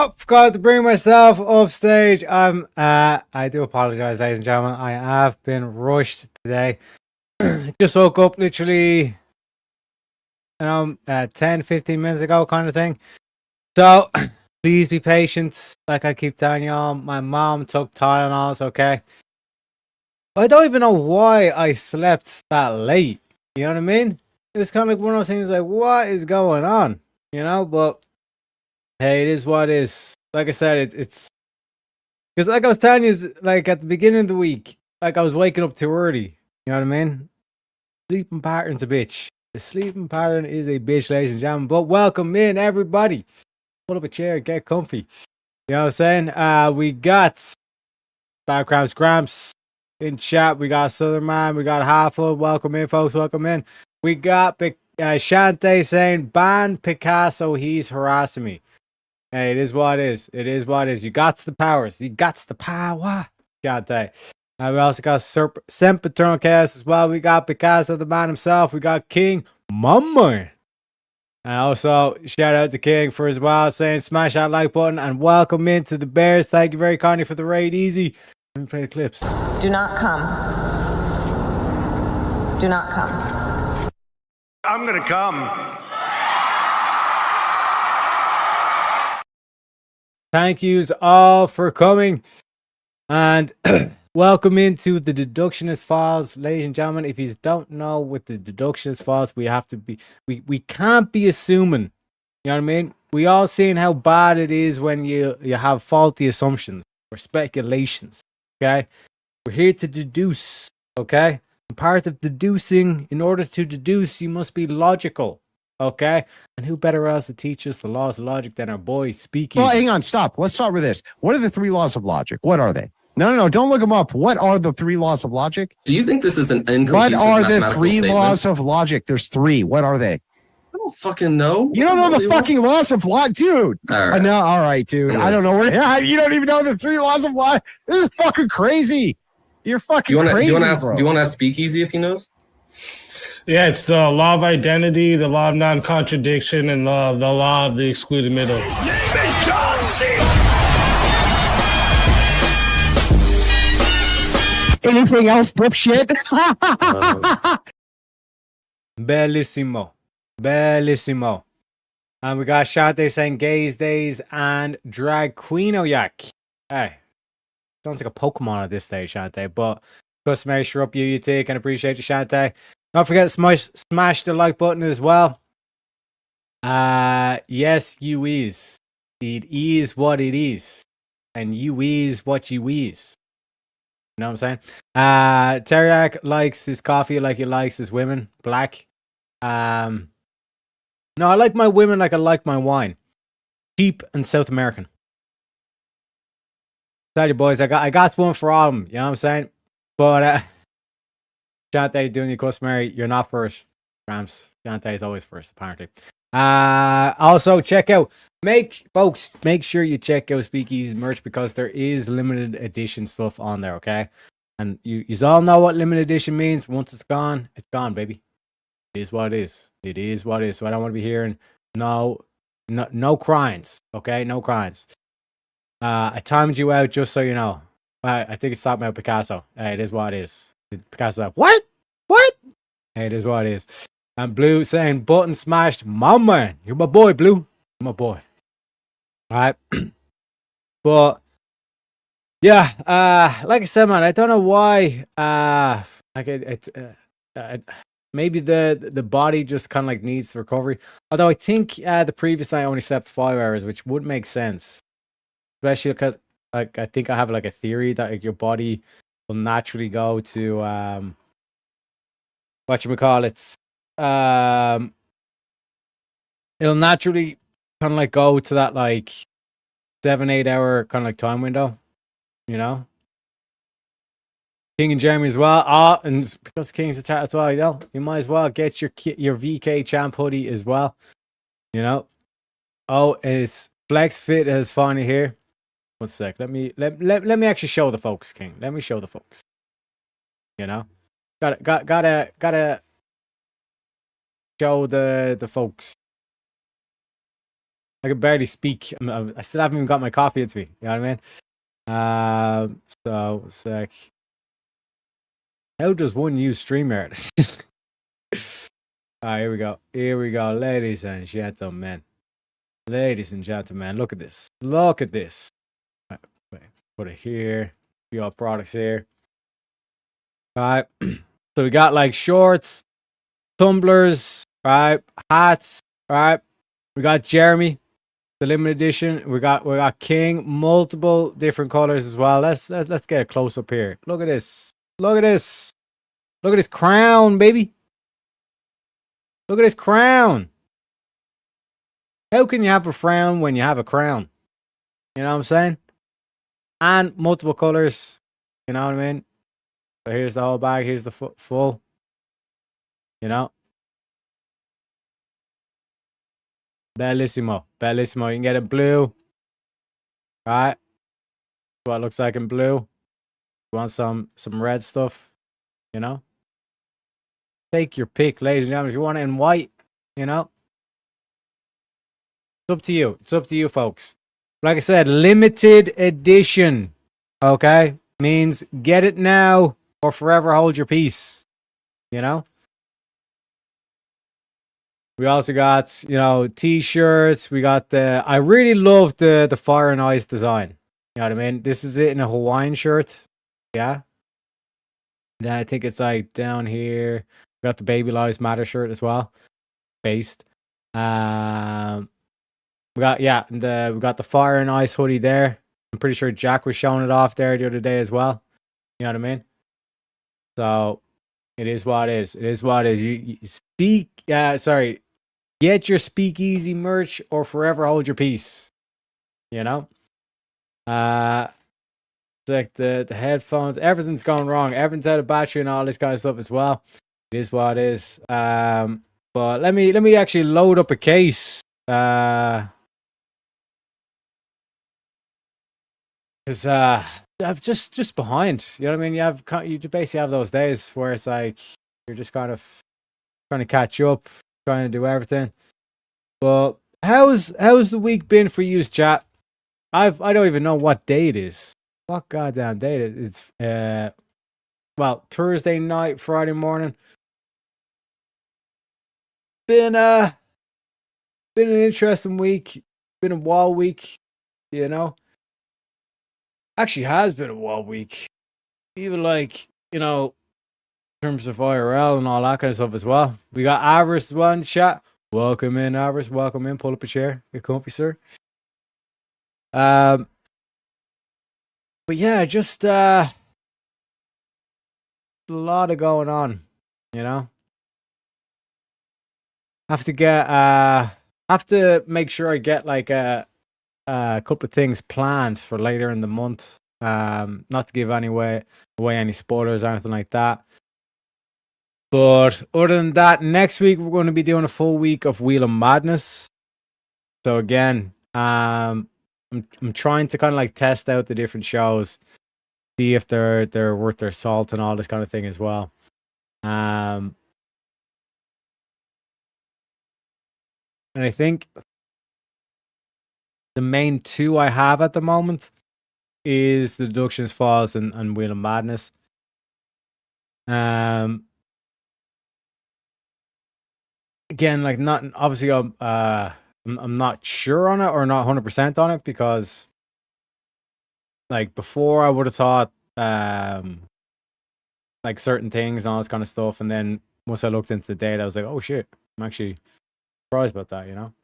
Oh, forgot to bring myself off stage. I do apologize, ladies and gentlemen. I have been rushed today. Just woke up literally, 10, 15 minutes ago kind of thing. So, please be patient. Like I keep telling y'all, my mom took Tylenols, okay? I don't even know why I slept that late. You know what I mean? It was kind of like one of those things like, what is going on? You know, but hey, it is what it is. Like I said, it's because like I was telling you, like at the beginning of the week, like I was waking up too early. You know what I mean? Sleeping pattern's a bitch. The sleeping pattern is a bitch, ladies and gentlemen. But welcome in, everybody. Pull up a chair, get comfy. You know what I'm saying? We got Bad Cramps Gramps in chat. We got Southern Man. We got Halfwood. Welcome in, folks. Welcome in. We got Shante saying, ban Picasso. He's harassing me. Hey, it is what it is. It is what it is. You got the powers. You got the power. Shante. We also got Sempiternal Chaos as well. We got Picasso, the man himself. We got King Mama. And also, shout out to King for as well, saying smash that like button and welcome into the Bears. Thank you very kindly for the raid. Easy. Let me play the clips. Do not come. Do not come. I'm gonna come. Thank yous all for coming. And welcome into the Deductionist Files, ladies and gentlemen. If you don't know what the Deductionist Files, we have to be, we can't be assuming. You know what I mean? We all seen how bad it is when you have faulty assumptions or speculations. Okay, we're here to deduce. Okay, and part of deducing, in order to deduce, you must be logical. Okay, and who better else to teach us the laws of logic than our boy Speakeasy? Well, hang on, stop. Let's start with this. What are the three laws of logic? What are they? No, don't look them up. What are the three laws of logic? Do you think this is an inconclusive What are the mathematical three statement? laws of logic? There's three. What are they? I don't fucking know. You don't know the fucking laws of logic, dude. All right. No, all right, dude. I don't know where. Yeah, you don't even know the three laws of logic. This is fucking crazy. You're fucking crazy. Do you want to ask Speakeasy if he knows? Yeah, it's the law of identity, the law of non-contradiction, and the law of the excluded middle. His name is John C. Anything else, dipshit? Bellissimo. Bellissimo. And we got Shante saying gays, days, and drag queen oyak. Hey. Sounds like a Pokemon at this stage, Shante. But customary sure up you take and appreciate you, Shante. Don't forget to smash the like button as well. Yes, you is. It is what it is. And you is what you is. You know what I'm saying? Teriak likes his coffee like he likes his women. Black. No, I like my women like I like my wine. Cheap and South American. Tell you boys, I got one for all of them. You know what I'm saying? But Shante doing the customary. You're not first, Rams. Shante is always first, apparently. Also check out. Make sure you check out Speakeasy's merch because there is limited edition stuff on there. Okay, and you all know what limited edition means. Once it's gone, baby. It is what it is. It is what it is. So I don't want to be hearing no cryings. Okay, no cryings. I timed you out just so you know. I think it's talking about Picasso. Hey, it is what it is. Picasso like, what? Hey, it is what it is. And Blue saying button smashed. My man, you're my boy, Blue. You're my boy. All right. But yeah, like I said, man, I don't know why. Maybe the body just kind of like needs recovery. Although I think the previous night I only slept 5 hours, which would make sense, especially because like I think I have like a theory that like, your body will naturally go to whatchamacallits. It'll naturally kind of like go to that like 7-8 hour kind of like time window, you know. King and Jeremy as well. And because King's a chat as well, you know, you might as well get your VK champ hoodie as well, you know. Oh, it's Flex Fit is finally here. One sec. Let me actually show the folks, King. Let me show the folks. You know, gotta show the folks. I can barely speak. I still haven't even got my coffee into me. You know what I mean? So a sec. How does one use StreamYard? Alright, here we go. Here we go, ladies and gentlemen. Ladies and gentlemen, look at this. Look at this. Right, wait, put it here. We got products here. Alright. So we got like shorts, tumblers, right? Hats, right? We got Jeremy, the limited edition. We got King, multiple different colors as well. Let's get a close up here. Look at this. Look at this. Look at this crown, baby. Look at this crown. How can you have a frown when you have a crown? You know what I'm saying? And multiple colors. You know what I mean? So here's the whole bag. Here's the full. You know? Bellissimo. Bellissimo. You can get it blue. Right? What it looks like in blue. You want some red stuff? You know? Take your pick, ladies and gentlemen. If you want it in white, you know? It's up to you. It's up to you, folks. Like I said, limited edition. Okay? Means get it now or forever hold your peace. You know? We also got, you know, t-shirts. We got I really love the Fire and Ice design. You know what I mean? This is it in a Hawaiian shirt. Yeah. Then I think it's like down here. We got the Baby Lives Matter shirt as well. Based. We got we got the Fire and Ice hoodie there. I'm pretty sure Jack was showing it off there the other day as well. You know what I mean? So it is what it is. It is what it is. You speak. Sorry. Get your speakeasy merch or forever hold your peace. You know? It's like the headphones. Everything's going wrong. Everything's out of battery and all this kind of stuff as well. It is what it is. But let me actually load up a case. Because I'm just behind. You know what I mean? You basically have those days where it's like you're just kind of trying to catch up, trying to do everything. But how's the week been for you, chat? I don't even know what day it is. What goddamn day it is? It's Thursday night, Friday morning. Been an interesting week. Been a wild week, you know. Actually has been a wild week. Even like, you know, in terms of IRL and all that kind of stuff as well. We got Avarice as well in chat. Welcome in, Avarice. Welcome in. Pull up a chair. Get comfy, sir. But yeah, just a lot of going on, you know. Have to make sure I get like a couple of things planned for later in the month. Not to give away any spoilers or anything like that. But other than that, next week we're going to be doing a full week of Wheel of Madness. So again, I'm trying to kind of like test out the different shows, see if they're worth their salt and all this kind of thing as well. And I think the main two I have at the moment is the Deductionist Files and Wheel of Madness. Again, like not obviously I'm not sure on it or not 100% on it because like before I would have thought like certain things and all this kind of stuff, and then once I looked into the data I was like, oh shit, I'm actually surprised about that, you know.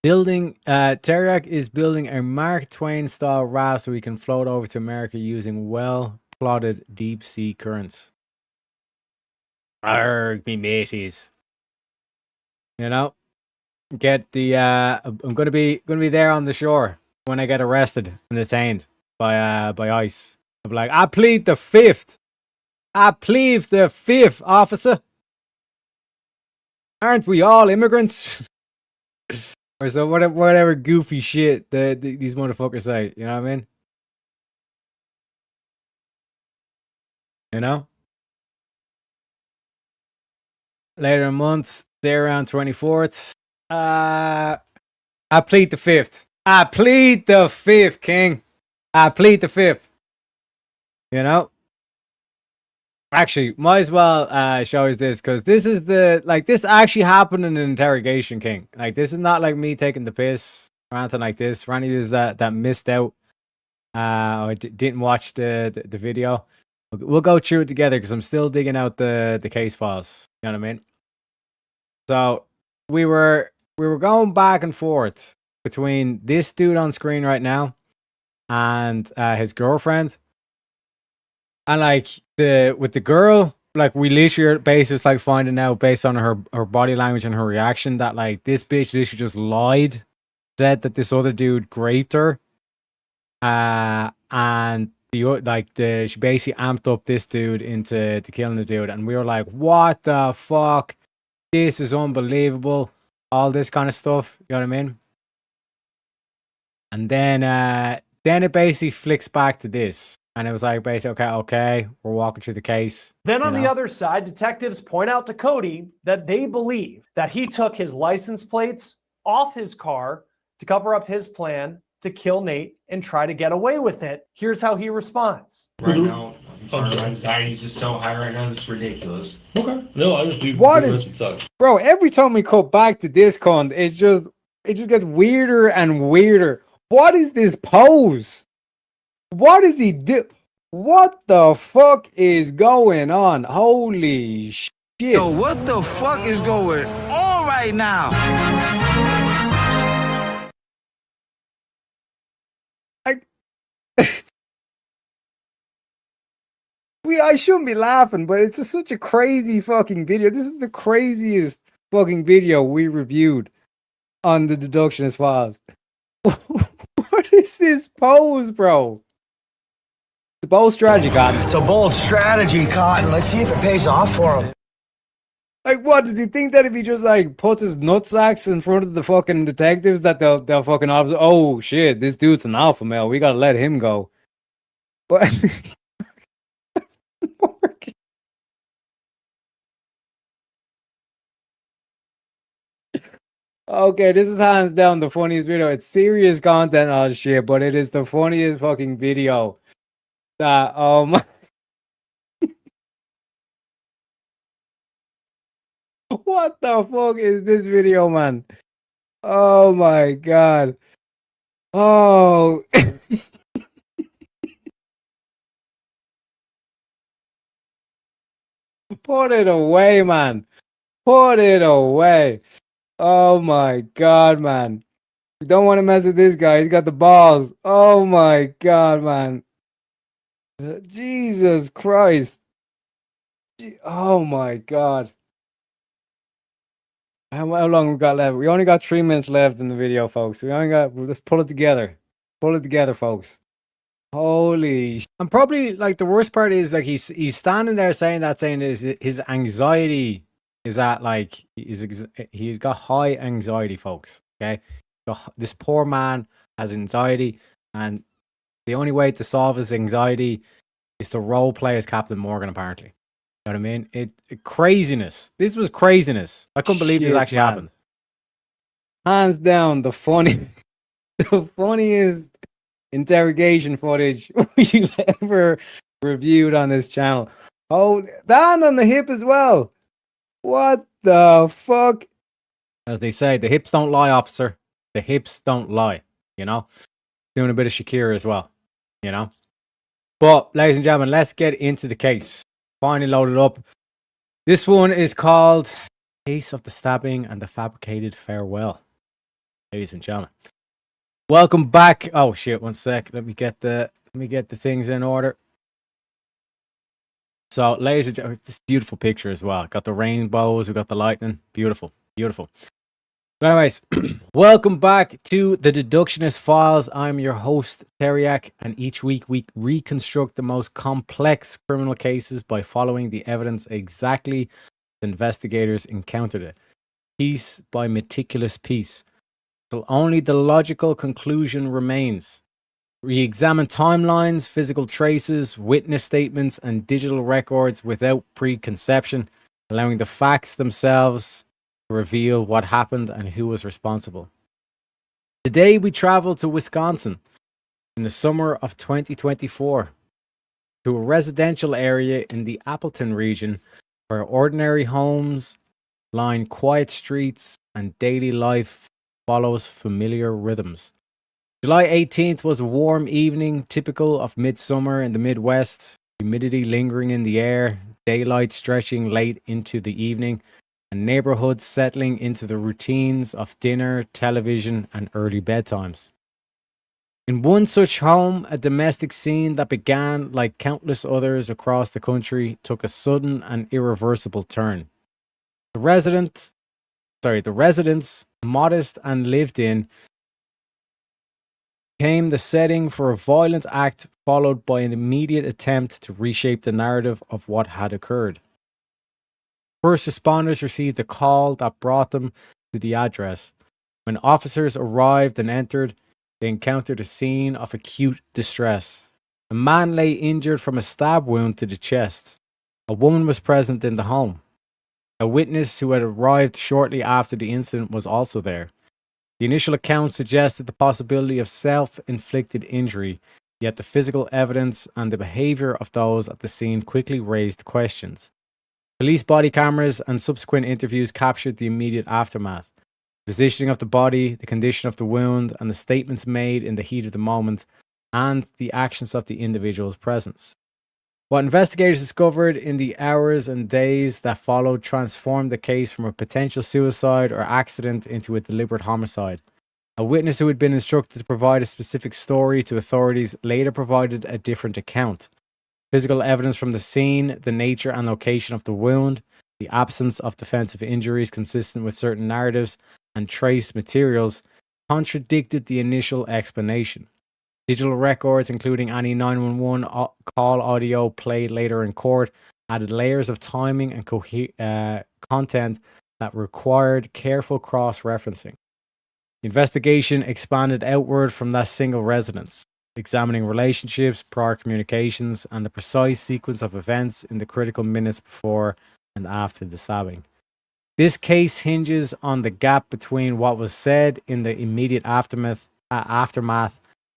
Teriak is building a Mark Twain style raft so we can float over to America using well plotted deep sea currents. Arrgh, me mateys. You know, get the I'm gonna be there on the shore when I get arrested and detained by ICE. I'm like, I plead the fifth, officer. Aren't we all immigrants? Or so whatever goofy shit that these motherfuckers say, you know what I mean? You know? later in the month, say around 24th. I plead the 5th. I plead the 5th, King. I plead the 5th. You know? Actually, might as well show us this, because this is this actually happened in an interrogation, King. Like, this is not like me taking the piss or anything like this. For any of you that missed out or didn't watch the video, we'll go through it together, because I'm still digging out the case files. You know what I mean? So we were going back and forth between this dude on screen right now and his girlfriend. And like with the girl, like we literally basically like finding out based on her body language and her reaction that like this bitch literally just lied, said that this other dude raped her, and she basically amped up this dude into killing the dude, and we were like, what the fuck? This is unbelievable. All this kind of stuff, you know what I mean? And then it basically flicks back to this. And it was like, basically, okay, we're walking through the case. Then on the other side, detectives point out to Cody that they believe that he took his license plates off his car to cover up his plan to kill Nate and try to get away with it. Here's how he responds. Right now, my anxiety's just so high right now, it's ridiculous. Okay. No, I just do. What is, bro? Every time we cut back to this con, it just gets weirder and weirder. What is this pose? What does he do? What the fuck is going on? Holy shit! Yo, what the fuck is going on right now? I shouldn't be laughing, but it's just such a crazy fucking video. This is the craziest fucking video we reviewed on the Deductionist Files. What is this pose, bro? It's a bold strategy, Cotton. It's a bold strategy, Cotton. Let's see if it pays off for him. Like, what does he think that if he just like puts his nutsacks in front of the fucking detectives that they'll fucking officer? Oh shit, this dude's an alpha male. We gotta let him go. But okay, this is hands down the funniest video. It's serious content, oh shit, but it is the funniest fucking video. That what the fuck is this video, man? Oh my god. Oh. Put it away, man. Put it away. Oh my god, man. You don't want to mess with this guy. He's got the balls. Oh my god, man. Jesus Christ. Oh my god. How long we got left? We only got 3 minutes left in the video, folks. Let's pull it together. Pull it together, folks. Holy and probably like the worst part is like he's standing there saying his anxiety is at like he's got high anxiety, folks. Okay, this poor man has anxiety, and the only way to solve his anxiety is to role play as Captain Morgan. Apparently, you know what I mean? It craziness. This was craziness. I couldn't believe this actually happened. Hands down, the funniest interrogation footage we've ever reviewed on this channel. Oh, that on the hip as well. What the fuck? As they say, the hips don't lie, officer. The hips don't lie. You know, doing a bit of Shakira as well. You know, but ladies and gentlemen, let's get into the case. Finally loaded up. This one is called "Case of the Stabbing and the Fabricated Farewell." Ladies and gentlemen, welcome back. Oh shit! 1 sec. Let me get the things in order. So, ladies and gentlemen, this beautiful picture as well. Got the rainbows. We got the lightning. Beautiful, beautiful. But anyways, welcome back to the Deductionist Files. I'm your host, Teriak, and each week we reconstruct the most complex criminal cases by following the evidence exactly as investigators encountered it, piece by meticulous piece, till only the logical conclusion remains. We examine timelines, physical traces, witness statements, and digital records without preconception. allowing the facts themselves to reveal what happened and who was responsible. Today we travel to Wisconsin in the summer of 2024 to a residential area in the Appleton region where ordinary homes line quiet streets and daily life follows familiar rhythms. July 18th was a warm evening, typical of midsummer in the Midwest, humidity lingering in the air, daylight stretching late into the evening, and neighborhoods settling into the routines of dinner, television, and early bedtimes. In one such home, a domestic scene that began like countless others across the country took a sudden and irreversible turn. The residence, modest and lived in, became the setting for a violent act followed by an immediate attempt to reshape the narrative of what had occurred. First responders received a call that brought them to the address. When officers arrived and entered, they encountered a scene of acute distress. A man lay injured from a stab wound to the chest. A woman was present in the home. A witness who had arrived shortly after the incident was also there. The initial account suggested the possibility of self-inflicted injury, yet the physical evidence and the behavior of those at the scene quickly raised questions. Police body cameras and subsequent interviews captured the immediate aftermath. The positioning of the body, the condition of the wound, and the statements made in the heat of the moment, and the actions of the individuals present. What investigators discovered in the hours and days that followed transformed the case from a potential suicide or accident into a deliberate homicide. A witness who had been instructed to provide a specific story to authorities later provided a different account. Physical evidence from the scene, the nature and location of the wound, the absence of defensive injuries consistent with certain narratives, and trace materials contradicted the initial explanation. Digital records, including any 911 call audio played later in court, added layers of timing and content that required careful cross-referencing. The investigation expanded outward from that single residence, examining relationships, prior communications, and the precise sequence of events in the critical minutes before and after the stabbing. This case hinges on the gap between what was said in the immediate aftermath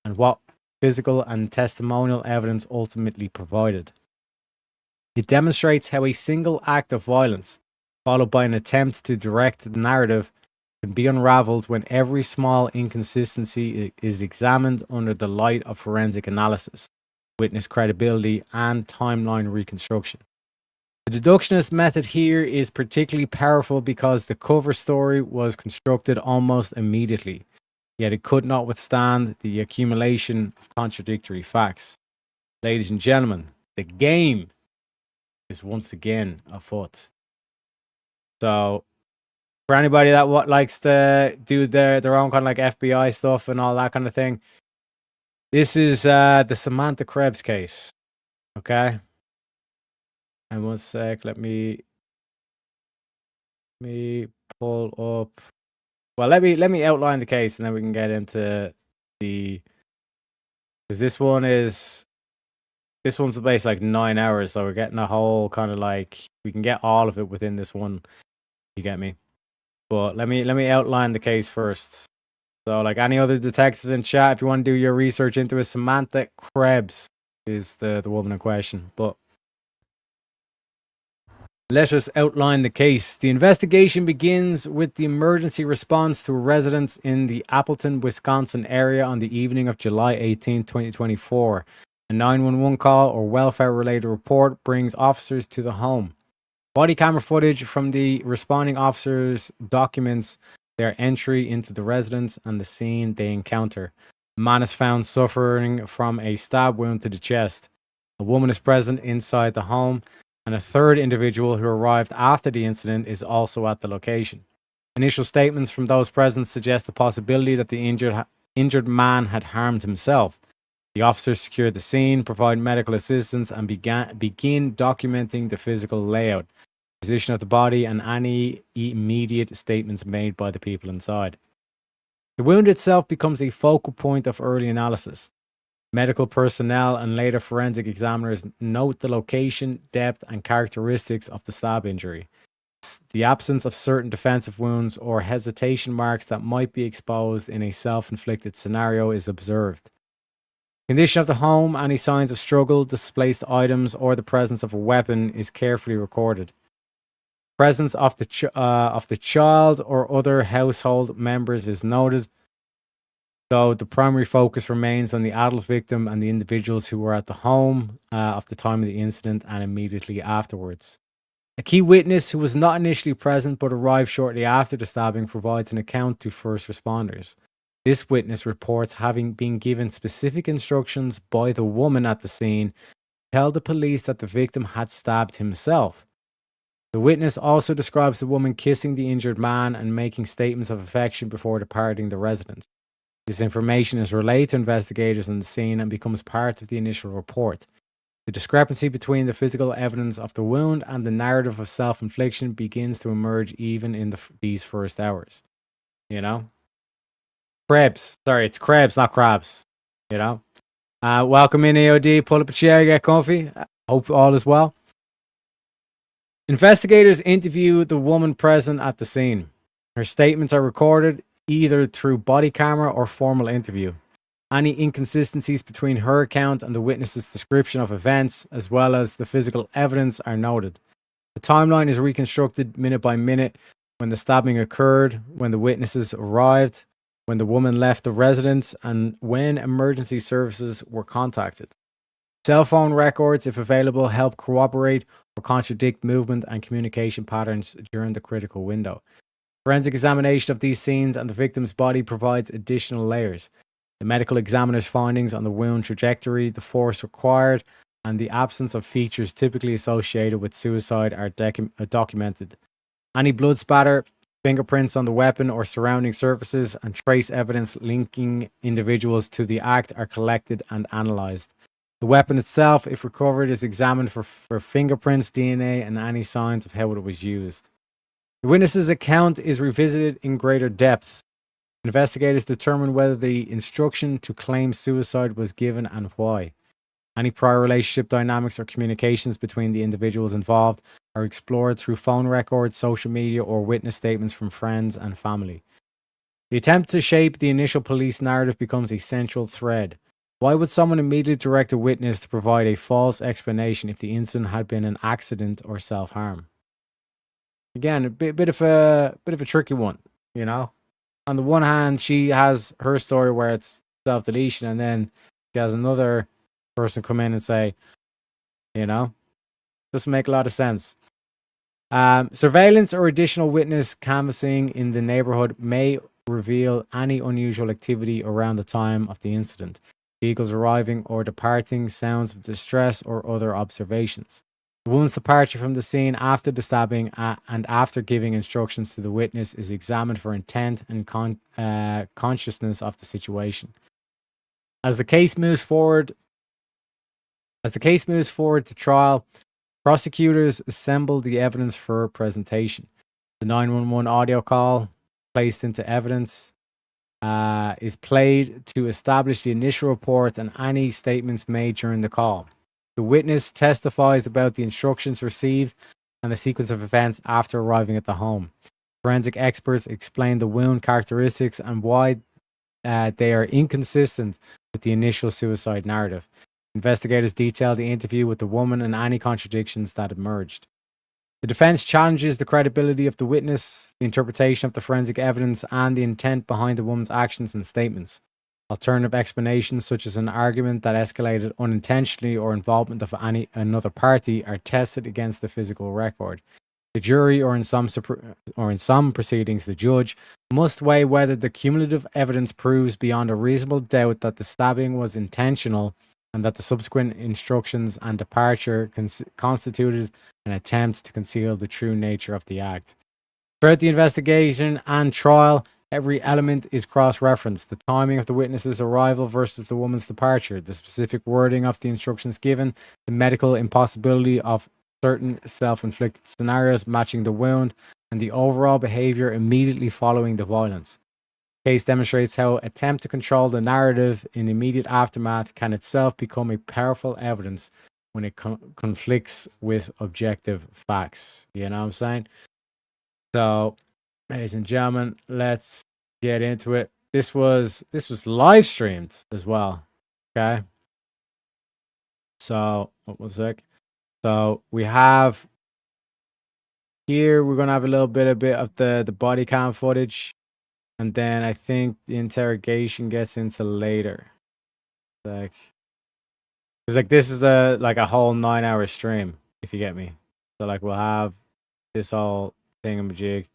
and what physical and testimonial evidence ultimately provided. It demonstrates how a single act of violence, followed by an attempt to direct the narrative, can be unraveled when every small inconsistency is examined under the light of forensic analysis, witness credibility, and timeline reconstruction. The deductionist method here is particularly powerful because the cover story was constructed almost immediately, yet it could not withstand the accumulation of contradictory facts. Ladies and gentlemen, the game is once again afoot. So, for anybody that likes to do their own kind of like FBI stuff and all that kind of thing, this is the Samantha Krebs case. Okay? And one sec, let me pull up. Well, let me outline the case and then we can get into because this one's based like 9 hours, so we're getting a whole kind of like we can get all of it within this one. You get me? But let me outline the case first. So, like any other detectives in chat, if you want to do your research into it, Samantha Krebs is the woman in question. But let us outline the case. The investigation begins with the emergency response to a residence in the Appleton, Wisconsin area on the evening of July 18, 2024. A 911 call or welfare-related report brings officers to the home. Body camera footage from the responding officers documents their entry into the residence and the scene they encounter. A man is found suffering from a stab wound to the chest. A woman is present inside the home, and a third individual who arrived after the incident is also at the location. Initial statements from those present suggest the possibility that the injured man had harmed himself. The officers secured the scene, provide medical assistance, and begin documenting the physical layout, position of the body, and any immediate statements made by the people inside. The wound itself becomes a focal point of early analysis. Medical personnel and later forensic examiners note the location, depth, and characteristics of the stab injury. The absence of certain defensive wounds or hesitation marks that might be exposed in a self-inflicted scenario is observed. Condition of the home, any signs of struggle, displaced items, or the presence of a weapon is carefully recorded. Presence of the child or other household members is noted, though the primary focus remains on the adult victim and the individuals who were at the home of the time of the incident and immediately afterwards. A key witness who was not initially present but arrived shortly after the stabbing provides an account to first responders. This witness reports having been given specific instructions by the woman at the scene to tell the police that the victim had stabbed himself. The witness also describes the woman kissing the injured man and making statements of affection before departing the residence. This information is relayed to investigators on the scene and becomes part of the initial report. The discrepancy between the physical evidence of the wound and the narrative of self-infliction begins to emerge even in these first hours. You know? Krebs. Sorry, it's Krebs, not crabs. You know? Welcome in, AOD. Pull up a chair, get comfy. Hope all is well. Investigators interview the woman present at the scene. Her statements are recorded either through body camera or formal interview. Any inconsistencies between her account and the witness's description of events, as well as the physical evidence, are noted. The timeline is reconstructed minute by minute: when the stabbing occurred, when the witnesses arrived, when the woman left the residence, and when emergency services were contacted. Cell phone records, if available, help corroborate or contradict movement and communication patterns during the critical window. Forensic examination of these scenes and the victim's body provides additional layers. The medical examiner's findings on the wound trajectory, the force required, and the absence of features typically associated with suicide are documented. Any blood spatter, fingerprints on the weapon or surrounding surfaces, and trace evidence linking individuals to the act are collected and analyzed. The weapon itself, if recovered, is examined for fingerprints, DNA, and any signs of how it was used. The witness's account is revisited in greater depth. Investigators determine whether the instruction to claim suicide was given and why. Any prior relationship dynamics or communications between the individuals involved are explored through phone records, social media, or witness statements from friends and family. The attempt to shape the initial police narrative becomes a central thread. Why would someone immediately direct a witness to provide a false explanation if the incident had been an accident or self-harm? Again, a bit of a tricky one, you know. On the one hand, she has her story where it's self-deletion, and then she has another person come in and say, you know, doesn't make a lot of sense. Surveillance or additional witness canvassing in the neighborhood may reveal any unusual activity around the time of the incident. Vehicles arriving or departing, sounds of distress, or other observations. The woman's departure from the scene after the stabbing and after giving instructions to the witness is examined for intent and consciousness of the situation. As the case moves forward to trial, prosecutors assemble the evidence for presentation. The 911 audio call placed into evidence is played to establish the initial report and any statements made during the call. The witness testifies about the instructions received and the sequence of events after arriving at the home. Forensic experts explain the wound characteristics and why they are inconsistent with the initial suicide narrative. Investigators detail the interview with the woman and any contradictions that emerged. The defense challenges the credibility of the witness, the interpretation of the forensic evidence, and the intent behind the woman's actions and statements. Alternative explanations, such as an argument that escalated unintentionally or involvement of another party, are tested against the physical record. The jury, or in some proceedings, the judge, must weigh whether the cumulative evidence proves beyond a reasonable doubt that the stabbing was intentional and that the subsequent instructions and departure constituted an attempt to conceal the true nature of the act. Throughout the investigation and trial, every element is cross-referenced. The timing of the witness's arrival versus the woman's departure, the specific wording of the instructions given, the medical impossibility of certain self-inflicted scenarios matching the wound, and the overall behavior immediately following the violence. The case demonstrates how attempt to control the narrative in the immediate aftermath can itself become a powerful evidence when it conflicts with objective facts. You know what I'm saying? So, ladies and gentlemen, let's get into it. This was live streamed as well. Okay. So, what was it? So we have here. We're gonna have a little bit of the body cam footage, and then I think the interrogation gets into later. Like, it's like this is a whole 9-hour stream, if you get me. So like we'll have this whole thingamajig.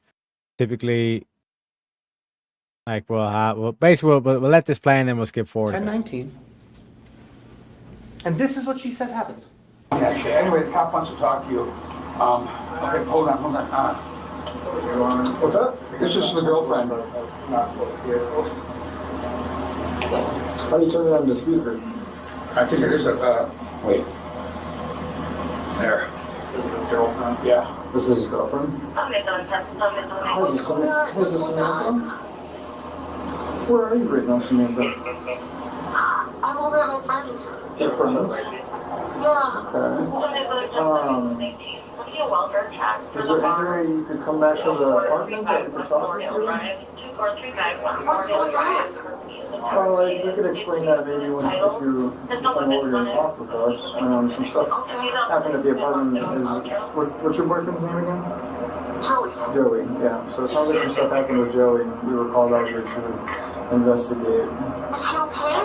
Typically, like we'll let this play and then we'll skip forward. 10:19. And this is what she says happened. Actually, anyway, the cop wants to talk to you. Okay, hold on. What's up? This is the girlfriend. Not supposed to be, I suppose. How do you turn it on the speaker? I think it is wait. There. This is his girlfriend? Yeah. This is his girlfriend? Where's the Samantha? Where are you right now, Samantha? I'm over at my friend's. Your friend's? Yeah. Okay. Is there any way you could come back to the apartment that we could talk with you? What's going on? Like, we could explain that maybe if you come over here and talk with us. Some stuff happened at the apartment. What's your boyfriend's name again? Joey. Joey, yeah. So it sounds like some stuff happened with Joey. We were called out here to investigate. Is he okay?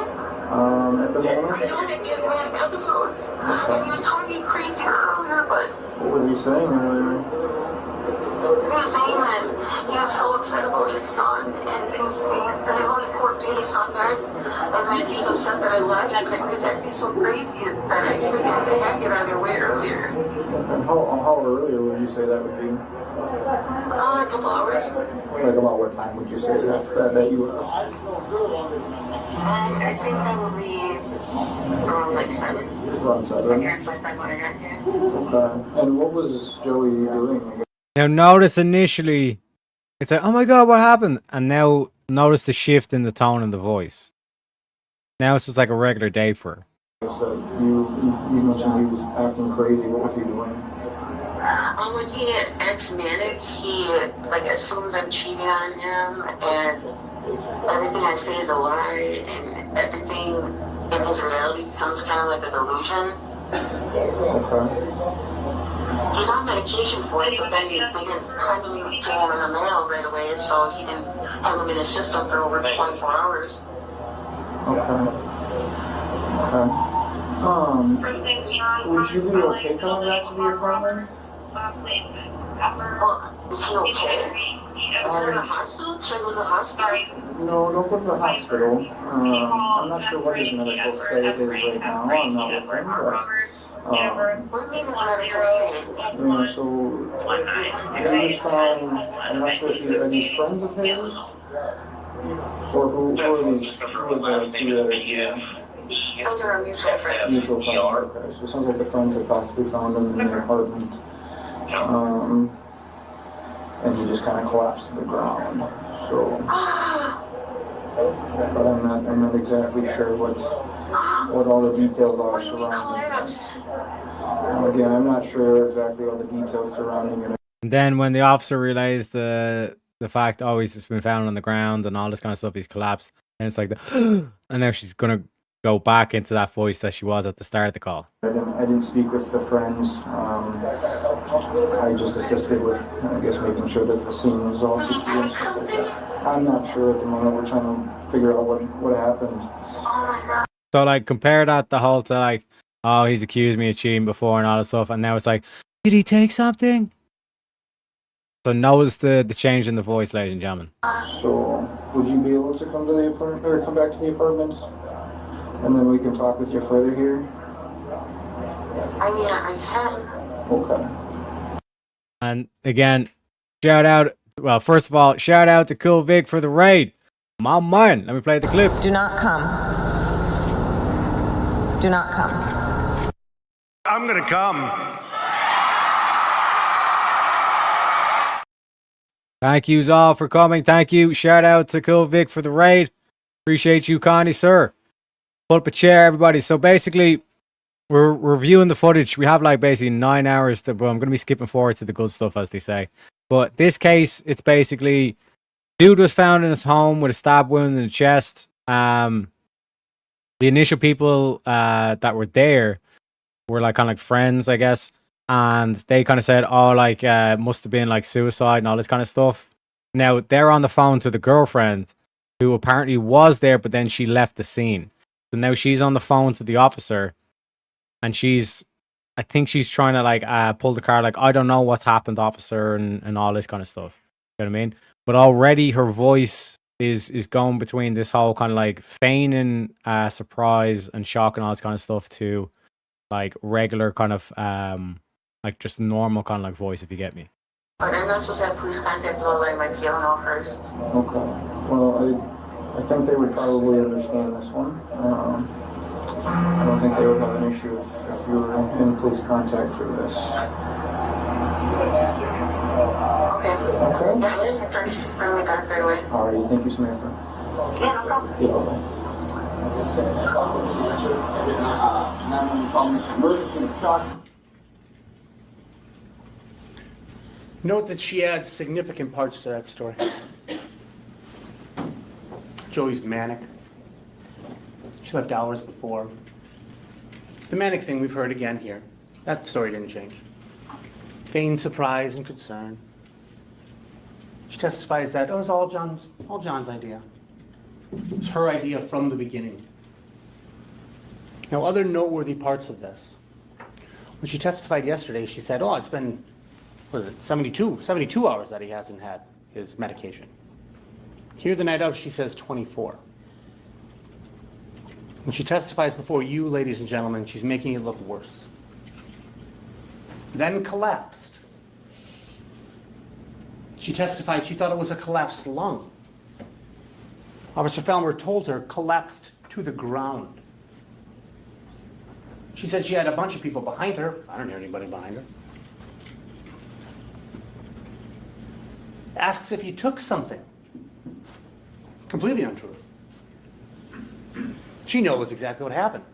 At the moment. I know that he has manic episodes. And he was talking crazy earlier, but What was he saying earlier? he was saying that he was so upset about his son and he was saying that they wanted to court pay his son back. And then he was upset that I left and he was acting so crazy that I figured they had to get out of their way earlier. And how earlier would you say that would be? A couple hours. Like about what time would you say that you left? I'd say probably around like 7. Around 7? That's my friend when I got here. Okay. And what was Joey doing? Now notice initially, it's like, oh my god, what happened? And now notice the shift in the tone and the voice. Now it's just like a regular day for her. So you mentioned he was acting crazy. What was he doing? When he acts manic, he, like, assumes I'm cheating on him, and everything I say is a lie, and everything in his reality becomes kind of like a delusion. Okay. He's on medication for it, but then they didn't send him to him in the mail right away, so he didn't have him in his system for over 24 hours. Okay. Would you be okay coming back to the apartment? Well, is he okay? Is he in the hospital? Should I go to the hospital? No, don't go to the hospital. I'm not sure what his medical state is right now. I'm not with him, but... What do you mean his medical state? So, he was found, I'm not sure if are these friends of his? Or who are these, who are the two that are here? Those are our mutual friends. Mutual friends, okay. So it sounds like the friends had possibly found him in the apartment. And he just kind of collapsed to the ground. So, but I'm not exactly sure what all the details are surrounding it. Again, I'm not sure exactly all the details surrounding it. And then when the officer realized the fact, oh, he's just been found on the ground and all this kind of stuff, he's collapsed, and it's like, and now she's gonna go back into that voice that she was at the start of the call. I didn't speak with the friends. I just assisted with, I guess, making sure that the scene was all secure and stuff like that. I'm not sure at the moment. We're trying to figure out what happened. So, like, compare that the whole to, like, oh, he's accused me of cheating before and all that stuff, and now it's like, did he take something? So notice the change in the voice, ladies and gentlemen. So, would you be able to come to the apartment, or come back to the apartment? And then we can talk with you further here? I mean, I can. Okay. And again, shout out, well, first of all, shout out to Cool Vic for the raid. My man, let me play the clip. Do not come. Do not come. I'm gonna come. Thank yous all for coming. Thank you. Shout out to Cool Vic for the raid. Appreciate you kindly, sir. Pull up a chair, everybody. So basically, we're reviewing the footage. We have like basically 9 hours, but I'm going to be skipping forward to the good stuff, as they say. But this case, it's basically dude was found in his home with a stab wound in the chest. The initial people that were there were like kind of like friends, I guess, and they kind of said, "Oh, like must have been like suicide and all this kind of stuff." Now they're on the phone to the girlfriend, who apparently was there, but then she left the scene. So now she's on the phone to the officer, and I think she's trying to like pull the card, like, "I don't know what's happened, officer," and all this kind of stuff. You know what I mean? But already her voice is going between this whole kind of like feigning surprise and shock and all this kind of stuff to like regular kind of like just normal kind of like voice, if you get me. But I'm not supposed to have police contact below like my PL first. Okay. Well, I think they would probably understand this one. I don't think they would have an issue if you were in police contact for this. Okay. Okay? Yeah, I'll my friends bring me back right away. Alright, thank you, Samantha. Yeah, no problem. Yeah, bye-bye. Note that she adds significant parts to that story. Joey's manic. She left hours before. The manic thing we've heard again here. That story didn't change. Feigned surprise and concern. She testifies that it was all John's idea. It was her idea from the beginning. Now, other noteworthy parts of this. When she testified yesterday, she said, "Oh, it's been, what is it, 72 hours that he hasn't had his medication." Here the night of, she says 24. When she testifies before you, ladies and gentlemen, she's making it look worse. Then collapsed. She testified she thought it was a collapsed lung. Officer Felmer told her collapsed to the ground. She said she had a bunch of people behind her. I don't hear anybody behind her. Asks if he took something. Completely untrue. She knows exactly what happened.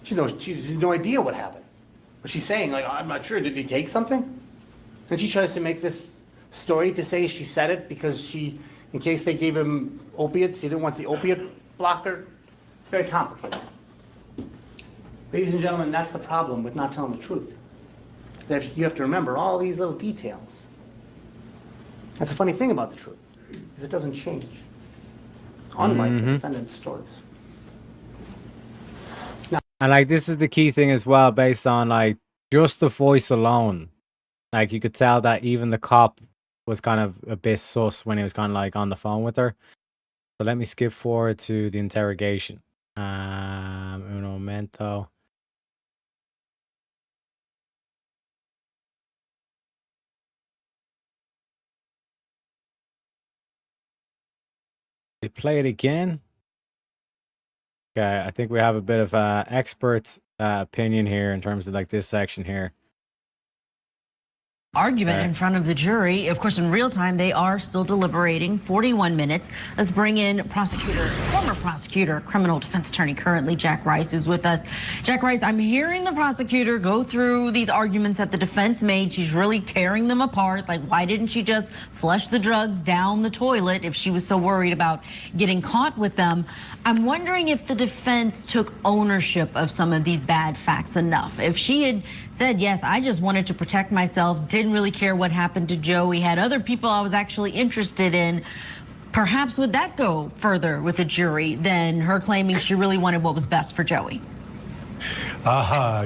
She has no idea what happened. But she's saying, like, "I'm not sure, did he take something?" And she tries to make this story to say she said it because in case they gave him opiates, he didn't want the opiate blocker. It's very complicated. Ladies and gentlemen, that's the problem with not telling the truth. That you have to remember all these little details. That's the funny thing about the truth, is it doesn't change. Unlike the defendant's stories. And like this is the key thing as well, based on like just the voice alone. Like you could tell that even the cop was kind of a bit sus when he was kind of like on the phone with her. So let me skip forward to the interrogation. Un momento. They play it again. Okay, I think we have a bit of expert opinion here in terms of like this section here. Argument in front of the jury. Of course, in real time, they are still deliberating. 41 minutes. Let's bring in former prosecutor, criminal defense attorney, currently Jack Rice, who's with us. Jack Rice, I'm hearing the prosecutor go through these arguments that the defense made. She's really tearing them apart. Like, why didn't she just flush the drugs down the toilet if she was so worried about getting caught with them? I'm wondering if the defense took ownership of some of these bad facts enough. If she had said, yes, I just wanted to protect myself, didn't really care what happened to Joey, had other people I was actually interested in, perhaps would that go further with a jury than her claiming she really wanted what was best for Joey?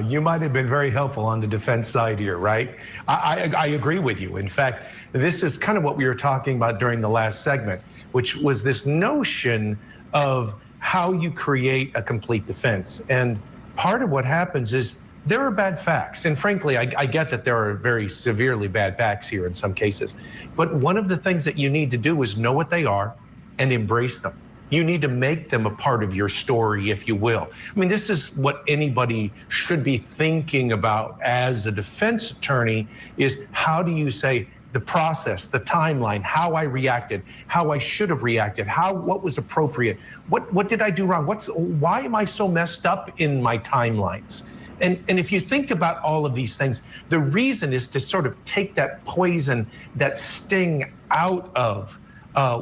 You might have been very helpful on the defense side here, right? I agree with you. In fact, this is kind of what we were talking about during the last segment, which was this notion of how you create a complete defense. And part of what happens is there are bad facts. And frankly, I get that there are very severely bad facts here in some cases. But one of the things that you need to do is know what they are and embrace them. You need to make them a part of your story, if you will. I mean, this is what anybody should be thinking about as a defense attorney, is how do you say the process, the timeline, how I reacted, how I should have reacted, what was appropriate, what did I do wrong, why am I so messed up in my timelines? And if you think about all of these things, the reason is to sort of take that poison, that sting out of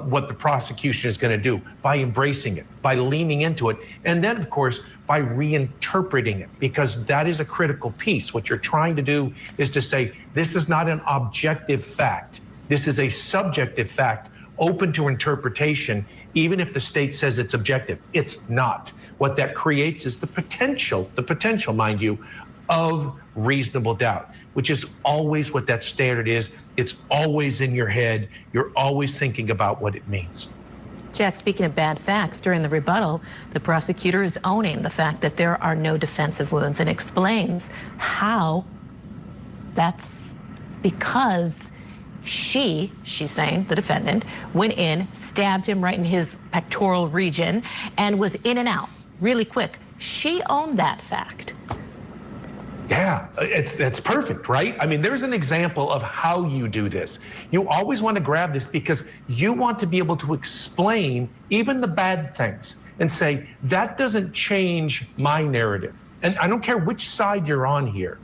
what the prosecution is going to do by embracing it, by leaning into it, and then, of course, by reinterpreting it, because that is a critical piece. What you're trying to do is to say, this is not an objective fact. This is a subjective fact, open to interpretation, even if the state says it's objective. It's not. What that creates is the potential, mind you, of reasonable doubt, which is always what that standard is. It's always in your head. You're always thinking about what it means. Jack, speaking of bad facts, during the rebuttal, the prosecutor is owning the fact that there are no defensive wounds and explains how that's because she's saying, the defendant, went in, stabbed him right in his pectoral region, and was in and out really quick. She owned that fact. Yeah, that's perfect, right? I mean, there's an example of how you do this. You always want to grab this because you want to be able to explain even the bad things and say, that doesn't change my narrative. And I don't care which side you're on here.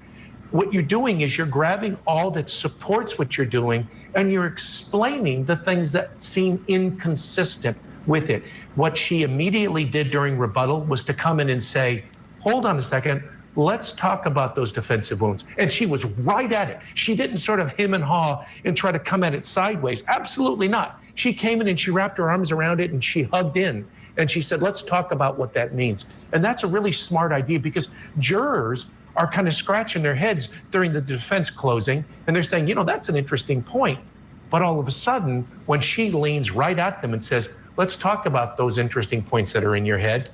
What you're doing is you're grabbing all that supports what you're doing and you're explaining the things that seem inconsistent with it. What she immediately did during rebuttal was to come in and say, hold on a second, let's talk about those defensive wounds. And she was right at it. She didn't sort of hem and haw and try to come at it sideways. Absolutely not. She came in and she wrapped her arms around it and she hugged in and she said, let's talk about what that means. And that's a really smart idea because jurors are kind of scratching their heads during the defense closing and they're saying, you know, that's an interesting point. But all of a sudden, when she leans right at them and says, let's talk about those interesting points that are in your head,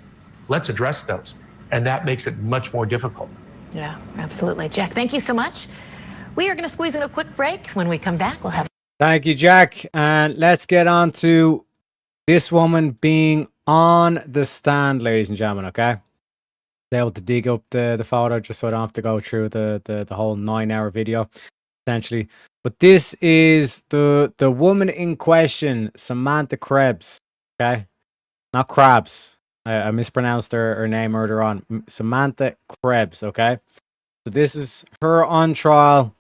let's address those. And that makes it much more difficult. Yeah, absolutely. Jack, thank you so much. We are going to squeeze in a quick break. When we come back, we'll have... Thank you, Jack. And let's get on to this woman being on the stand, ladies and gentlemen, okay? Able to dig up the photo just so I don't have to go through the whole 9-hour video, essentially. But this is the woman in question, Samantha Krebs, okay? Not Krabs. I mispronounced her name earlier on. Samantha Krebs, okay? So this is her on trial.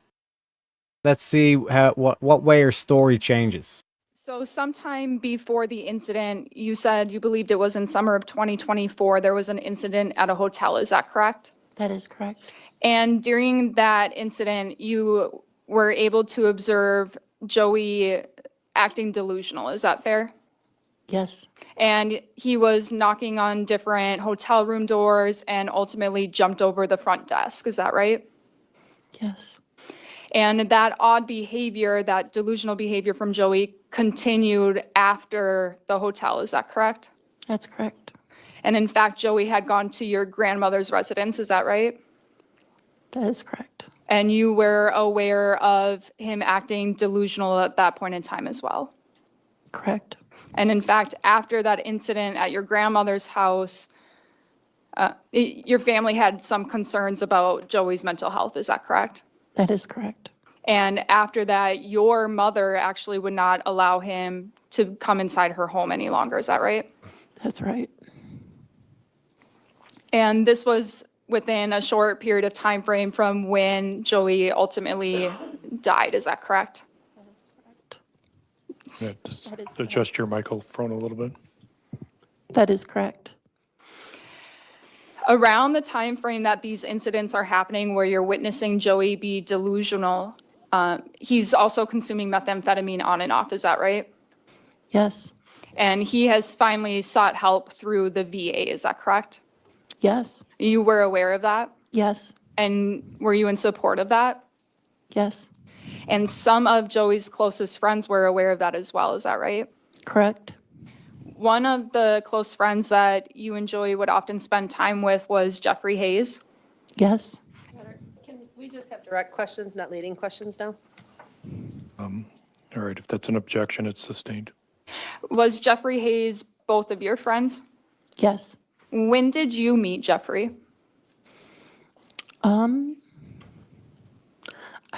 Let's see what way her story changes. So sometime before the incident, you said you believed it was in summer of 2024, there was an incident at a hotel. Is that correct? That is correct. And during that incident, you were able to observe Joey acting delusional. Is that fair? Yes. And he was knocking on different hotel room doors and ultimately jumped over the front desk. Is that right? Yes. And that odd behavior, that delusional behavior from Joey continued after the hotel. Is that correct? That's correct. And in fact, Joey had gone to your grandmother's residence. Is that right? That is correct. And you were aware of him acting delusional at that point in time as well? Correct. And in fact, after that incident at your grandmother's house, your family had some concerns about Joey's mental health. Is that correct? That is correct. And after that, your mother actually would not allow him to come inside her home any longer. Is that right? That's right. And this was within a short period of time frame from when Joey ultimately died. Is that correct? Yeah, just adjust your microphone a little bit. That is correct. Around the time frame that these incidents are happening where you're witnessing Joey be delusional, he's also consuming methamphetamine on and off. Is that right? Yes. And he has finally sought help through the VA. Is that correct? Yes. You were aware of that? Yes. And were you in support of that? Yes. And some of Joey's closest friends were aware of that as well. Is that right? Correct. One of the close friends that you and Joey would often spend time with was Jeffrey Hayes. Yes. Can we just have direct questions, not leading questions now? All right, if that's an objection, it's sustained. Was Jeffrey Hayes both of your friends? Yes. When did you meet Jeffrey?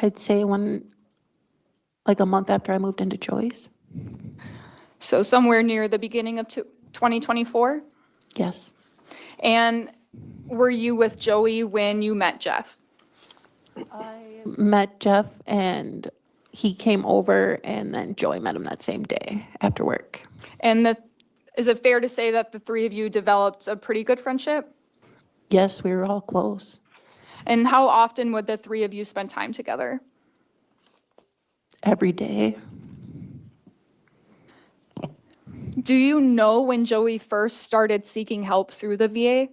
I'd say like a month after I moved into Joey's. So somewhere near the beginning of 2024? Yes. And were you with Joey when you met Jeff? Met Jeff and he came over, and then Joey met him that same day after work. And is it fair to say that the three of you developed a pretty good friendship? Yes, we were all close. And how often would the three of you spend time together? Every day. Do you know when Joey first started seeking help through the VA?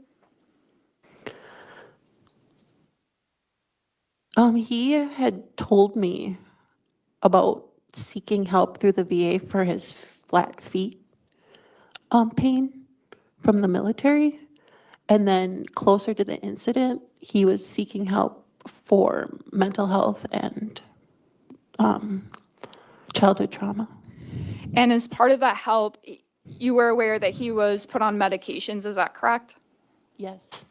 He had told me about seeking help through the VA for his flat feet pain from the military. And then closer to the incident, he was seeking help for mental health and childhood trauma. And as part of that help, you were aware that he was put on medications, is that correct? Yes.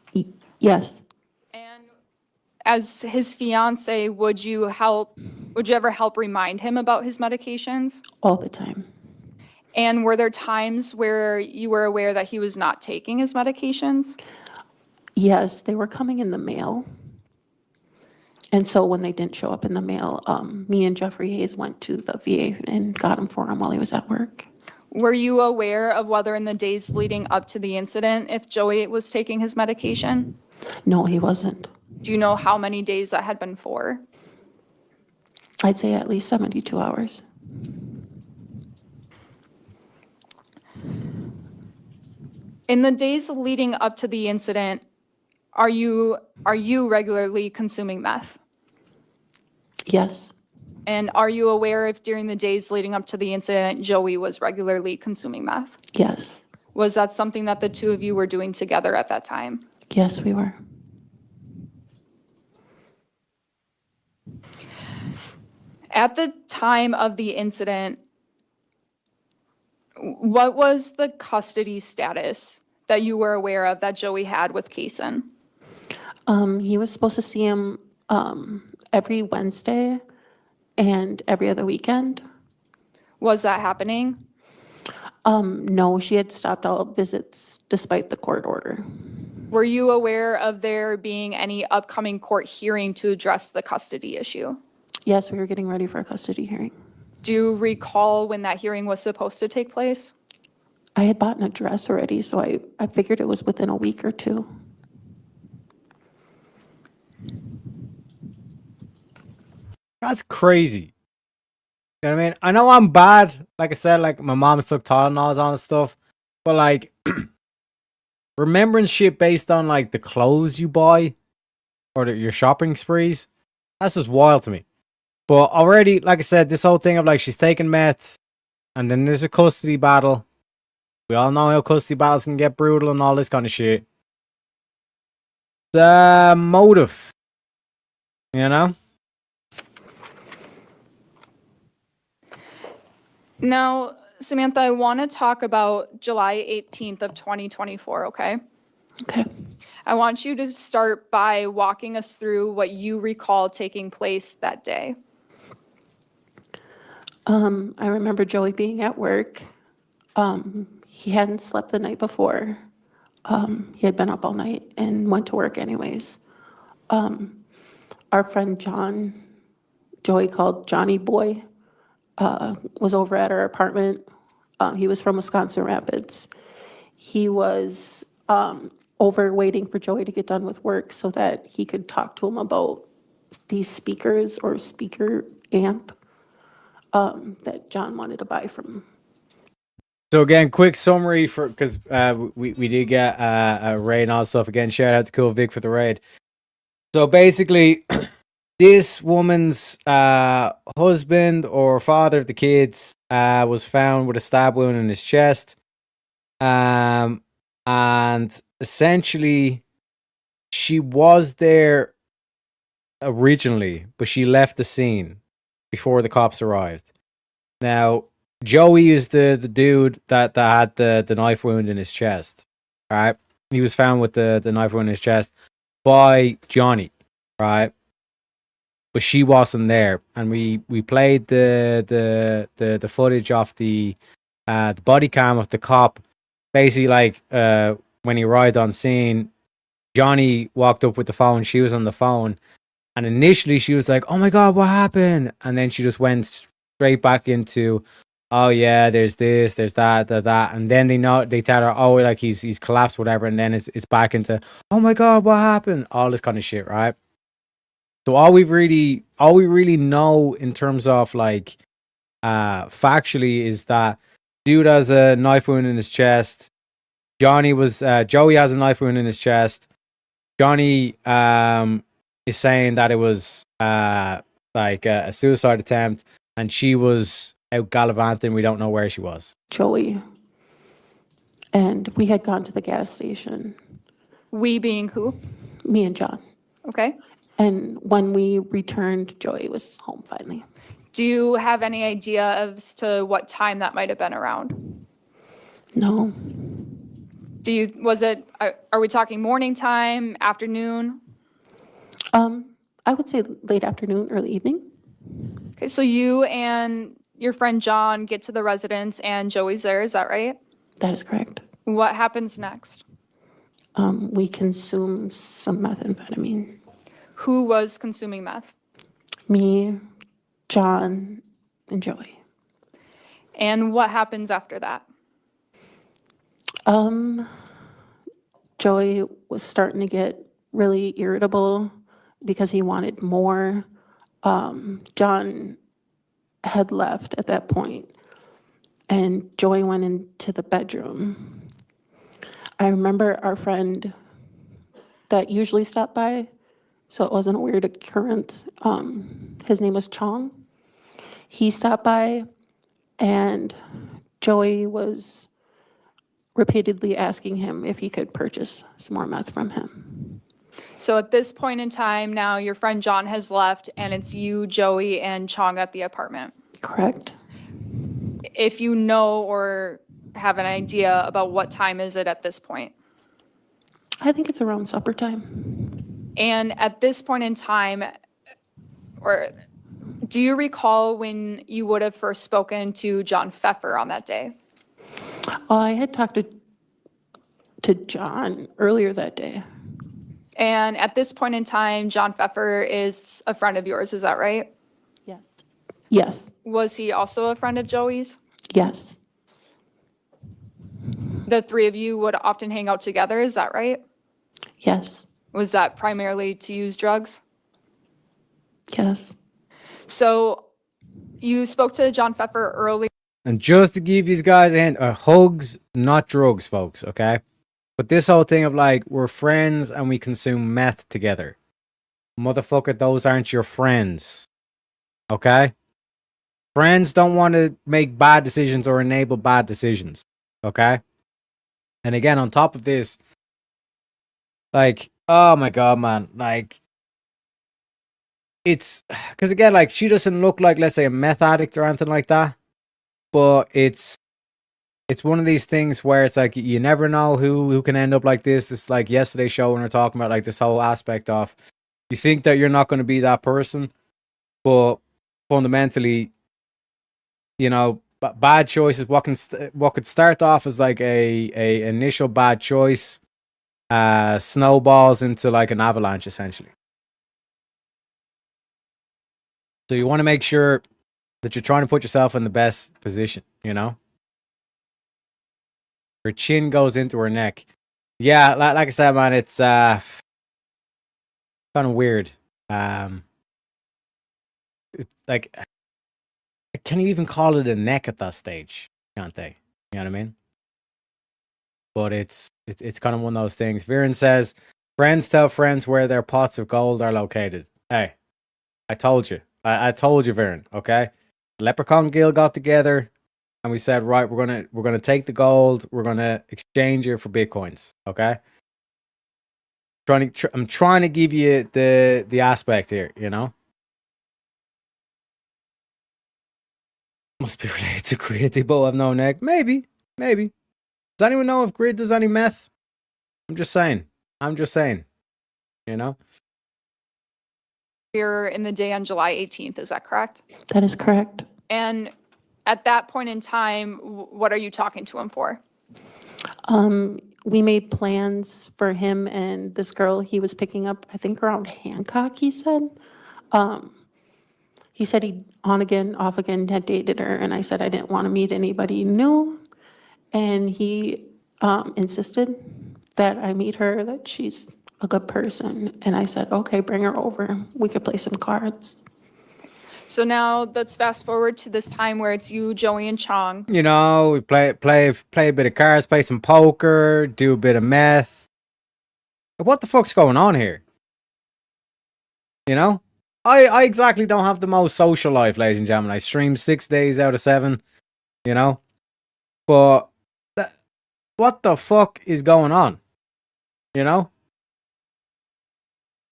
Yes. As his fiance, would you ever help remind him about his medications? All the time. And were there times where you were aware that he was not taking his medications? Yes, they were coming in the mail. And so when they didn't show up in the mail, me and Jeffrey Hayes went to the VA and got him for him while he was at work. Were you aware of whether in the days leading up to the incident, if Joey was taking his medication? No, he wasn't. Do you know how many days that had been for? I'd say at least 72 hours. In the days leading up to the incident, are you regularly consuming meth? Yes. And are you aware if during the days leading up to the incident, Joey was regularly consuming meth? Yes. Was that something that the two of you were doing together at that time? Yes, we were. At the time of the incident, what was the custody status that you were aware of that Joey had with Kaysen? He was supposed to see him every Wednesday and every other weekend. Was that happening? No, she had stopped all visits despite the court order. Were you aware of there being any upcoming court hearing to address the custody issue? Yes, we were getting ready for a custody hearing. Do you recall when that hearing was supposed to take place? I had bought a dress already, so I figured it was within a week or two. That's crazy. You know what I mean? I know I'm bad. Like I said, like my mom took Tylenols on and stuff. But like remembering shit based on like the clothes you buy or your shopping sprees, that's just wild to me. But already, like I said, this whole thing of like she's taking meth and then there's a custody battle. We all know how custody battles can get brutal and all this kind of shit. The motive, you know? Now, Samantha, I want to talk about July 18th of 2024, okay? Okay. I want you to start by walking us through what you recall taking place that day. I remember Joey being at work. He hadn't slept the night before. He had been up all night and went to work anyways. Our friend John, Joey called Johnny Boy, was over at our apartment. He was from Wisconsin Rapids. He was over waiting for Joey to get done with work so that he could talk to him about these speakers or speaker amp that John wanted to buy from him. So again, quick summary for because we did get a raid and all that stuff. Again, shout out to Cool Vic for the raid. So basically, this woman's husband or father of the kids was found with a stab wound in his chest, and essentially, she was there originally, but she left the scene before the cops arrived. Now, Joey is the dude that had the knife wound in his chest. Right? He was found with the knife wound in his chest by Johnny, right? But she wasn't there. And we played the footage off the body cam of the cop. Basically, like when he arrived on scene, Johnny walked up with the phone. She was on the phone. And initially she was like, oh my God, what happened? And then she just went straight back into, oh yeah, there's this, there's that. And then they tell her, oh, like he's collapsed, whatever. And then it's back into, oh my God, what happened? All this kind of shit, right? So all we really know in terms of like factually is that dude has a knife wound in his chest. Joey has a knife wound in his chest. Johnny is saying that it was like a suicide attempt, and she was out gallivanting. We don't know where she was. Joey. And we had gone to the gas station. We being who? Me and John. Okay. And when we returned, Joey was home finally. Do you have any idea as to what time that might have been around? No. Are we talking morning time, afternoon? I would say late afternoon, early evening. Okay, so you and your friend John get to the residence and Joey's there, is that right? That is correct. What happens next? We consume some methamphetamine. Who was consuming meth? Me, John, and Joey. And what happens after that? Joey was starting to get really irritable because he wanted more. John had left at that point, and Joey went into the bedroom. I remember our friend that usually stopped by, so it wasn't a weird occurrence. His name was Chong. He stopped by, and Joey was repeatedly asking him if he could purchase some more meth from him. So at this point in time, now your friend John has left, and it's you, Joey, and Chong at the apartment. Correct. If you know or have an idea about what time is it at this point? I think it's around supper time. And at this point in time, or do you recall when you would have first spoken to John Pfeffer on that day? I had talked to John earlier that day. And at this point in time, John Pfeffer is a friend of yours, is that right? Yes. Yes. Was he also a friend of Joey's? Yes. The three of you would often hang out together, is that right? Yes. Was that primarily to use drugs? Yes. So you spoke to John Pfeffer earlier. And just to give these guys a hint, hugs, not drugs, folks, okay? But this whole thing of like, we're friends and we consume meth together. Motherfucker, those aren't your friends. Okay? Friends don't want to make bad decisions or enable bad decisions. Okay? And again, on top of this, like, oh my God, man. Like, it's, because again, like, she doesn't look like, let's say, a meth addict or anything like that. But it's one of these things where it's like you never know who can end up like this. This like yesterday's show when we're talking about like this whole aspect of you think that you're not going to be that person, but fundamentally, you know, bad choices. What could start off as like a initial bad choice, snowballs into like an avalanche essentially. So you want to make sure that you're trying to put yourself in the best position, you know? Her chin goes into her neck. Yeah, like I said, man, it's kind of weird. It's like, can you even call it a neck at that stage? Can't they? You know what I mean? But it's kind of one of those things. Viren says, friends tell friends where their pots of gold are located. Hey, I told you. I told you, Viren, okay? Leprechaun Guild got together and we said, right, we're gonna take the gold, we're gonna exchange it for bitcoins, okay? I'm trying to give you the aspect here, you know. Must be related to Grid. They both have no neck. Maybe. Does anyone know if Grid does any meth? I'm just saying. You know. Here in the day on July 18th, is that correct? That is correct. And at that point in time, what are you talking to him for? we made plans for him and this girl he was picking up, I think around Hancock, he said. He said he on again, off again had dated her, and I said I didn't want to meet anybody new. And he insisted that I meet her, that she's a good person. And I said, okay, bring her over. We could play some cards. So now let's fast forward to this time where it's you, Joey, and Chong. You know, we play a bit of cards, play some poker, do a bit of meth. What the fuck's going on here? You know? I exactly don't have the most social life, ladies and gentlemen. I stream 6 days out of 7, you know? But what the fuck is going on? You know?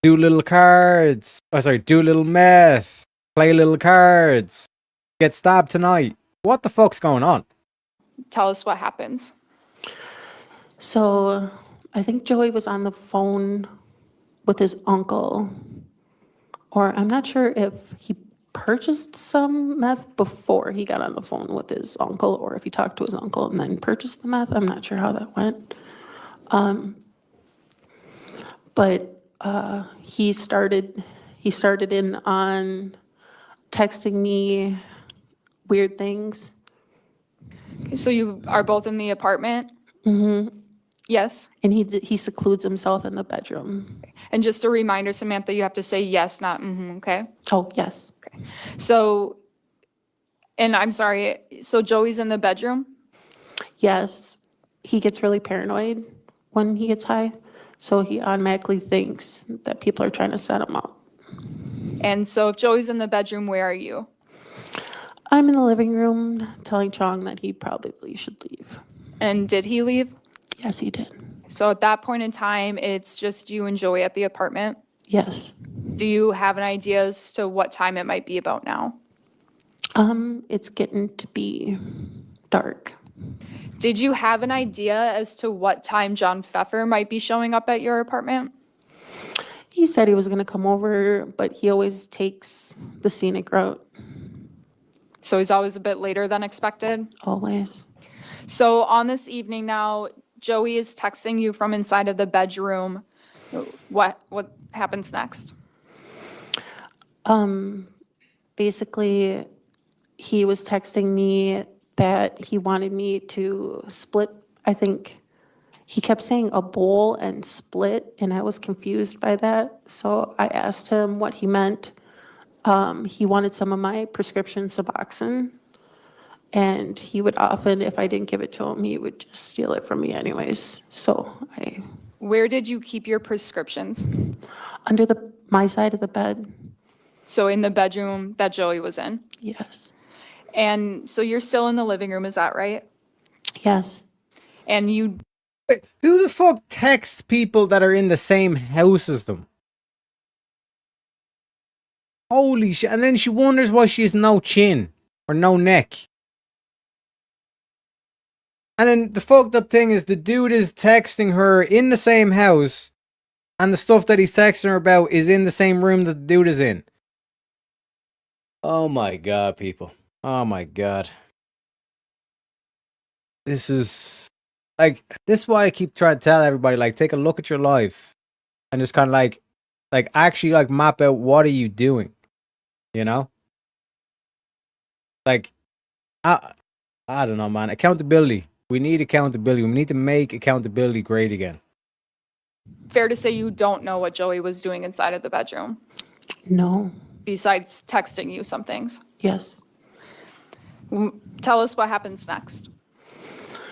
Do little cards. Do little meth. Play little cards. Get stabbed tonight. What the fuck's going on? Tell us what happens. So I think Joey was on the phone with his uncle, or I'm not sure if he purchased some meth before he got on the phone with his uncle, or if he talked to his uncle and then purchased the meth. I'm not sure how that went. But he started in on texting me weird things. So you are both in the apartment? Mm-hmm. Yes. And he secludes himself in the bedroom. And just a reminder, Samantha, you have to say yes, not mm-hmm, okay? Oh, yes. Okay. So, and I'm sorry, so Joey's in the bedroom? Yes. He gets really paranoid when he gets high. So he automatically thinks that people are trying to set him up. And so if Joey's in the bedroom, where are you? I'm in the living room telling Chong that he probably should leave. And did he leave? Yes, he did. So at that point in time, it's just you and Joey at the apartment? Yes. Do you have an idea as to what time it might be about now? It's getting to be dark. Did you have an idea as to what time John Pfeffer might be showing up at your apartment? He said he was going to come over, but he always takes the scenic route. So he's always a bit later than expected? Always. So on this evening now, Joey is texting you from inside of the bedroom. What happens next? Basically, he was texting me that he wanted me to split. I think he kept saying a bowl and split, and I was confused by that. So I asked him what he meant. He wanted some of my prescription Suboxone, and he would often, if I didn't give it to him, he would just steal it from me anyways. So Where did you keep your prescriptions? Under my side of the bed. So in the bedroom that Joey was in? Yes. And so you're still in the living room, is that right? Yes. And you... Wait, who the fuck texts people that are in the same house as them? Holy shit. And then she wonders why she has no chin or no neck. And then the fucked up thing is the dude is texting her in the same house, and the stuff that he's texting her about is in the same room that the dude is in. Oh my god, people. Oh my god. This is this is why I keep trying to tell everybody, take a look at your life and just kind of actually map out what are you doing, you know? I don't know, man. Accountability. We need accountability. We need to make accountability great again. Fair to say you don't know what Joey was doing inside of the bedroom? No. Besides texting you some things? Yes. Tell us what happens next.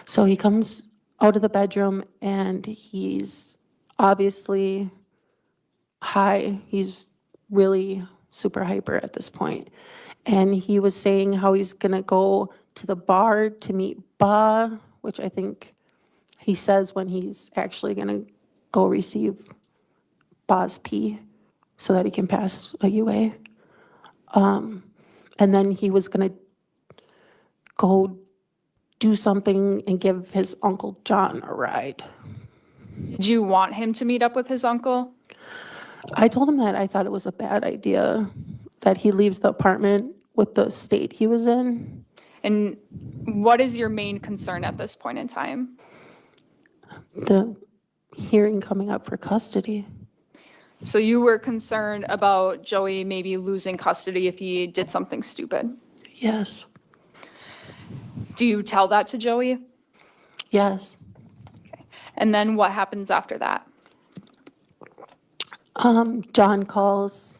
So he comes out of the bedroom and he's obviously high. He's really super hyper at this point. And he was saying how he's going to go to the bar to meet Ba, which I think he says when he's actually going to go receive Ba's pee so that he can pass a UA. And then he was going to go do something and give his Uncle John a ride. Did you want him to meet up with his uncle? I told him that I thought it was a bad idea that he leaves the apartment with the state he was in. And what is your main concern at this point in time? the hearing coming up for custody. So you were concerned about Joey maybe losing custody if he did something stupid. Yes. Do you tell that to Joey? Yes. And then what happens after that? John calls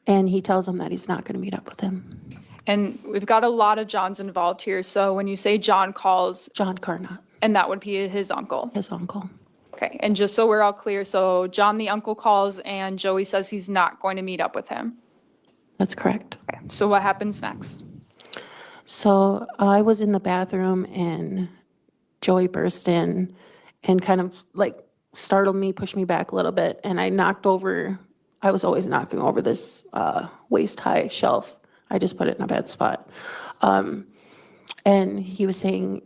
and he tells him that he's not going to meet up with him. And we've got a lot of Johns involved here. So when you say John calls. John Carnot. And that would be his uncle. His uncle. Okay. And just so we're all clear, so John the uncle calls and Joey says he's not going to meet up with him. That's correct. Okay. So what happens next? So I was in the bathroom and Joey burst in and kind of like startled me, pushed me back a little bit. And I was always knocking over this waist-high shelf. I just put it in a bad spot. And he was saying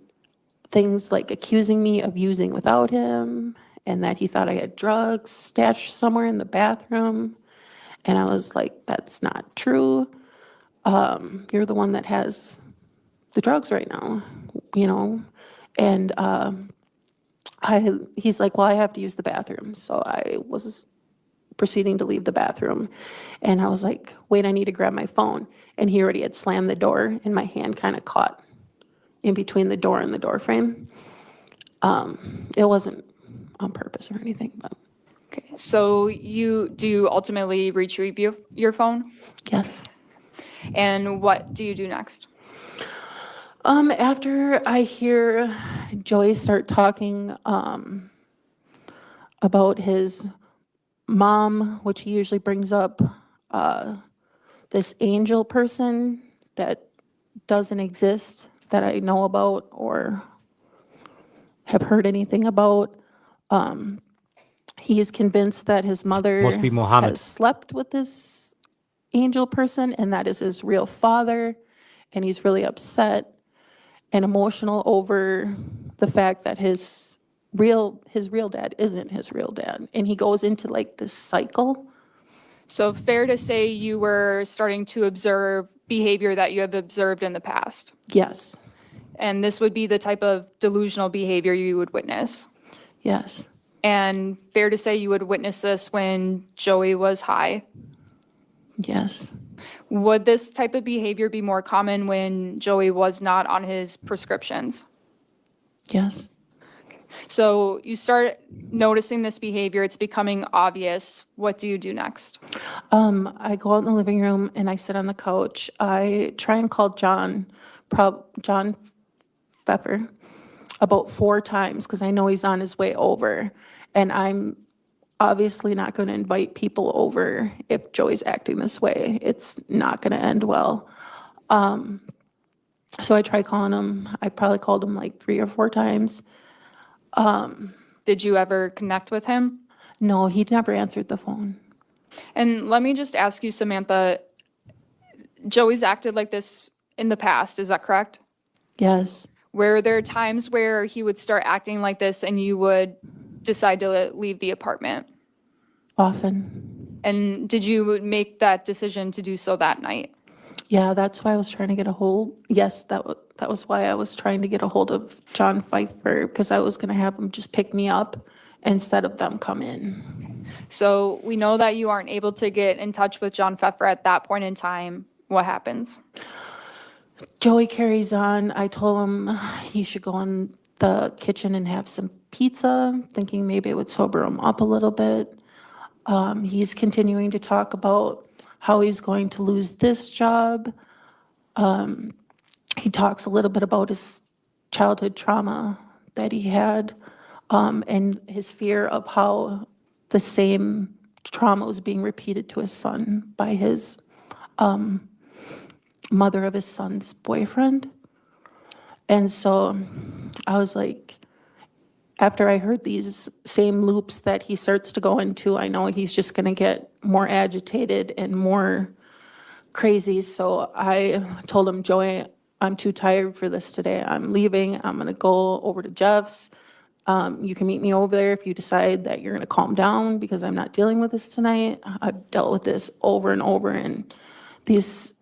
things like accusing me of using without him and that he thought I had drugs stashed somewhere in the bathroom. And I was like, that's not true. You're the one that has the drugs right now, you know? And he's like, well, I have to use the bathroom. So I was proceeding to leave the bathroom. And I was like, wait, I need to grab my phone. And he already had slammed the door and my hand kind of caught in between the door and the door frame. It wasn't on purpose or anything, but. Okay. So do you ultimately retrieve your phone? Yes. And what do you do next? After I hear Joey start talking about his mom, which he usually brings up, this angel person that doesn't exist that I know about or have heard anything about. He is convinced that his mother Must be Muhammad. has slept with this angel person and that is his real father. And he's really upset and emotional over the fact that his real dad isn't his real dad. And he goes into like this cycle. So fair to say you were starting to observe behavior that you have observed in the past. Yes. And this would be the type of delusional behavior you would witness. Yes. And fair to say you would witness this when Joey was high. Yes. Would this type of behavior be more common when Joey was not on his prescriptions? Yes. So you start noticing this behavior, it's becoming obvious. What do you do next? I go out in the living room and I sit on the couch. I try and call John Pfeffer about 4 times because I know he's on his way over. And I'm obviously not going to invite people over if Joey's acting this way. It's not going to end well. So I try calling him. I probably called him like 3 or 4 times. Did you ever connect with him? No, he never answered the phone. And let me just ask you, Samantha, Joey's acted like this in the past, is that correct? Yes. Were there times where he would start acting like this and you would decide to leave the apartment? Often. And did you make that decision to do so that night? Yeah, that's why I was trying to get a hold. Yes, that was why I was trying to get a hold of John Pfeiffer, because I was going to have him just pick me up instead of them come in. So we know that you aren't able to get in touch with John Pfeiffer at that point in time. What happens? Joey carries on. I told him he should go in the kitchen and have some pizza, thinking maybe it would sober him up a little bit. He's continuing to talk about how he's going to lose this job. He talks a little bit about his childhood trauma that he had, and his fear of how the same trauma was being repeated to his son by his mother of his son's boyfriend. And so I was like, after I heard these same loops that he starts to go into, I know he's just going to get more agitated and more crazy. So I told him, Joey, I'm too tired for this today. I'm leaving. I'm going to go over to Jeff's. You can meet me over there if you decide that you're going to calm down, because I'm not dealing with this tonight. I've dealt with this over and over, and these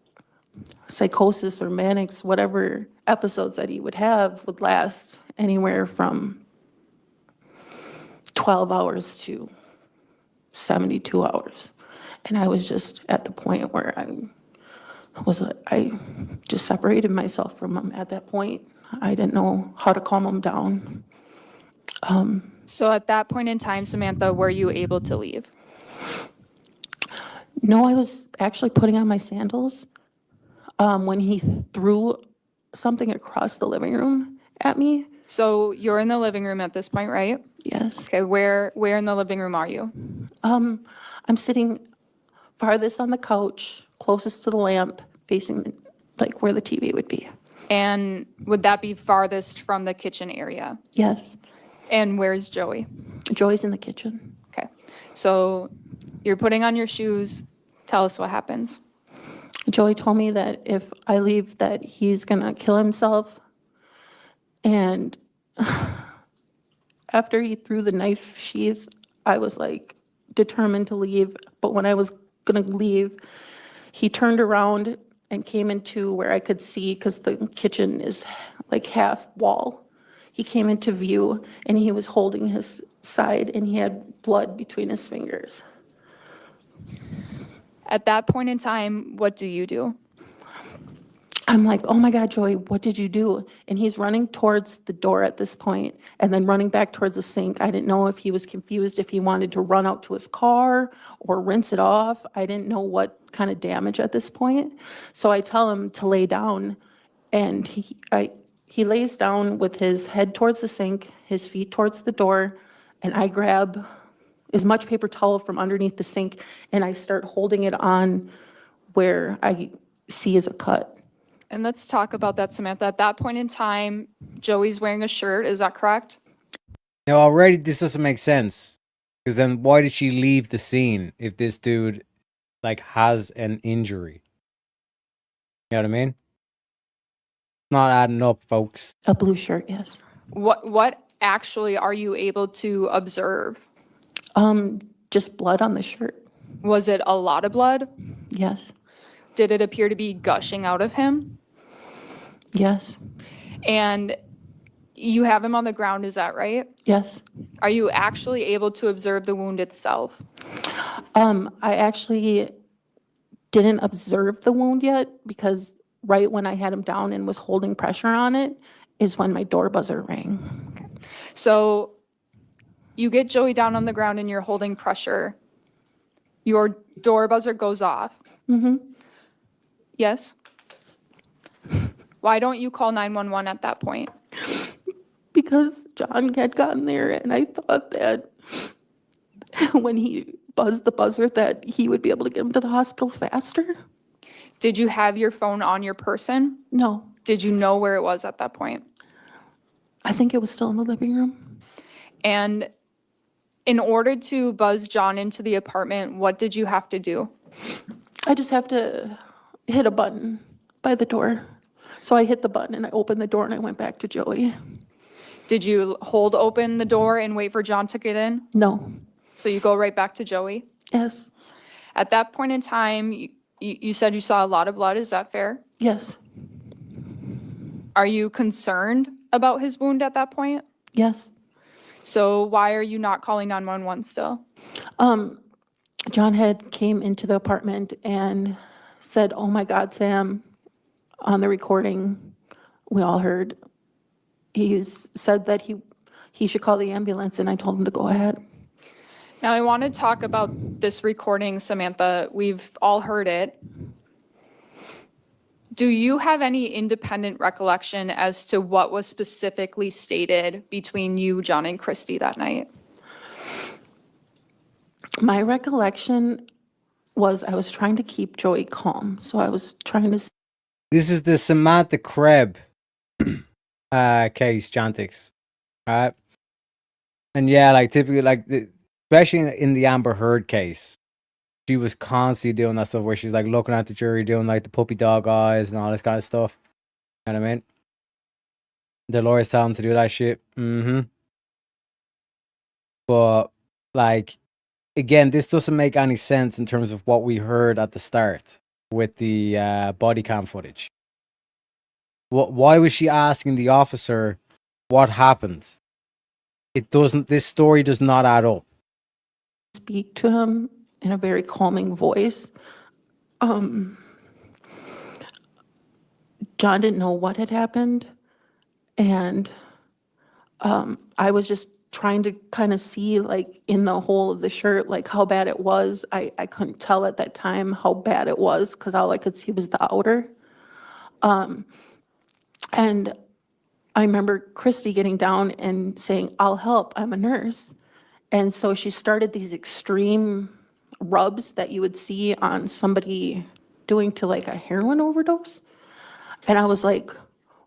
psychosis or manics, whatever episodes that he would have, would last anywhere from 12 hours to 72 hours. And I was just at the point where I just separated myself from him at that point. I didn't know how to calm him down. So at that point in time, Samantha, were you able to leave? No, I was actually putting on my sandals when he threw something across the living room at me. So you're in the living room at this point, right? Yes. Okay, where in the living room are you? I'm sitting farthest on the couch, closest to the lamp, facing like where the TV would be. And would that be farthest from the kitchen area? Yes. And where's Joey? Joey's in the kitchen. Okay. So you're putting on your shoes. Tell us what happens. Joey told me that if I leave, that he's gonna kill himself. And after he threw the knife sheath, I was like determined to leave. But when I was gonna leave, he turned around and came into where I could see, because the kitchen is like half wall. He came into view and he was holding his side and he had blood between his fingers. At that point in time, what do you do? I'm like, oh my God, Joey, what did you do? And he's running towards the door at this point and then running back towards the sink. I didn't know if he was confused, if he wanted to run out to his car or rinse it off. I didn't know what kind of damage at this point. So I tell him to lay down, and he lays down with his head towards the sink, his feet towards the door, and I grab as much paper towel from underneath the sink and I start holding it on where I see is a cut. And let's talk about that, Samantha. At that point in time, Joey's wearing a shirt. Is that correct? Now, already this doesn't make sense. Because then why did she leave the scene if this dude, like, has an injury? You know what I mean? Not adding up, folks. A blue shirt, yes. What actually are you able to observe? Just blood on the shirt. Was it a lot of blood? Yes. Did it appear to be gushing out of him? Yes. And you have him on the ground, is that right? Yes. Are you actually able to observe the wound itself? I actually didn't observe the wound yet, because right when I had him down and was holding pressure on it is when my door buzzer rang. Okay. So you get Joey down on the ground and you're holding pressure. Your door buzzer goes off. Mm-hmm. Yes? Why don't you call 911 at that point? Because John had gotten there and I thought that when he buzzed the buzzer that he would be able to get him to the hospital faster. Did you have your phone on your person? No. Did you know where it was at that point? I think it was still in the living room. And in order to buzz John into the apartment, what did you have to do? I just have to hit a button by the door. So I hit the button and I opened the door and I went back to Joey. Did you hold open the door and wait for John to get in? No. So you go right back to Joey? Yes. At that point in time, you said you saw a lot of blood. Is that fair? Yes. Are you concerned about his wound at that point? Yes. So why are you not calling 911 still? John had came into the apartment and said, "Oh my God, Sam," on the recording. We all heard. He said that he should call the ambulance, and I told him to go ahead. Now I want to talk about this recording, Samantha. We've all heard it. Do you have any independent recollection as to what was specifically stated between you, John, and Christy that night? My recollection was I was trying to keep Joey calm. So I was trying to... This is the Samantha Kreb case, Jantix. Alright? And yeah, like typically, like, especially in the Amber Heard case, she was constantly doing that stuff where she's like looking at the jury, doing like the puppy dog eyes and all this kind of stuff. You know what I mean? The lawyers tell them to do that shit. But, like, again, this doesn't make any sense in terms of what we heard at the start with the body cam footage. Why was she asking the officer what happened this story does not add up. Speak to him in a very calming voice. John didn't know what had happened, and I was just trying to kind of see, like, in the hole of the shirt, like, how bad it was. I couldn't tell at that time how bad it was because all I could see was the outer. And I remember Christy getting down and saying, "I'll help, I'm a nurse." And so she started these extreme rubs that you would see on somebody doing to like a heroin overdose. And I was like,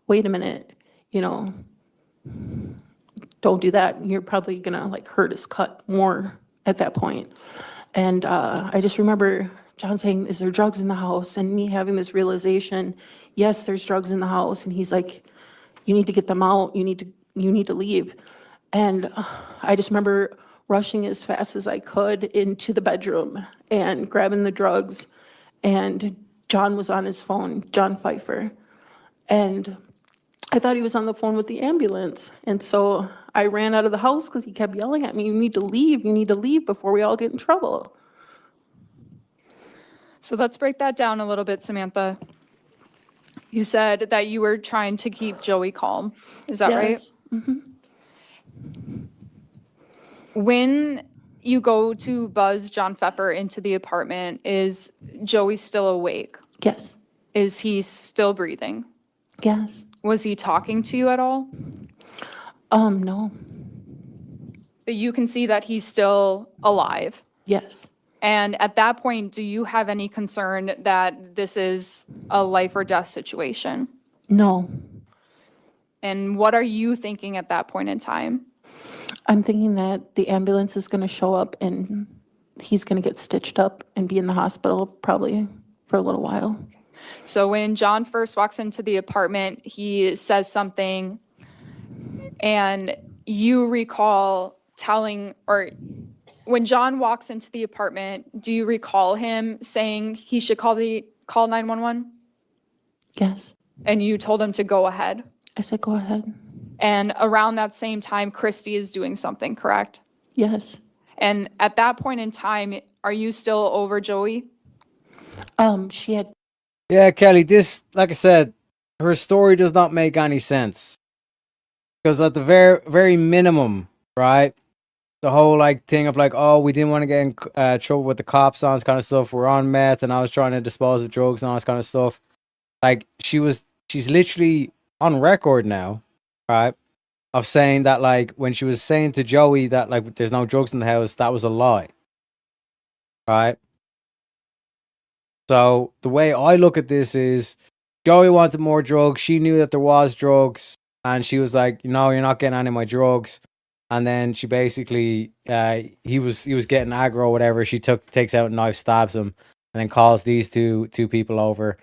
wait a minute, don't do that. You're probably gonna like hurt his cut more at that point. And I just remember John saying, "Is there drugs in the house?" And me having this realization, yes, there's drugs in the house. And he's like, "You need to get them out. You need to leave." And I just remember rushing as fast as I could into the bedroom and grabbing the drugs. And John was on his phone, John Pfeiffer. And I thought he was on the phone with the ambulance. And so I ran out of the house because he kept yelling at me, "You need to leave before we all get in trouble." So let's break that down a little bit, Samantha. You said that you were trying to keep Joey calm. Is that right? Yes. Mm-hmm. When you go to buzz John Pfeffer into the apartment, is Joey still awake? Yes. Is he still breathing? Yes. Was he talking to you at all? No. But you can see that he's still alive. Yes. And at that point, do you have any concern that this is a life or death situation? No. And what are you thinking at that point in time? I'm thinking that the ambulance is going to show up and he's going to get stitched up and be in the hospital probably for a little while. So when John first walks into the apartment, he says something, and you recall telling, or when John walks into the apartment, do you recall him saying he should call 911? Yes. And you told him to go ahead? I said, go ahead. And around that same time, Christy is doing something, correct? Yes. And at that point in time, are you still over Joey? She had. Yeah, Kelly, this, like I said, her story does not make any sense. Because at the very, very minimum, right, the whole like thing of like, oh, we didn't want to get in trouble with the cops and all this kind of stuff. We're on meth and I was trying to dispose of drugs and all this kind of stuff. Like, she's literally on record now, right, of saying that, like, when she was saying to Joey that, like, there's no drugs in the house, that was a lie. Right? So the way I look at this is Joey wanted more drugs. She knew that there was drugs. And she was like, no, you're not getting any of my drugs. And then she basically, he was getting aggro or whatever. She takes out a knife, stabs him, and then calls these two people over,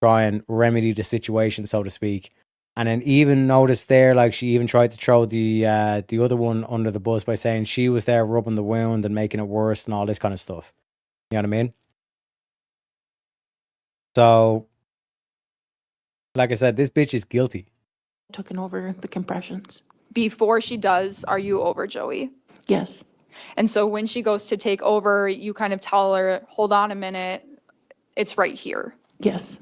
try and remedy the situation, so to speak. And then even noticed there, like, she even tried to throw the other one under the bus by saying she was there rubbing the wound and making it worse and all this kind of stuff. You know what I mean? So, like I said, this bitch is guilty. Taking over the compressions. Before she does, are you over Joey? Yes. And so when she goes to take over, you kind of tell her, hold on a minute, it's right here. Yes.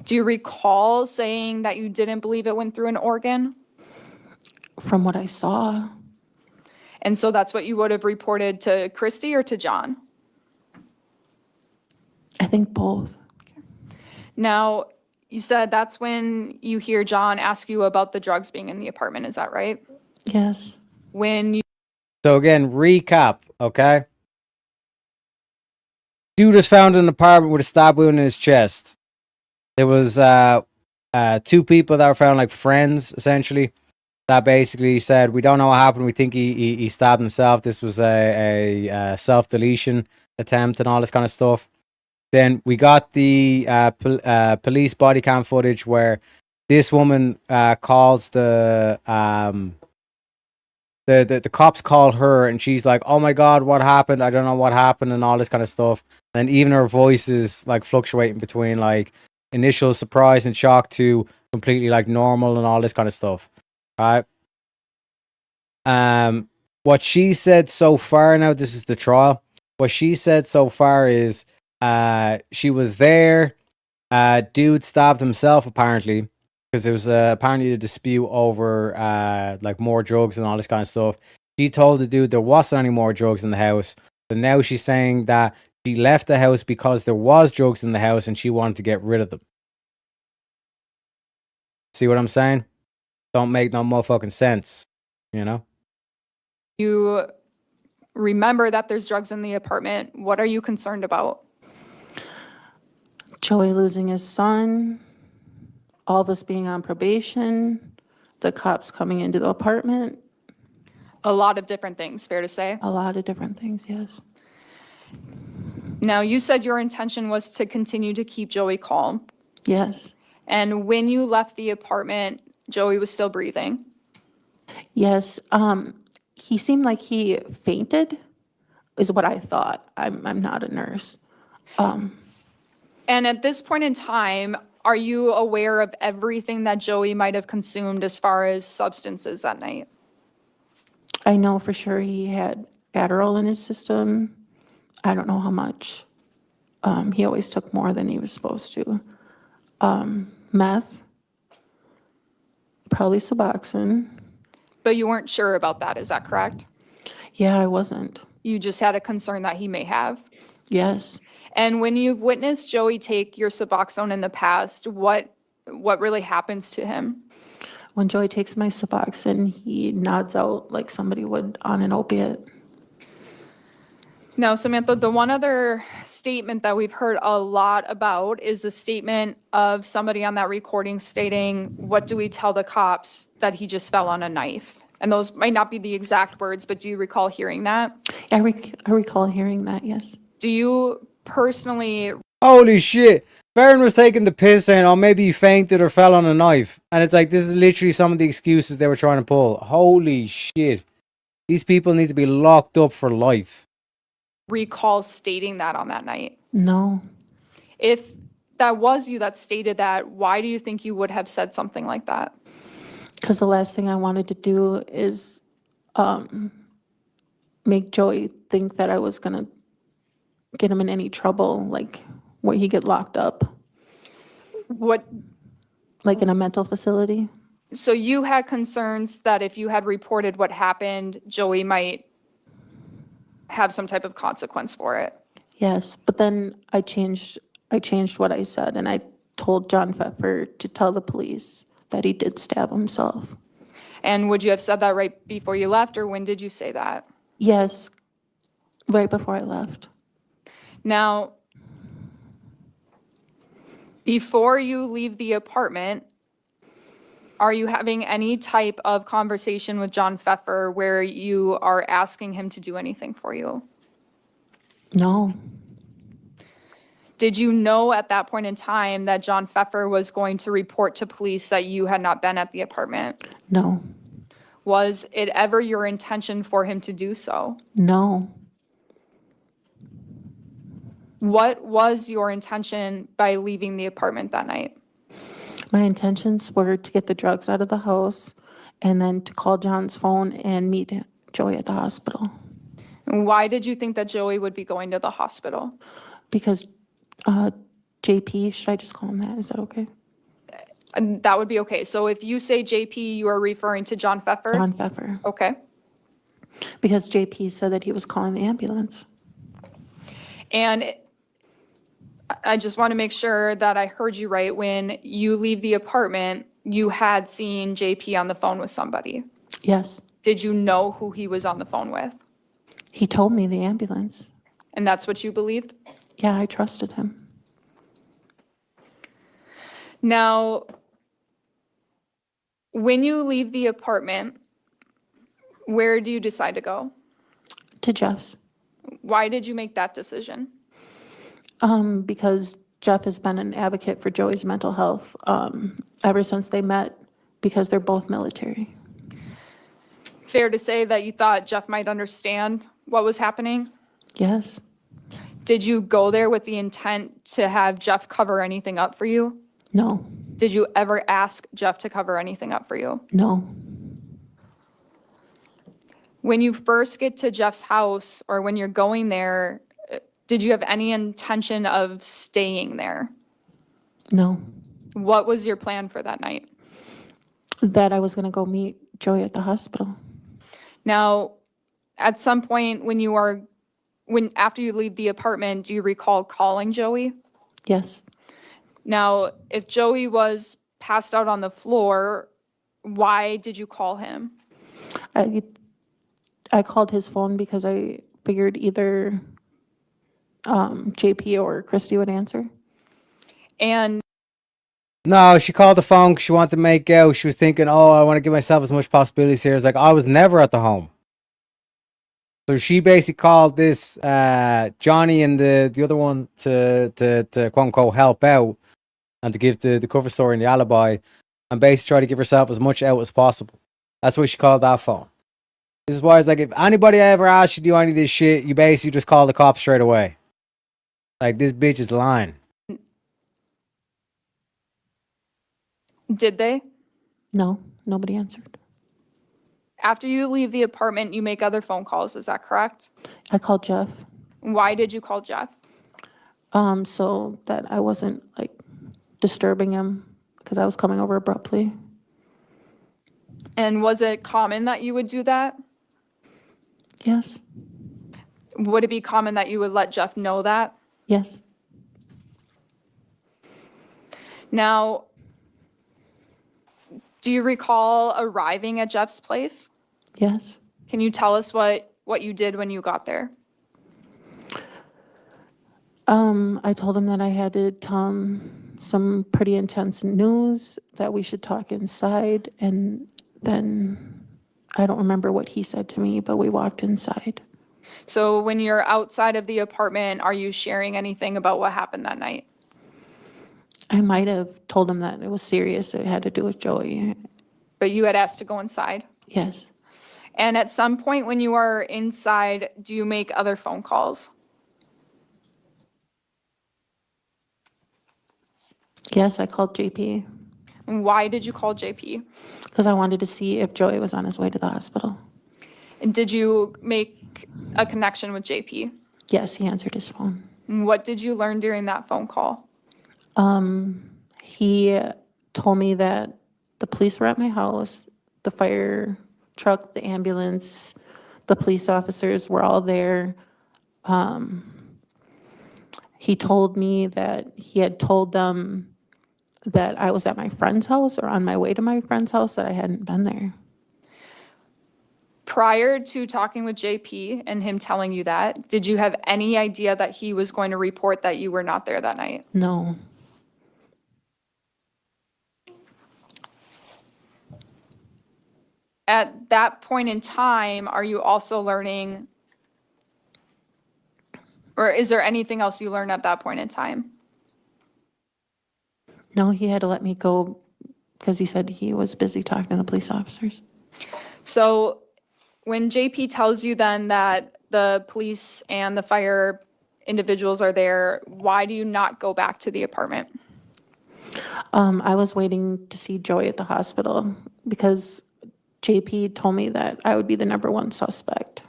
Do you recall saying that you didn't believe it went through an organ? From what I saw. And so that's what you would have reported to Christy or to John? I think both. Now, you said that's when you hear John ask you about the drugs being in the apartment. Is that right? Yes. When you. So again, recap, okay? Dude was found in an apartment with a stab wound in his chest. There was two people that were found, like friends, essentially, that basically said, we don't know what happened. We think he stabbed himself. This was a self-deletion attempt and all this kind of stuff. Then we got the police body cam footage where this woman calls the cops call her and she's like, oh my God, what happened? I don't know what happened and all this kind of stuff. And even her voice is like fluctuating between like initial surprise and shock to completely like normal and all this kind of stuff. Right? What she said so far, now this is the trial. What she said so far is she was there. Dude stabbed himself apparently because there was apparently a dispute over like more drugs and all this kind of stuff. She told the dude there wasn't any more drugs in the house. So now she's saying that she left the house because there was drugs in the house and she wanted to get rid of them. See what I'm saying? Don't make no motherfucking sense, you know? You remember that there's drugs in the apartment. What are you concerned about? Joey losing his son, all of us being on probation, the cops coming into the apartment. A lot of different things, fair to say? A lot of different things, yes. Now, you said your intention was to continue to keep Joey calm. Yes. And when you left the apartment, Joey was still breathing. Yes. He seemed like he fainted, is what I thought. I'm not a nurse. And at this point in time, are you aware of everything that Joey might have consumed as far as substances that night? I know for sure he had Adderall in his system. I don't know how much. He always took more than he was supposed to. Meth, probably Suboxone. But you weren't sure about that, is that correct? Yeah, I wasn't. You just had a concern that he may have? Yes. And when you've witnessed Joey take your Suboxone in the past, what really happens to him? When Joey takes my Suboxone, he nods out like somebody would on an opiate. Now, Samantha, the one other statement that we've heard a lot about is a statement of somebody on that recording stating, "What do we tell the cops? That he just fell on a knife?" And those might not be the exact words, but do you recall hearing that? I recall hearing that, yes. Do you personally... Holy shit. Farron was taking the piss saying, oh, maybe he fainted or fell on a knife. And it's like, this is literally some of the excuses they were trying to pull. Holy shit. These people need to be locked up for life. recall stating that on that night? No. If that was you that stated that, why do you think you would have said something like that? Because the last thing I wanted to do is make Joey think that I was going to get him in any trouble, like where he get locked up. What? Like in a mental facility. So you had concerns that if you had reported what happened, Joey might have some type of consequence for it. Yes, but then I changed what I said, and I told John Pfeffer to tell the police that he did stab himself. And would you have said that right before you left, or when did you say that? Yes, right before I left. Now, before you leave the apartment, are you having any type of conversation with John Pfeffer where you are asking him to do anything for you? No. Did you know at that point in time that John Pfeffer was going to report to police that you had not been at the apartment? No. Was it ever your intention for him to do so? No. What was your intention by leaving the apartment that night? My intentions were to get the drugs out of the house and then to call John's phone and meet Joey at the hospital. And why did you think that Joey would be going to the hospital? Because JP, should I just call him that? Is that okay? And that would be okay. So if you say JP, you are referring to John Pfeffer? John Pfeffer. Okay. Because JP said that he was calling the ambulance. And I just want to make sure that I heard you right. When you leave the apartment, you had seen JP on the phone with somebody. Yes. Did you know who he was on the phone with? He told me the ambulance. And that's what you believed? Yeah, I trusted him. Now, when you leave the apartment, where do you decide to go? To Jeff's. Why did you make that decision? Because Jeff has been an advocate for Joey's mental health ever since they met, because they're both military. Fair to say that you thought Jeff might understand what was happening? Yes. Did you go there with the intent to have Jeff cover anything up for you? No. Did you ever ask Jeff to cover anything up for you? No. When you first get to Jeff's house or when you're going there, did you have any intention of staying there? No. What was your plan for that night? That I was going to go meet Joey at the hospital. Now, at some point when after you leave the apartment, do you recall calling Joey? Yes. Now, if Joey was passed out on the floor, why did you call him? I called his phone because I figured either JP or Christy would answer. And No, she called the phone 'cause she wanted to make out. She was thinking, oh, I want to give myself as much possibilities here. It's like, I was never at the home. So she basically called this Johnny and the other one to quote unquote help out and to give the cover story and the alibi and basically try to give herself as much out as possible. That's why she called that phone. This is why it's like, if anybody ever asks you to do any of this shit, you basically just call the cops straight away. Like, this bitch is lying. did they? No, nobody answered. After you leave the apartment, you make other phone calls, is that correct? I called Jeff. Why did you call Jeff? So that I wasn't like disturbing him because I was coming over abruptly. And was it common that you would do that? Yes. Would it be common that you would let Jeff know that? Yes. Now, do you recall arriving at Jeff's place? Yes. Can you tell us what you did when you got there? I told him that I had to tell him some pretty intense news, that we should talk inside, and then I don't remember what he said to me, but we walked inside. So when you're outside of the apartment, are you sharing anything about what happened that night? I might have told him that it was serious. It had to do with Joey. But you had asked to go inside? Yes. And at some point when you are inside, do you make other phone calls? Yes, I called JP. And why did you call JP? Because I wanted to see if Joey was on his way to the hospital. And did you make a connection with JP? Yes, he answered his phone. And what did you learn during that phone call? He told me that the police were at my house, the fire truck, the ambulance, the police officers were all there. He told me that he had told them that I was at my friend's house or on my way to my friend's house, that I hadn't been there. Prior to talking with JP and him telling you that, did you have any idea that he was going to report that you were not there that night? No. At that point in time, are you also learning, or is there anything else you learned at that point in time? No, he had to let me go because he said he was busy talking to the police officers. So when JP tells you then that the police and the fire individuals are there, why do you not go back to the apartment? I was waiting to see Joey at the hospital because JP told me that I would be the #1 suspect.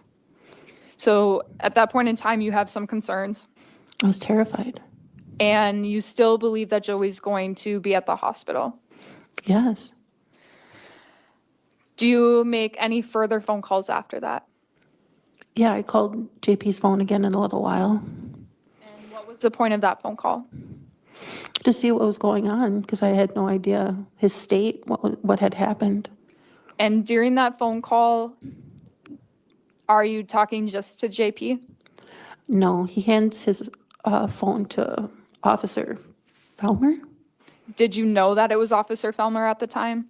So at that point in time, you have some concerns. I was terrified. And you still believe that Joey's going to be at the hospital? Yes. Do you make any further phone calls after that? Yeah, I called JP's phone again in a little while. And what was the point of that phone call? To see what was going on, because I had no idea his state, what had happened. And during that phone call, are you talking just to JP? No, he hands his phone to Officer Felmer. Did you know that it was Officer Felmer at the time?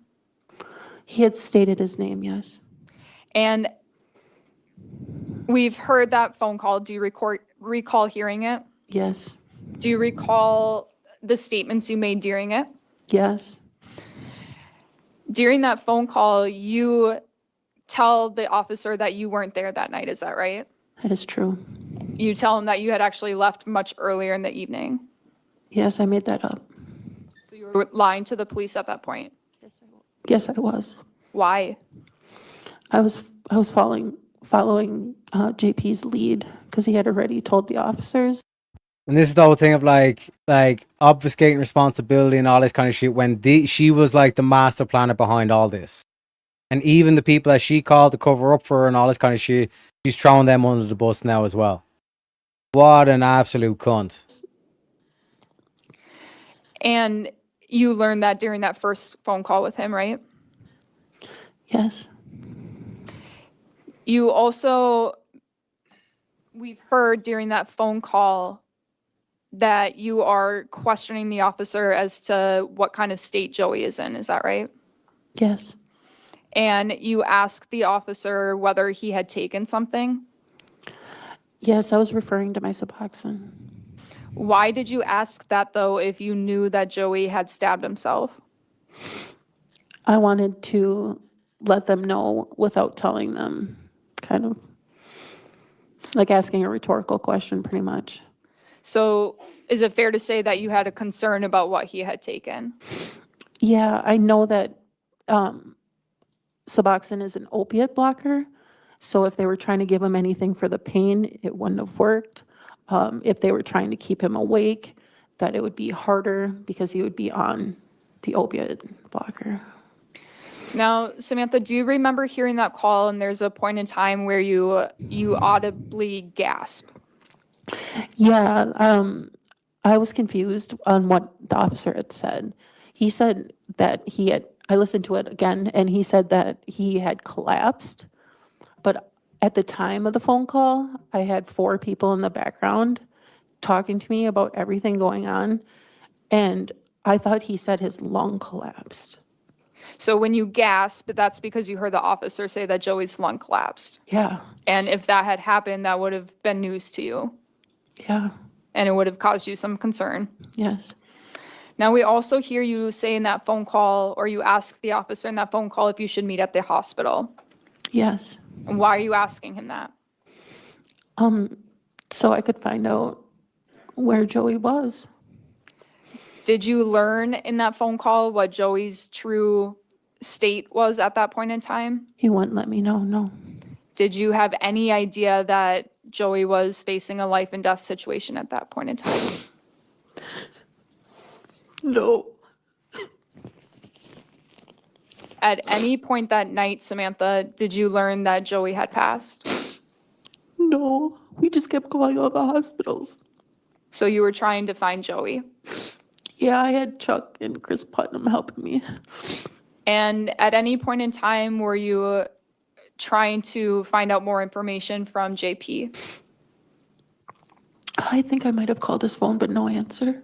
He had stated his name, yes. And we've heard that phone call. Do you recall hearing it? Yes. Do you recall the statements you made during it? Yes. During that phone call, you tell the officer that you weren't there that night, is that right? That is true. You tell him that you had actually left much earlier in the evening. Yes, I made that up. So you were lying to the police at that point? Yes, I was. Why? I was following JP's lead because he had already told the officers. And this is the whole thing of like obfuscating responsibility and all this kind of shit when she was like the master planner behind all this. And even the people that she called to cover up for her and all this kind of shit, she's throwing them under the bus now as well. What an absolute cunt. And you learned that during that first phone call with him, right? Yes. You also, we've heard during that phone call that you are questioning the officer as to what kind of state Joey is in. Is that right? Yes. And you asked the officer whether he had taken something. Yes, I was referring to my Suboxone. Why did you ask that, though, if you knew that Joey had stabbed himself? I wanted to let them know without telling them, kind of like asking a rhetorical question, pretty much. So is it fair to say that you had a concern about what he had taken? Yeah, I know that Suboxone is an opiate blocker. So if they were trying to give him anything for the pain, it wouldn't have worked. If they were trying to keep him awake, that it would be harder because he would be on the opiate blocker. Now, Samantha, do you remember hearing that call and there's a point in time where you audibly gasp? Yeah, I was confused on what the officer had said. He said that I listened to it again, and he said that he had collapsed. But at the time of the phone call, I had 4 people in the background talking to me about everything going on. And I thought he said his lung collapsed. So when you gasped, that's because you heard the officer say that Joey's lung collapsed. Yeah. And if that had happened, that would have been news to you. Yeah. And it would have caused you some concern. Yes. Now, we also hear you say in that phone call, or you ask the officer in that phone call if you should meet at the hospital. Yes. And why are you asking him that? So I could find out where Joey was. Did you learn in that phone call what Joey's true state was at that point in time? He wouldn't let me know, no. Did you have any idea that Joey was facing a life and death situation at that point in time? No. At any point that night, Samantha, did you learn that Joey had passed? No. We just kept calling all the hospitals. So you were trying to find Joey? Yeah, I had Chuck and Chris Putnam helping me. And at any point in time, were you trying to find out more information from JP? I think I might have called his phone, but no answer.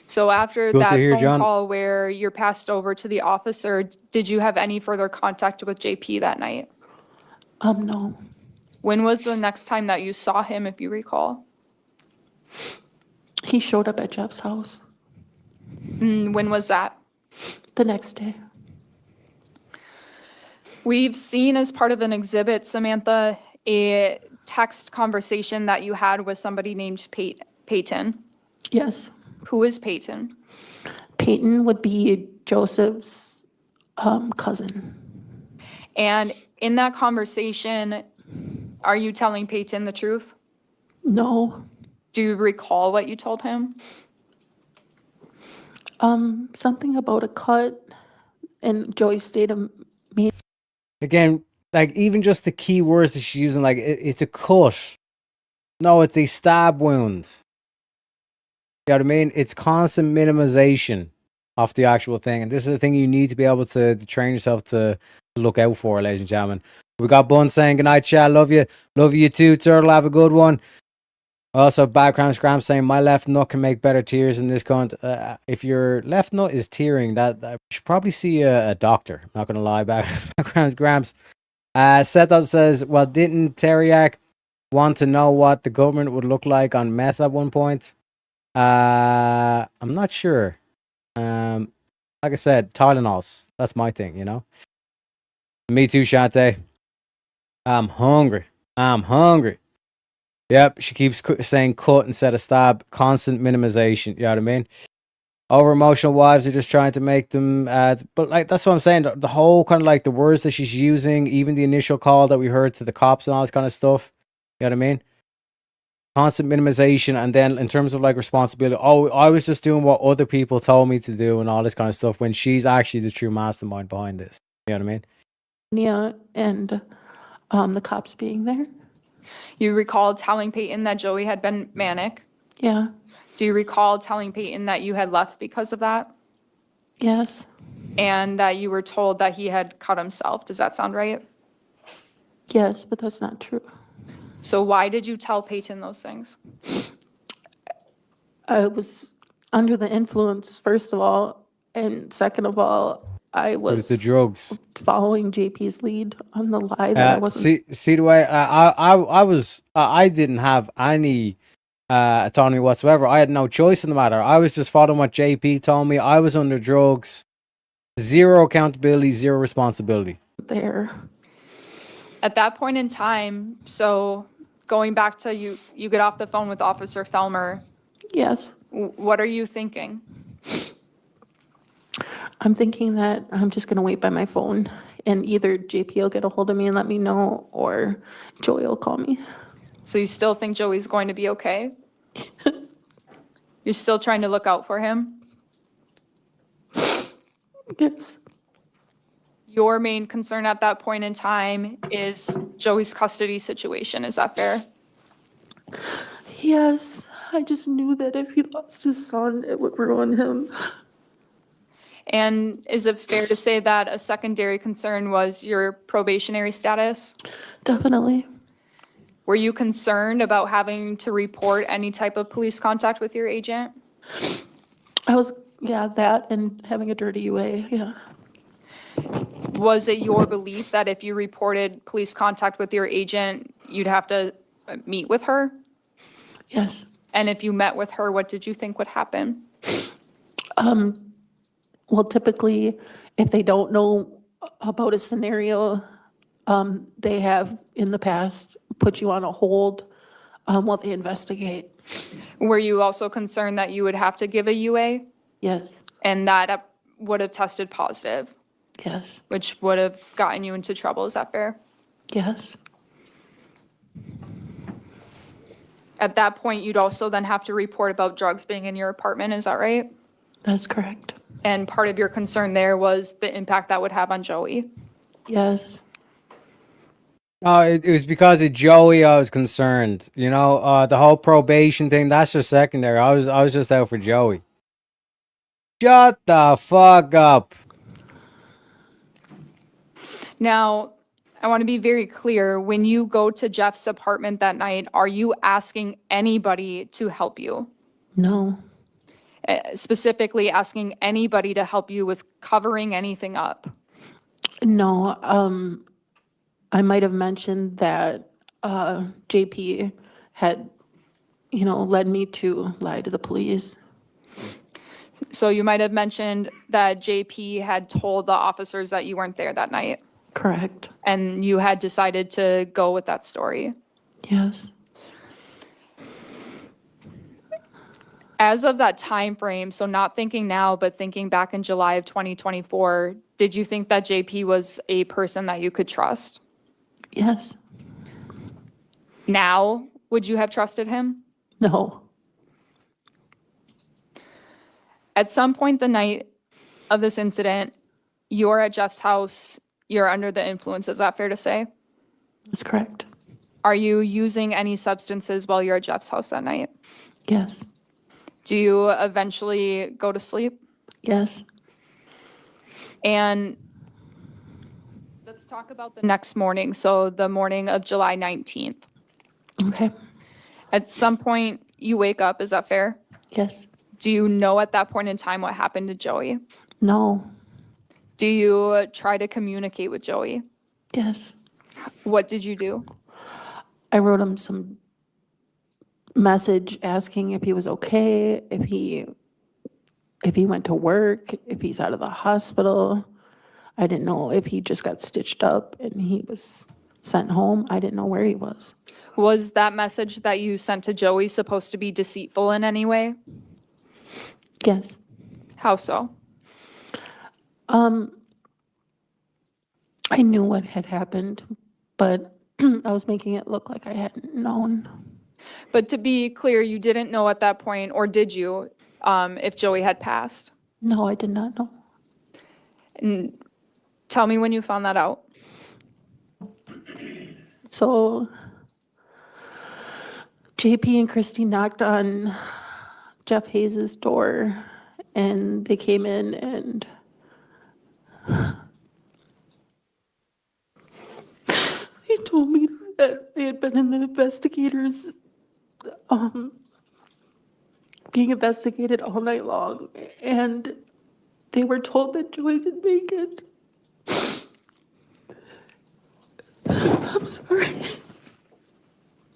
So after Good to that hear, phone John. call where you're passed over to the officer, did you have any further contact with JP that night? No. When was the next time that you saw him, if you recall? He showed up at Jeff's house When was that? the next day. We've seen as part of an exhibit, Samantha, a text conversation that you had with somebody named Peyton. Yes. Who is Peyton? Peyton would be Joseph's cousin. And in that conversation, are you telling Peyton the truth? No. Do you recall what you told him? Something about a cut and Joey's state of me. Again, like even just the key words that she's using, like it's a cut. No, it's a stab wound. You know what I mean? It's constant minimization of the actual thing. And this is the thing you need to be able to train yourself to look out for, ladies and gentlemen. We got Bun saying, good night, chat. Love you. Love you too, Turtle. Have a good one. Also, background scram saying, my left nut can make better tears in this cunt. If your left nut is tearing, that you should probably see a doctor. I'm not going to lie. Background scrams. Seth says, well, didn't Teriak want to know what the government would look like on meth at one point? I'm not sure. Like I said, Tylenols. That's my thing, you know? Me too, Shante. I'm hungry. Yep, she keeps saying cut instead of stab. Constant minimization, you know what I mean? over emotional wives are just trying to make them. But like that's what I'm saying. The whole kind of like the words that she's using, even the initial call that we heard to the cops and all this kind of stuff. You know what I mean? Constant minimization, and then in terms of like responsibility, oh, I was just doing what other people told me to do and all this kind of stuff. When she's actually the true mastermind behind this. You know what I mean? Nia and the cops being there. You recall telling Peyton that Joey had been manic. Yeah. Do you recall telling Peyton that you had left because of that? Yes. And that you were told that he had cut himself. Does that sound right? Yes, but that's not true. So why did you tell Peyton those things? I was under the influence, first of all, and second of all, I It was the was drugs. following JP's lead on the lie that I wasn't. See the way I didn't have any autonomy whatsoever. I had no choice in the matter. I was just following what JP told me. I was under drugs, zero accountability, zero responsibility. There. At that point in time, so going back to you get off the phone with Officer Felmer. Yes. What are you thinking? I'm thinking that I'm just going to wait by my phone and either JP will get a hold of me and let me know or Joey will call me. So you still think Joey's going to be okay? You're still trying to look out for him? Yes. Your main concern at that point in time is Joey's custody situation. Is that fair? Yes. I just knew that if he lost his son, it would ruin him. And is it fair to say that a secondary concern was your probationary status? Definitely. Were you concerned about having to report any type of police contact with your agent? I was, yeah, that and having a dirty UA, yeah. Was it your belief that if you reported police contact with your agent, you'd have to meet with her? Yes. And if you met with her, what did you think would happen? Well, typically, if they don't know about a scenario, they have in the past put you on a hold while they investigate. Were you also concerned that you would have to give a UA? Yes. And that would have tested positive? Yes. Which would have gotten you into trouble, is that fair? Yes. At that point, you'd also then have to report about drugs being in your apartment, is that right? That's correct. And part of your concern there was the impact that would have on Joey? Yes. No, it was because of Joey I was concerned. You know, the whole probation thing, that's just secondary. I was just out for Joey. Shut the fuck up. Now, I want to be very clear. When you go to Jeff's apartment that night, are you asking anybody to help you? No. Specifically asking anybody to help you with covering anything up? No. I might have mentioned that JP had, led me to lie to the police. So you might have mentioned that JP had told the officers that you weren't there that night? Correct. And you had decided to go with that story? Yes. As of that time frame, so not thinking now, but thinking back in July of 2024, did you think that JP was a person that you could trust? Yes. Now, would you have trusted him? No. At some point the night of this incident, you're at Jeff's house, you're under the influence. Is that fair to say? That's correct. Are you using any substances while you're at Jeff's house that night? Yes. Do you eventually go to sleep? Yes. And let's talk about the next morning. So the morning of July 19th. Okay. At some point you wake up, is that fair? Yes. Do you know at that point in time what happened to Joey? No. Do you try to communicate with Joey? Yes. What did you do? I wrote him some message asking if he was okay, if he went to work, if he's out of the hospital. I didn't know if he just got stitched up and he was sent home. I didn't know where he was. Was that message that you sent to Joey supposed to be deceitful in any way? Yes. How so? I knew what had happened, but I was making it look like I hadn't known. But to be clear, you didn't know at that point, or did you, if Joey had passed? No, I did not know. And tell me when you found that out. So JP and Christy knocked on Jeff Hayes' door, and they came in, and he told me that they had been in the investigators being investigated all night long, and they were told that Joey didn't make it. I'm sorry.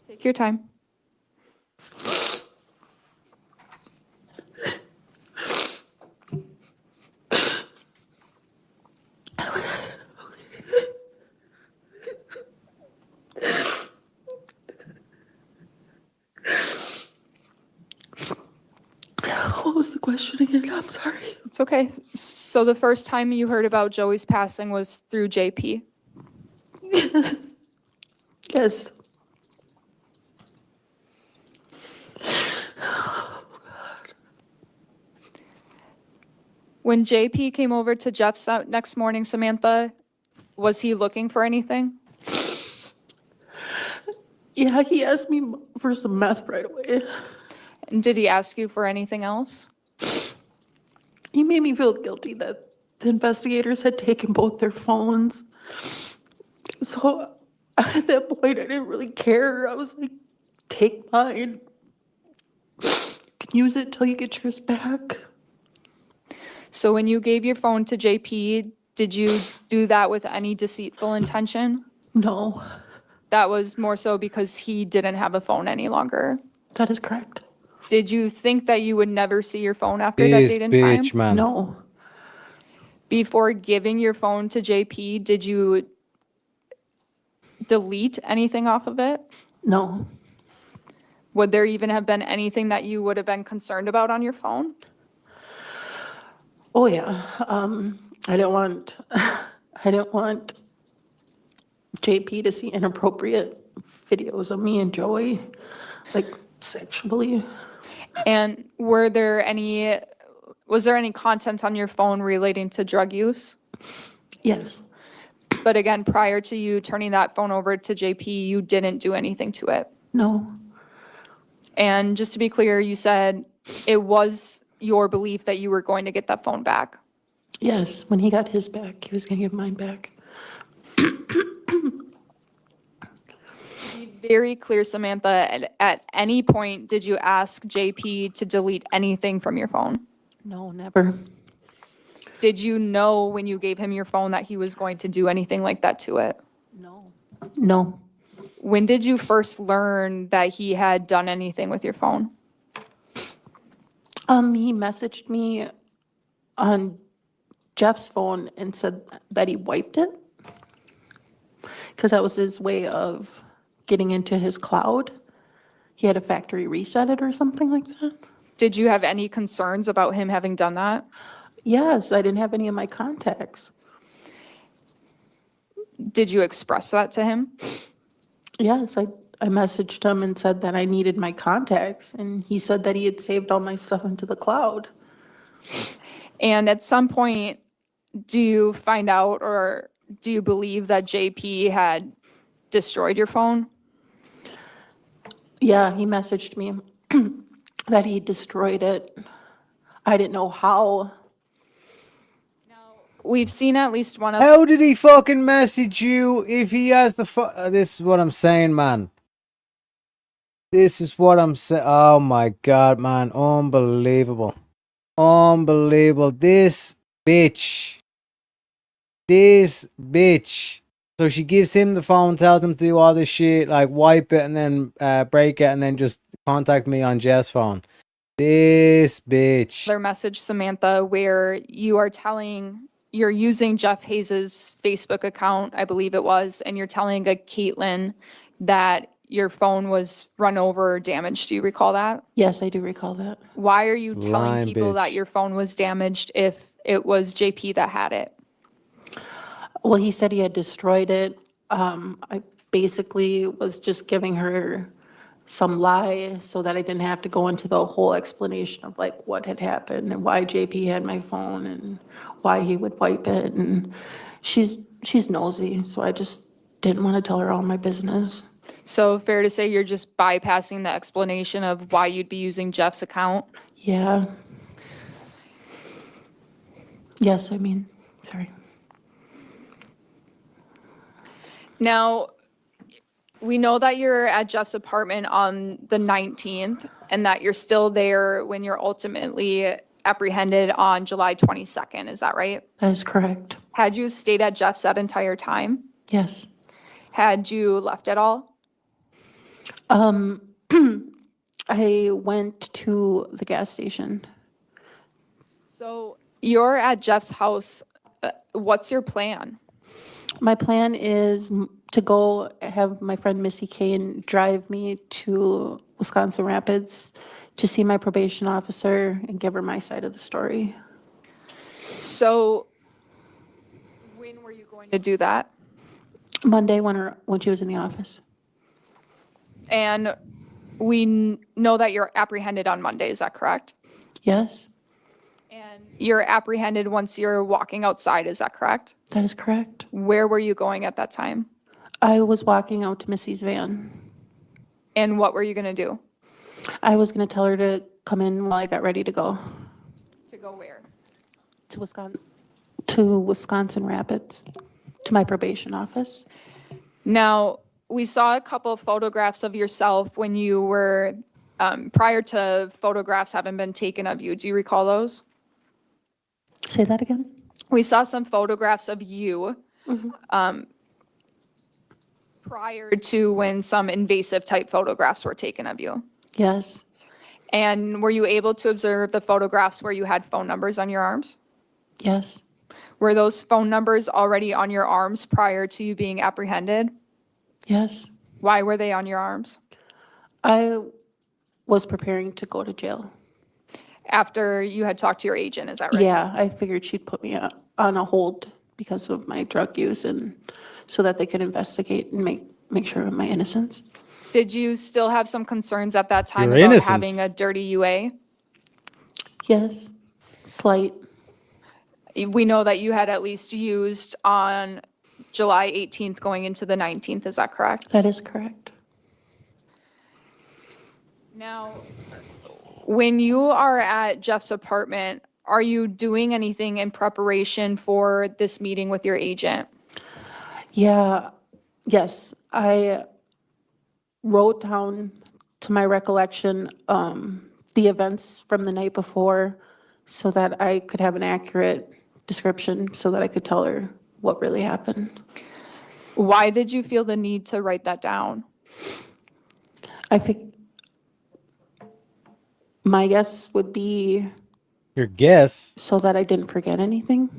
Take your time. What was the question again? I'm sorry. It's okay. So the first time you heard about Joey's passing was through JP. Yes. When JP came over to Jeff's that next morning, Samantha, was he looking for anything? Yeah, he asked me for some meth right away. And did he ask you for anything else? He made me feel guilty that the investigators had taken both their phones. So at that point, I didn't really care. I was like, take mine. You can use it till you get yours back. So when you gave your phone to JP, did you do that with any deceitful intention? No. That was more so because he didn't have a phone any longer. That is correct. Did you think that you would never see your phone after that This date and time? bitch, man. No. Before giving your phone to JP, did you delete anything off of it? No. Would there even have been anything that you would have been concerned about on your phone? Oh yeah. I didn't want JP to see inappropriate videos of me and Joey, like sexually. And was there any content on your phone relating to drug use? Yes. But again, prior to you turning that phone over to JP, you didn't do anything to it. No. And just to be clear, you said it was your belief that you were going to get that phone back. Yes, when he got his back, he was gonna give mine back. Be very clear, Samantha, at any point did you ask JP to delete anything from your phone? No, never. Did you know when you gave him your phone that he was going to do anything like that to it? No. When did you first learn that he had done anything with your phone? He messaged me on Jeff's phone and said that he wiped it. Because that was his way of getting into his cloud. He had a factory reset it or something like that. Did you have any concerns about him having done that? Yes, I didn't have any of my contacts. Did you express that to him? Yes, I messaged him and said that I needed my contacts, and he said that he had saved all my stuff into the cloud. And at some point, do you find out or do you believe that JP had destroyed your phone? Yeah, he messaged me that he destroyed it. I didn't know how. We've seen at least one of. How did he fucking message you if he has the this is what I'm saying, man. This is what I'm saying. Oh my God, man. Unbelievable. Unbelievable. This bitch. So she gives him the phone, tells him to do all this shit, like wipe it and then break it and then just contact me on Jeff's phone. This bitch. Their message, Samantha, where you're using Jeff Hayes' Facebook account, I believe it was, and you're telling a Caitlin that your phone was run over or damaged. Do you recall that? Yes, I do recall that. Why are you telling Lying people that bitch. your phone was damaged if it was JP that had it? Well, he said he had destroyed it. I basically was just giving her some lie so that I didn't have to go into the whole explanation of like what had happened and why JP had my phone and why he would wipe it. And she's nosy, so I just didn't want to tell her all my business. So fair to say you're just bypassing the explanation of why you'd be using Jeff's account? Yeah. Yes, I mean, sorry. Now, we know that you're at Jeff's apartment on the 19th and that you're still there when you're ultimately apprehended on July 22nd. Is that right? That is correct. Had you stayed at Jeff's that entire time? Yes. Had you left at all? I went to the gas station. So you're at Jeff's house. What's your plan? My plan is to go have my friend Missy Kane drive me to Wisconsin Rapids to see my probation officer and give her my side of the story. So when were you going to do that? Monday when she was in the office. And we know that you're apprehended on Monday. Is that correct? Yes, And you're apprehended once you're walking outside. Is that correct? that is correct. Where were you going at that time? I was walking out to Missy's van. And what were you going to do? I was going to tell her to come in while I got ready to go To go where? to Wisconsin Rapids, to my probation office. Now, we saw a couple photographs of yourself when you were, prior to photographs having been taken of you. Do you recall those? Say that again? We saw some photographs of you prior to when some invasive type photographs were taken of you. Yes, And were you able to observe the photographs where you had phone numbers on your arms? yes, Were those phone numbers already on your arms prior to you being apprehended? yes. Why were they on your arms? I was preparing to go to jail. After you had talked to your agent, is that right? Yeah, I figured she'd put me on a hold because of my drug use and so that they could investigate and make sure of my innocence. Did you still have some concerns at that time Your about innocence. having a dirty UA? Yes, slight. We know that you had at least used on July 18th going into the 19th. Is that correct? That is correct. Now, when you are at Jeff's apartment, are you doing anything in preparation for this meeting with your agent? Yeah, yes, I wrote down to my recollection the events from the night before so that I could have an accurate description so that I could tell her what really happened. Why did you feel the need to write that down? I think my guess would be Your guess? so that I didn't forget anything.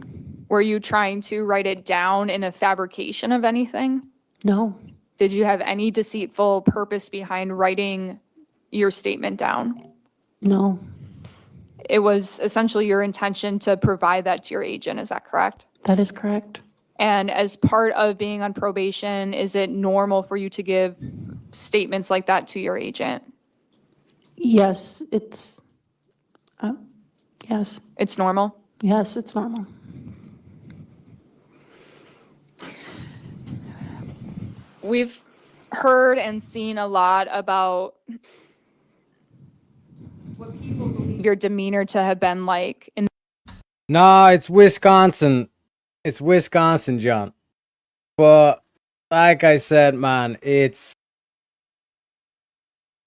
Were you trying to write it down in a fabrication of anything? No, Did you have any deceitful purpose behind writing your statement down? no, It was essentially your intention to provide that to your agent, is that correct? that is correct. And as part of being on probation, is it normal for you to give statements like that to your agent? Yes, yes, It's normal? yes, it's normal. We've heard and seen a lot about what people believe your demeanor to have been like in No, it's Wisconsin. It's Wisconsin, John. But like I said, man, it's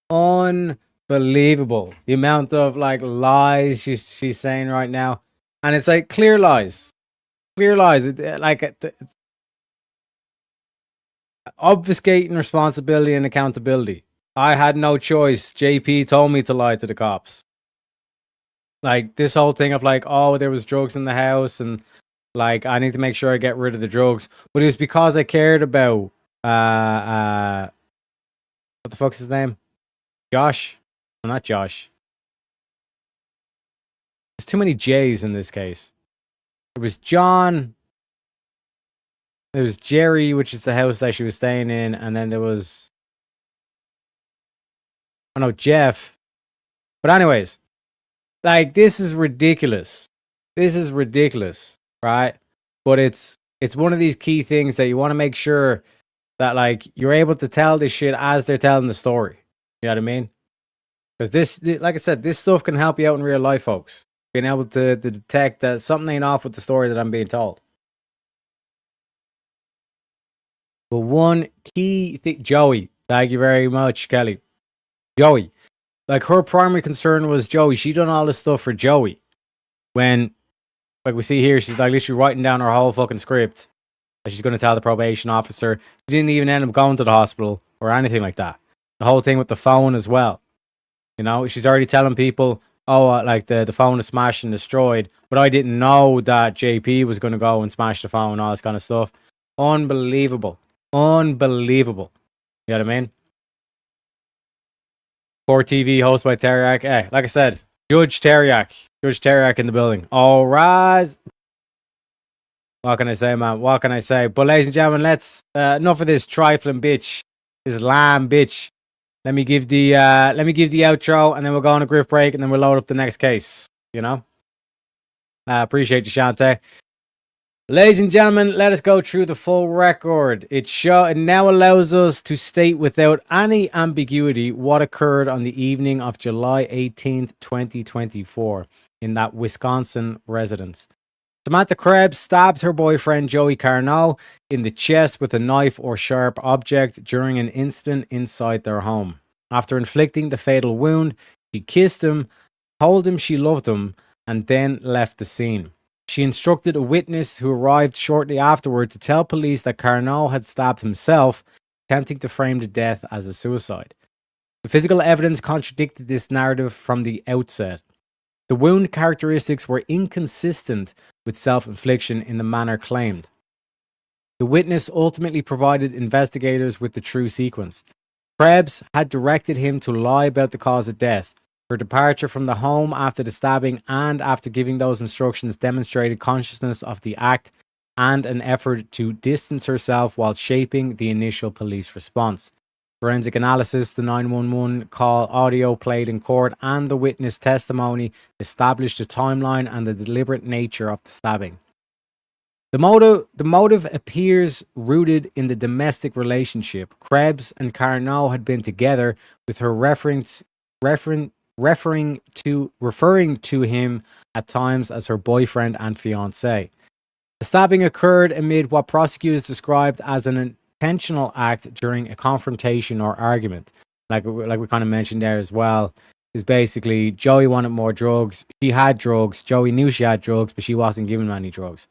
unbelievable the amount of like lies she's saying right now, and it's like clear lies. Obfuscating responsibility and accountability. I had no choice. JP told me to lie to the cops. Like this whole thing of like, oh, there was drugs in the house and like I need to make sure I get rid of the drugs. But it was because I cared about What the fuck's his name? Josh? No, not Josh. There's too many J's in this case. It was John. There was Jerry, which is the house that she was staying in, and then there was, oh no, Jeff. But anyways, like, this is ridiculous. This is ridiculous, right? But it's one of these key things that you want to make sure that, like, you're able to tell this shit as they're telling the story. You know what I mean? Because this, like I said, this stuff can help you out in real life, folks. Being able to detect that something ain't off with the story that I'm being told. But one key thing, Joey, thank you very much, Kelly. Joey, like, her primary concern was Joey. She done all this stuff for Joey. When, like we see here, she's like literally writing down her whole fucking script that she's going to tell the probation officer. She didn't even end up going to the hospital or anything like that. The whole thing with the phone as well. You know, she's already telling people, oh, like the phone is smashed and destroyed. But I didn't know that JP was going to go and smash the phone and all this kind of stuff. Unbelievable. Unbelievable. You know what I mean? Poor TV, hosted by Teriak. Hey, like I said, Judge Teriak in the building. All rise. What can I say, man? What can I say? But ladies and gentlemen, let's enough of this trifling bitch, this lamb bitch. Let me give the outro, and then we'll go on a grift break, and then we'll load up the next case. You know. Appreciate you, Shante. Ladies and gentlemen, let us go through the full record. It now allows us to state without any ambiguity what occurred on the evening of July 18th, 2024, in that Wisconsin residence. Samantha Krebs stabbed her boyfriend Joey Carnot in the chest with a knife or sharp object during an incident inside their home. After inflicting the fatal wound, she kissed him, told him she loved him, and then left the scene. She instructed a witness who arrived shortly afterward to tell police that Carnot had stabbed himself, attempting to frame the death as a suicide. The physical evidence contradicted this narrative from the outset. The wound characteristics were inconsistent with self-infliction in the manner claimed. The witness ultimately provided investigators with the true sequence. Krebs had directed him to lie about the cause of death. Her departure from the home after the stabbing and after giving those instructions demonstrated consciousness of the act and an effort to distance herself while shaping the initial police response. Forensic analysis, the 911 call audio played in court, and the witness testimony established the timeline and the deliberate nature of the stabbing. The motive appears rooted in the domestic relationship. Krebs and Carnot had been together, with her referring to him at times as her boyfriend and fiancé. The stabbing occurred amid what prosecutors described as an intentional act during a confrontation or argument. Like we kind of mentioned there as well, is basically Joey wanted more drugs. She had drugs. Joey knew she had drugs, but she wasn't giving him any drugs.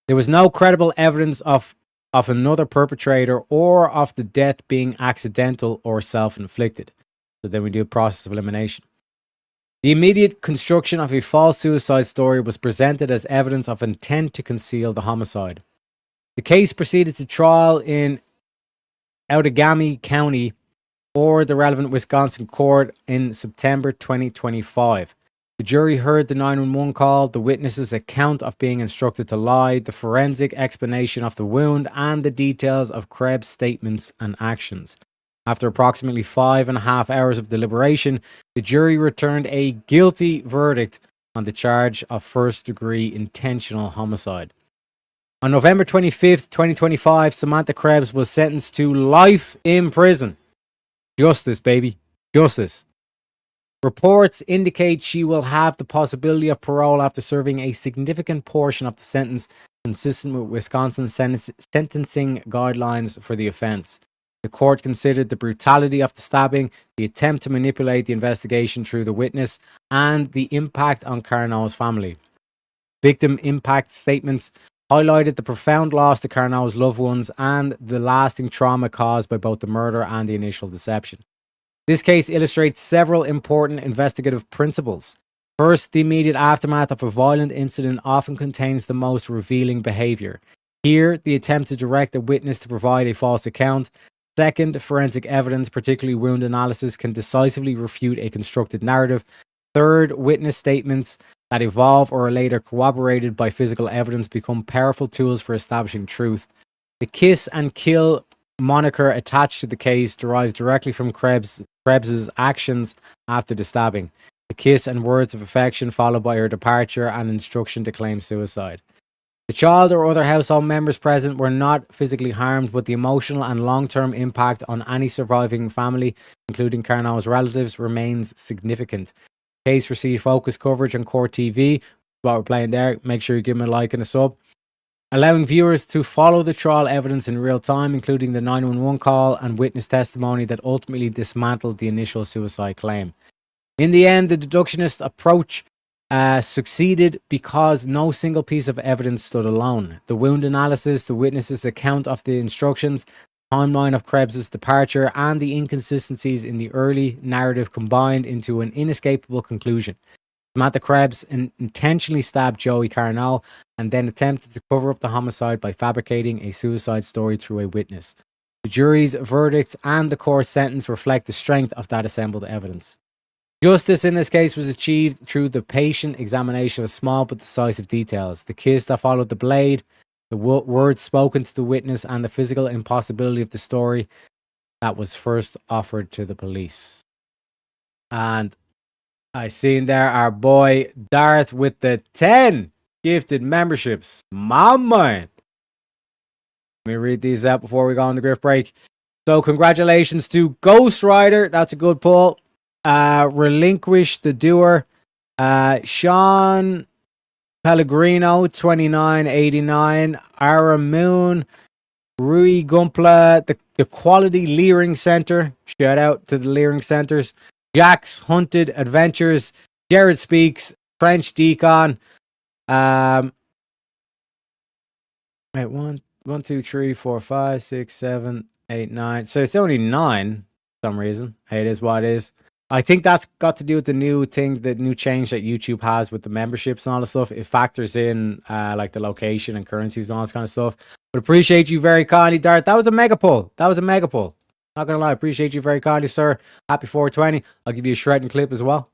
There was no credible evidence of another perpetrator or of the death being accidental or self-inflicted. So then we do a process of elimination. The immediate construction of a false suicide story was presented as evidence of intent to conceal the homicide. The case proceeded to trial in Outagamie County or the relevant Wisconsin court in September 2025. The jury heard the 911 call, the witness's account of being instructed to lie, the forensic explanation of the wound, and the details of Krebs' statements and actions. After approximately 5.5 hours of deliberation, the jury returned a guilty verdict on the charge of first-degree intentional homicide. On November 25th, 2025, Samantha Krebs was sentenced to life in prison. Justice, baby. Justice. Reports indicate she will have the possibility of parole after serving a significant portion of the sentence consistent with Wisconsin's sentencing guidelines for the offense. The court considered the brutality of the stabbing, the attempt to manipulate the investigation through the witness, and the impact on Carnot's family. Victim impact statements highlighted the profound loss to Carnot's loved ones and the lasting trauma caused by both the murder and the initial deception. This case illustrates several important investigative principles. First, the immediate aftermath of a violent incident often contains the most revealing behavior. Here, the attempt to direct a witness to provide a false account, Second, forensic evidence, particularly wound analysis, can decisively refute a constructed narrative. Third, witness statements that evolve or are later corroborated by physical evidence become powerful tools for establishing truth. The kiss and kill moniker attached to the case derives directly from Krebs's actions after the stabbing. The kiss and words of affection followed by her departure and instruction to claim suicide. The child or other household members present were not physically harmed, but the emotional and long-term impact on any surviving family, including Carnot's relatives, remains significant. The case received focused coverage on Court TV. What we're playing there, make sure you give them a like and a sub. Allowing viewers to follow the trial evidence in real time, including the 911 call and witness testimony that ultimately dismantled the initial suicide claim. In the end, the deductionist approach succeeded because no single piece of evidence stood alone. The wound analysis, the witness's account of the instructions, timeline of Krebs's departure, and the inconsistencies in the early narrative combined into an inescapable conclusion. Samantha Krebs intentionally stabbed Joey Carnot and then attempted to cover up the homicide by fabricating a suicide story through a witness. The jury's verdict and the court's sentence reflect the strength of that assembled evidence. Justice in this case was achieved through the patient examination of small but decisive details. The kiss that followed the blade, the words spoken to the witness, and the physical impossibility of the story that was first offered to the police. And I seen there our boy Darth with the 10 gifted memberships. My man. Let me read these out before we go on the grift break. So congratulations to Ghost Rider. That's a good pull. Relinquish the Doer. Sean Pellegrino, 2989. Ara Moon. Rui Gumpla. The Quality Leering Center. Shout out to the Leering Centers. Jack's Hunted Adventures, Jared Speaks, French Deacon. Wait, 1, 2, 3, 4, 5, 6, 7, 8, 9. So it's only 9 for some reason. Hey, it is what it is. I think that's got to do with the new thing, the new change that YouTube has with the memberships and all the stuff. It factors in like the location and currencies and all this kind of stuff. But appreciate you very kindly, Dart. That was a mega pull. Not gonna lie, appreciate you very kindly, sir. Happy 420. I'll give you a shredding clip as well.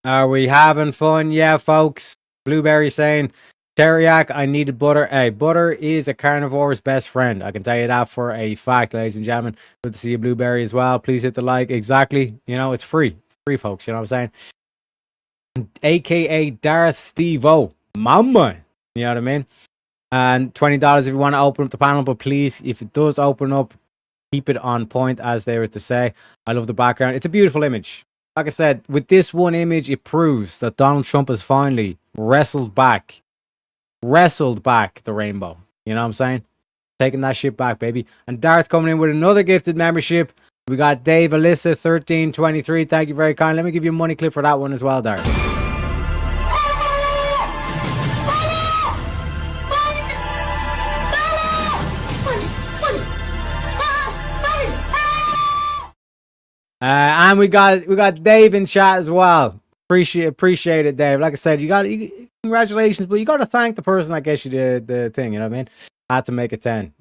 Are we having fun? Yeah, folks. Blue berry saying, Teriyaki, I need a butter. Hey, butter is a carnivorous best friend. I can tell you that for a fact, ladies and gentlemen. With this one image, it proves that Donald Trump is finally Good to see you, Blueberry, as well. Please hit the like. Exactly. You know, it's free. It's free, folks. You know what I'm saying? AKA Darth Steve-O. Mama. You know what I mean? And $20 if you want to open up the panel. But please, if it does open up, keep it on point, as they were to say. I love the background. It's a beautiful image. Like I said, with this one image, it proves that Donald Trump has finally wrestled back the rainbow. You know what I'm saying? Taking that shit back, baby. And Darth coming in with another gifted membership. We got Dave Alyssa 1323. Thank you very kindly. Let me give you a money clip for that one as well, Darth. And we got Dave in chat as well. Appreciate it, Dave. Like I said, congratulations, but you got to thank the person that gets you the thing. You know what I mean? I had to make it 10.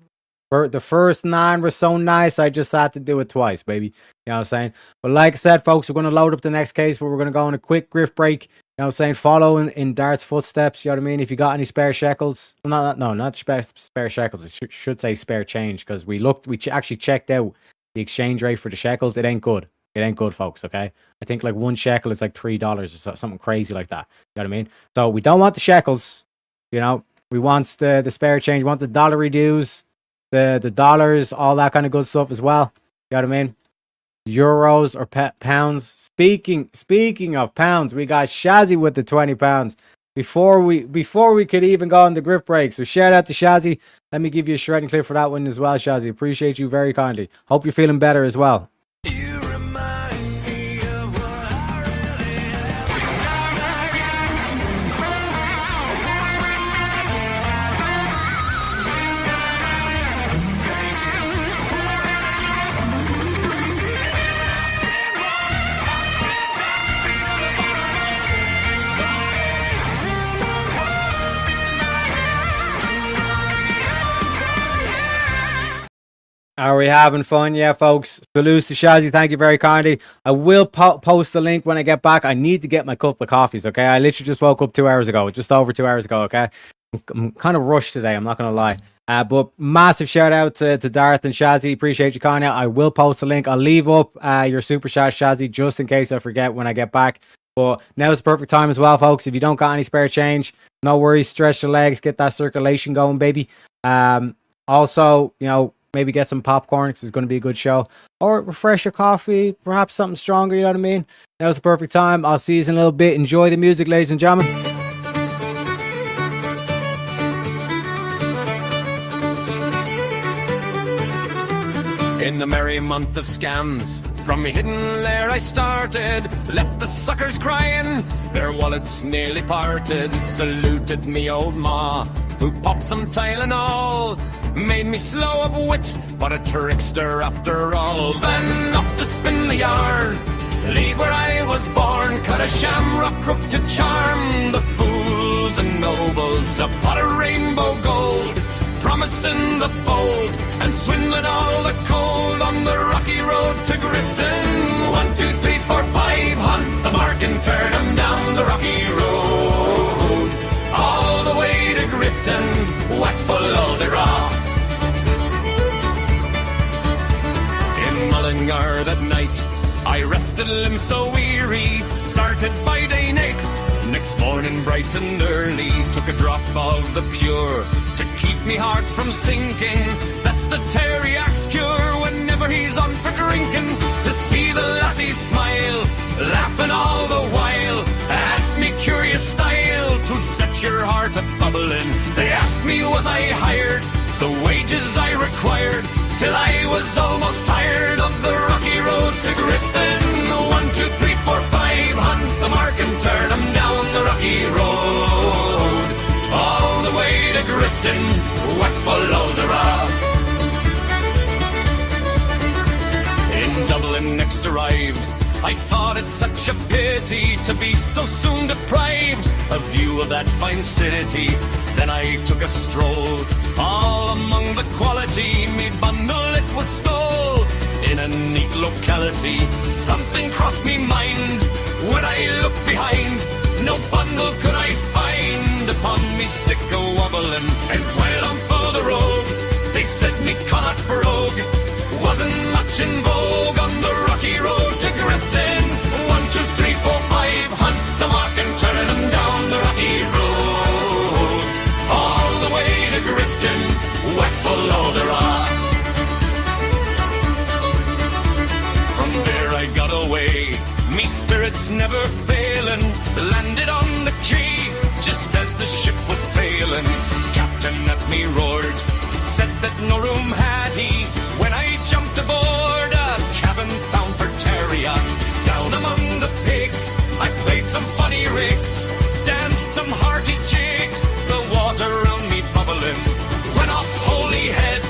The first 9 were so nice, I just had to do it twice, baby. You know what I'm saying? But like I said, folks, we're going to load up the next case, but we're going to go on a quick grift break. You know what I'm saying? Follow in Dart's footsteps. You know what I mean? If you got any spare shekels, not spare shekels. It should say spare change, because we actually checked out the exchange rate for the shekels. It ain't good. It ain't good, folks, okay? I think like 1 shekel is like $3 or something crazy like that. You know what I mean? So we don't want the shekels, you know? We want the spare change. We want the dollary dues, the dollars, all that kind of good stuff as well. You know what I mean? Euros or pounds. Speaking of pounds, we got Shazzy with the £20 before we could even go on the grift break. So shout out to Shazzy. Let me give you a shredding clip for that one as well, Shazzy. Appreciate you very kindly. Hope you're feeling better as well. You remind me of Are we having fun? Yeah, folks. Salute to Shazzy. Thank you very kindly. I will post the link when I get back. I need to get my cup of coffees, okay? I literally just woke up 2 hours ago, just over 2 hours ago, okay? I'm kind of rushed today, I'm not going to lie. But massive shout out to Darth and Shazzy. Appreciate you, Kanye. I will post the link. I'll leave up your super chat, Shazzy, just in case I forget when I get back. But now is the perfect time as well, folks. If you don't got any spare change, no worries. Stretch the legs, get that circulation going, baby. Also, you know, maybe get some popcorn because it's going to be a good show. Or refresh your coffee, perhaps something stronger, you know what I mean? Now's the perfect time. I'll see you in a little bit. Enjoy the music, ladies and gentlemen. In the merry month of scams, from a hidden lair I started, left the suckers crying, their wallets nearly parted, saluted me old ma, who popped some Tylenol, made me slow of wit, but a trickster after all. Then off to spin the yarn, leave where I was born, cut a shamrock crook to charm the fools and nobles, a pot of rainbow gold, promising the bold, and swindling all the cold on the rocky road to Grifton. 1, 2, 3, 4, 5, hunt the mark and turn 'em down the rocky road, all the way to Grifton, whack full of the raw. In Mullingar that night, I rested limbs so weary, started by day next morning bright and early, took a drop of the pure to keep me heart from sinking. That's the Terriac's cure whenever he's on for drinking. To see the lassie smile, laughing all the while at me curious style, 'twould set your heart a bubbling. They asked me was I hired, the wages I required, till I was almost tired of the rocky road to Grifton. 1, 2, 3, 4, 5, hunt the mark and turn 'em down the rocky road, all the way to Grifton, whack full of the rock. In Dublin next arrived, I thought it such a pity to be so soon deprived of view of that fine city. Then I took a stroll, all among the quality, me bundle it was stole in a neat locality. Something crossed me mind when I looked behind, no bundle could I find upon me stick a wobbling, and while I'm for the road, they said me Connaught brogue wasn't much in vogue on the rocky road to Grifton. 1, 2, 3, 4, 5, hunt the mark and turn 'em down the rocky road, all the way to Grifton, whack full of the rock. From there I got away, me spirits never failing, landed on the quay just as the ship was sailing. Captain at me roared, said that no room had he. When I jumped aboard, a cabin found for Terria. Down among the pigs, I played some funny rigs, danced some hearty jigs, the water round me bubbling. Went off holy head,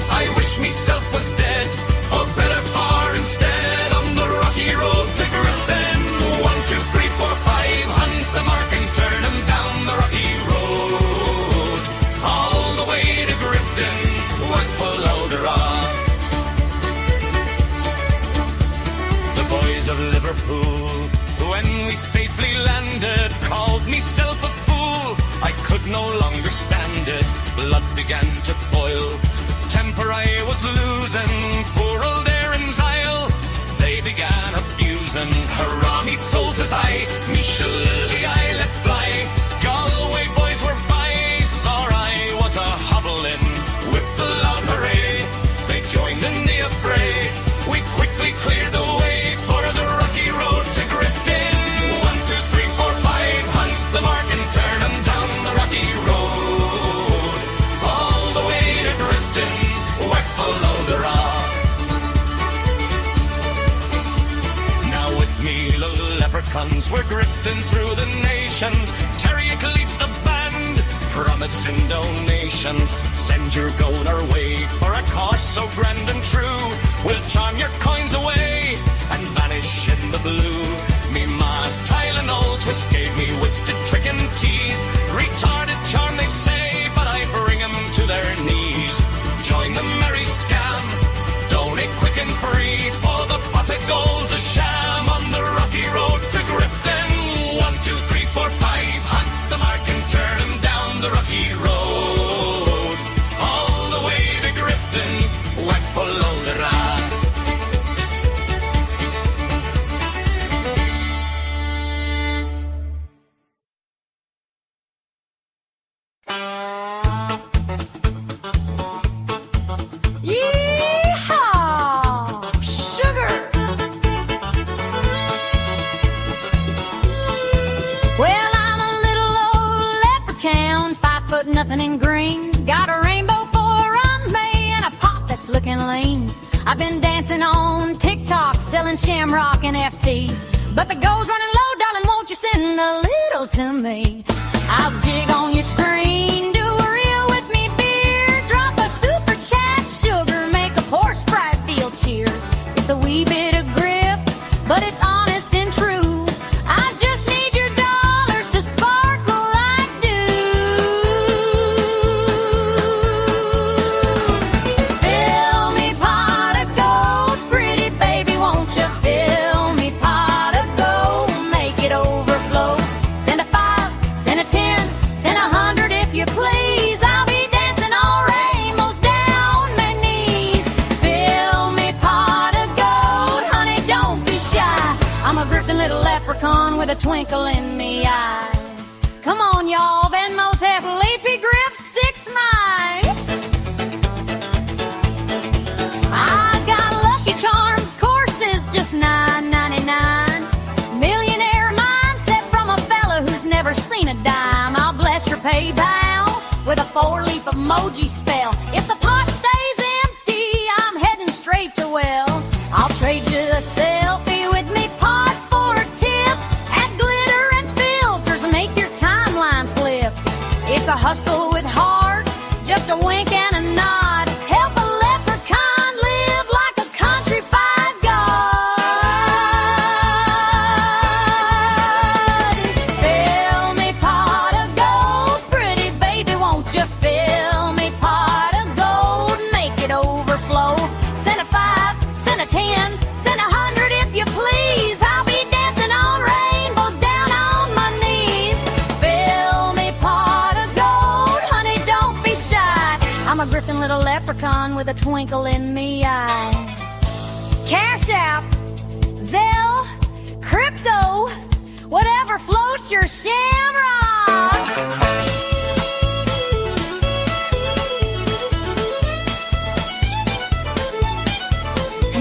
I wish myself was dead, or better far instead, on the rocky road to Grifton. 1, 2, 3, 4, 5, hunt the mark and turn 'em down the rocky road, all the way to Grifton, whack full of the rock. The boys of Liverpool, when we safely landed, called meself a fool. I could no longer stand it, blood began to boil, temper I was losing, poor old Aaron's Isle they began abusing. Hurrah me soul, says I, me shillelagh I let fly. Galway boys were by, saw I was a hobbling, with the loud hooray, they joined in the affray. We quickly cleared the way for the rocky road to Grifton. 1, 2, 3, 4, 5, hunt the mark and turn 'em down the rocky road, all the way to Grifton, whack full of the rock. Now with me little leprechauns, we're grifting through the nations. Terriac leads the band, promising donations. Send your gold our way for a cause so grand and true. We'll charm your coins away and vanish in the blue. Me ma's Tylenol twist gave me wits to trick and tease. Retarded charm they say, but I bring 'em to their knees. Join the merry scam, put nothing in green. Got a rainbow for a May and a pop that's looking lean. I've been dancing on TikTok, selling shamrock and FTs. But the goal's running low, darling, won't you send a little to me? I'll jig on your screen, do a reel with me, beer. Drop a super chat, sugar, make a poor Sprite feel cheer. It's a wee bit of grip, but it's honest and true. I just need your dollars to sparkle like dew. Fill me pot of gold, pretty baby, won't you fill me pot of gold, make it overflow. Send a 5, send a 10, send 100 if you please. I'll be dancing all rainbows down my knees. Fill me pot of gold, honey, don't be shy. I'm a grifting little leprechaun with a twinkle in me eye. Come on, y'all, Venmo's half leafy grift 6 my. I got Lucky Charms courses, just $9.99. Millionaire mindset from a fella who's never seen a dime. I'll bless your PayPal with a 4-leaf emoji spell. If the pot stays empty, I'm heading straight to well. I'll trade you a selfie with me pot for a tip. Add glitter and filters, make your timeline flip. It's a hustle with heart, just a wink and a nod. Help a leprechaun live like a countrified god. Fill me pot of gold, pretty baby, won't you fill me pot of gold, make it overflow. Send a 5, send a 10, send 100 if you please. I'll be dancing on rainbows down on my knees. Fill me pot of gold, honey, don't be shy. I'm a grifting little leprechaun with a twinkle in me eye. Cash App, Zelle, crypto, whatever floats your shamrock.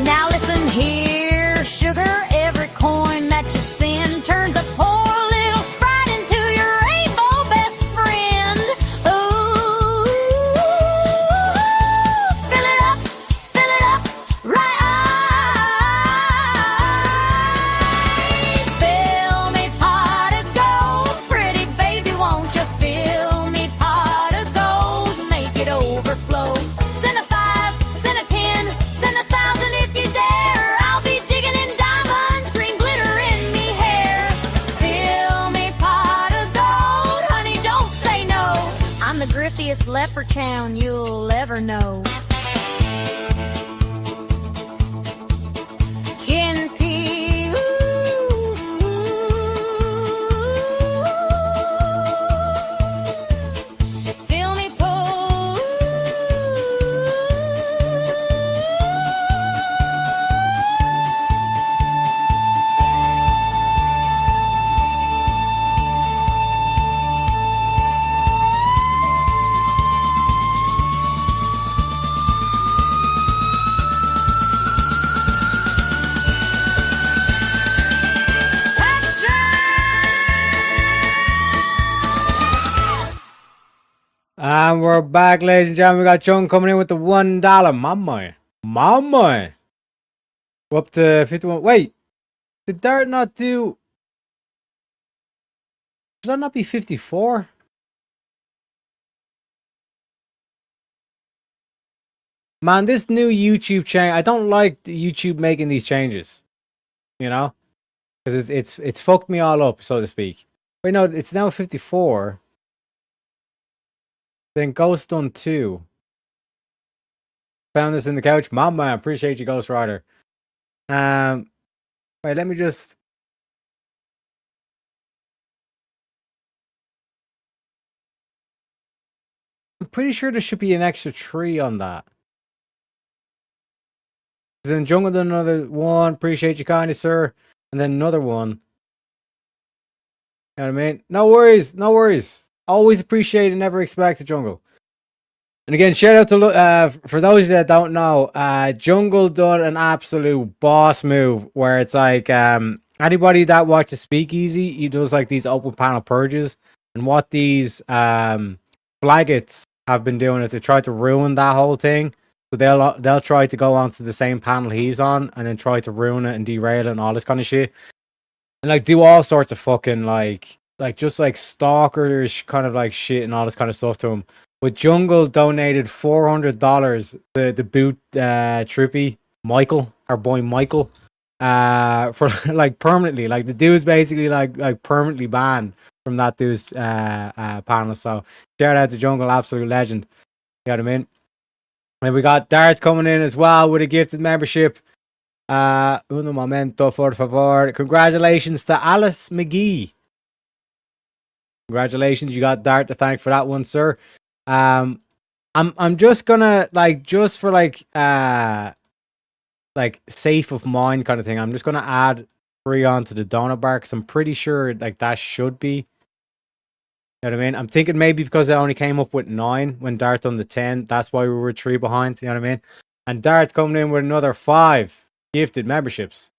Now listen here, sugar, every coin that you send turns a poor little sprite into your rainbow best friend. Ooh, fill it up, right eyes. Fill me pot of gold, pretty baby, won't you fill me pot of gold, make it overflow. Send a 5, send a 10, send 1,000 if you dare. I'll be jigging in diamonds, green glitter in me hair. Fill me pot of gold, honey, don't say no. I'm the griftiest leprechaun you'll ever know. Kin P, fill me pot. And we're back, ladies and gentlemen. We got Chung coming in with the $1. Mama. We're up to 51. Wait, did Dart not do? Should that not be 54? Man, this new YouTube change, I don't like YouTube making these changes. You know? Because it's fucked me all up, so to speak. Wait, no, it's now 54. Then Ghost done 2. Found this in the couch. Mama, I appreciate you, Ghost Rider. Wait, let me just. I'm pretty sure there should be an extra 3 on that. Then Jungle done another 1. Appreciate you kindly, sir. And then another 1. You know what I mean? No worries, no worries. Always appreciate and never expect the Jungle. And again, shout out to for those that don't know, Jungle done an absolute boss move where it's like anybody that watches Speakeasy, he does like these open panel purges, and what these Flaggots have been doing it. They tried to ruin that whole thing. So they'll try to go onto the same panel he's on and then try to ruin it and derail it and all this kind of shit. And like do all sorts of fucking like just like stalkerish kind of like shit and all this kind of stuff to him. But Jungle donated $400 the boot Trippy Michael, our boy Michael, for like permanently. Like the dude's basically like permanently banned from that dude's panel. So shout out to Jungle, absolute legend. You know what I mean? And we got Dart coming in as well with a gifted membership. Uno momento, por favor. Congratulations to Alice McGee. Congratulations, you got Dart to thank for that one, sir. I'm just gonna just for safe of mind kind of thing. I'm just gonna add 3 onto the donut bar because I'm pretty sure that should be. You know what I mean? I'm thinking maybe because I only came up with 9 when Dart done the 10. That's why we were 3 behind. You know what I mean? And Dart coming in with another 5 gifted memberships.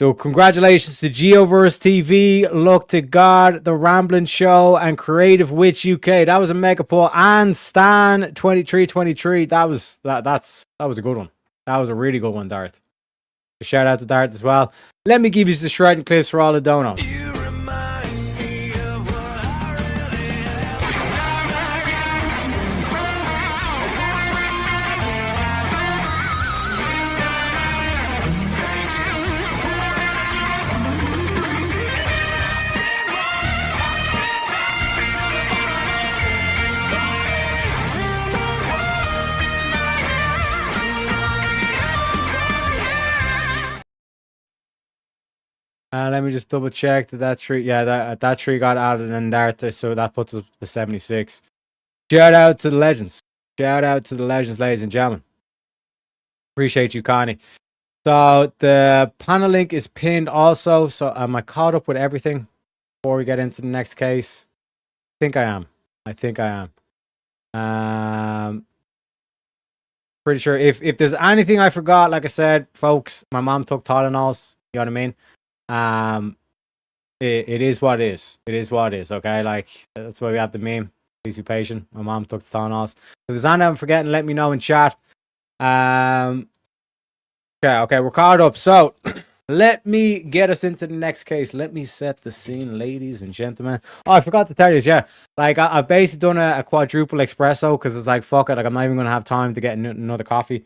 So congratulations to Geoverse TV, Look to God, The Ramblin' Show, and Creative Witch UK. That was a mega pull. And Stan 2323. That was a good one. That was a really good one, Dart. Shout out to Dart as well. Let me give you the shredding clips for all the donuts. Let me just double check that tree. Yeah, that tree got added in there, so that puts us to 76. Shout out to the legends. Shout out to the legends, ladies and gentlemen. Appreciate you, Connie. So the panel link is pinned also. So am I caught up with everything before we get into the next case? I think I am. Pretty sure. If there's anything I forgot, like I said, folks, my mom took Tylenols. You know what I mean? It is what it is. It is what it is. Okay, like that's why we have the meme. Please be patient. My mom took the Tylenols. If there's anything I'm forgetting, let me know in chat. Okay, we're caught up. So let me get us into the next case. Let me set the scene, ladies and gentlemen. Oh, I forgot to tell you, yeah. Like I've basically done a quadruple espresso because it's like fuck it. Like I'm not even gonna have time to get another coffee.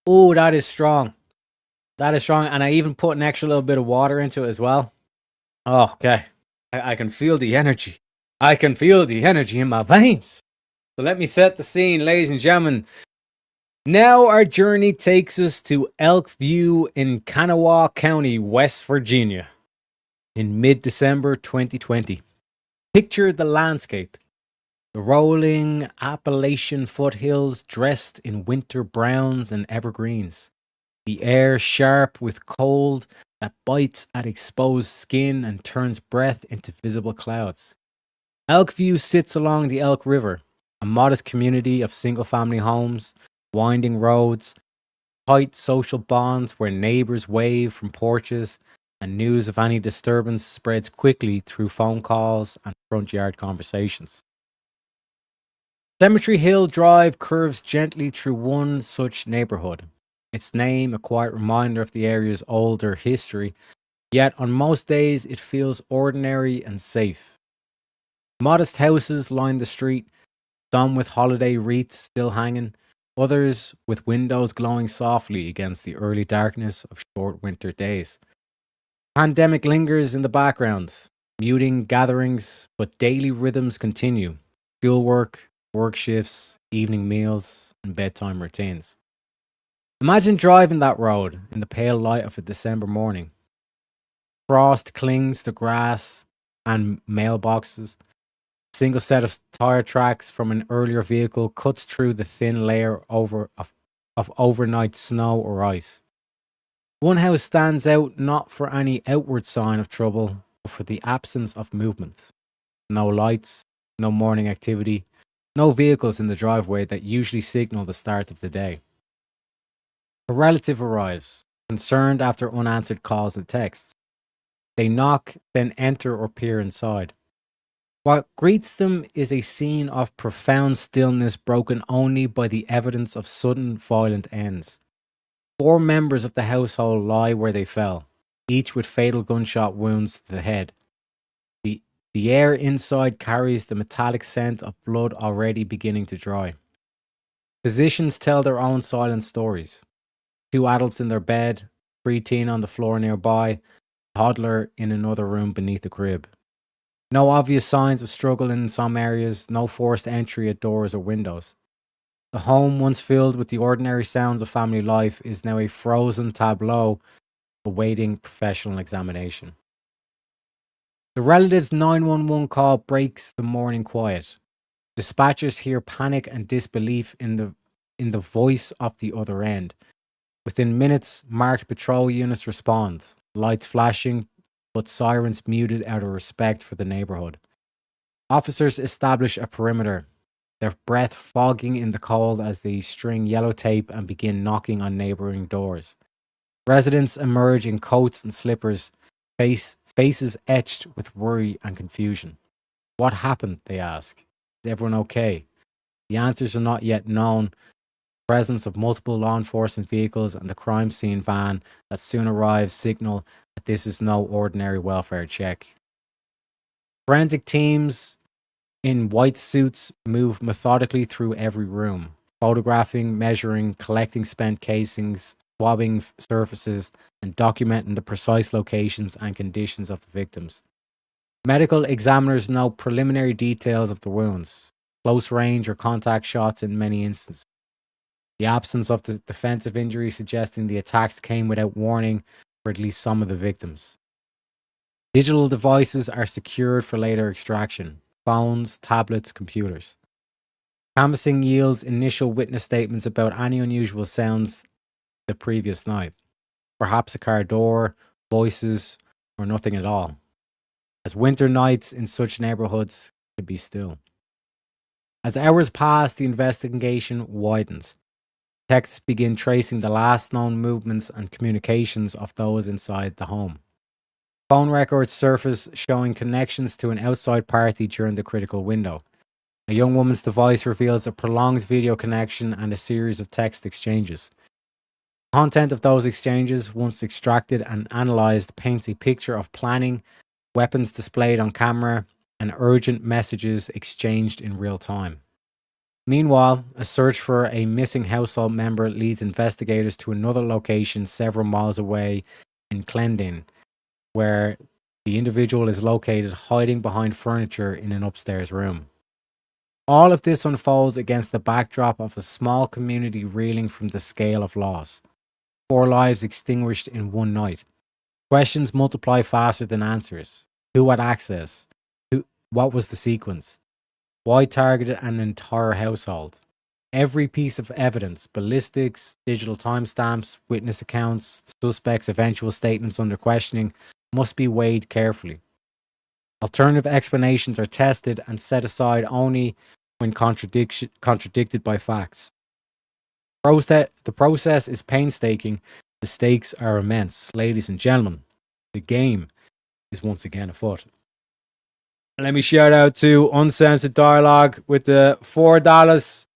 Oh, that is strong. That is strong, and I even put an extra little bit of water into it as well. Oh, okay. I can feel the energy. I can feel the energy in my veins. So let me set the scene, ladies and gentlemen. Now our journey takes us to Elk View in Kanawha County, West Virginia, in mid-December 2020. Picture the landscape. The rolling Appalachian foothills dressed in winter browns and evergreens. The air sharp with cold that bites at exposed skin and turns breath into visible clouds. Elkview sits along the Elk River, a modest community of single-family homes, winding roads, tight social bonds where neighbors wave from porches, and news of any disturbance spreads quickly through phone calls and front yard conversations. Cemetery Hill Drive curves gently through one such neighborhood. Its name a quiet reminder of the area's older history, yet on most days it feels ordinary and safe. Modest houses line the street, some with holiday wreaths still hanging, others with windows glowing softly against the early darkness of short winter days. Pandemic lingers in the background, muting gatherings, but daily rhythms continue. Schoolwork, work shifts, evening meals, and bedtime routines. Imagine driving that road in the pale light of a December morning. Frost clings to grass and mailboxes. A single set of tire tracks from an earlier vehicle cuts through the thin layer of overnight snow or ice. One house stands out not for any outward sign of trouble, but for the absence of movement. No lights, no morning activity, no vehicles in the driveway that usually signal the start of the day. A relative arrives, concerned after unanswered calls and texts. They knock, then enter or peer inside. What greets them is a scene of profound stillness broken only by the evidence of sudden violent ends. 4 members of the household lie where they fell, each with fatal gunshot wounds to the head. The air inside carries the metallic scent of blood already beginning to dry. Physicians tell their own silent stories. 2 adults in their bed, preteen on the floor nearby, toddler in another room beneath the crib. No obvious signs of struggle in some areas, no forced entry at doors or windows. The home, once filled with the ordinary sounds of family life, is now a frozen tableau awaiting professional examination. The relative's 911 call breaks the morning quiet. Dispatchers hear panic and disbelief in the voice of the other end. Within minutes, marked patrol units respond, lights flashing, but sirens muted out of respect for the neighborhood. Officers establish a perimeter, their breath fogging in the cold as they string yellow tape and begin knocking on neighboring doors. Residents emerge in coats and slippers, faces etched with worry and confusion. What happened, they ask. Is everyone okay? The answers are not yet known. The presence of multiple law enforcement vehicles and the crime scene van that soon arrives signal that this is no ordinary welfare check. Forensic teams in white suits move methodically through every room, photographing, measuring, collecting spent casings, swabbing surfaces, and documenting the precise locations and conditions of the victims. Medical examiners know preliminary details of the wounds, close range or contact shots in many instances. The absence of the defensive injury suggesting the attacks came without warning for at least some of the victims. Digital devices are secured for later extraction. Phones, tablets, computers. Canvassing yields initial witness statements about any unusual sounds the previous night. Perhaps a car door, voices, or nothing at all. As winter nights in such neighborhoods could be still. As hours pass, the investigation widens. Detectives begin tracing the last known movements and communications of those inside the home. Phone records surface showing connections to an outside party during the critical window. A young woman's device reveals a prolonged video connection and a series of text exchanges. The content of those exchanges, once extracted and analyzed, paints a picture of planning, weapons displayed on camera, and urgent messages exchanged in real time. Meanwhile, a search for a missing household member leads investigators to another location several miles away in Clendon, where the individual is located hiding behind furniture in an upstairs room. All of this unfolds against the backdrop of a small community reeling from the scale of loss. 4 lives extinguished in one night. Questions multiply faster than answers. Who had access? What was the sequence? Why target an entire household? Every piece of evidence, ballistics, digital timestamps, witness accounts, suspects' eventual statements under questioning, must be weighed carefully. Alternative explanations are tested and set aside only when contradicted by facts. The process is painstaking. The stakes are immense. Ladies and gentlemen, the game is once again afoot. Let me shout out to Uncensored Dialogue with the $4.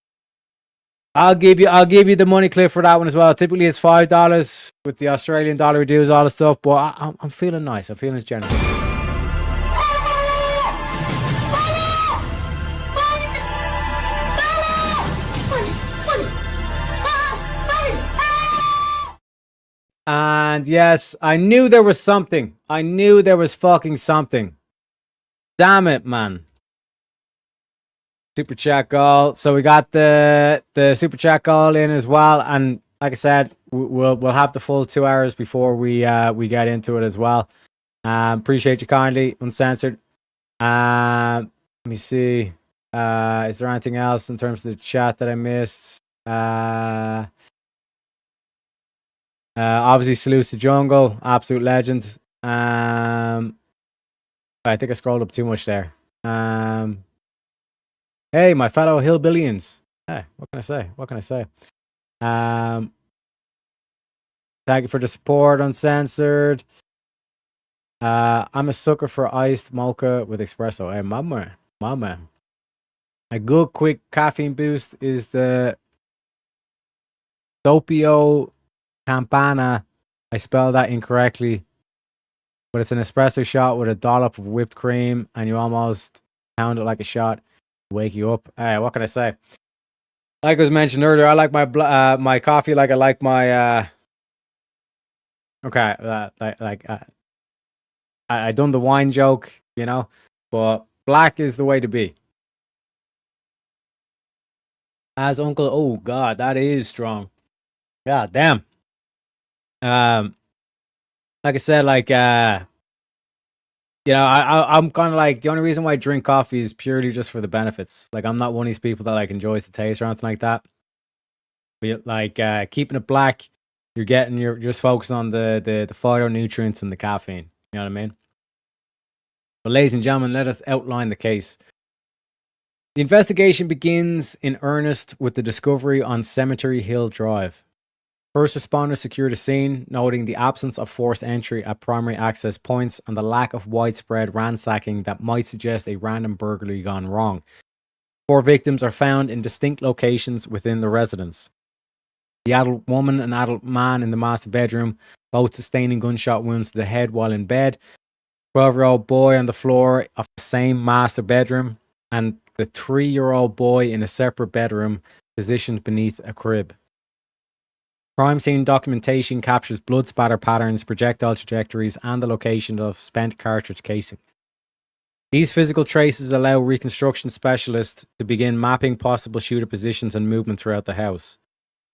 I'll give you the money clip for that one as well. Typically it's $5 with the Australian dollar dues, all the stuff, but I'm feeling nice. I'm feeling generous. And yes, I knew there was something. I knew there was fucking something. Damn it, man. Super chat goal. So we got the super chat goal in as well, and like I said, we'll have the full 2 hours before we get into it as well. Appreciate you kindly, Uncensored. Let me see. Is there anything else in terms of the chat that I missed? Obviously, salutes to Jungle, absolute legend. I think I scrolled up too much there. Hey, my fellow hillbillians. Hey, what can I say? What can I say? Thank you for the support, Uncensored. I'm a sucker for iced mocha with espresso. Hey, mama. A good quick caffeine boost is the Doppio Campana. I spelled that incorrectly, but it's an espresso shot with a dollop of whipped cream, and you almost pound it like a shot, wake you up. What can I say? Like I was mentioned earlier, I like my coffee like I like my I done the wine joke, but black is the way to be. As Uncle, oh God, that is strong. God damn. Like I said, I'm kind of like, the only reason why I drink coffee is purely just for the benefits. Like, I'm not one of these people that like enjoys the taste or anything like that. But like keeping it black, you're just focusing on the phytonutrients and the caffeine. You know what I mean? But ladies and gentlemen, let us outline the case. The investigation begins in earnest with the discovery on Cemetery Hill Drive. First responders secured a scene, noting the absence of forced entry at primary access points and the lack of widespread ransacking that might suggest a random burglary gone wrong. 4 victims are found in distinct locations within the residence. The adult woman and adult man in the master bedroom, both sustaining gunshot wounds to the head while in bed. 12-year-old boy on the floor of the same master bedroom, and the 3-year-old boy in a separate bedroom positioned beneath a crib. Crime scene documentation captures blood spatter patterns, projectile trajectories, and the location of spent cartridge casings. These physical traces allow reconstruction specialists to begin mapping possible shooter positions and movement throughout the house.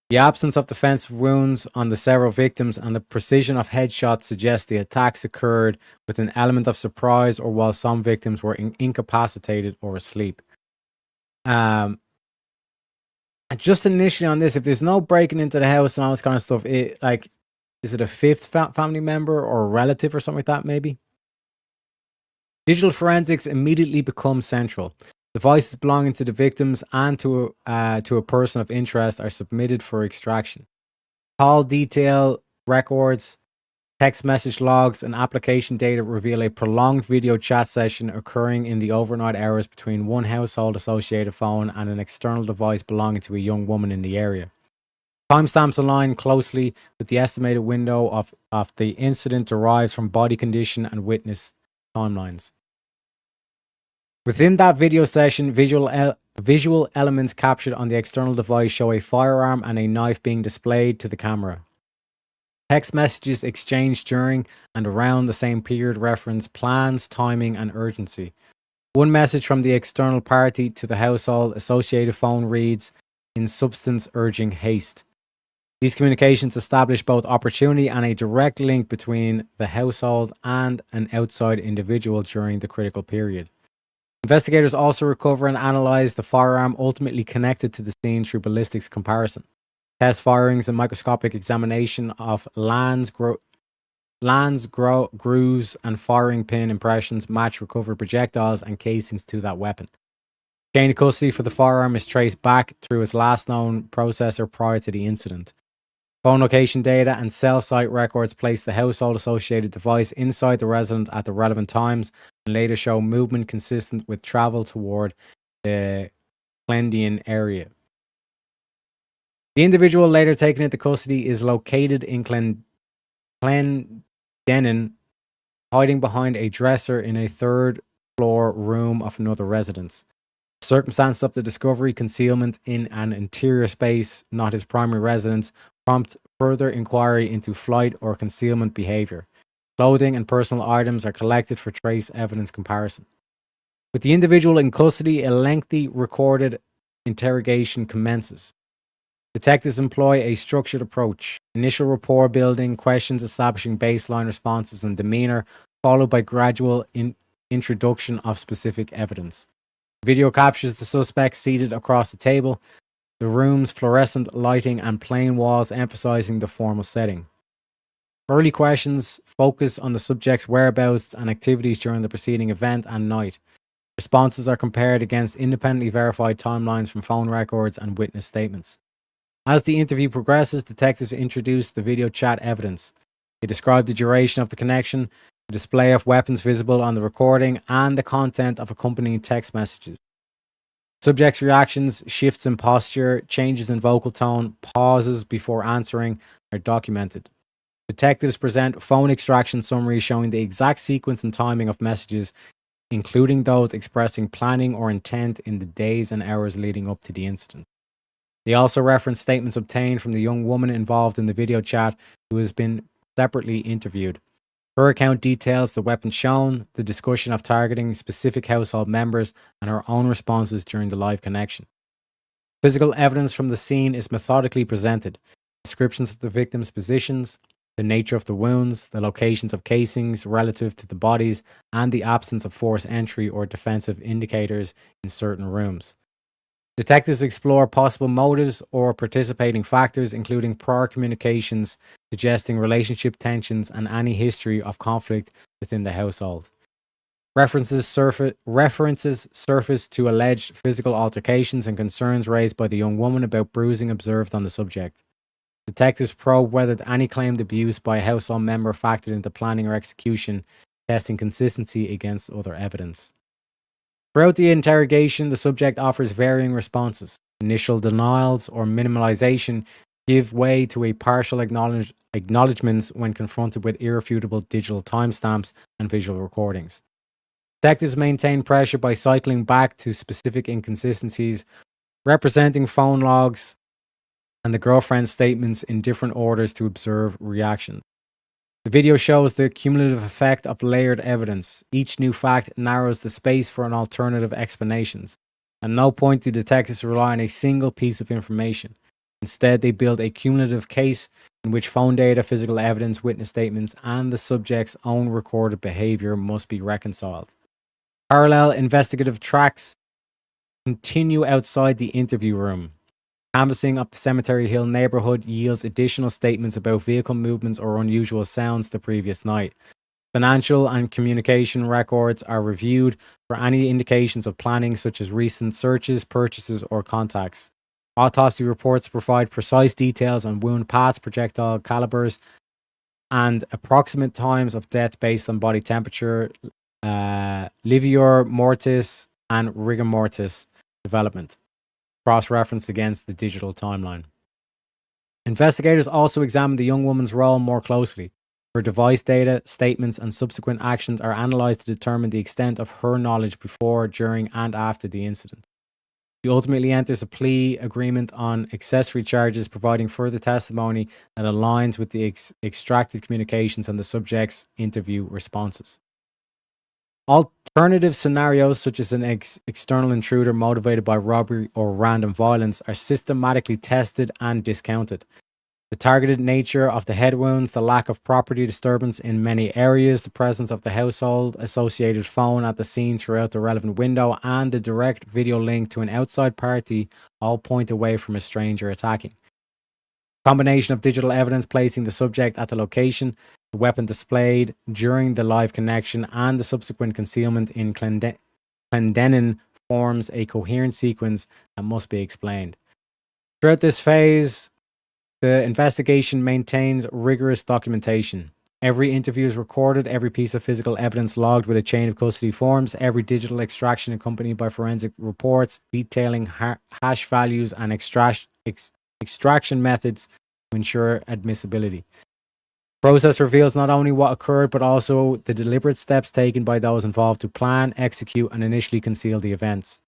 The absence of defensive wounds on the several victims and the precision of headshots suggest the attacks occurred with an element of surprise or while some victims were incapacitated or asleep. And just initially on this, if there's no breaking into the house and all this kind of stuff, is it a 5th family member or a relative or something like that, maybe? Digital forensics immediately becomes central. Devices belonging to the victims and to a person of interest are submitted for extraction. Call detail records, text message logs, and application data reveal a prolonged video chat session occurring in the overnight hours between one household associated phone and an external device belonging to a young woman in the area. Timestamps align closely with the estimated window of the incident derived from body condition and witness timelines. Within that video session, visual elements captured on the external device show a firearm and a knife being displayed to the camera. Text messages exchanged during and around the same period reference plans, timing, and urgency. One message from the external party to the household associated phone reads, in substance urging haste. These communications establish both opportunity and a direct link between the household and an outside individual during the critical period. Investigators also recover and analyze the firearm ultimately connected to the scene through ballistics comparison. Test firings and microscopic examination of lands, grooves, and firing pin impressions match recovered projectiles and casings to that weapon. Chain of custody for the firearm is traced back through its last known processor prior to the incident. Phone location data and cell site records place the household associated device inside the resident at the relevant times and later show movement consistent with travel toward the Clendian area. The individual later taken into custody is located in Clendenin, hiding behind a dresser in a 3rd floor room of another residence. The circumstances of the discovery, concealment in an interior space, not his primary residence, prompt further inquiry into flight or concealment behavior. Clothing and personal items are collected for trace evidence comparison. With the individual in custody, a lengthy recorded interrogation commences. Detectives employ a structured approach. Initial rapport building, questions establishing baseline responses and demeanor, followed by gradual introduction of specific evidence. Video captures the suspect seated across the table, the room's fluorescent lighting and plain walls emphasizing the formal setting. Early questions focus on the subject's whereabouts and activities during the preceding event and night. Responses are compared against independently verified timelines from phone records and witness statements. As the interview progresses, detectives introduce the video chat evidence. They describe the duration of the connection, the display of weapons visible on the recording, and the content of accompanying text messages. Subject's reactions, shifts in posture, changes in vocal tone, pauses before answering are documented. Detectives present phone extraction summaries showing the exact sequence and timing of messages, including those expressing planning or intent in the days and hours leading up to the incident. They also reference statements obtained from the young woman involved in the video chat who has been separately interviewed. Her account details the weapon shown, the discussion of targeting specific household members, and her own responses during the live connection. Physical evidence from the scene is methodically presented. Descriptions of the victim's positions, the nature of the wounds, the locations of casings relative to the bodies, and the absence of forced entry or defensive indicators in certain rooms. Detectives explore possible motives or participating factors, including prior communications suggesting relationship tensions and any history of conflict within the household. References surface to alleged physical altercations and concerns raised by the young woman about bruising observed on the subject. Detectives probe whether any claimed abuse by a household member factored into planning or execution, testing consistency against other evidence. Throughout the interrogation, the subject offers varying responses. Initial denials or minimalization give way to a partial acknowledgments when confronted with irrefutable digital timestamps and visual recordings. Detectives maintain pressure by cycling back to specific inconsistencies, representing phone logs and the girlfriend's statements in different orders to observe reactions. The video shows the cumulative effect of layered evidence. Each new fact narrows the space for an alternative explanations. At no point do detectives rely on a single piece of information. Instead, they build a cumulative case in which phone data, physical evidence, witness statements, and the subject's own recorded behavior must be reconciled. Parallel investigative tracks continue outside the interview room. Canvassing up the Cemetery Hill neighborhood yields additional statements about vehicle movements or unusual sounds the previous night. Financial and communication records are reviewed for any indications of planning, such as recent searches, purchases, or contacts. Autopsy reports provide precise details on wound paths, projectile calibers, and approximate times of death based on body temperature, livor mortis, and rigor mortis development, cross-referenced against the digital timeline. Investigators also examine the young woman's role more closely. Her device data, statements, and subsequent actions are analyzed to determine the extent of her knowledge before, during, and after the incident. She ultimately enters a plea agreement on accessory charges, providing further testimony that aligns with the extracted communications and the subject's interview responses. Alternative scenarios, such as an external intruder motivated by robbery or random violence, are systematically tested and discounted. The targeted nature of the head wounds, the lack of property disturbance in many areas, the presence of the household associated phone at the scene throughout the relevant window, and the direct video link to an outside party all point away from a stranger attacking. Combination of digital evidence placing the subject at the location, the weapon displayed during the live connection, and the subsequent concealment in Clendenin forms a coherent sequence that must be explained. Throughout this phase, the investigation maintains rigorous documentation. Every interview is recorded, every piece of physical evidence logged with a chain of custody forms, every digital extraction accompanied by forensic reports detailing hash values and extraction methods to ensure admissibility. The process reveals not only what occurred, but also the deliberate steps taken by those involved to plan, execute, and initially conceal the events.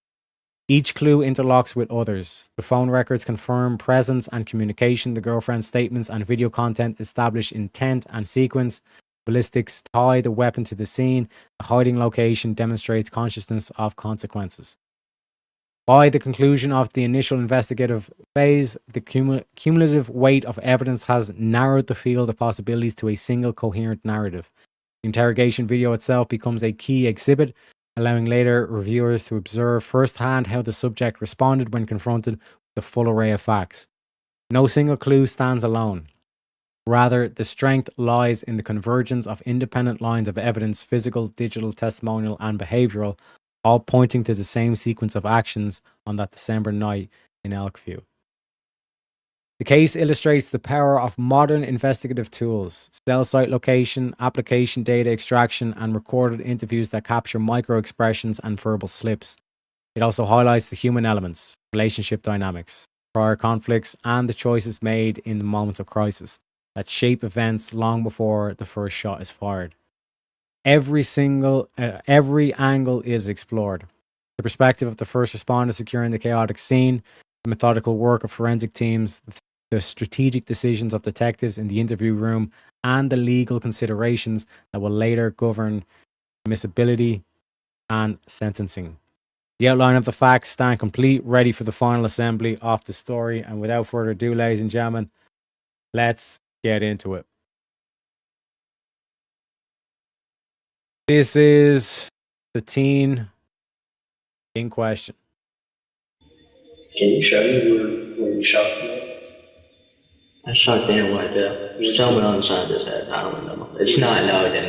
Each clue interlocks with others. The phone records confirm presence and communication. The girlfriend's statements and video content establish intent and sequence. Ballistics tie the weapon to the scene. The hiding location demonstrates consciousness of consequences. By the conclusion of the initial investigative phase, the cumulative weight of evidence has narrowed the field of possibilities to a single coherent narrative. The interrogation video itself becomes a key exhibit, allowing later reviewers to observe firsthand how the subject responded when confronted with the full array of facts. No single clue stands alone. Rather, the strength lies in the convergence of independent lines of evidence, physical, digital, testimonial, and behavioral, all pointing to the same sequence of actions on that December night in Elkview. The case illustrates the power of modern investigative tools, cell site location, application data extraction, and recorded interviews that capture micro expressions and verbal slips. It also highlights the human elements, relationship dynamics, prior conflicts, and the choices made in the moments of crisis that shape events long before the first shot is fired. Every angle is explored. The perspective of the first responder securing the chaotic scene, the methodical work of forensic teams, the strategic decisions of detectives in the interview room, and the legal considerations that will later govern admissibility and sentencing. The outline of the facts stand complete, ready for the final assembly of the story. And without further ado, ladies and gentlemen, let's get into it. This is the teen in question. Can you show me where you shot him? I shot Dan right there. There's someone on the side of his head. I don't remember. It's not loud in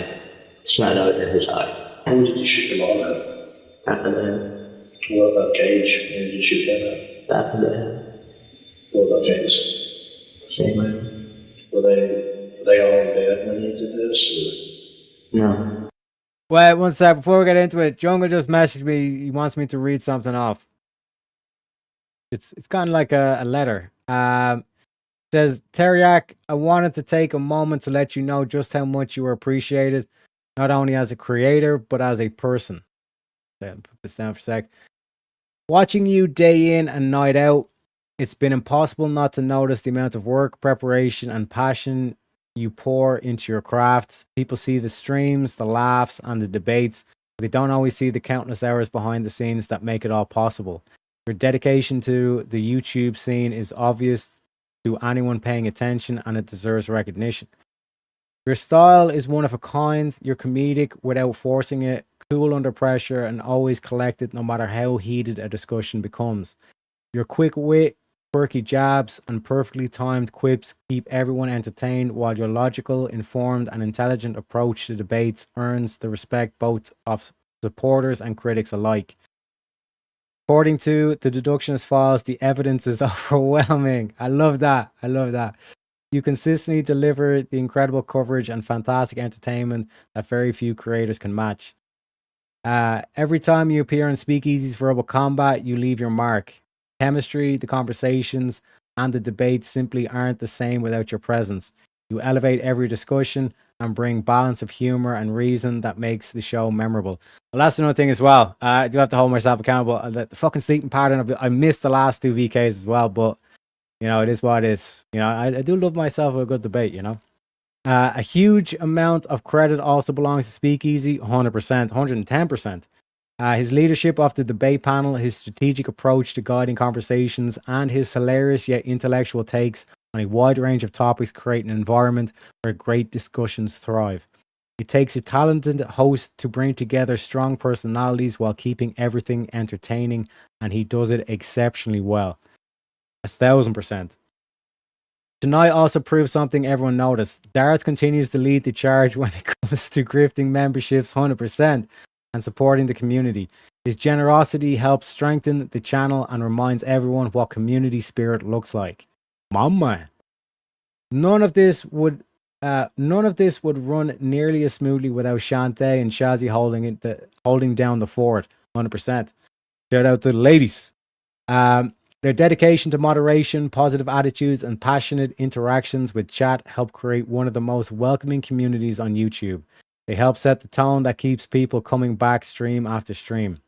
his eye. Who did you shoot him on at? Back of the head. What about Cage? Where did you shoot him at? Back of the head. What about James? Same way. Were they all dead when you did this? Or? No. Wait, one sec. Before we get into it, Jungle just messaged me. He wants me to read something off. It's kind of like a letter. Says, Teriak, I wanted to take a moment to let you know just how much you are appreciated, not only as a creator, but as a person. Put this down for a sec. Watching you day in and night out, it's been impossible not to notice the amount of work, preparation, and passion you pour into your craft. People see the streams, the laughs, and the debates, but they don't always see the countless hours behind the scenes that make it all possible. Your dedication to the YouTube scene is obvious to anyone paying attention, and it deserves recognition. Your style is one of a kind. You're comedic without forcing it, cool under pressure, and always collected no matter how heated a discussion becomes. Your quick wit, quirky jabs, and perfectly timed quips keep everyone entertained, while your logical, informed, and intelligent approach to debates earns the respect both of supporters and critics alike. According to the Deductionist Files, the evidence is overwhelming. I love that. You consistently deliver the incredible coverage and fantastic entertainment that very few creators can match. Every time you appear in Speakeasy's Verbal Combat, you leave your mark. Chemistry, the conversations, and the debates simply aren't the same without your presence. You elevate every discussion and bring balance of humor and reason that makes the show memorable. Well, that's another thing as well. I do have to hold myself accountable. The fucking sleeping pattern I missed the last two VKs as well, but you know, it is what it is. You know, I do love myself a good debate, you know. A huge amount of credit also belongs to Speakeasy, 100%, 110%. His leadership of the debate panel, his strategic approach to guiding conversations, and his hilarious yet intellectual takes on a wide range of topics create an environment where great discussions thrive. It takes a talented host to bring together strong personalities while keeping everything entertaining, and he does it exceptionally well. 1,000%. Tonight also proves something everyone noticed. Darth continues to lead the charge when it comes to grifting memberships 100% and supporting the community. His generosity helps strengthen the channel and reminds everyone what community spirit looks like. Mama. None of this would run nearly as smoothly without Shantae and Shazzy holding down the fort 100%. Shout out to the ladies. Their dedication to moderation, positive attitudes, and passionate interactions with chat help create one of the most welcoming communities on YouTube. They help set the tone that keeps people coming back stream after stream.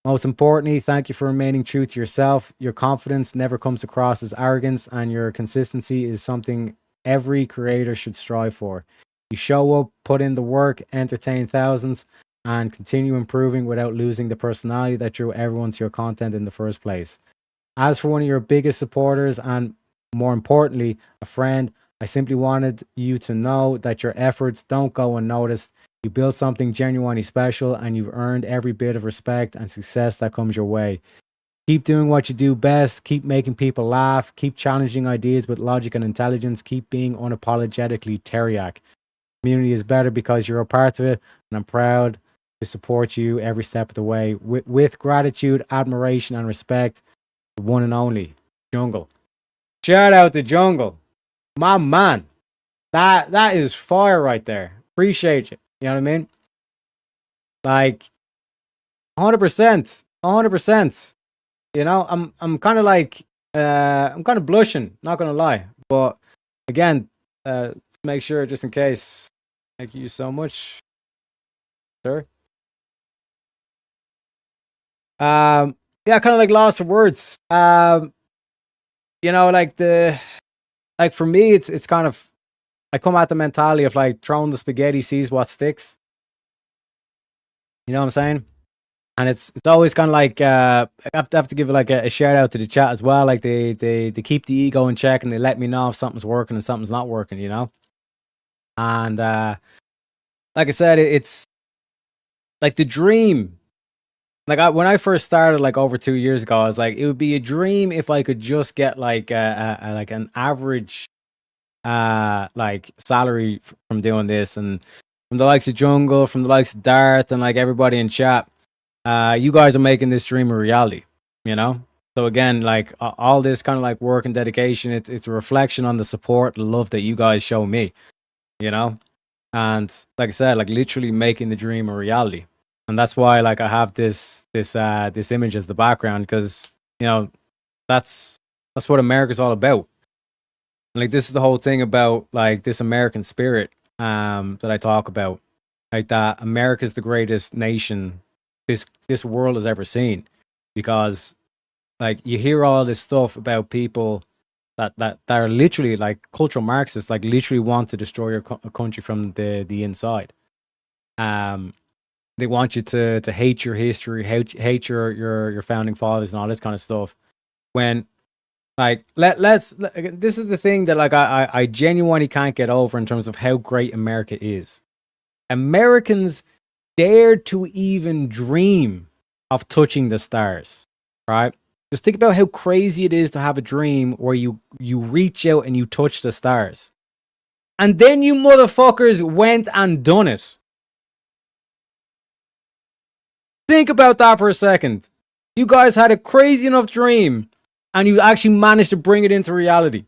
Most importantly, thank you for remaining true to yourself. Your confidence never comes across as arrogance, and your consistency is something every creator should strive for. You show up, put in the work, entertain thousands, and continue improving without losing the personality that drew everyone to your content in the first place. As for one of your biggest supporters, and more importantly, a friend, I simply wanted you to know that your efforts don't go unnoticed. You built something genuinely special, and you've earned every bit of respect and success that comes your way. Keep doing what you do best. Keep making people laugh. Keep challenging ideas with logic and intelligence. Keep being unapologetically Teriak. Community is better because you're a part of it, and I'm proud to support you every step of the way. With gratitude, admiration, and respect, the one and only Jungle. Shout out to Jungle. My man. That is fire right there. Appreciate you. You know what I mean? Like 100%. 100%. You know, I'm kind of like I'm kind of blushing, not gonna lie. But again, make sure just in case. Thank you so much, sir. Yeah, kind of like lost for words. You know, like for me, it's kind of, I come at the mentality of like throwing the spaghetti, sees what sticks. You know what I'm saying? And it's always kind of like I have to give like a shout out to the chat as well. Like they keep the ego in check and they let me know if something's working and something's not working. You know, and like I said, it's like the dream. Like when I first started, like over 2 years ago, I was like, it would be a dream if I could just get like like an average like salary from doing this, and from the likes of Jungle, from the likes of Dart, and like everybody in chat. You guys are making this dream a reality, you know? So again, like all this kind of like work and dedication, it's a reflection on the support, the love that you guys show me, you know? And like I said, like literally making the dream a reality. And that's why like I have this image as the background, because you know that's what America's all about. Like this is the whole thing about like this American spirit that I talk about. Like that America's the greatest nation this world has ever seen, because like you hear all this stuff about people that are literally like cultural Marxists, like literally want to destroy your country from the inside. They want you to hate your history, hate your founding fathers and all this kind of stuff. When like this is the thing that like I genuinely can't get over in terms of how great America is. Americans dared to even dream of touching the stars, right? Just think about how crazy it is to have a dream where you reach out and you touch the stars. And then you motherfuckers went and done it. Think about that for a second. You guys had a crazy enough dream and you actually managed to bring it into reality.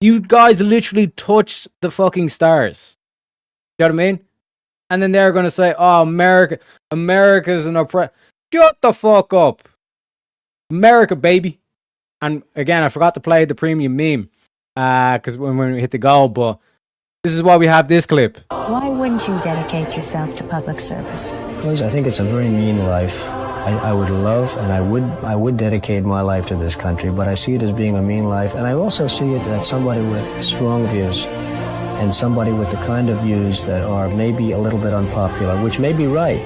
You guys literally touched the fucking stars. You know what I mean? And then they're going to say, oh, America's an oppressor. Shut the fuck up. America, baby. And again, I forgot to play the premium meme because when we hit the goal, but this is why we have this clip. Why wouldn't you dedicate yourself to public service? Because I think it's a very mean life. I would love and I would dedicate my life to this country, but I see it as being a mean life. And I also see it as somebody with strong views and somebody with the kind of views that are maybe a little bit unpopular, which may be right,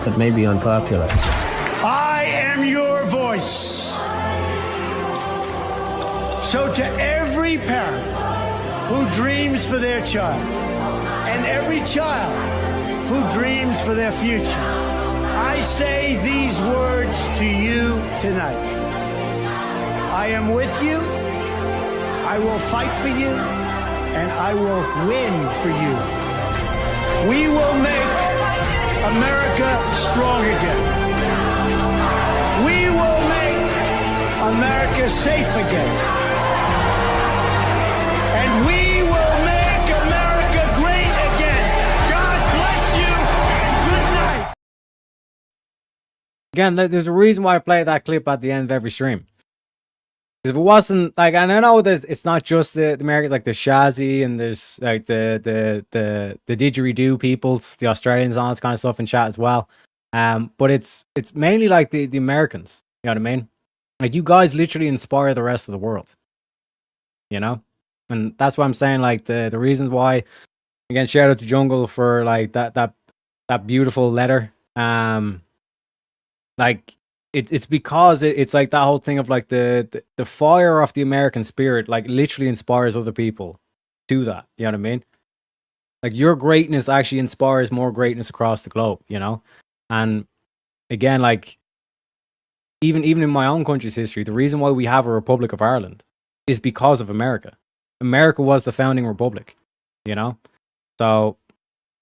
but may be unpopular. I am your voice. So to every parent who dreams for their child, and every child who dreams for their future, I say these words to you tonight. I am with you. I will fight for you. And I will win for you. We will make America strong again. We will make America safe again. And we will make America great again. God bless you and good night. Again, there's a reason why I play that clip at the end of every stream. If it wasn't like, and I know it's not just the Americans, like the Shazzy and there's like the didgeridoo peoples, the Australians, all this kind of stuff in chat as well. But it's mainly like the Americans. You know what I mean? Like you guys literally inspire the rest of the world. You know, and that's why I'm saying like the reasons why. Again, shout out to Jungle for like that beautiful letter. Like. It's because it's like that whole thing of like the fire of the American spirit, like literally inspires other people to that. You know what I mean? Like your greatness actually inspires more greatness across the globe, you know? And again, like even in my own country's history, the reason why we have a Republic of Ireland is because of America. America was the founding republic, you know? So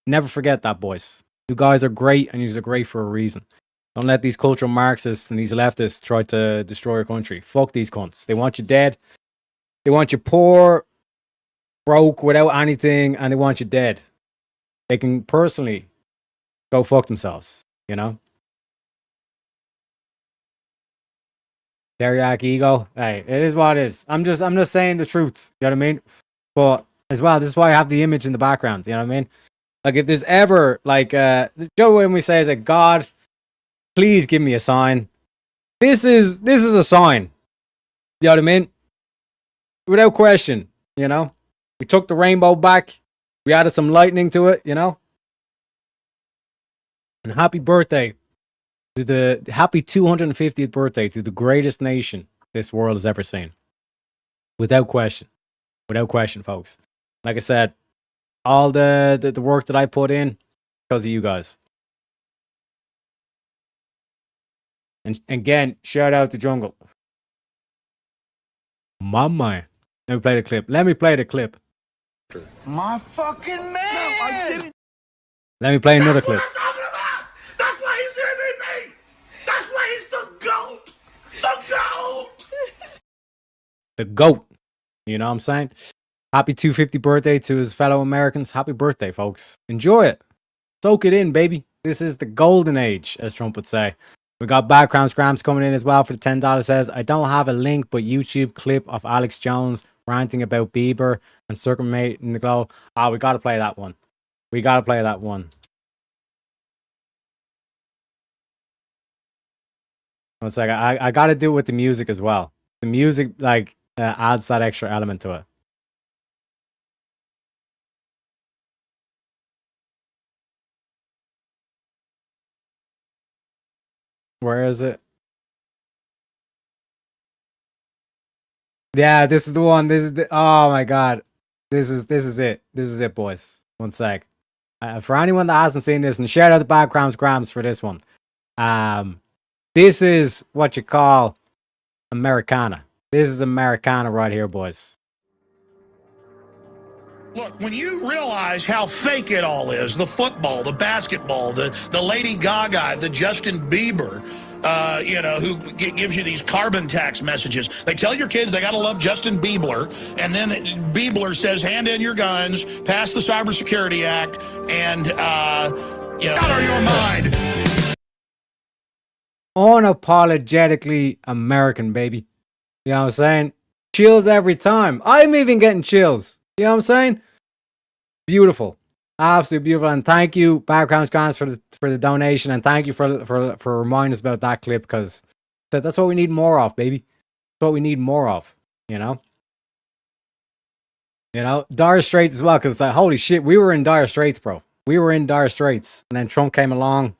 never forget that, boys. You guys are great and you're great for a reason. Don't let these cultural Marxists and these leftists try to destroy your country. Fuck these cunts. They want you dead. They want you poor, broke, without anything, and they want you dead. They can personally go fuck themselves, you know? Teriyaki ego. Hey, it is what it is. I'm just saying the truth. You know what I mean? But as well, this is why I have the image in the background. You know what I mean? Like if there's ever like Joe, when we say is like, God, please give me a sign. This is a sign. You know what I mean? Without question, you know? We took the rainbow back. We added some lightning to it, you know? And happy birthday to the happy 250th birthday to the greatest nation this world has ever seen. Without question. Without question, folks. Like I said, all the work that I put in because of you guys. And again, shout out to Jungle. Mama. Let me play the clip. Let me play the clip. My fucking man! No, I didn't. Let me play another clip. That's why he's the MVP! That's why he's the GOAT! The GOAT! The GOAT. You know what I'm saying? Happy 250th birthday to his fellow Americans. Happy birthday, folks. Enjoy it. Soak it in, baby. This is the golden age, as Trump would say. We got background scrams coming in as well for the $10. Says, I don't have a link, but YouTube clip of Alex Jones ranting about Bieber and circumventing the globe. Ah, we got to play that one. We got to play that one. One second. I got to do it with the music as well. The music, like, adds that extra element to it. Where is it? Yeah, this is the one. This is the. Oh my god, this is it. This is it, boys. One sec. For anyone that hasn't seen this, and shout out to Backgrounds Grams for this one. This is what you call Americana. This is Americana right here, boys. Look, when you realize how fake it all is, the football, the basketball, the Lady Gaga, the Justin Bieber, who gives you these carbon tax messages. They tell your kids they got to love Justin Bieber, and then Bieber says, hand in your guns, pass the Cybersecurity Act, and, out of your mind. Unapologetically American, baby. You know what I'm saying? Chills every time. I'm even getting chills. You know what I'm saying? Beautiful. Absolutely beautiful. And thank you, Background Scans, for the donation. And thank you for reminding us about that clip, because that's what we need more of, baby. That's what we need more of, you know? You know, dire straits as well, because holy shit, we were in dire straits, bro. We were in dire straits. And then Trump came along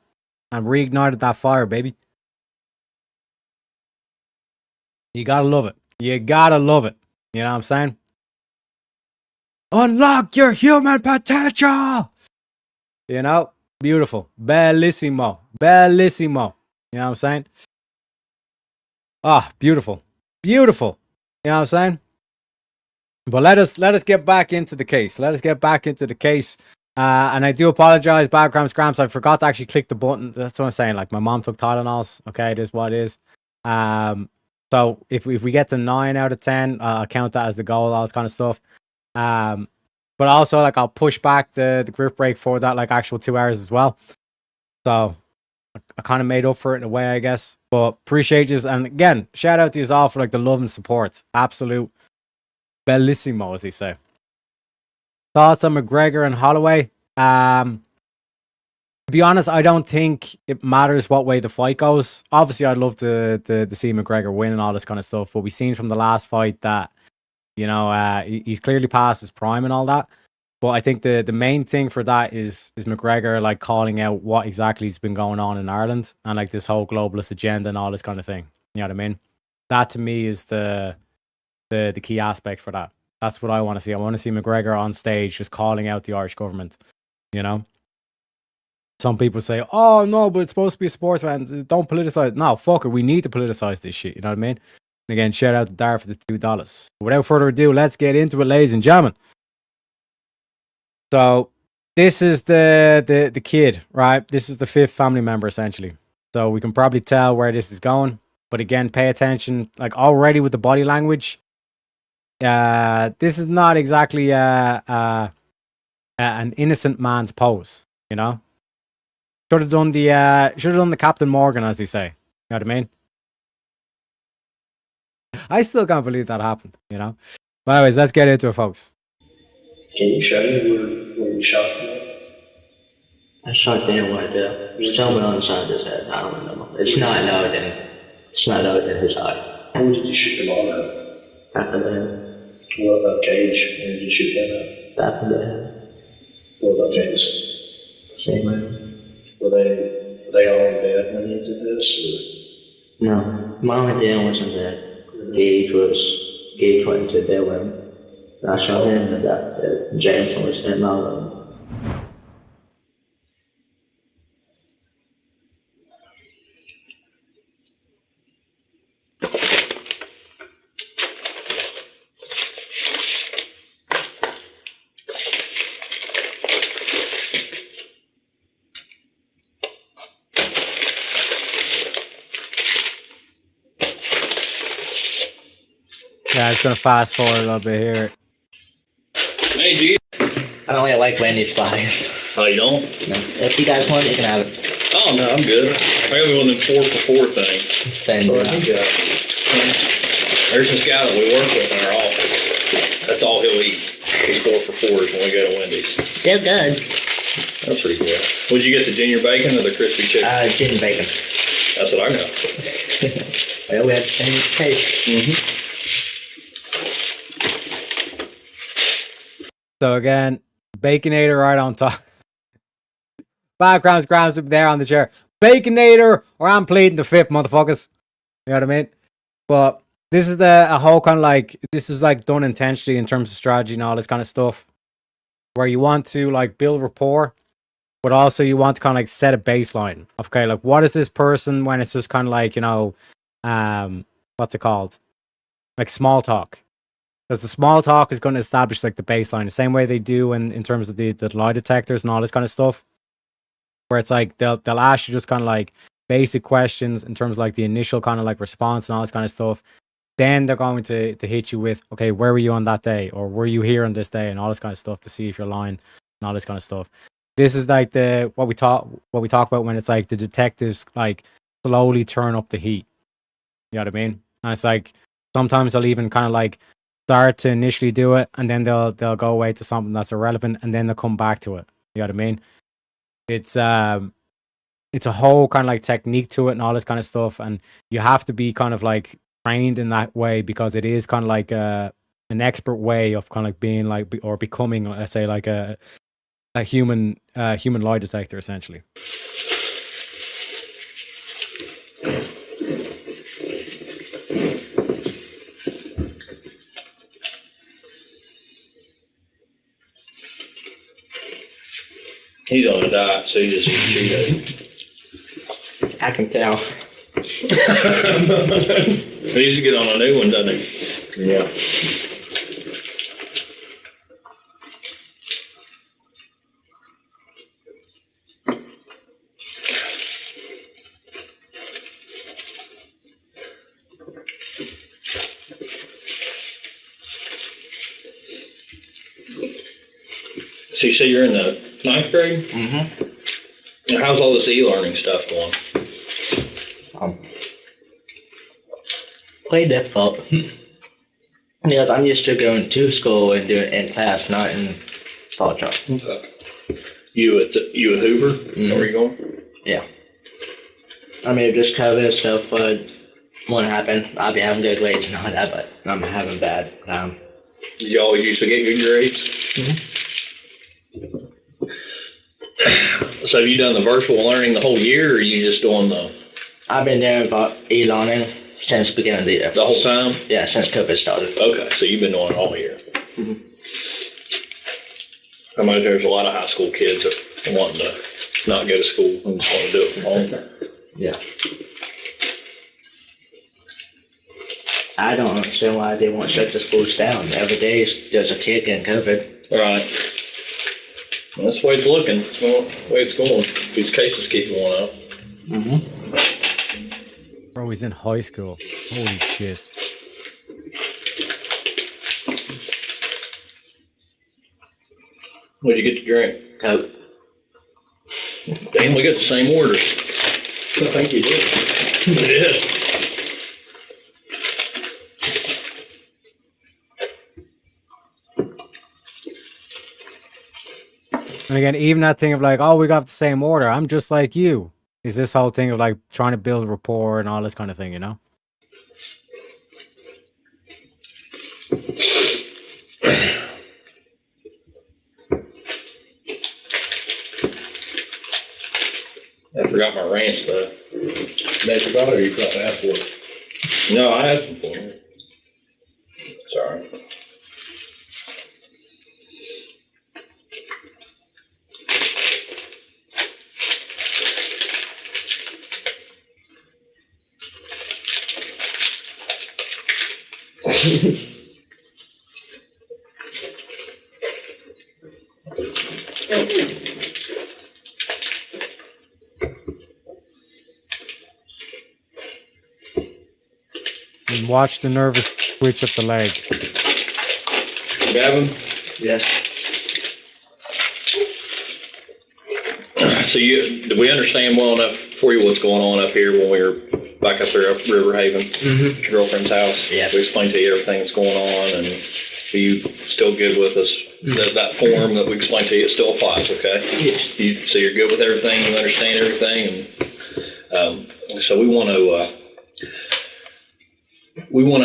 and reignited that fire, baby. You gotta love it. You gotta love it. You know what I'm saying? Unlock your human potential. You know, beautiful, bellissimo, bellissimo. You know what I'm saying? Ah, beautiful, beautiful. You know what I'm saying? But let us get back into the case. Let us get back into the case. And I do apologize, Background Scramps. I forgot to actually click the button. That's what I'm saying. Like, my mom took Tylenols. Okay, it is what it is. So if we get to 9 out of 10, I'll count that as the goal. All this kind of stuff. But also, like, I'll push back the grip break for that, like, actual 2 hours as well. So I kind of made up for it in a way, I guess. But appreciate you. And again, shout out to you all for, like, the love and support. Absolute bellissimo, as they say. Thoughts on McGregor and Holloway? To be honest, I don't think it matters what way the fight goes. Obviously, I'd love to see McGregor win and all this kind of stuff. But we've seen from the last fight that, you know, he's clearly past his prime and all that. But I think the main thing for that is McGregor, like, calling out what exactly has been going on in Ireland and, like, this whole globalist agenda and all this kind of thing. You know what I mean? That to me is the key aspect for that. That's what I want to see. I want to see McGregor on stage just calling out the Irish government. You know? Some people say, oh, no, but it's supposed to be a sports fan. Don't politicize. No, fuck it. We need to politicize this shit. You know what I mean? And again, shout out to Dar for the $2. Without further ado, let's get into it, ladies and gentlemen. So, this is the kid, right? This is the 5th family member, essentially. So, we can probably tell where this is going. But again, pay attention. Like, already with the body language, this is not exactly an innocent man's pose, you know. Should have done the Captain Morgan, as they say. You know what I mean? I still can't believe that happened, you know. But anyways, let's get into it, folks. Can you show me where you shot me? I shot Dan right there. There's someone on the side of his head. I don't remember. It's not lower than his eye. Where did you shoot him on at? Back of the head. What about Cage? Where did you shoot him at? Back of the head. What about James? Same way. Were they all dead when you did this? Or? No. Mom and Dan wasn't dead. Gage went into their room. I shot him and that James was in my room. Yeah, I'm just gonna fast forward a little bit here. Hey, G. I don't really like Wendy's fries. Oh, you don't? No. If you guys want, you can have it. Oh, no, I'm good. I got me one of them 4 for $4 things. Same. There's this guy that we work with in our office. That's all he'll eat. He's 4 for $4s when we go to Wendy's. They're good. That's pretty cool. Would you get the junior bacon or the crispy chicken? Junior bacon. That's what I got. Well, we had the same taste. Mm-hmm. So again, Baconator right on top. Background's grabs up there on the chair. Baconator, or I'm pleading the fifth, motherfuckers. You know what I mean? But this is a whole kind of like, this is like done intentionally in terms of strategy and all this kind of stuff, where you want to like build rapport, but also you want to kind of like set a baseline. Okay, like what is this person when it's just kind of like, you know, what's it called? Like small talk. Because the small talk is going to establish like the baseline, the same way they do in terms of the lie detectors and all this kind of stuff. Where it's like they'll ask you just kind of like basic questions in terms of like the initial kind of like response and all this kind of stuff. Then they're going to hit you with, okay, where were you on that day? Or were you here on this day? And all this kind of stuff to see if you're lying and all this kind of stuff. This is like what we talk about when it's like the detectives like slowly turn up the heat. You know what I mean? And it's like sometimes they'll even kind of like start to initially do it, and then they'll go away to something that's irrelevant, and then they'll come back to it. You know what I mean? It's a whole kind of like technique to it and all this kind of stuff, and you have to be kind of like trained in that way, because it is kind of like an expert way of kind of like being like or becoming, let's say, like a human lie detector, essentially. He's on a diet, so he just eats Cheetos. I can tell. He needs to get on a new one, doesn't he? Yeah. So you say you're in the 9th grade? Mm-hmm. And how's all this e-learning stuff going? Quite difficult. Because I'm used to going to school and doing in class, not in fall job. Okay. You at Hoover? Mm-hmm. Where are you going? Yeah. I mean, if this COVID stuff won't happen, I'll be having good grades and all that, but I'm having bad. Did you always used to get good grades? Mm-hmm. So have you done the virtual learning the whole year, or are you just doing the... I've been doing e-learning since the beginning of the year. The whole time? Yeah, since COVID started. Okay, so you've been doing it all year. Mm-hmm. I imagine there's a lot of high school kids that want to not go to school and just want to do it from home. Yeah. I don't understand why they want to shut the schools down. Every day there's a kid getting COVID. Right. That's the way it's looking. That's the way it's going. These cases keep going up. Mm-hmm. Bro, he's in high school. Holy shit. What'd you get to drink? Coke. Damn, we got the same order. I think you did. Yeah. And again, even that thing of like, oh, we got the same order. I'm just like you. Is this whole thing of like trying to build rapport and all this kind of thing, you know? I forgot my ranch though. They forgot or you forgot to ask for it? No, I asked them for it. Sorry. And watch the nervous twitch of the leg. Gavin? Yes. So do we understand well enough for you what's going on up here when we were back up there up River Haven, at your girlfriend's house? Yeah. We explained to you everything that's going on, and are you still good with us? That form that we explained to you, it still applies, okay? Yes. So you're good with everything, you understand everything, and so we want to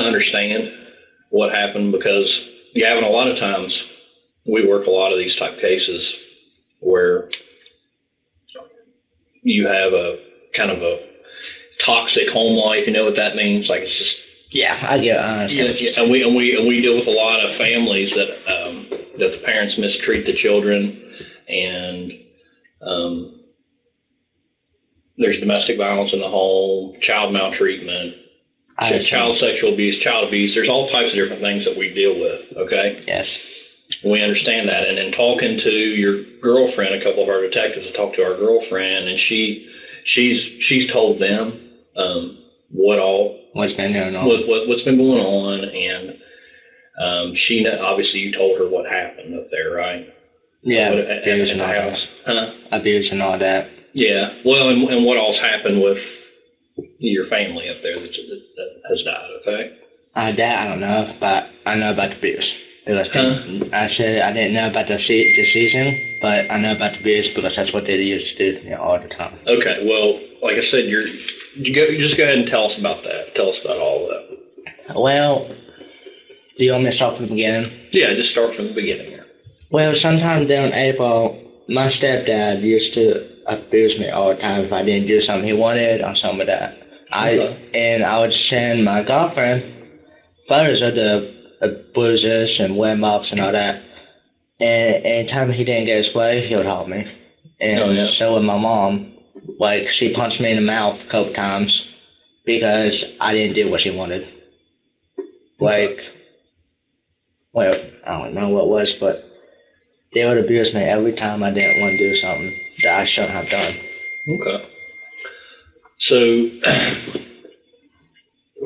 understand what happened, because Gavin, a lot of times we work a lot of these type cases where you have a kind of a toxic home life. You know what that means? Like it's just I get and we deal with a lot of families that the parents mistreat the children, and there's domestic violence in the home, child maltreatment, child sexual abuse, child abuse. There's all types of different things that we deal with, okay? Yes. We understand that. And in talking to your girlfriend, a couple of our detectives have talked to our girlfriend, and she's told them what's been going on. What's been going on, and she obviously you told her what happened up there, right? Yeah, abuse and all that. Huh? Abuse and all that. Yeah. Well, and what all's happened with your family up there that has died, okay? That I don't know, but I know about the abuse. I said I didn't know about the season, but I know about the abuse because that's what they used to do all the time. Okay, well, like I said, you just go ahead and tell us about that. Tell us about all of that. Well, do you want me to start from the beginning? Yeah, just start from the beginning. Well, sometime during April, my stepdad used to abuse me all the time if I didn't do something he wanted or something like that. And I would send my girlfriend photos of the bruises and wear marks and all that. And anytime he didn't get his way, he would help me. And so would my mom. Like, she punched me in the mouth a couple times because I didn't do what she wanted. Like, well, I don't know what it was, but they would abuse me every time I didn't want to do something that I shouldn't have done. Okay. So,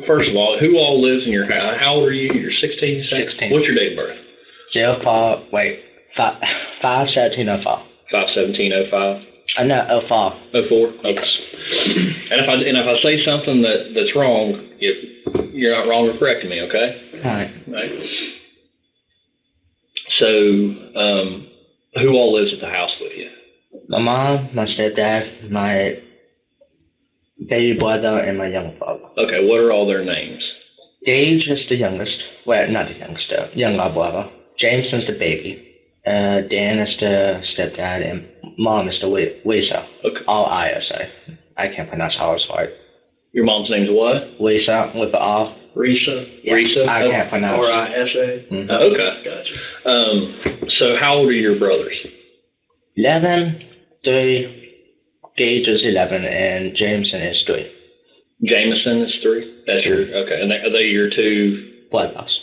first of all, who all lives in your house? How old are you? You're 16? 16. What's your date of birth? 5/17/05. 5/17/05? No, 05. 04? Okay. And if I say something that's wrong, you're not wrong for correcting me, okay? All right. So, who all lives at the house with you? My mom, my stepdad, my baby brother, and my young father. Okay, what are all their names? Gage is the youngest. Well, not the youngest, younger brother. Jameson's the baby. Dan is the stepdad, and Mom is the Lisa. Okay. All ISA. I can't pronounce ours right. Your mom's name's what? Lisa with the R. Risa? Yeah, Risa? I can't pronounce R-I-S-A? Mm-hmm. Okay, gotcha. So how old are your brothers? 11, 3, Gage is 11, and Jameson is 3. Jameson is 3? That's your, okay. And are they your two? Blood brothers.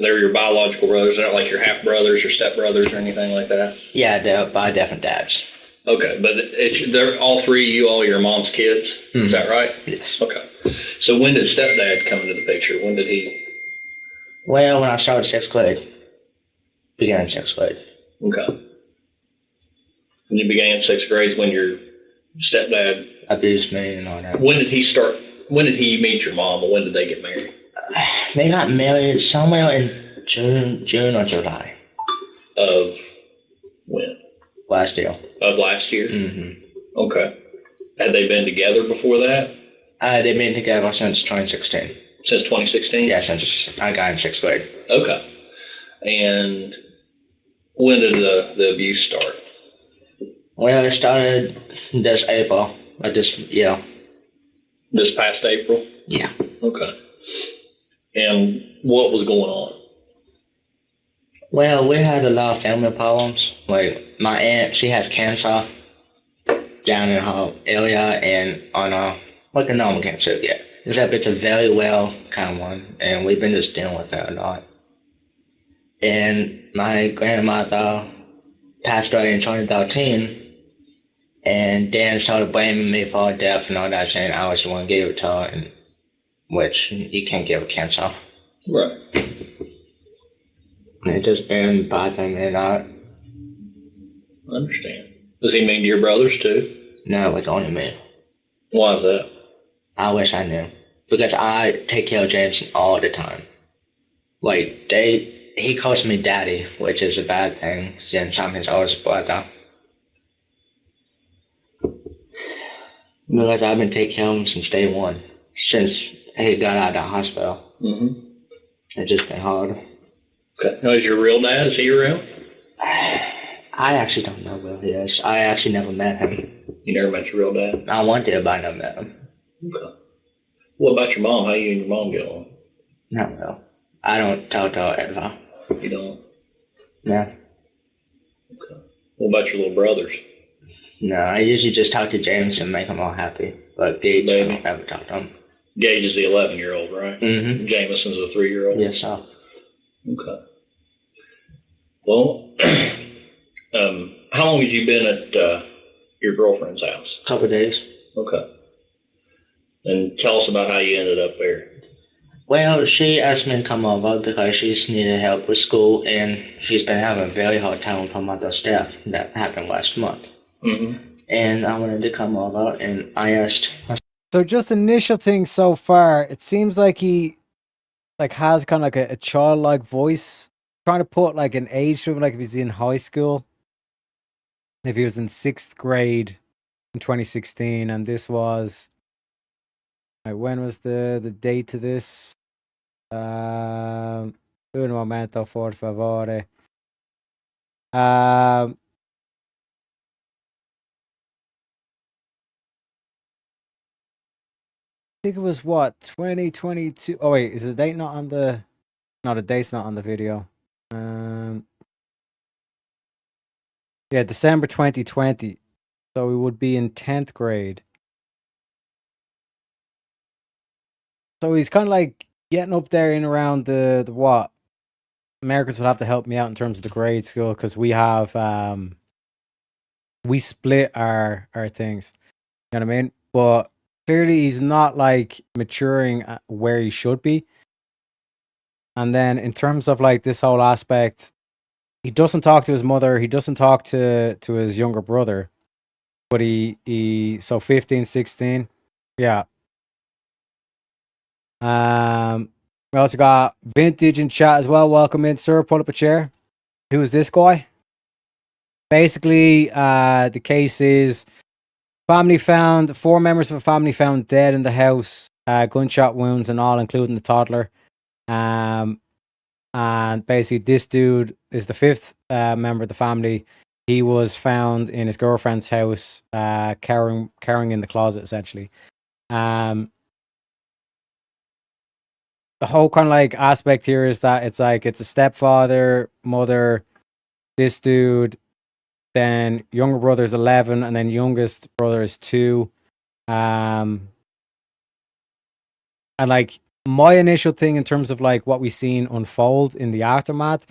They're your biological brothers? They're not like your half-brothers or step-brothers or anything like that? Yeah, they're by different dads. Okay, but they're all three of you, all your mom's kids? Mm-hmm. Is that right? Yes. Okay. So when did stepdad come into the picture? When did he? Well, when I started 6th grade. Began in 6th grade. Okay. When you began 6th grade, when your stepdad abused me and all that. When did he meet your mom, or when did they get married? They got married somewhere in June or July. Of when? Last year. Of last year? Mm-hmm. Okay. Had they been together before that? They've been together since 2016. Since 2016? Yeah, since I got in 6th grade. Okay. And when did the abuse start? Well, it started this April, this year. This past April? Yeah. Okay. And what was going on? Well, we had a lot of family problems. Like, my aunt, she has cancer down in her area and on like a normal cancer, yeah. Except it's a very well kind of one, and we've been just dealing with that a lot. And my grandmother passed away in 2013, and Dan started blaming me for her death and all that, saying I was the one who gave it to her, and which you can't give cancer. Right. It just been bothering me a lot. I understand. Does he mean to your brothers too? No, it's only me. Why is that? I wish I knew. Because I take care of James all the time. Like, he calls me daddy, which is a bad thing since I'm his oldest brother. Because I've been taking care of him since day one. Since he got out of the hospital. Mm-hmm. It's just been hard. Okay. Now, is your real dad? Is he around? I actually don't know where he is. I actually never met him. You never met your real dad? I wanted, but I never met him. Okay. What about your mom? How you and your mom get on? No, no. I don't talk to her ever. You don't? No. Okay. What about your little brothers? No, I usually just talk to James and make him all happy. But Gage, I don't ever talk to him. Gage is the 11-year-old, right? Mm-hmm. Jameson's the 3-year-old? Yes, sir. Okay. Well, how long have you been at your girlfriend's house? A couple of days. Okay. And tell us about how you ended up there. Well, she asked me to come over because she's needed help with school, and she's been having a very hard time with her mother's death. That happened last month. Mm-hmm. And I wanted to come over, and I asked. So just initial things so far, it seems like he has kind of like a childlike voice. Trying to put like an age to him, like if he's in high school. If he was in 6th grade in 2016, and this was when was the date to this? Un momento, por favore. I think it was what, 2022. Oh wait, is the date not on the? No, the date's not on the video. Yeah, December 2020. So we would be in 10th grade. So he's kind of like getting up there in around the what? Americans would have to help me out in terms of the grade school, because we have we split our things. You know what I mean? But clearly he's not like maturing at where he should be. And then in terms of like this whole aspect, he doesn't talk to his mother, he doesn't talk to his younger brother. But he so 15, 16. Yeah. We also got Vintage in chat as well. Welcome in, sir. Pull up a chair. Who is this guy? Basically, the case is family found 4 members of a family found dead in the house, gunshot wounds and all, including the toddler. And basically, this dude is the 5th member of the family. He was found in his girlfriend's house, cowering in the closet, essentially. The whole kind of like aspect here is that it's a stepfather, mother, this dude, then younger brother's 11, and then youngest brother is 2. And like my initial thing in terms of like what we've seen unfold in the aftermath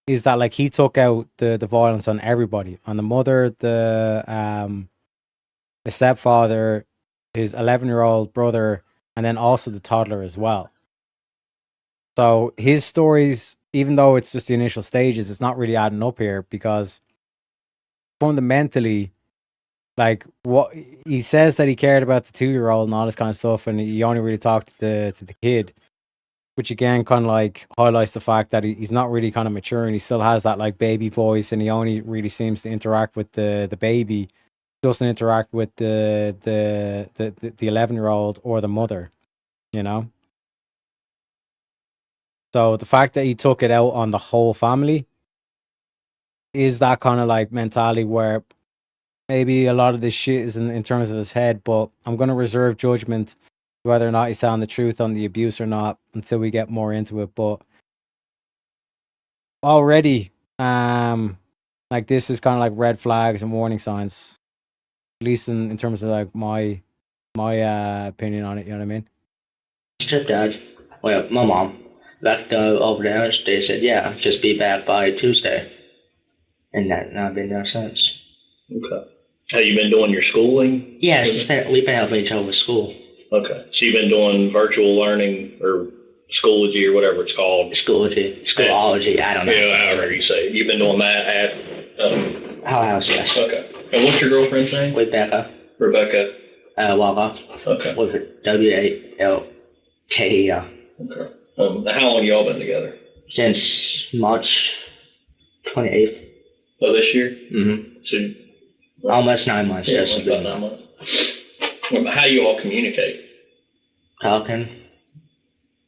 is that like he took out the violence on everybody, on the mother, the stepfather, his 11-year-old brother, and then also the toddler as well. So his stories, even though it's just the initial stages, it's not really adding up here, because fundamentally, like, what he says that he cared about the 2-year-old and all this kind of stuff, and he only really talked to the kid, which again kind of like highlights the fact that he's not really kind of mature, and he still has that like baby voice, and he only really seems to interact with the baby, doesn't interact with the 11-year-old or the mother, you know. So the fact that he took it out on the whole family is that kind of like mentality where maybe a lot of this shit is in terms of his head, but I'm going to reserve judgment whether or not he's telling the truth on the abuse or not until we get more into it. But already, like, this is kind of like red flags and warning signs, at least in terms of like my opinion on it. You know what I mean? Stepdad, well, my mom, left over there. They said, yeah, just be back by Tuesday. And that not been there since. Okay. Have you been doing your schooling? Yeah, we've been helping each other with school. Okay. So you've been doing virtual learning or Schoology or whatever it's called. Schoology, I don't know. Yeah, however you say it. You've been doing that at Our House, yes. Okay. And what's your girlfriend's name? Rebecca. Wawa. Okay. With it, WALKE. Okay. How long y'all been together? Since March 28th. Oh, this year? Mm-hmm. So almost 9 months. Yeah, Yes, about 9 months. How you all communicate? Talking.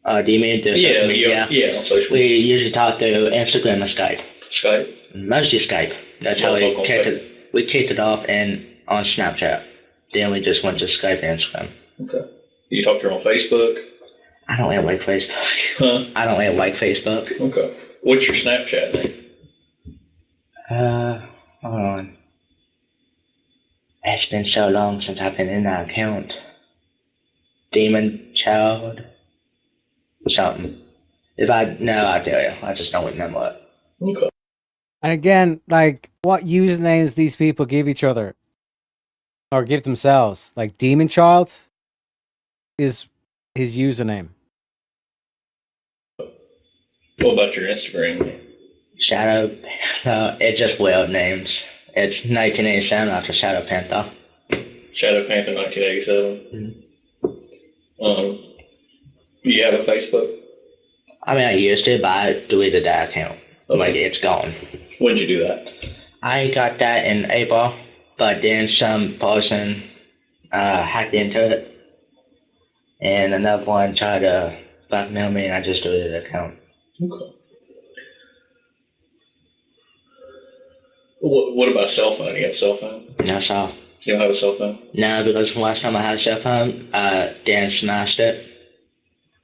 Do you mean social media? Yeah, on social We media. usually talk through Instagram and Skype. Skype? Mostly Skype. That's how we kicked it off, and on Snapchat. Then we just went to Skype and Instagram. Okay. You talk to her on Facebook? I don't really like Facebook. Huh? I don't really like Facebook. Okay. What's your Snapchat name? Hold on. It's been so long since I've been in that account. Demon Child. Something. If I know, I'll tell you. I just don't remember it. Okay. And again, like, what usernames these people give each other or give themselves. Like, Demon Child is his username. What about your Instagram? Shadow. It's just wild names. It's 1987 after Shadow Panther. Shadow Panther 1987. Mm-hmm. Do you have a Facebook? I mean, I used to, but I deleted that account. Okay. Like, it's gone. When did you do that? I got that in April, but then some person hacked into it, and another one tried to blackmail me, and I just deleted the account. Okay. What about cell phone? You have a cell phone? No, so. You don't have a cell phone? No, because last time I had a cell phone, Dan smashed it.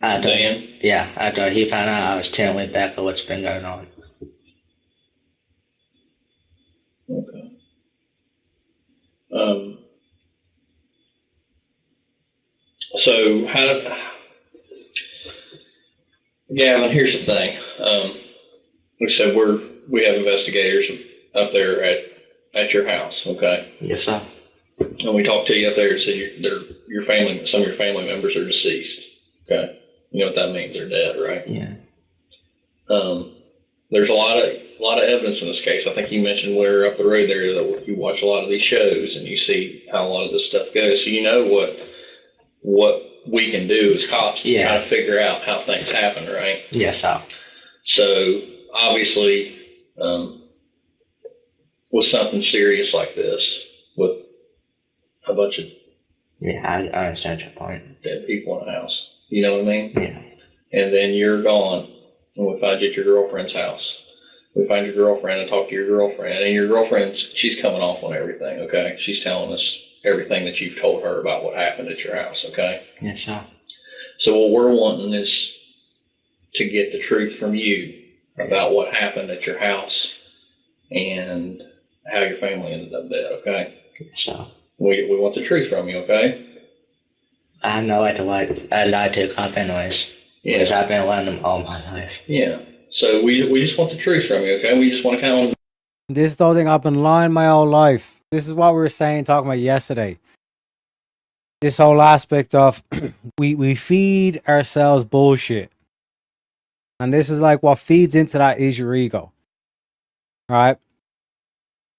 Dan? Yeah, after he found out I was telling Rebecca what's been going on. Okay. So Gavin, here's the thing. We said we have investigators up there at your house, okay? Yes, sir. And we talked to you up there and said your family, some of your family members are deceased, okay? You know what that means? They're dead, right? Yeah. There's a lot of evidence in this case. I think you mentioned where up the road there that you watch a lot of these shows and you see how a lot of this stuff goes. So you know what we can do as cops to try to figure out how things happen, right? Yes, sir. So obviously, with something serious like this, with a bunch of I understand your point. dead people in a house, you know what I mean? Yeah. And then you're gone, and we find you at your girlfriend's house. We find your girlfriend and talk to your girlfriend, and your girlfriend, she's coming off on everything, okay? She's telling us everything that you've told her about what happened at your house, okay? Yes, sir. So what we're wanting is to get the truth from you about what happened at your house and how your family ended up dead, okay? Yes, sir. We want the truth from you, okay? I have no right to lie. I lied to a cop anyways. Yeah. Because I've been lying to them all my life. Yeah. So we just want the truth from you, okay? We just want to kind of... This is the whole thing. I've been lying my whole life. This is what we were talking about yesterday. This whole aspect of we feed ourselves bullshit. And this is like what feeds into that is your ego. Right?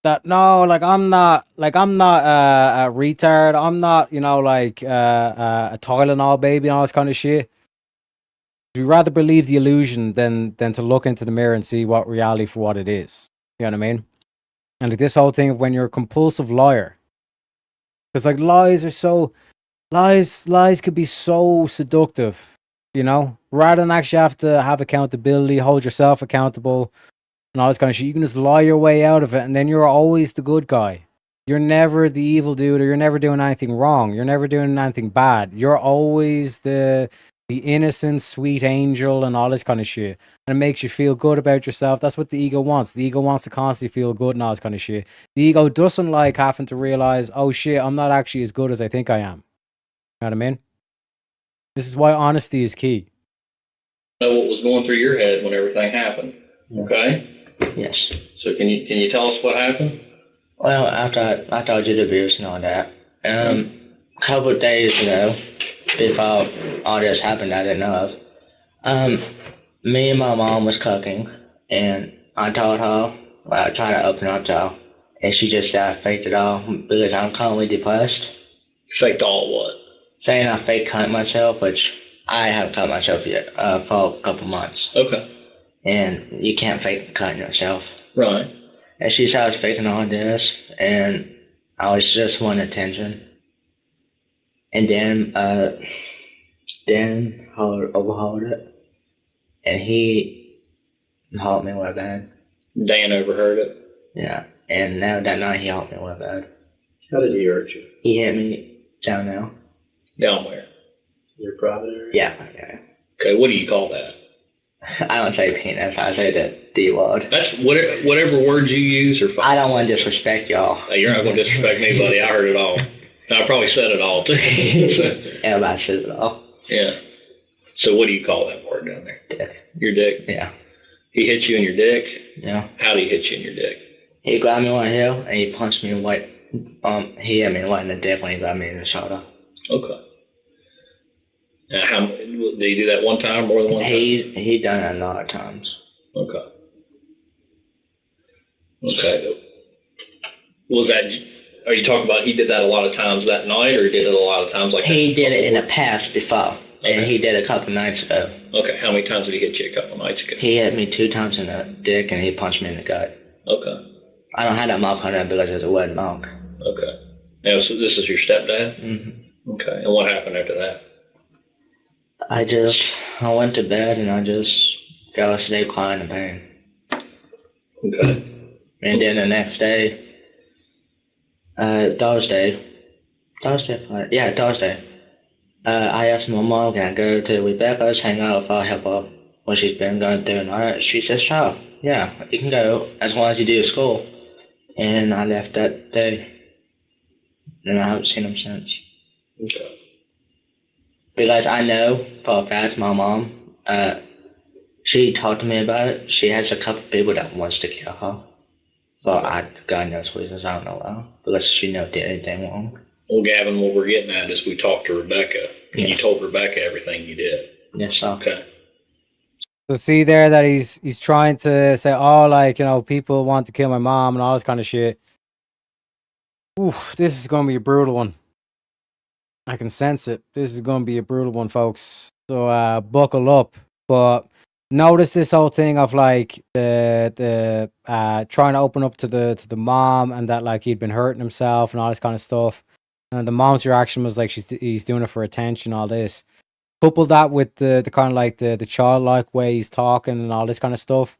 that no, like I'm not a retard. I'm not, like a Tylenol baby and all this kind of shit. We rather believe the illusion than to look into the mirror and see what reality for what it is. You know what I mean? And like this whole thing of when you're a compulsive liar, because like lies could be so seductive, rather than actually have to have accountability, hold yourself accountable and all this kind of shit. You can just lie your way out of it, and then you're always the good guy. You're never the evil dude, or you're never doing anything wrong. You're never doing anything bad. You're always the innocent, sweet angel and all this kind of shit. And it makes you feel good about yourself. That's what the ego wants. The ego wants to constantly feel good and all this kind of shit. The ego doesn't like having to realize, oh shit, I'm not actually as good as I think I am. You know what I mean? This is why honesty is key. Know what was going through your head when everything happened, okay? Yes. So can you tell us what happened? Well, after I told you the abuse and all that, a couple of days ago, before all this happened, I didn't know of. Me and my mom was cooking, and I told her, I tried to open up to her, and she just said I faked it all because I'm currently depressed. Faked all what? Saying I fake cut myself, which I haven't cut myself yet for a couple months. Okay. And you can't fake cutting yourself. Right. And she said I was faking all this, and I was just wanting attention. And then Dan overhauled it, and he helped me with that. Dan overheard it? Yeah, and now that night he helped me with that. How did he hurt you? He hit me down now. Down where? Your private area? Yeah. Okay, what do you call that? I don't say penis, I say the D word. That's whatever words you use are fine. I don't want to disrespect y'all. Hey, you're not going to disrespect me, buddy. I heard it all. I probably said it all, too. Everybody says it all. Yeah. So what do you call that word down there? Dick. Your dick? Yeah. He hit you in your dick? Yeah. How did he hit you in your dick? He grabbed me on the heel, and he punched me right, he hit me right in the dick when he grabbed me in the shoulder. Okay. Now, did he do that one time, more than one time? He done it a lot of times. Okay. Was that, are you talking about he did that a lot of times that night, or he did it a lot of times like that? He did it in the past before, and he did it a couple nights ago. Okay, how many times did he hit you a couple nights ago? He hit me 2 times in the dick, and he punched me in the gut. Okay. I don't have that mark on it because it's a wet mark. Okay. Now, so this is your stepdad? Mm-hmm. Okay, and what happened after that? I went to bed, and I just fell asleep crying in pain. Okay. And then the next day, Thursday, I asked my mom, can I go to Rebecca's, hang out with her, help her what she's been going through, and all that. She said, sure, yeah, you can go as long as you do school. And I left that day, and I haven't seen him since. Okay. Because I know for a fact my mom, she talked to me about it. She has a couple people that wants to kill her. But God knows reasons, I don't know why. Because she never did anything wrong. Well, Gavin, what we're getting at is we talked to Rebecca, and you told Rebecca everything you did. Yes, sir. Okay. So see there that he's trying to say, oh, like, people want to kill my mom and all this kind of shit. Oof, this is going to be a brutal one. I can sense it. This is going to be a brutal one, folks. So buckle up. But notice this whole thing of like the trying to open up to the mom, and that like he'd been hurting himself and all this kind of stuff. And the mom's reaction was like he's doing it for attention, all this. Couple that with the kind of like the childlike way he's talking and all this kind of stuff.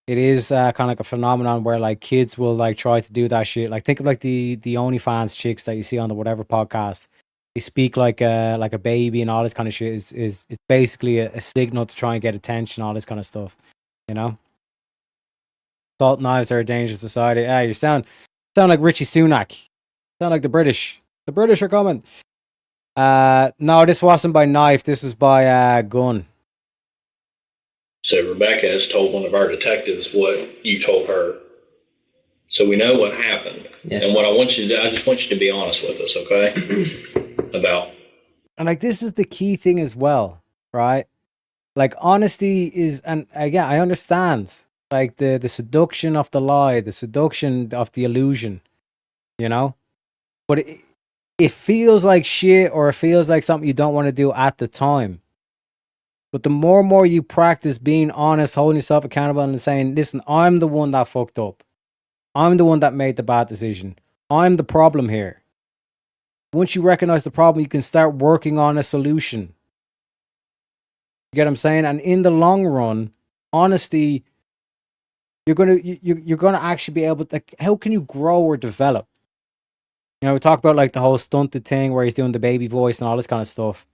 It is kind of like a phenomenon where like kids will like try to do that shit. Like think of like the OnlyFans chicks that you see on the whatever podcast. They speak like a baby and all this kind of shit. Is it's basically a signal to try and get attention, all this kind of stuff. Salt knives are a dangerous society. You sound like Richie Sunak. Sound like the British. The British are coming. No, this wasn't by knife. This was by gun. So Rebecca has told one of our detectives what you told her. So we know what happened. Yes. And what I want you to do, I just want you to be honest with us, okay? About. And like this is the key thing as well, right? Like honesty is, and again, I understand like the seduction of the lie, the seduction of the illusion, you know? But it feels like shit, or it feels like something you don't want to do at the time. But the more and more you practice being honest, holding yourself accountable, and saying, listen, I'm the one that fucked up. I'm the one that made the bad decision. I'm the problem here. Once you recognize the problem, you can start working on a solution. You get what I'm saying? And in the long run, honesty, you're gonna actually be able to, like, how can you grow or develop? You know, we talk about like the whole stunted thing where he's doing the baby voice and all this kind of stuff.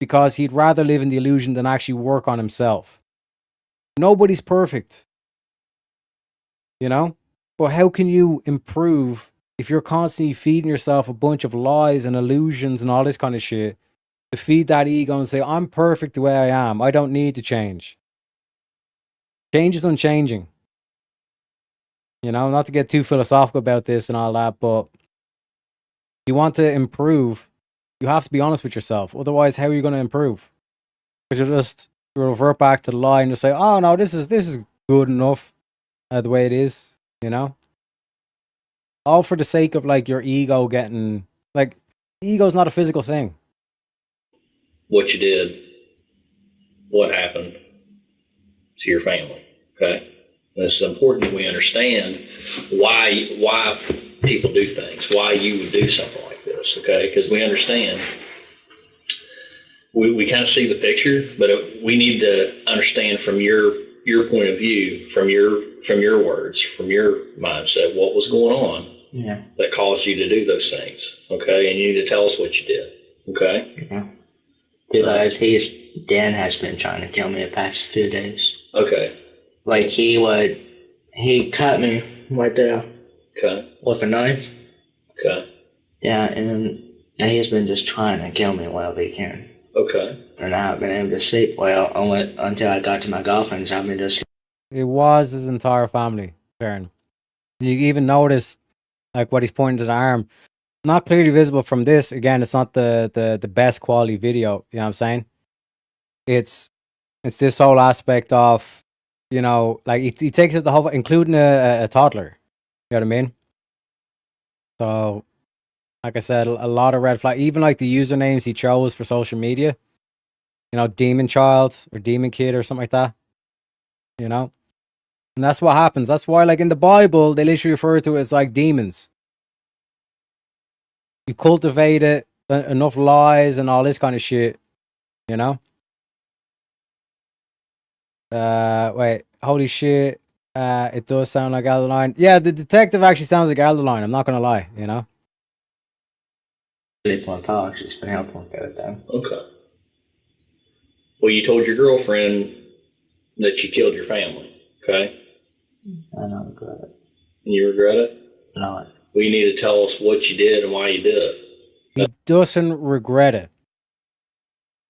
Because he'd rather live in the illusion than actually work on himself. Nobody's perfect. You know? But how can you improve if you're constantly feeding yourself a bunch of lies and illusions and all this kind of shit to feed that ego and say, I'm perfect the way I am. I don't need to change. Change is unchanging. You know, not to get too philosophical about this and all that, but if you want to improve, you have to be honest with yourself. Otherwise, how are you going to improve? Because you'll revert back to the lie and you'll say, oh no, this is good enough the way it is, you know? All for the sake of like your ego getting, like, ego's not a physical thing. What you did, what happened to your family, okay? And it's important that we understand why people do things, why you would do something like this, okay? Because we understand, we kind of see the picture, but we need to understand from your point of view, from your words, from your mindset, what was going on that caused you to do those things, okay? And you need to tell us what you did, okay? Yeah. Because Dan has been trying to kill me the past few days. Okay. Like he cut me right there. Okay. With a knife. Okay. Yeah, and he's been just trying to kill me whenever he can. Okay. And I haven't been able to sleep well until I got to my girlfriend's. I've been just. It was his entire family, Karen. You even notice, like, what he's pointing to the arm. Not clearly visible from this. Again, it's not the best quality video. You know what I'm saying? It's this whole aspect of, you know, like he takes it the whole, including a toddler. You know what I mean? So, like I said, a lot of red flag. Even like the usernames he chose for social media. You know, Demon Child or Demon Kid or something like that. You know? And that's what happens. That's why, like, in the Bible, they literally refer to it as like demons. You cultivate it, enough lies and all this kind of shit, you know? Wait, holy shit. It does sound like Aldeline. Yeah, the detective actually sounds like Aldeline, I'm not gonna lie, you know? Sleep on talks. It's been helpful with them. Okay. Well, you told your girlfriend that you killed your family, okay? I don't regret it. And you regret it? No. Well, you need to tell us what you did and why you did it. He doesn't regret it.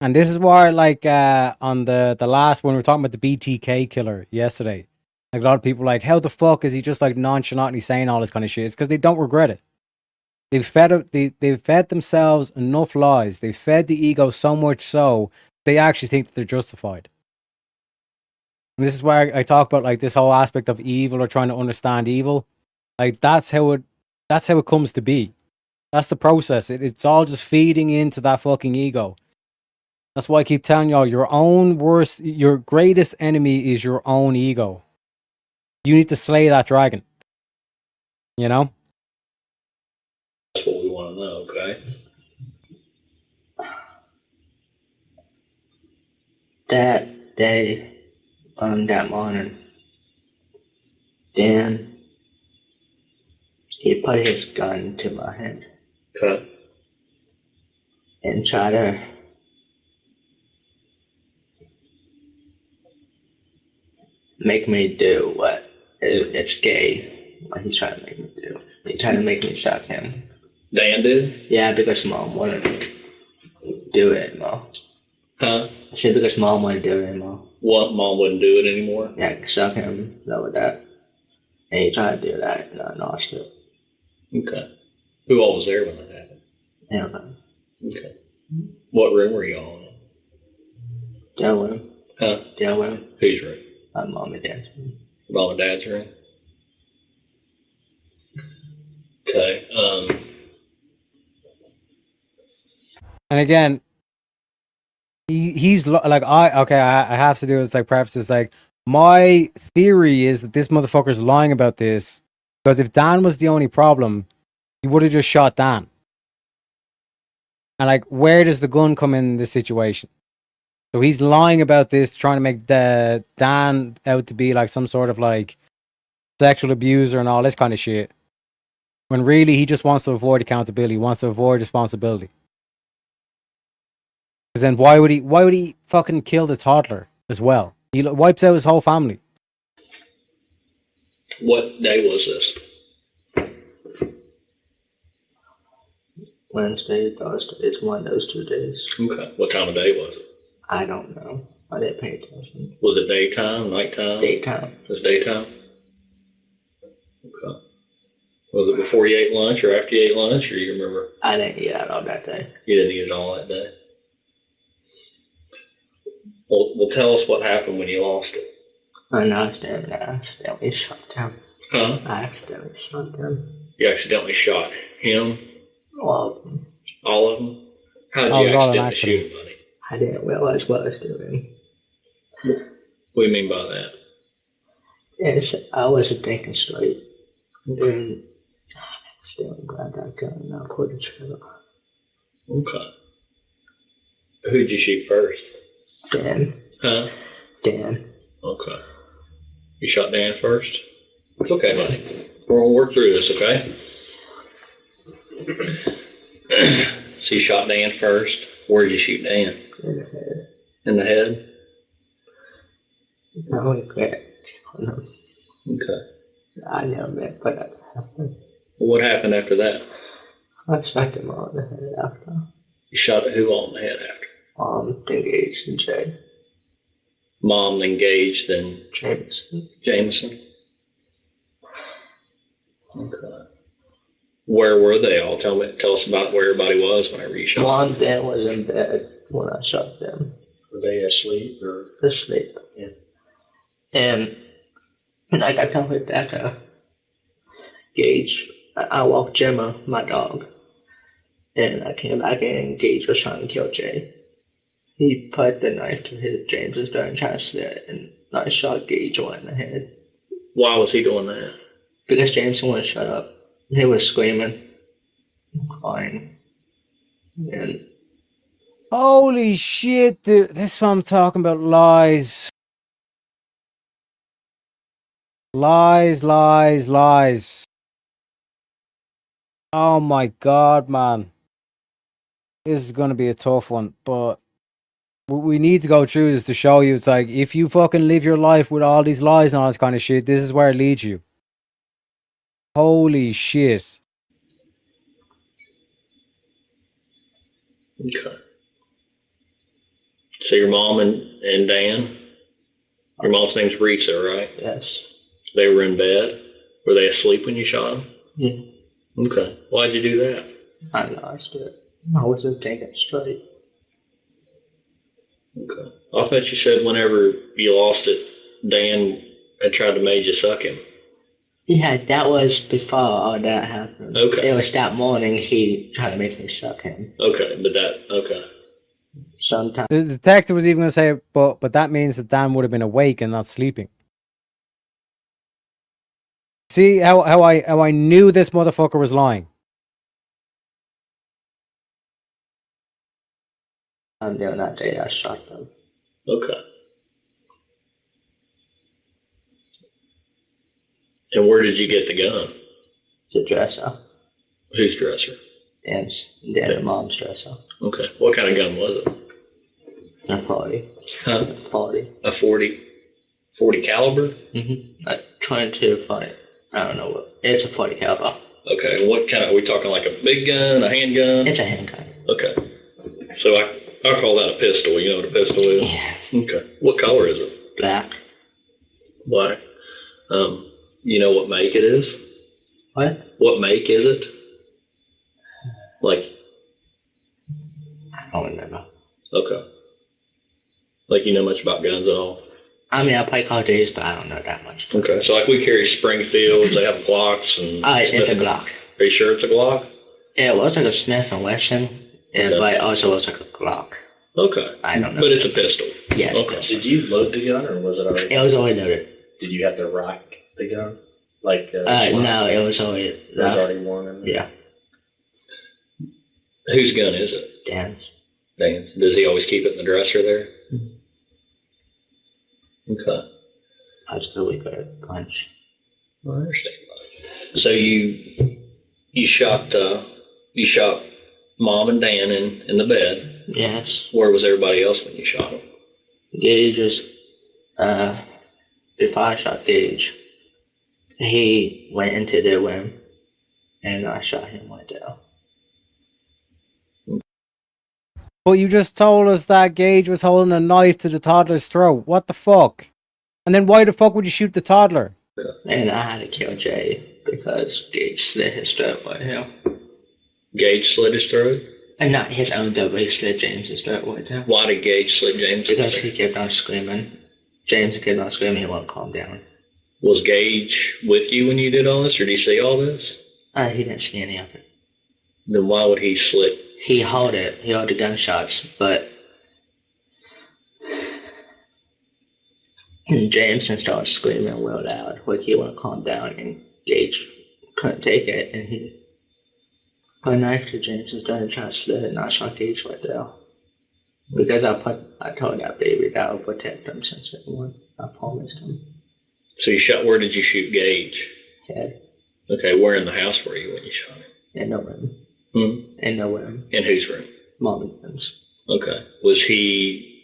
And this is why, like, on the last one, we were talking about the BTK killer yesterday. Like, a lot of people were like, how the fuck is he just, like, nonchalantly saying all this kind of shit? It's because they don't regret it. They've fed themselves enough lies. They've fed the ego so much so, they actually think that they're justified. And this is why I talk about, like, this whole aspect of evil or trying to understand evil. Like, that's how it comes to be. That's the process. It's all just feeding into that fucking ego. That's why I keep telling y'all, your greatest enemy is your own ego. You need to slay that dragon. You know? That's what we want to know, okay? That day, that morning, Dan, he put his gun to my head. Okay. And tried to make me do what it's gay. What he's trying to make me do. He's trying to make me suck him. Dan did? Yeah, because Mom wouldn't do it anymore. Huh? I said because Mom wouldn't do it anymore. What? Mom wouldn't do it anymore? Yeah, suck him, with that. And he tried to do that, and I lost it. Okay. Who all was there when that happened? Yeah. Okay. What room were you all in? Jail room. Huh? Jail room. Whose room? My mom and dad's room. Mom and dad's room. Okay. And again, he's like, I have to do is like preface this, like, my theory is that this motherfucker's lying about this because if Dan was the only problem, he would have just shot Dan. And like, where does the gun come in this situation? So he's lying about this, trying to make Dan out to be like some sort of like sexual abuser and all this kind of shit. When really he just wants to avoid accountability, he wants to avoid responsibility. Because then why would he fucking kill the toddler as well? He wipes out his whole family. What day was this? Wednesday, Thursday. It's one of those 2 days. Okay. What time of day was it? I don't know. I didn't pay attention. Was it daytime, nighttime? Daytime. It was daytime? Okay. Was it before you ate lunch or after you ate lunch, or you remember? I didn't eat at all that day. You didn't eat it all that day? Well, tell us what happened when you lost it. I accidentally shot him. Huh? I accidentally shot him. You accidentally shot him? All of them. All of them? How did Oh, it you was all an accidentally accident. shoot him, buddy? I didn't realize what I was doing. What do you mean by that? Yes, I wasn't thinking straight. And then I accidentally grabbed that gun and I pulled the trigger. Okay. Who'd you shoot first? Dan. Huh? Dan. Okay. You shot Dan first? It's okay, buddy. We're gonna work through this, okay? So you shot Dan first. Where did you shoot Dan? In the head. In the head? I regret. Okay. I never meant for that to happen. What happened after that? I shot him on the head after. You shot at who on the head after? Engaged and Jay. Mom engaged and Jameson. Jameson? Okay. Where were they all? Tell us about where everybody was whenever you shot Mom and Dad was in bed when I shot them. Were they asleep or? Asleep. Yeah. And like I told her that Gage, I walked Gemma, my dog, and I came back and Gage was trying to kill Jay. He put the knife to his James's gun and tried to slit, and I shot Gage one in the head. Why was he doing that? Because Jameson wouldn't shut up. He was screaming, crying, and Holy shit, dude. This is what I'm talking about. Lies. Lies, lies, lies. Oh my god, man. This is going to be a tough one, but what we need to go through is to show you, it's like, if you fucking live your life with all these lies and all this kind of shit, this is where it leads you. Holy shit. Okay. So your mom and Dan, your mom's name's Rita, right? yes. They were in bed. Were they asleep when you shot them? Yeah. Okay. Why'd you do that? I lost it. I wasn't thinking straight. Okay. I thought you said whenever you lost it, Dan had tried to make you suck him. Yeah, that was before all that happened. Okay. It was that morning he tried to make me suck him. Okay, but okay. Sometimes. The detective was even going to say, but that means that Dan would have been awake and not sleeping. See how I knew this motherfucker was lying. And then that day I shot them. Okay. And where did you get the gun? The dresser. Whose dresser? Dan's and mom's dresser. Okay. What kind of gun was it? A 40. Huh? 40. A 40? 40 caliber? Mm-hmm. Like 22 40. I don't know what. It's a 40 caliber. Okay. What kind of, are we talking like a big gun, a handgun? It's a handgun. Okay. So I call that a pistol. You know what a pistol is? Yeah. Okay. What color is it? Black. Black. You know what make it is? What? What make is it? Like? I don't remember. Okay. Like you know much about guns at all? I mean, I play Call of Duty, but I don't know that much. Okay, so like we carry Springfields, they have Glocks and... It's a Glock. Are you sure it's a Glock? Yeah, it looks like a Smith & Wesson, but it also looks like a Glock. Okay. I don't know. But it's a pistol? Yeah. Okay. Did you load the gun, or was it already? It was already loaded. Did you have to rack the gun? Like, no, it was already... It was already worn in there? Yeah. Whose gun is it? Dan's. Dan's. Does he always keep it in the dresser there? Okay. I was really good at punch. I understand. So you shot Mom and Dan in the bed. Yes. Where was everybody else when you shot them? Gage was, before I shot Gage, he went into their room, and I shot him right there. But you just told us that Gage was holding a knife to the toddler's throat. What the fuck? And then why the fuck would you shoot the toddler? And I had to kill Jay because Gage slit his throat right here. Gage slit his throat? And not his own throat, but he slit James's throat right there. Why did Gage slit James? Because he kept on screaming. James kept on screaming, he won't calm down. Was Gage with you when you did all this, or did he see all this? He didn't see any of it. Then why would he slit? He held it. He held the gunshots, but Jameson started screaming real loud, like he wouldn't calm down, and Gage couldn't take it, and he put a knife to Jameson's throat and tried to slit it, and I shot Gage right there. Because I told that baby that I would protect him since day one. I promised him. So you shot, where did you shoot Gage? Head. Okay, where in the house were you when you shot him? In no room. Hmm? In no room. In whose room? Mom and Dan's. Okay. Was he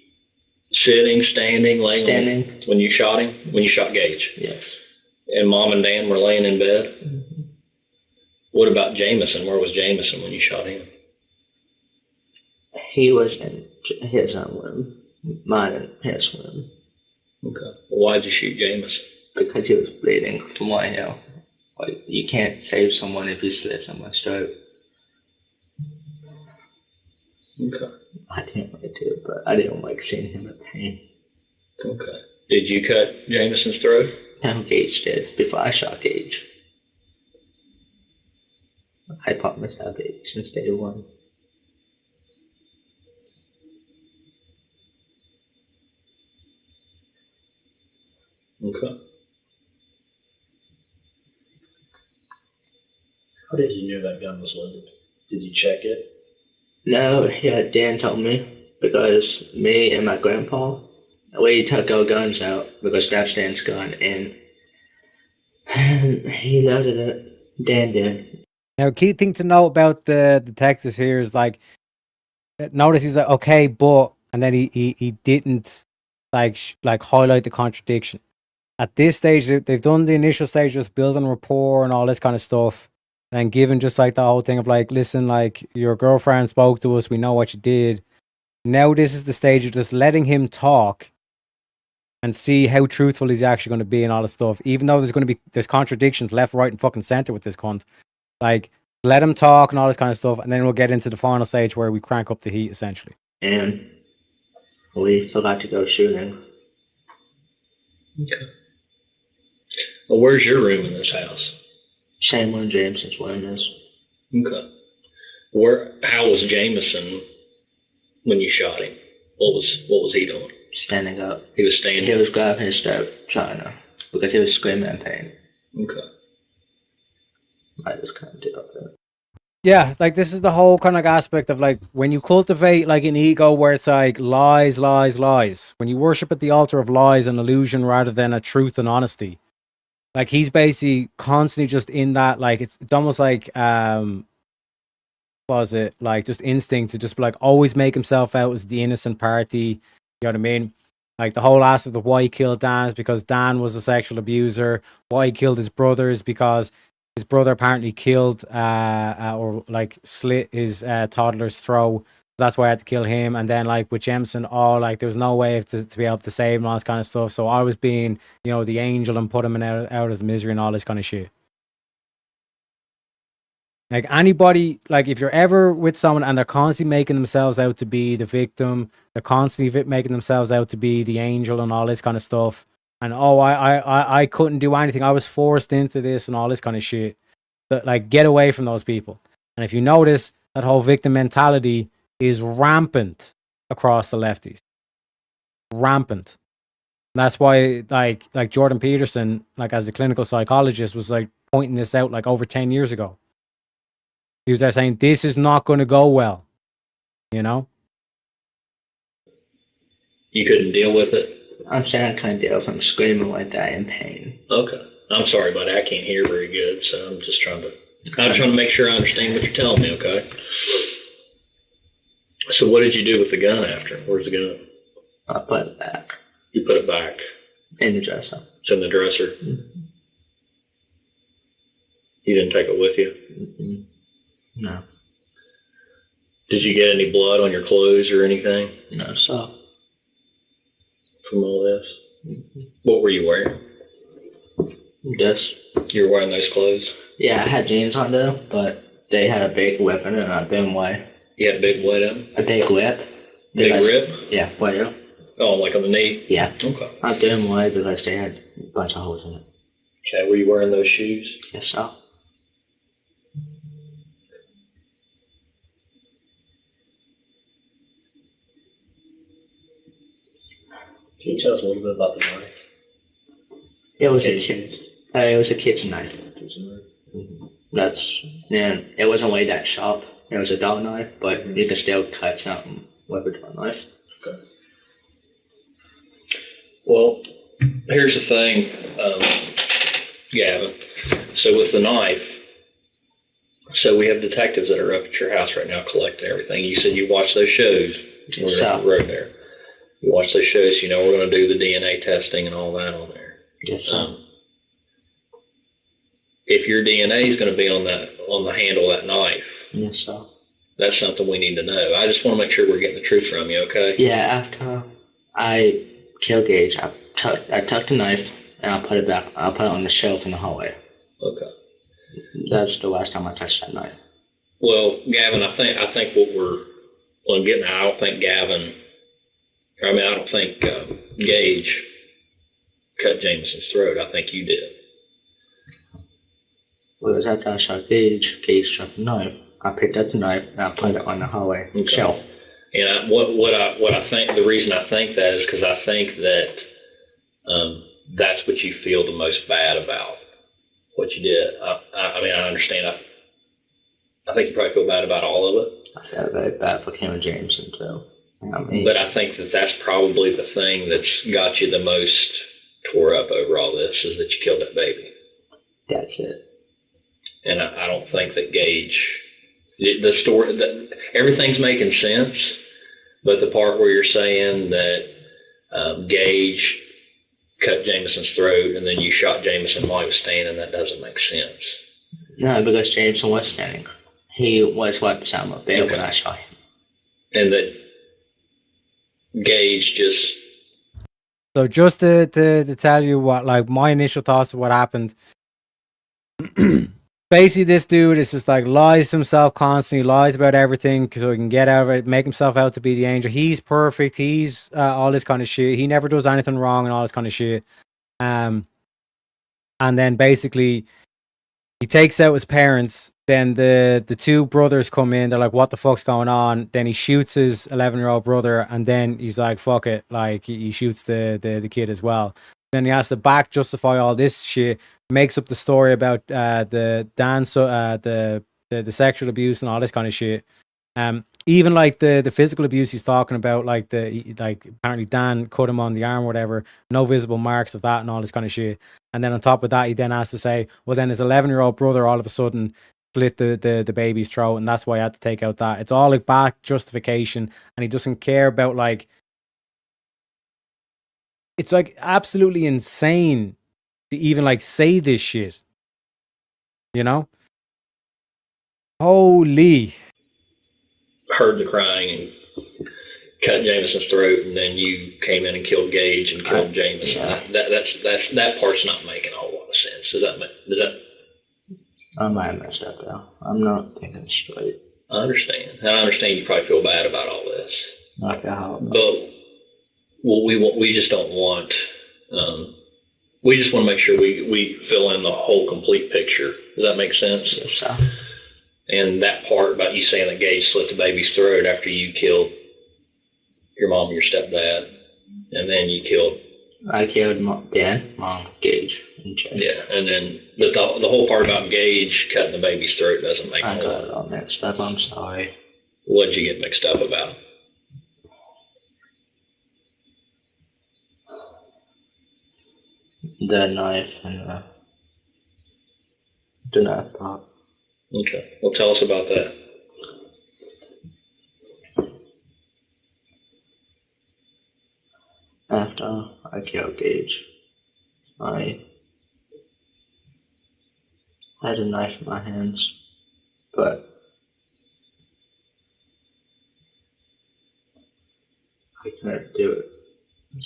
sitting, standing, laying? Standing. When you shot him? When you shot Gage? Yes. And Mom and Dan were laying in bed? Mm-hmm. What about Jameson? Where was Jameson when you shot him? He was in his own room. Mine in his room. Okay. Well, why'd you shoot Jameson? Because he was bleeding from right here. Like, you can't save someone if you slit someone's throat. Okay. I didn't like to, but I didn't like seeing him in pain. Okay. Did you cut Jameson's throat? No, Gage did, before I shot Gage. I promised I'll Gage since day one. Okay. How did you know that gun was loaded? Did you check it? No, yeah, Dan told me, because me and my grandpa, we took our guns out, because that's Dan's gun, and he loaded it. Dan did. Now, key thing to note about the detectives here is, like, notice he was like, okay, but, and then he didn't, like highlight the contradiction. At this stage, they've done the initial stage, just building rapport and all this kind of stuff. And given just like the whole thing of like, listen, like your girlfriend spoke to us, we know what you did. Now this is the stage of just letting him talk and see how truthful he's actually going to be and all this stuff. Even though there's contradictions left, right, and fucking center with this cunt. Like, let him talk and all this kind of stuff, and then we'll get into the final stage where we crank up the heat, essentially. And we forgot to go shooting. Okay. Well, where's your room in this house? Same room Jameson's room is. Okay. How was Jameson when you shot him? What was he doing? Standing up. He was standing. He was grabbing his throat, trying to, because he was screaming in pain. Okay. I just couldn't do it. Yeah, like this is the whole kind of aspect of like when you cultivate like an ego where it's like lies, lies, lies. When you worship at the altar of lies and illusion rather than a truth and honesty. Like he's basically constantly just in that, like it's almost like was it like just instinct to just like always make himself out as the innocent party. You know what I mean? Like the whole aspect of why he killed Dan is because Dan was a sexual abuser. Why he killed his brothers because his brother apparently killed or like slit his toddler's throat. That's why I had to kill him. And then like with Jameson, like there was no way to be able to save him and all this kind of stuff. So I was being, you know, the angel and put him out of his misery and all this kind of shit. Like anybody, like if you're ever with someone and they're constantly making themselves out to be the victim, they're constantly making themselves out to be the angel and all this kind of stuff. And I couldn't do anything. I was forced into this and all this kind of shit. But like, get away from those people. And if you notice, that whole victim mentality is rampant across the lefties. Rampant. And that's why, like Jordan Peterson, like as a clinical psychologist, was like pointing this out like over 10 years ago. He was there saying, this is not going to go well. You know? You couldn't deal with it? I'm saying I couldn't deal with him screaming like that in pain. Okay. I'm sorry, buddy. I can't hear very good, so I'm just trying to make sure I understand what you're telling me, okay? So what did you do with the gun after? Where's the gun? I put it back. You put it back? In the dresser. It's in the dresser? Mm-hmm. You didn't take it with you? Mm-hmm. No. Did you get any blood on your clothes or anything? No, sir. From all this? Mm-hmm. What were you wearing? This. You were wearing those clothes? Yeah, I had jeans on though, but they had a big whip in it and I didn't wear. You had a big what in? A big whip. Big rib? Yeah, whip. Oh, like on the knee? Yeah. Okay. I didn't wear because they had a bunch of holes in it. Okay, were you wearing those shoes? Yes, sir. Can you tell us a little bit about the knife? It was a kitchen knife. Mm-hmm. It wasn't way that sharp. It was a dog knife, but you could still cut something with a dog knife. Okay. Well, here's the thing, Gavin. So with the knife, so we have detectives that are up at your house right now collecting everything. You said you watch those shows. We're up the road there. You watch those shows, you know we're going to do the DNA testing and all that on there. Yes, sir. If your DNA is going to be on the handle of that knife, yes, sir. That's something we need to know. I just want to make sure we're getting the truth from you, okay? Yeah, after I killed Gage, I took the knife and I put it back. I put it on the shelf in the hallway. Okay. That's the last time I touched that knife. Well, Gavin, I think what I'm getting at, I don't think Gage cut Jameson's throat. I think you did. Well, it was after I shot Gage shot the knife. I picked up the knife and I put it on the hallway shelf. And what I think, the reason I think that is because I think that that's what you feel the most bad about, what you did. I mean, I understand. I think you probably feel bad about all of it. I felt very bad for Cameron Jameson too. But I think that's probably the thing that's got you the most tore up over all this is that you killed that baby. That's it. And I don't think that Gage, the story, everything's making sense, but the part where you're saying that Gage cut Jameson's throat and then you shot Jameson while he was standing, that doesn't make sense. No, because Jameson was standing. He was right beside my bed when I shot him. And that Gage just... So just to tell you what, like, my initial thoughts of what happened. Basically, this dude is just like lies to himself constantly, lies about everything so he can get out of it, make himself out to be the angel. He's perfect. He's all this kind of shit. He never does anything wrong and all this kind of shit. And then basically he takes out his parents. Then the two brothers come in. They're like, what the fuck's going on? Then he shoots his 11-year-old brother. And then he's like, fuck it. Like he shoots the kid as well. Then he has to back justify all this shit, makes up the story about the dance, the sexual abuse and all this kind of shit. Even like the physical abuse he's talking about, like apparently Dan cut him on the arm or whatever, no visible marks of that and all this kind of shit. And then on top of that, he then has to say, well, then his 11-year-old brother all of a sudden slit the baby's throat, and that's why I had to take out that. It's all like back justification, and he doesn't care about like. It's like absolutely insane to even like say this shit. You know? Holy. Heard the crying and cut Jameson's throat, and then you came in and killed Gage and killed Jameson. Yeah. That part's not making a whole lot of sense. Does that? I might have messed up though. I'm not thinking straight. I understand. And I understand you probably feel bad about all this. Like how? But we just don't want. We just want to make sure we fill in the whole complete picture. Does that make sense? Yes, sir. And that part about you saying that Gage slit the baby's throat after you killed your mom and your stepdad, and then you killed. I killed Dad, Mom, Gage, and Jay. Yeah, and then the whole part about Gage cutting the baby's throat doesn't make I sense. got it all mixed up. I'm sorry. What did you get mixed up about? The knife and the knife pop. Okay. Well, tell us about that. After I killed Gage, I had a knife in my hands, but I couldn't do it.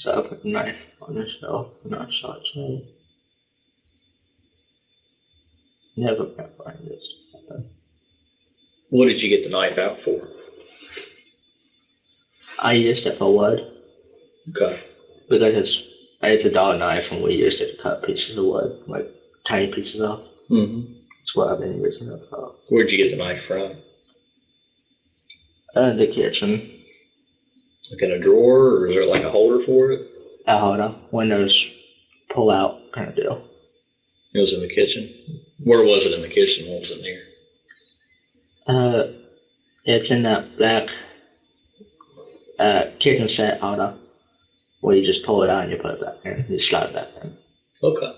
So I put the knife on the shelf and I shot Jay. Never gonna find this happen. What did you get the knife out for? I used it for wood. Okay. Because it's a dog knife and we used it to cut pieces of wood, like tiny pieces off. Mm-hmm. That's what I've been using it for. Where'd you get the knife from? The kitchen. Like in a drawer, or is there like a holder for it? A holder. Windows pull out kind of deal. It was in the kitchen? Where was it in the kitchen? What was it near? It's in that black kitchen set holder where you just pull it out and you put it back in. You slide it back in. Okay.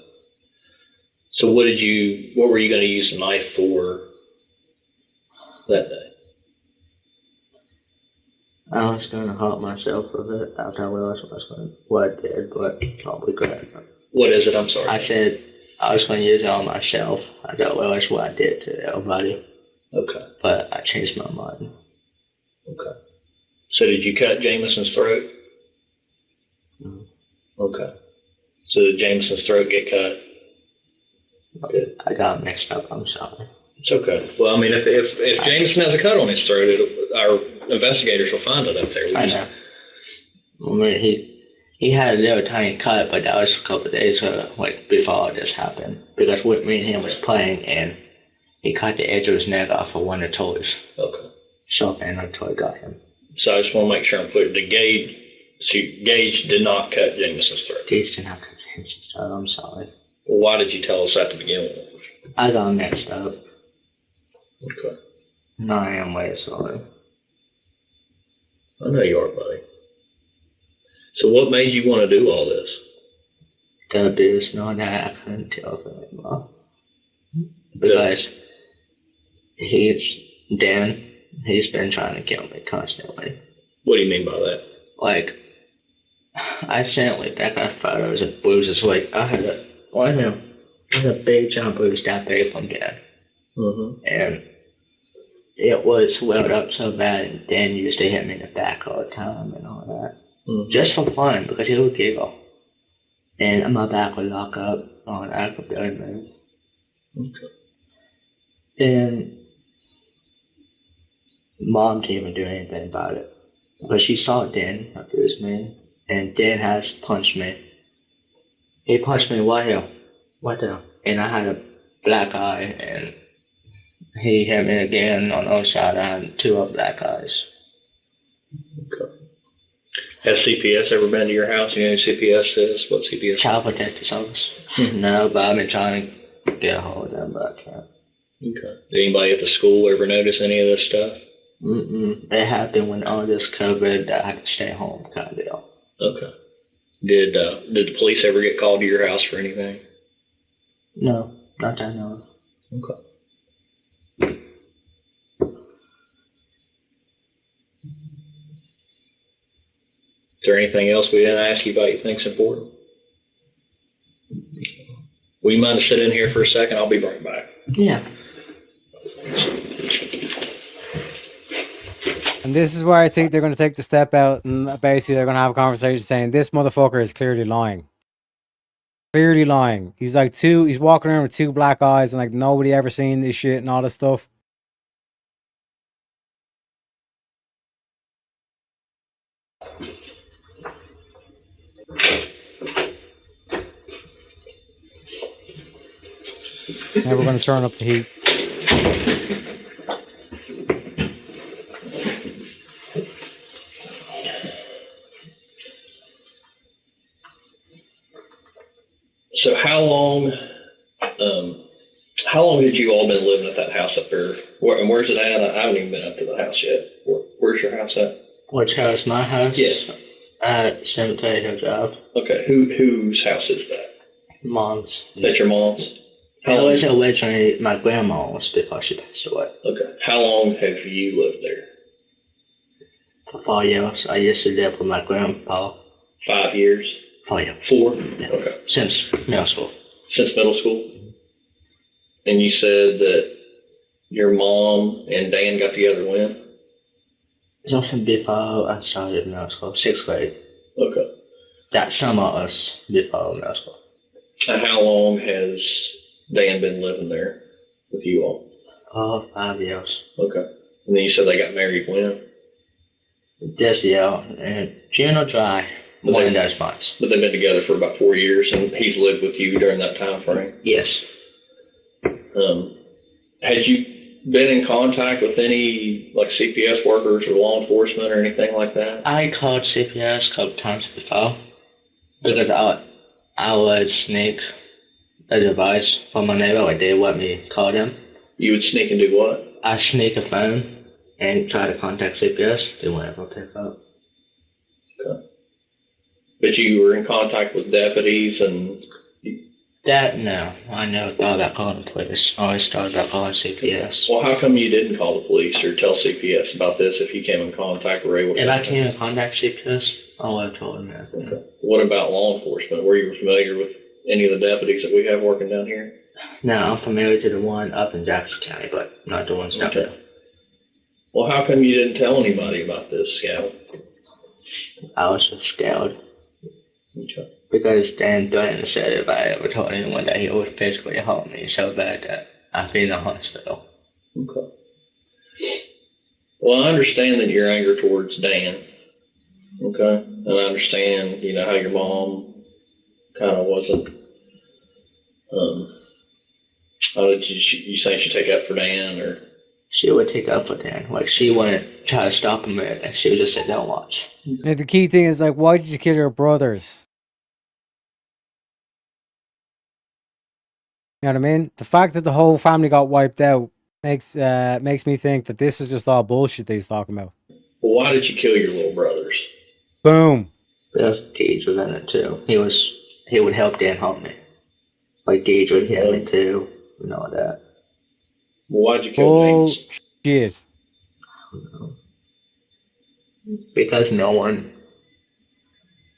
So what were you going to use the knife for that day? I was going to hurt myself with it after I realized what I did, but probably couldn't. What is it? I'm sorry. I said I was going to use it on myself. I don't realize what I did to everybody. Okay. But I changed my mind. Okay. So did you cut Jameson's throat? Mm-hmm. Okay. So did Jameson's throat get cut? I got mixed up. I'm sorry. It's okay. Well, I mean, if Jameson has a cut on his throat, our investigators will find it up there. I know. I mean, he had a little tiny cut, but that was a couple of days before all this happened. Because me and him was playing, and he cut the edge of his neck off of one of the toys. Okay. So, and a toy got him. So I just want to make sure I'm clear. Gage did not cut Jameson's throat. Gage did not cut Jameson's throat. I'm sorry. Well, why did you tell us that to begin with? I got mixed up. Okay. No, I am way sorry. I know you are, buddy. So what made you want to do all this? The abuse, no, that I couldn't tell him anymore. Because he's been trying to kill me constantly. What do you mean by that? Like, I sent back our photos of bruises. Like, I had a big giant bruise that big from Dad. Mm-hmm. And it was swelled up so bad, and Dan used to hit me in the back all the time and all that. Mm-hmm. Just for fun, because he would giggle. And my back would lock up on I could barely move. Okay. And Mom didn't even do anything about it. But she saw Dan abuse me, and Dan has punched me. He punched me right here. And I had a black eye, and he hit me again on the other side. I had 2 black eyes. Okay. Has CPS ever been to your house? You know who CPS is? What CPS is? Child Protective Service. No, but I've been trying to get a hold of them, but I can't. Okay. Did anybody at the school ever notice any of this stuff? It happened when all this COVID, I had to stay home kind of deal. Okay. Did the police ever get called to your house for anything? No, not that I know of. Okay. Is there anything else we didn't ask you about you think's important? Will you mind to sit in here for a second? I'll be right back. Yeah. And this is where I think they're going to take the step out and basically they're going to have a conversation saying this motherfucker is clearly lying. clearly lying. He's like he's walking around with 2 black eyes and like nobody ever seen this shit and all this stuff. Now we're going to turn up the heat. So how long had you all been living at that house up there? And where's it at? I haven't even been up to the house yet. Where's your house at? Which house? My house? Yes. Cemetery Hill Drive. Okay. Whose house is that? Mom's. That's your mom's? It was originally my grandma's before she passed away. Okay. How long have you lived there? For 4 years. I used to live with my grandpa. 5 years? 4 years. 4? Yeah. Okay. Since middle school. Since middle school? And you said that your mom and Dan got together when? Something before I started middle school, 6th grade. Okay. That summer us before middle school. And how long has Dan been living there with you all? 5 years. Okay. And then you said they got married when? This year, in June or July, one of those months. But they've been together for about 4 years, and he's lived with you during that time frame? Yes. Had you been in contact with any, like, CPS workers or law enforcement or anything like that? I called CPS a couple times before because I would sneak a device from my neighbor, like they let me call them. You would sneak and do what? I sneak a phone and try to contact CPS. They won't ever pick up. Okay. But you were in contact with deputies and... That, no. I never thought about calling the police. I always thought about calling CPS. Well, how come you didn't call the police or tell CPS about this if you came in contact or able to? If I came in contact CPS, I would have told them that. Okay. What about law enforcement? Were you familiar with any of the deputies that we have working down here? No, I'm familiar to the one up in Jackson County, but not the ones down there. Well, how come you didn't tell anybody about this, Scout? I was just scared. Okay. Because Dan Dunn said if I ever told anyone that he would physically harm me so bad that I'd be in the hospital. Okay. Well, I understand that your anger towards Dan. Okay. And I understand, you know, how your mom kind of wasn't, did you say she'd take up for Dan or? She would take up for Dan. Like, she wouldn't try to stop him, and she would just sit down and watch. And the key thing is, like, why did you kill your brothers? You know what I mean? The fact that the whole family got wiped out makes me think that this is just all bullshit that he's talking about. Well, why did you kill your little brothers? Boom. Because Gage was in it too. He would help Dan help me. Like Gage would help me too, and all that. Well, why'd you kill James? Because no one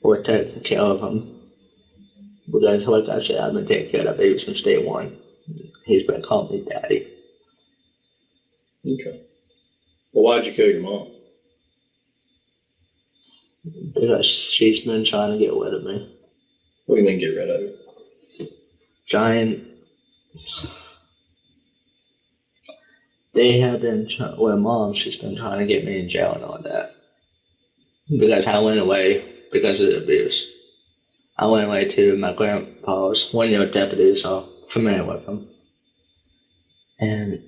would take care of him. Because, like I said, I've been taking care of baby since day one. He's been calling me daddy. Okay. Well, why'd you kill your mom? Because she's been trying to get rid of me. What do you mean get rid of her? They have been, Mom, she's been trying to get me in jail and all that. Because I went away because of the abuse. I went away to my grandpa's. One of the deputies are familiar with him. And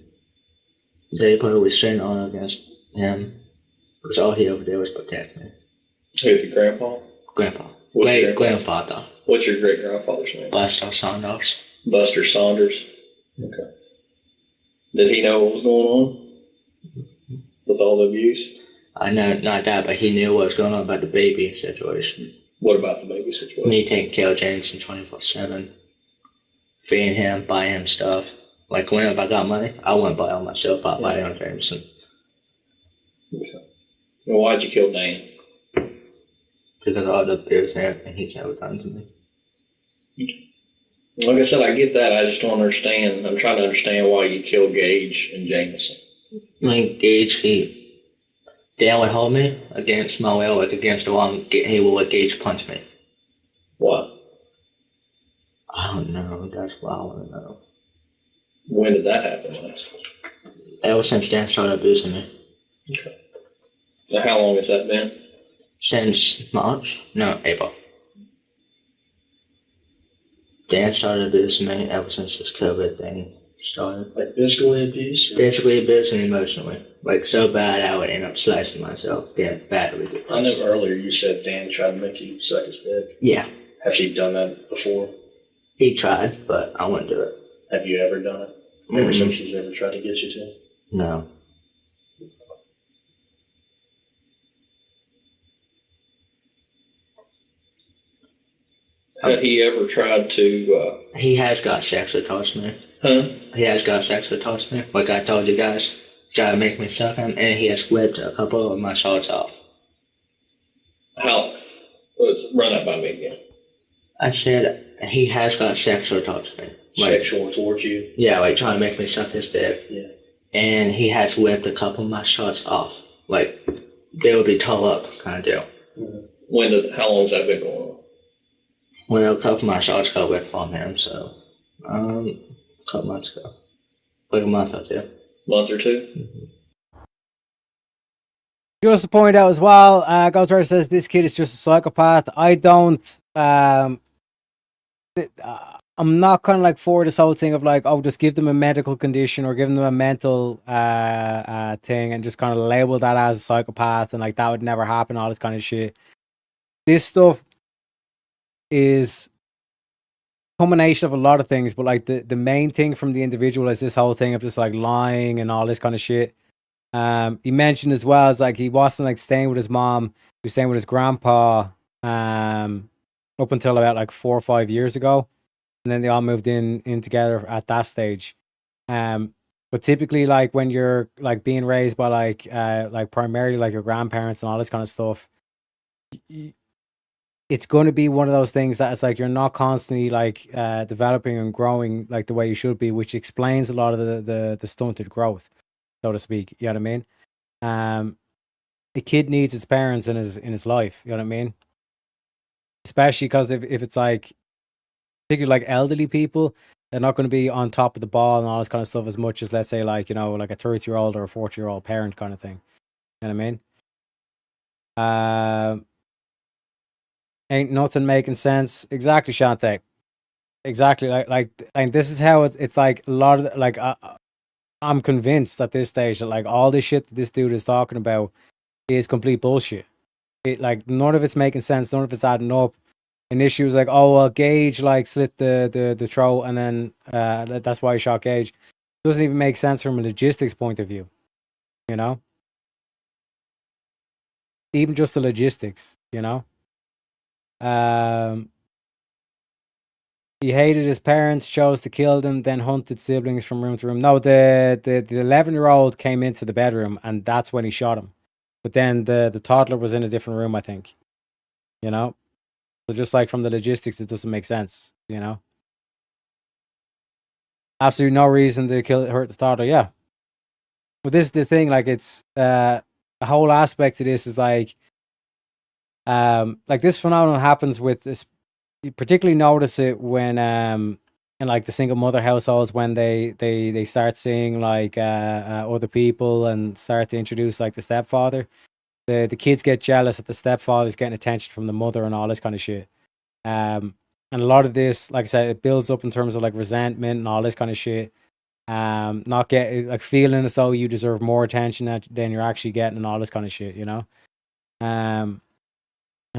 they put a restraining order against him because all he ever did was protect me. Who's your grandpa? Grandpa. Grandfather. What's your great-grandfather's name? Buster Saunders. Buster Saunders? Okay. Did he know what was going on with all the abuse? I know, not that, but he knew what was going on about the baby situation. What about the baby situation? Me taking care of Jameson 24/7, feeding him, buying him stuff. Like whenever I got money, I wouldn't buy all myself. I'd buy it on Jameson. Okay. Well, why'd you kill Dan? Because of all the abuse and everything he's ever done to me. Like I said, I get that. I just don't understand. I'm trying to understand why you killed Gage and Jameson. I mean, Gage, Dan would hold me against my will, like against the wall. He would let Gage punch me. What? don't know. That's what I want to know. When did that happen last? Ever since Dan started abusing me. Okay. Now, how long has that been? Since March? No, April. Dan started abusing me ever since this COVID thing started. Like physically abuse? Physically abused and emotionally. Like so bad I would end up slicing myself. Yeah, badly. I know earlier you said Dan tried to make you suck his dick. Yeah. Has he done that before? He tried, but I wouldn't do it. Have you ever done it? Ever since he's ever tried to get you to? No. Had he ever tried to, He has got sexually touched me. huh? He has got sexually touched me. Like I told you guys. Tried to make me suck him, and he has whipped a couple of my shorts off. How? Let's run that by me again. I said he has got sexually touched me. Like, Sexual towards you? yeah, like trying to make me suck his dick. Yeah. And he has whipped a couple of my shorts off. Like, they would be toe up kind of deal. Mm-hmm. How long has that been going on? Well, a couple of my shorts got whipped on him, so, a couple months ago. Like a month or two. Month or two? Just to point out as well, Ghostwriter says this kid is just a psychopath. I don't, I'm not kind of like for this whole thing of like, oh, just give them a medical condition or give them a mental thing and just kind of label that as a psychopath and like that would never happen, all this kind of shit. This stuff is combination of a lot of things, but like the main thing from the individual is this whole thing of just like lying and all this kind of shit. He mentioned as well as like he wasn't like staying with his mom, he was staying with his grandpa up until about like 4 or 5 years ago. And then they all moved in together at that stage. But typically like when you're like being raised by like primarily like your grandparents and all this kind of stuff, it's going to be one of those things that it's like you're not constantly like developing and growing like the way you should be, which explains a lot of the stunted growth, so to speak. You know what I mean? A kid needs his parents in his life. You know what I mean? Especially because if it's like particularly like elderly people, they're not going to be on top of the ball and all this kind of stuff as much as, let's say, like, you know, like a 30-year-old or a 40-year-old parent kind of thing. You know what I mean? Ain't nothing making sense. Exactly, Shantae. Exactly. Like this is how it's like a lot of like I'm convinced at this stage that like all this shit that this dude is talking about is complete bullshit. It like none of it's making sense. None of it's adding up. An issue is like, oh well, Gage like slit the throat, and then that's why he shot Gage. Doesn't even make sense from a logistics point of view, you know. Even just the logistics, you know. He hated his parents, chose to kill them, then hunted siblings from room to room. No, the 11-year-old came into the bedroom, and that's when he shot him. But then the toddler was in a different room, I think. You know. So just like from the logistics, it doesn't make sense, you know? Absolutely no reason to hurt the toddler, yeah. But this is the thing, like it's a whole aspect of this is like this phenomenon happens with this. You particularly notice it when in like the single mother households when they start seeing like other people and start to introduce like the stepfather. The kids get jealous that the stepfather's getting attention from the mother and all this kind of shit. And a lot of this, like I said, it builds up in terms of like resentment and all this kind of shit. Not getting like feeling as though you deserve more attention than you're actually getting and all this kind of shit, you know. And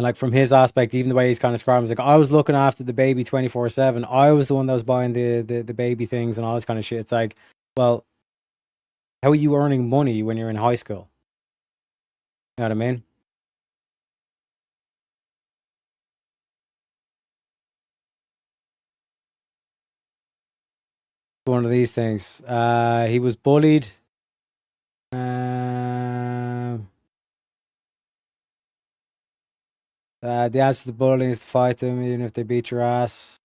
like from his aspect, even the way he's kind of describing, he's like, I was looking after the baby 24/7. I was the one that was buying the baby things and all this kind of shit. It's like, well, how are you earning money when you're in high school? You know what I mean? One of these things. He was bullied. The answer to the bullying is to fight them, even if they beat your ass.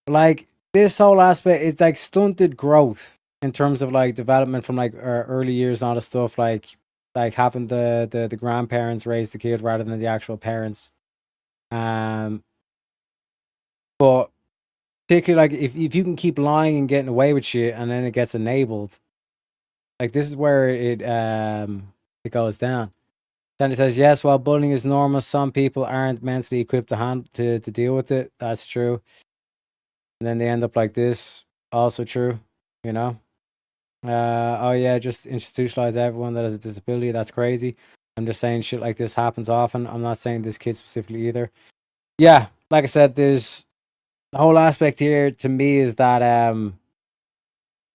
Like this whole aspect is like stunted growth in terms of like development from like early years and all the stuff. Like having the grandparents raise the kid rather than the actual parents. But particularly like if you can keep lying and getting away with shit, and then it gets enabled, like this is where it goes down. Then it says, yes, while bullying is normal, some people aren't mentally equipped to deal with it. That's true. And then they end up like this. Also true, you know. Oh yeah, just institutionalize everyone that has a disability. That's crazy. I'm just saying shit like this happens often. I'm not saying this kid specifically either. Yeah, like I said, there's the whole aspect here to me is that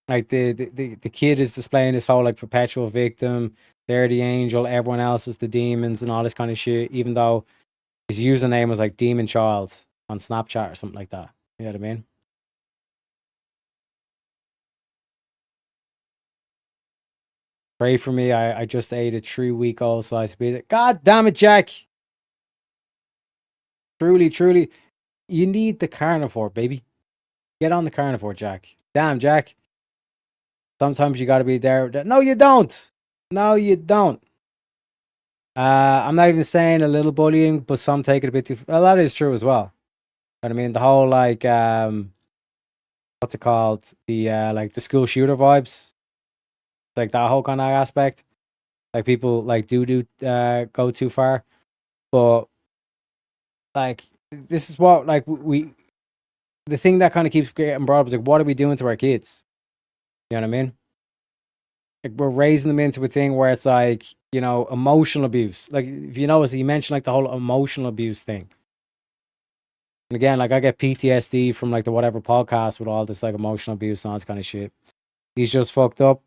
like the kid is displaying this whole like perpetual victim. They're the angel, everyone else is the demons and all this kind of shit, even though his username was like Demon Child on Snapchat or something like that. You know what I mean? Pray for me. I just ate a 3-week-old slice of pizza. God damn it, Jack. Truly. You need the carnivore, baby. Get on the carnivore, Jack. Damn, Jack. Sometimes you gotta be there. No, you don't. No, you don't. I'm not even saying a little bullying, but some take it a bit too. Well, that is true as well. But I mean, the whole like, what's it called? The like the school shooter vibes, like that whole kind of aspect. Like people like do go too far, but like this is what like we the thing that kind of keeps getting brought up is like, what are we doing to our kids? You know what I mean? Like we're raising them into a thing where it's like, you know, emotional abuse. Like if you notice, you mentioned like the whole emotional abuse thing. And again, like I get PTSD from like the whatever podcast with all this like emotional abuse and all this kind of shit. He's just fucked up.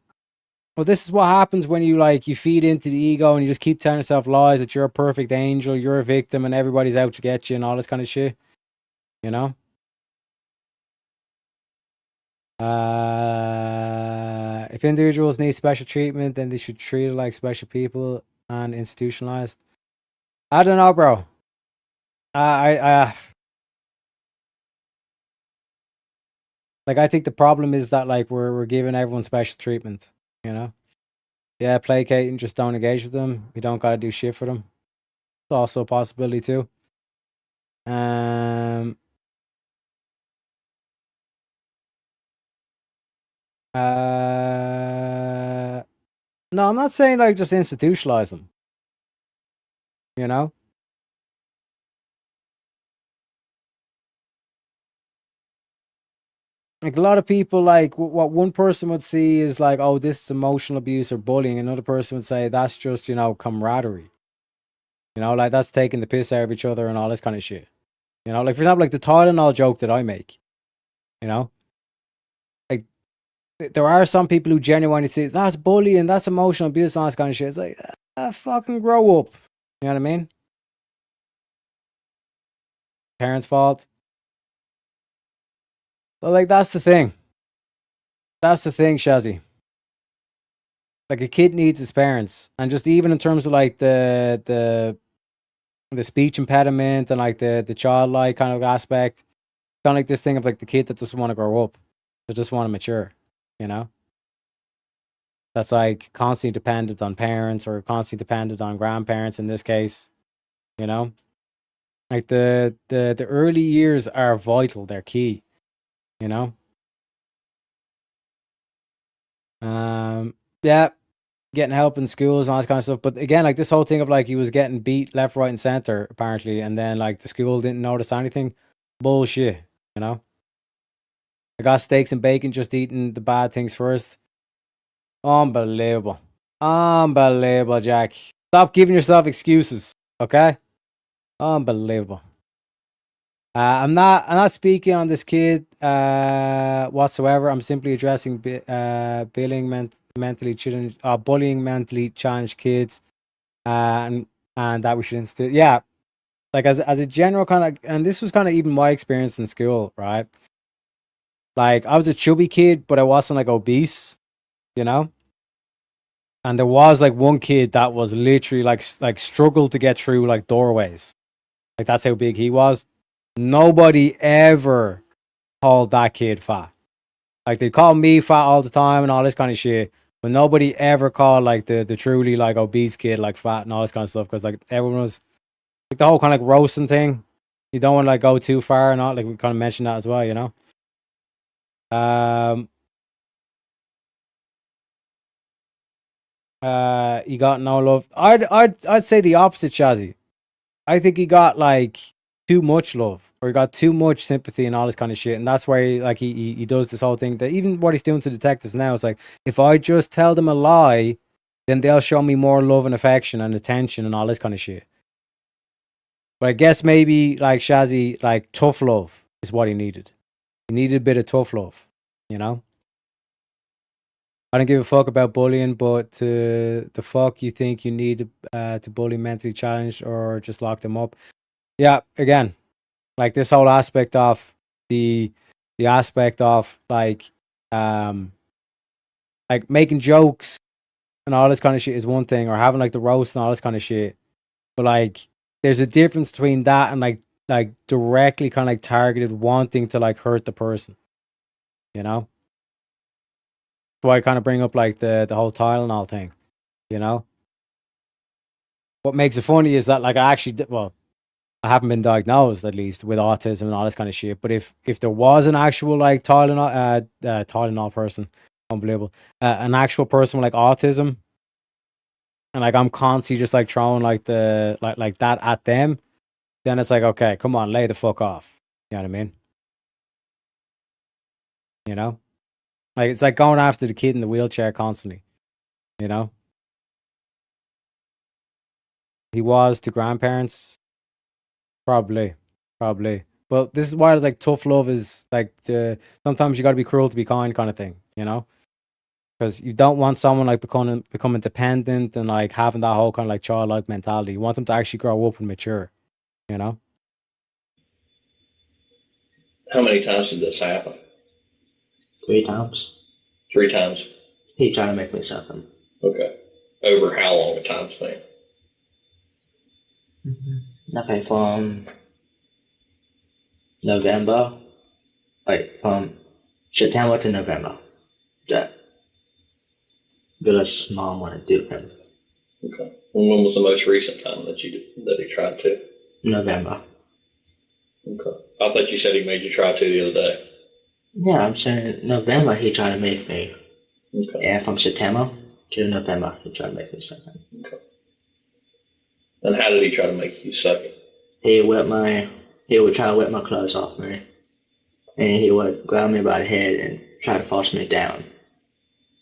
Well, this is what happens when you like you feed into the ego and you just keep telling yourself lies that you're a perfect angel, you're a victim, and everybody's out to get you and all this kind of shit. You know? If individuals need special treatment, then they should treat it like special people and institutionalized. I don't know, bro. I like I think the problem is that like we're giving everyone special treatment, you know? Yeah, placating, just don't engage with them. You don't gotta do shit for them. It's also a possibility too. No, I'm not saying like just institutionalize them. You know? Like a lot of people like what one person would see is like, oh, this is emotional abuse or bullying. Another person would say that's just, you know, camaraderie. You know, like that's taking the piss out of each other and all this kind of shit. You know, like for example, like the Tylenol joke that I make. You know? Like there are some people who genuinely say that's bullying, that's emotional abuse, and all this kind of shit. It's like fucking grow up. You know what I mean? Parents' fault. But like that's the thing. That's the thing, Shazzy. Like a kid needs his parents, and just even in terms of like the speech impediment and like the childlike kind of aspect, kind of like this thing of like the kid that doesn't want to grow up, that just want to mature, you know. That's like constantly dependent on parents or constantly dependent on grandparents in this case, you know. Like the early years are vital; they're key, you know. Yeah, getting help in schools and all this kind of stuff. But again, like this whole thing of like he was getting beat left, right, and center apparently, and then like the school didn't notice anything. Bullshit, you know. I got steaks and bacon, just eating the bad things first. Unbelievable, unbelievable, Jack. Stop giving yourself excuses, okay? Unbelievable. I'm not speaking on this kid whatsoever. I'm simply addressing mentally challenged, bullying mentally challenged kids, and that we should institute. Yeah, like as a general kind of, and this was kind of even my experience in school, right? Like I was a chubby kid, but I wasn't like obese, you know. And there was like one kid that was literally like struggled to get through like doorways. Like that's how big he was. Nobody ever called that kid fat. Like they call me fat all the time and all this kind of shit, but nobody ever called like the truly like obese kid like fat and all this kind of stuff because like everyone was like the whole kind of like roasting thing. You don't want to like go too far and all. Like we kind of mentioned that as well, you know. He got no love. I'd say the opposite, Shazzy. I think he got like too much love, or he got too much sympathy and all this kind of shit, and that's why he does this whole thing. That even what he's doing to detectives now is like, if I just tell them a lie, then they'll show me more love and affection and attention and all this kind of shit. But I guess maybe like Shazzy, like tough love is what he needed. He needed a bit of tough love, you know. I don't give a fuck about bullying, but the fuck you think you need to bully mentally challenged or just lock them up? Yeah, again, like this whole aspect of the aspect of like making jokes and all this kind of shit is one thing, or having like the roast and all this kind of shit. But like, there's a difference between that and like directly kind of like targeted wanting to like hurt the person, you know. That's why I kind of bring up like the whole Tylenol thing, you know. What makes it funny is that like I haven't been diagnosed at least with autism and all this kind of shit. But if there was an actual like Tylenol person, unbelievable, an actual person with like autism, and like I'm constantly just like throwing like the like that at them, then it's like, okay, come on, lay the fuck off. You know what I mean? You know, like it's like going after the kid in the wheelchair constantly. You know, he was to grandparents, probably. But this is why it's like tough love is like sometimes you got to be cruel to be kind of thing, you know, because you don't want someone like becoming dependent and like having that whole kind of like childlike mentality. You want them to actually grow up and mature, you know. How many times did this happen? 3 times. 3 times. He tried to make me something. Okay. Over how long a time span? Okay, from November, like from September to November, that Billy's mom wanted to do him. Okay. And when was the most recent time that he tried to? November. Okay. I thought you said he made you try to the other day. Yeah, I'm saying November he tried to make me. Okay. And from September to November he tried to make me something. Okay. And how did he try to make you suck it? He would try to whip my clothes off me. And he would grab me by the head and try to force me down.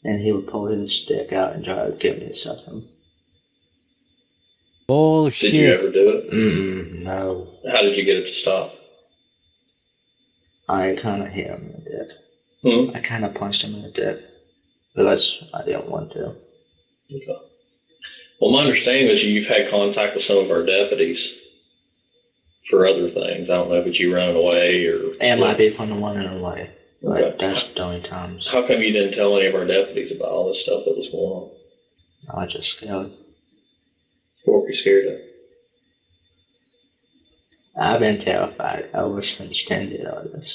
And he would pull his stick out and try to give me something. Bullshit. Did you ever do it? No. How did you get it to stop? I kind of hit him in the dick. I kind of punched him in the dick. Because I didn't want to. Okay. Well, my understanding is you've had contact with some of our deputies for other things. I don't know if you ran away or... It might be from the one in away. But Okay. that's the only times. How come you didn't tell any of our deputies about all this stuff that was going on? I was just scared. What were you scared of? I've been terrified ever since Stan did all this.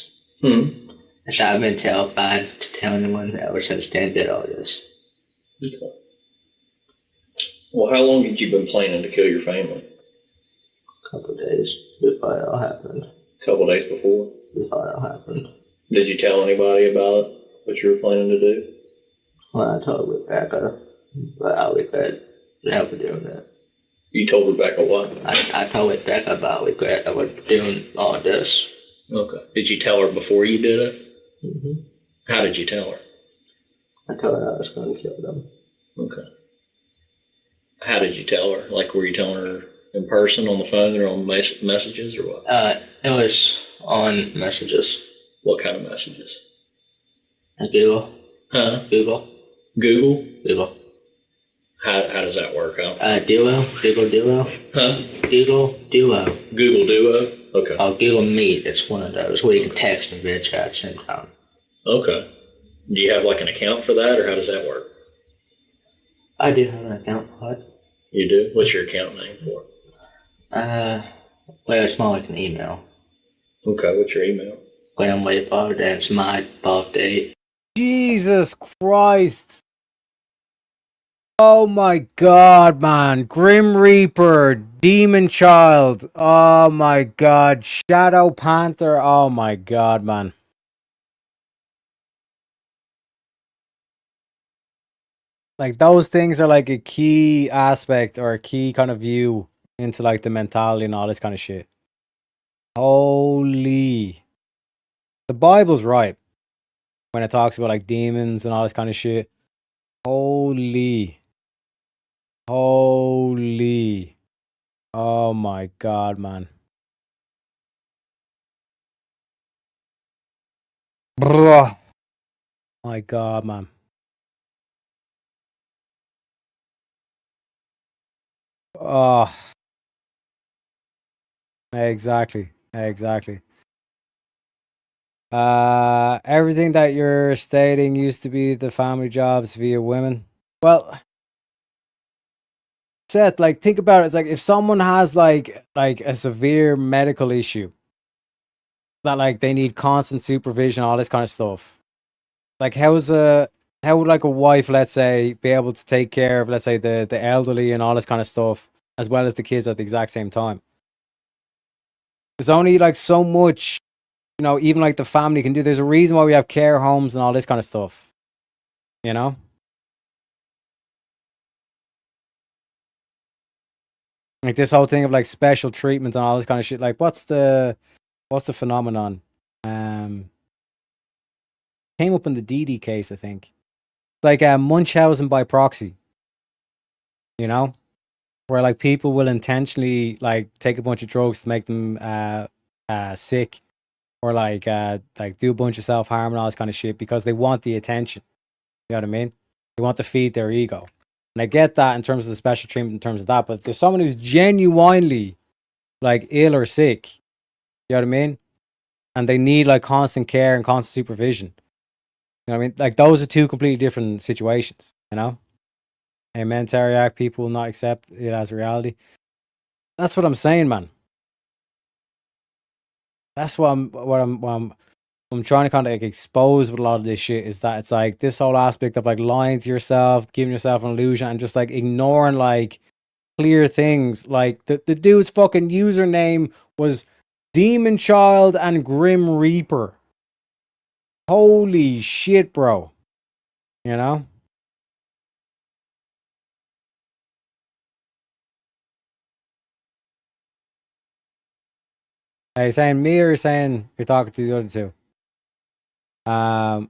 I said I've been terrified to tell anyone ever since Stan did all this. Okay. Well, how long had you been planning to kill your family? A couple of days before it all happened. A couple of days before? Before it all happened. Did you tell anybody about what you were planning to do? Well, I told Rebecca, but I regret never doing that. You told Rebecca what? I told Rebecca about regret I was doing all this. Okay. Did you tell her before you did it? Mm-hmm. How did you tell her? I told her I was going to kill them. Okay. How did you tell her? Like, were you telling her in person, on the phone, or on messages, or what? It was on messages. What kind of messages? Google. Huh? Google. Google? Google. How does that work out? Duo. Google Duo. Huh? Google Duo. Google Duo? Okay. Oh, Google Meet. It's one of those where you can text and video chat at the same time. Okay. Do you have like an account for that, or how does that work? I do have an account for it. You do? What's your account name for it? Well, it's more like an email. Okay, what's your email? When I'm waiting for it, that's my birthday. Jesus Christ. Oh my god, man. Grim Reaper, Demon Child. Oh my god. Shadow Panther. Oh my god, man. Like those things are like a key aspect or a key kind of view into like the mentality and all this kind of shit. Holy. The Bible's right when it talks about like demons and all this kind of shit. Holy. Holy. Oh my god, man. Bruh. My god, man. Oh, exactly. Exactly. Everything that you're stating used to be the family jobs via women. Well, Seth, like think about it. It's like if someone has like a severe medical issue that like they need constant supervision, all this kind of stuff. Like how would like a wife, let's say, be able to take care of, let's say, the elderly and all this kind of stuff, as well as the kids at the exact same time? There's only like so much, you know, even like the family can do. There's a reason why we have care homes and all this kind of stuff. You know? Like this whole thing of like special treatment and all this kind of shit. Like what's the phenomenon? Came up in the DD case, I think. Like Munchausen by proxy. You know? Where like people will intentionally like take a bunch of drugs to make them sick, or like do a bunch of self-harm and all this kind of shit because they want the attention. You know what I mean? They want to feed their ego. And I get that in terms of the special treatment in terms of that, but if there's someone who's genuinely like ill or sick, you know what I mean? And they need like constant care and constant supervision. You know what I mean? Like those are two completely different situations, you know? Amen, Teriak, people will not accept it as reality. That's what I'm saying, man. That's what I'm trying to kind of like expose with a lot of this shit is that it's like this whole aspect of like lying to yourself, giving yourself an illusion, and just like ignoring like clear things. Like the dude's fucking username was Demon Child and Grim Reaper. Holy shit, bro. You know? Are you saying me or saying you're talking to the other two? Oh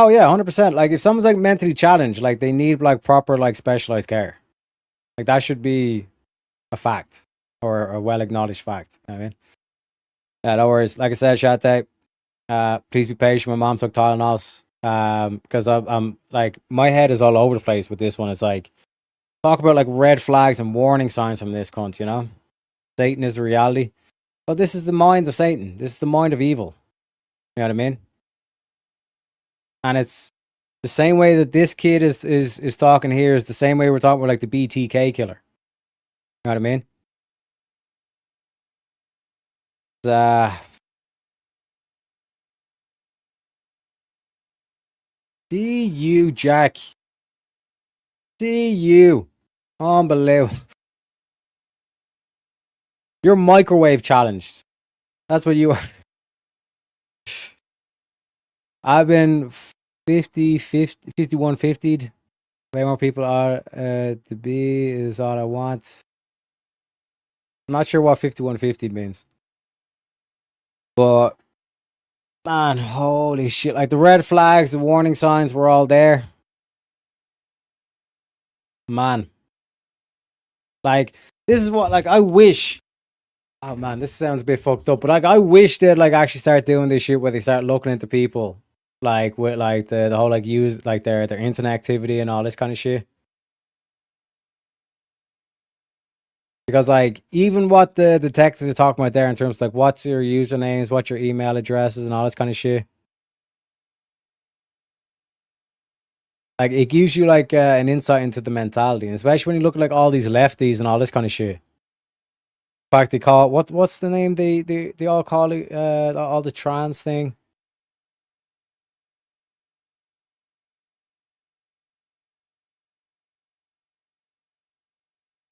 yeah, 100%. Like if someone's like mentally challenged, like they need like proper like specialized care. Like that should be a fact or a well acknowledged fact. You know what I mean? Yeah, no worries. Like I said, Shate, please be patient. My mom took Tylenols because I'm like my head is all over the place with this one. It's like talk about like red flags and warning signs from this cunt, you know? Satan is a reality. But this is the mind of Satan. This is the mind of evil. You know what I mean? And it's the same way that this kid is talking here is the same way we're talking about like the BTK killer. You know what I mean? See you, Jack. See you. Unbelievable. You're microwave challenged. That's what you are. I've been 51 50'd. Way more people are to be is all I want. I'm not sure what 5150 means. But man, holy shit. Like the red flags, the warning signs were all there. Man. Like, this is what like I wish. Oh man, this sounds a bit fucked up, but like I wish they'd like actually start doing this shit where they start looking into people. Like with like the whole like use like their internet activity and all this kind of shit. Because like even what the detectives are talking about there in terms of like what's your usernames, what's your email addresses and all this kind of shit. Like it gives you like an insight into the mentality, and especially when you look at like all these lefties and all this kind of shit. In fact, they call what's the name they all call it all the trans thing.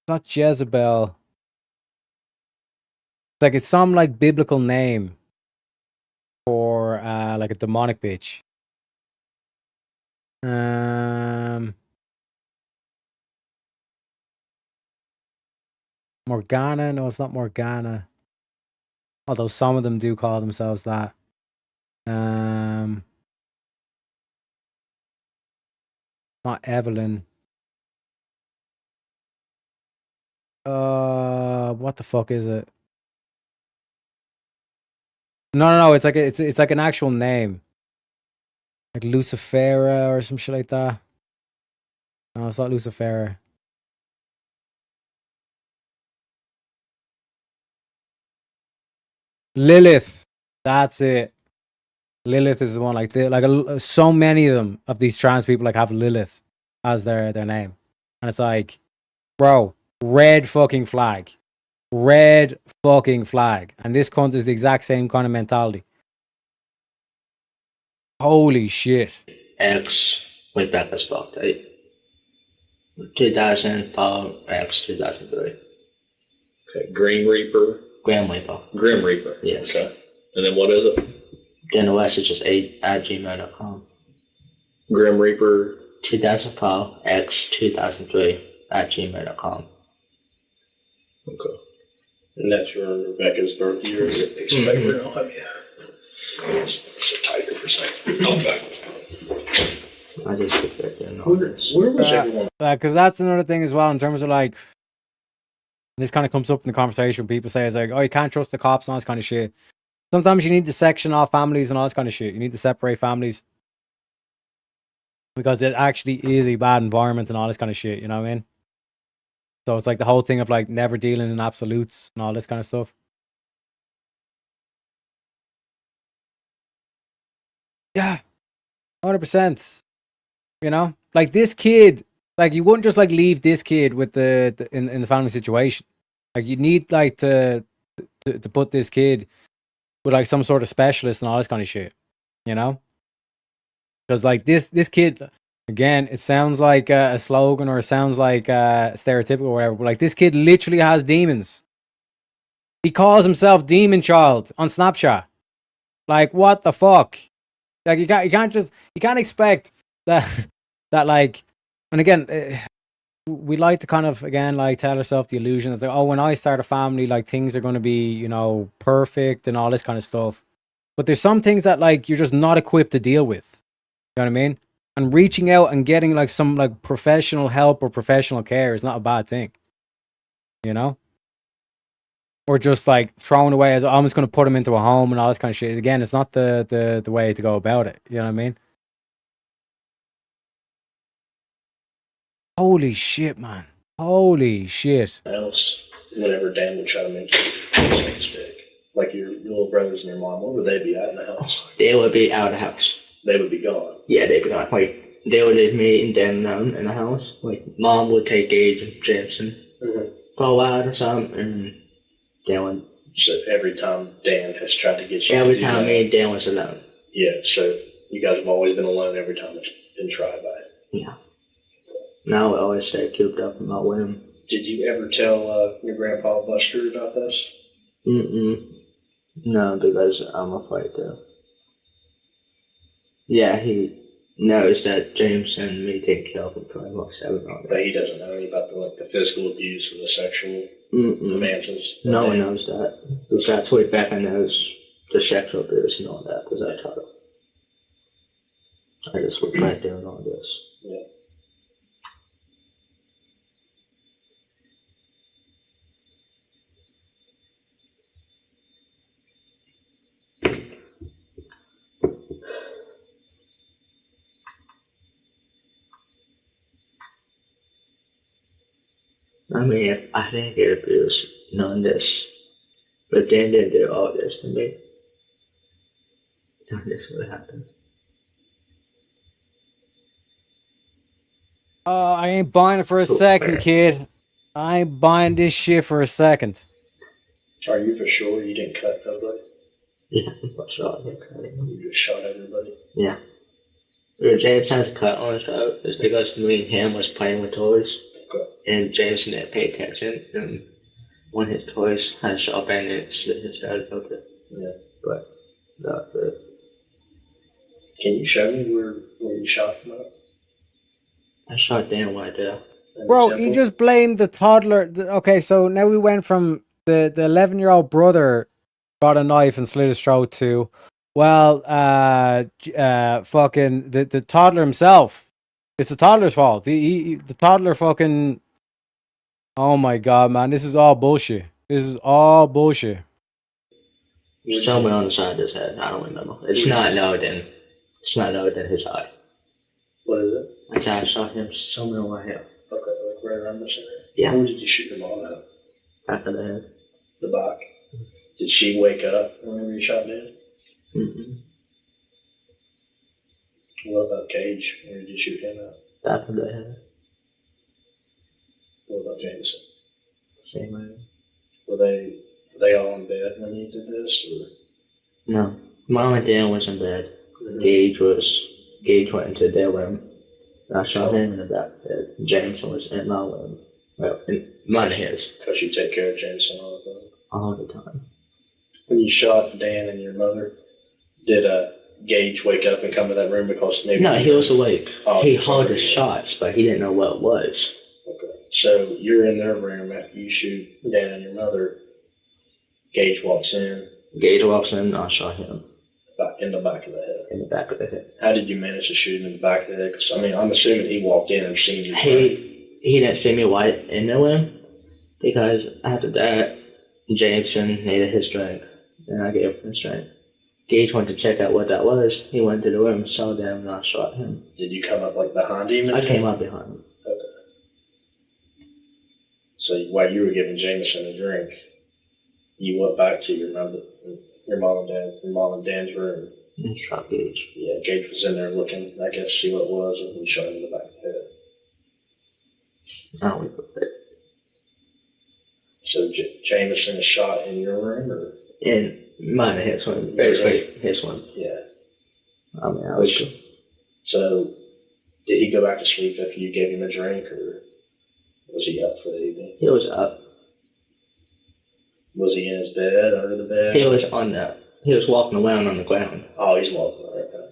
not Jezebel. It's like it's some like biblical name for like a demonic bitch. Morgana? No, it's not Morgana. Although some of them do call themselves that. Not Evelyn. What the fuck is it? No. It's like it's like an actual name, like Lucifera or some shit like that. No, it's not Lucifera. Lilith. That's it. Lilith is the one. Like so many of them of these trans people like have Lilith as their name, and it's like, bro, red fucking flag. Red fucking flag. And this cunt is the exact same kind of mentality. Holy shit. X way back as well, right? 2004, X 2003. Okay, Green Reaper. Grim Reaper. Grim Reaper. Yes. Okay. And then what is it? Then the rest is just 8@gmail.com. Grim Reaper. 2004, X 2003 @gmail.com. Okay. And that's your Rebecca's birth year. Expect her. I'll have you. It's a tiger for a second. I'll back. I just put that there. Where was everyone? Because that's another thing as well in terms of like, this kind of comes up in the conversation when people say it's like, oh, you can't trust the cops and all this kind of shit. Sometimes you need to section off families and all this kind of shit. You need to separate families. Because it actually is a bad environment and all this kind of shit, you know what I mean? So it's like the whole thing of like never dealing in absolutes and all this kind of stuff. Yeah, 100%. You know, like this kid, like you wouldn't just like leave this kid with the in the family situation. Like you need like to put this kid with like some sort of specialist and all this kind of shit. You know, because like this kid. Again, it sounds like a slogan or it sounds like stereotypical or whatever, but like this kid literally has demons. He calls himself Demon Child on Snapchat. Like, what the fuck? Like, you can't expect that like, and again, we like to kind of, again, like tell ourselves the illusion. It's like, oh, when I start a family, like things are going to be, you know, perfect and all this kind of stuff. But there's some things that like you're just not equipped to deal with. You know what I mean? And reaching out and getting like some like professional help or professional care is not a bad thing. You know? Or just like throwing away as I'm just going to put him into a home and all this kind of shit. Again, it's not the way to go about it. You know what I mean? Holy shit, man. Holy shit. Else, whenever Dan would try to make you mistake, like your little brothers and your mom, where would they be at in the house? They would be out of the house. They would be gone. Yeah, they'd be gone. Like, they would leave me and Dan alone in the house. Like, Mom would take Gage and Jameson, go out or something, and Dan would... So every time Dan has tried to get you... Every time me and Dan was alone. Yeah, so you guys have always been alone every time it's been tried by it. Yeah. Now I always stay cooped up in my room. Did you ever tell your grandpa Buster about this? No, because I'm afraid to. Yeah, he knows that James and me take care of him for like 7 months. But he doesn't know any about the physical abuse and the sexual advances? No one knows that. Because that's what Becca knows, the sexual abuse and all that, because I taught him. I just was right there and all this. Yeah. I mean, if I didn't get abused, none of this. But Dan didn't do all this to me. None of this would happen. I ain't buying it for a second, kid. I ain't buying this shit for a second. Are you for sure you didn't cut nobody? Yeah, I'm for sure I didn't cut it. You just shot everybody? Yeah. James has a cut on his throat. It's because me and him was playing with toys. And Jameson didn't pay attention, and one of his toys had a sharp end and it slit his head open. Yeah. But that's it. Can you show me where you shot him at? I shot Dan right there. Bro, you just blamed the toddler. Okay, so now we went from the 11-year-old brother got a knife and slit his throat to, well, fucking the toddler himself. It's the toddler's fault. The toddler fucking. Oh my god, man, this is all bullshit. This is all bullshit. Somewhere on the side of his head. I don't remember. It's not lower than his eye. What is it? I said I shot him somewhere over here. Okay, like right around this area. Yeah. Where did you shoot your mom at? Back of the head. The back. Did she wake up whenever you shot Dan? Mm-hmm. What about Cage? Where did you shoot him at? Back of the head. What about Jameson? Same way. Were they all in bed when you did this, or? No. Mom and Dan was in bed. Gage went into their room. I shot him in the back of the head. Jameson was in my room. Well, in mine and his. Because you take care of Jameson all the time? All the time. When you shot Dan and your mother, did Gage wake up and come to that room because maybe... No, he was awake. Oh, he heard the shots, but he didn't know what it was. Okay. So you're in their room after you shoot Dan and your mother. Gage walks in. Gage walks in, I shot him. In the back of the head. In the back of the head. How did you manage to shoot him in the back of the head? Because, I mean, I'm assuming he walked in and seen you. He didn't see me right in the room, because after that, Jameson needed his strength, and I gave him strength. Gage went to check out what that was. He went to the room, saw them, and I shot him. Did you come up like behind him? I came up behind him. Okay. So while you were giving Jameson a drink, you went back to your mom and Dan's room. And shot Gage. Yeah, Gage was in there looking, I guess, see what it was, and we shot him in the back of the head. Oh, we put it. So Jameson is shot in your room, or? In mine and his one. Basically, his one. Yeah. I mean, I was good. So, did he go back to sleep after you gave him a drink, or was he up for the evening? He was up. Was he in his bed, under the bed? He was walking around on the ground. Oh, he's walking around. Okay.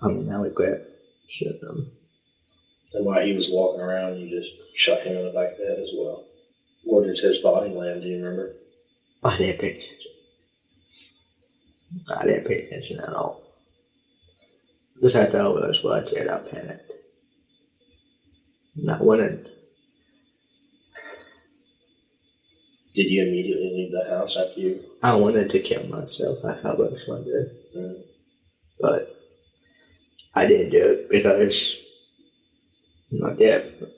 I mean, now we grabbed shit them. And while he was walking around, you just shot him in the back of the head as well. Where did his body land, do you remember? I didn't pay attention. I didn't pay attention at all. Just I thought it was what I said, I panicked. Not wanted. Did you immediately leave the house after you? I wanted to kill myself. I thought it was one good. Mm-hmm. But I didn't do it because my dad,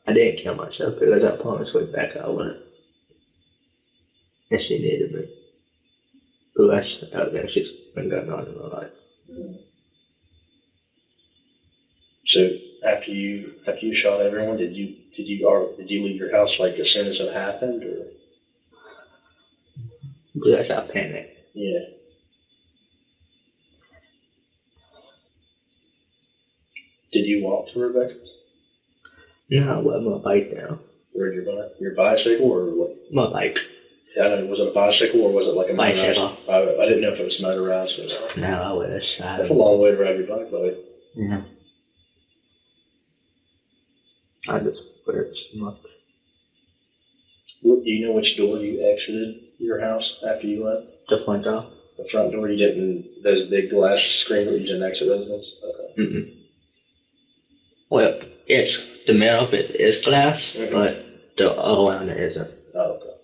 I didn't kill myself because I promised way back I wouldn't. And she needed me. The rest of that she's been going on in my life. Mm-hmm. So after you shot everyone, did you leave your house like as soon as it happened, or? Because I panicked. Yeah. Did you walk to Rebecca's? No, I went my bike down. Where'd your bicycle or what? My bike. Yeah, was it a bicycle or was it like a bicycle? I didn't know if it was motorized or not. No, I wish. That's a long way to ride your bike, buddy. Yeah. I just wear it so much. Do you know which door you exited your house after you left? The front door. The front door, you didn't, those big glass screens, you didn't exit those ones? Okay. Mm-mm. Well, the middle of it is glass, but the other one isn't. Oh, okay.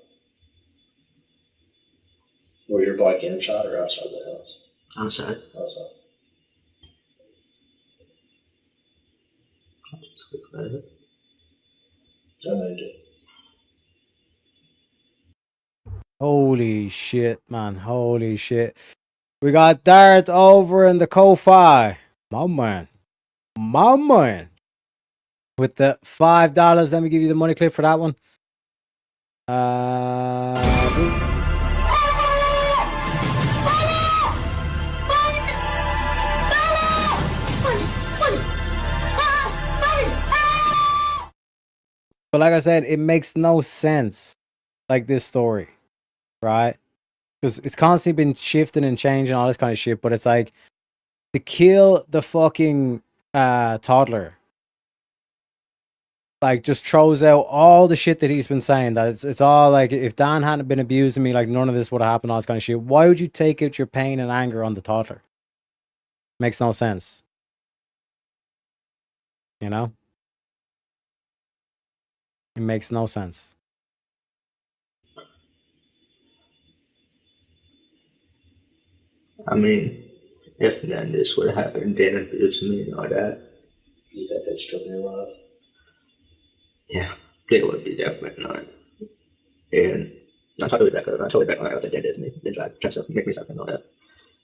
Was your bike inside or outside the house? Outside. Outside. I know you did. Holy shit, man. Holy shit. We got Dart over in the Ko-Fi. My man. My man. With the $5. Let me give you the money clip for that one. But like I said, it makes no sense, like this story, right? Because it's constantly been shifting and changing, all this kind of shit. But it's like to kill the fucking toddler, like just throws out all the shit that he's been saying. That it's all like, if Dan hadn't been abusing me, like none of this would have happened, all this kind of shit. Why would you take out your pain and anger on the toddler? Makes no sense. You know? It makes no sense. I mean, if then this would have happened, then it's me and all that. You think they'd still be alive? Yeah, they would be definitely not. And I totally back on it. I was like, that is me. Then try to make me something and all that.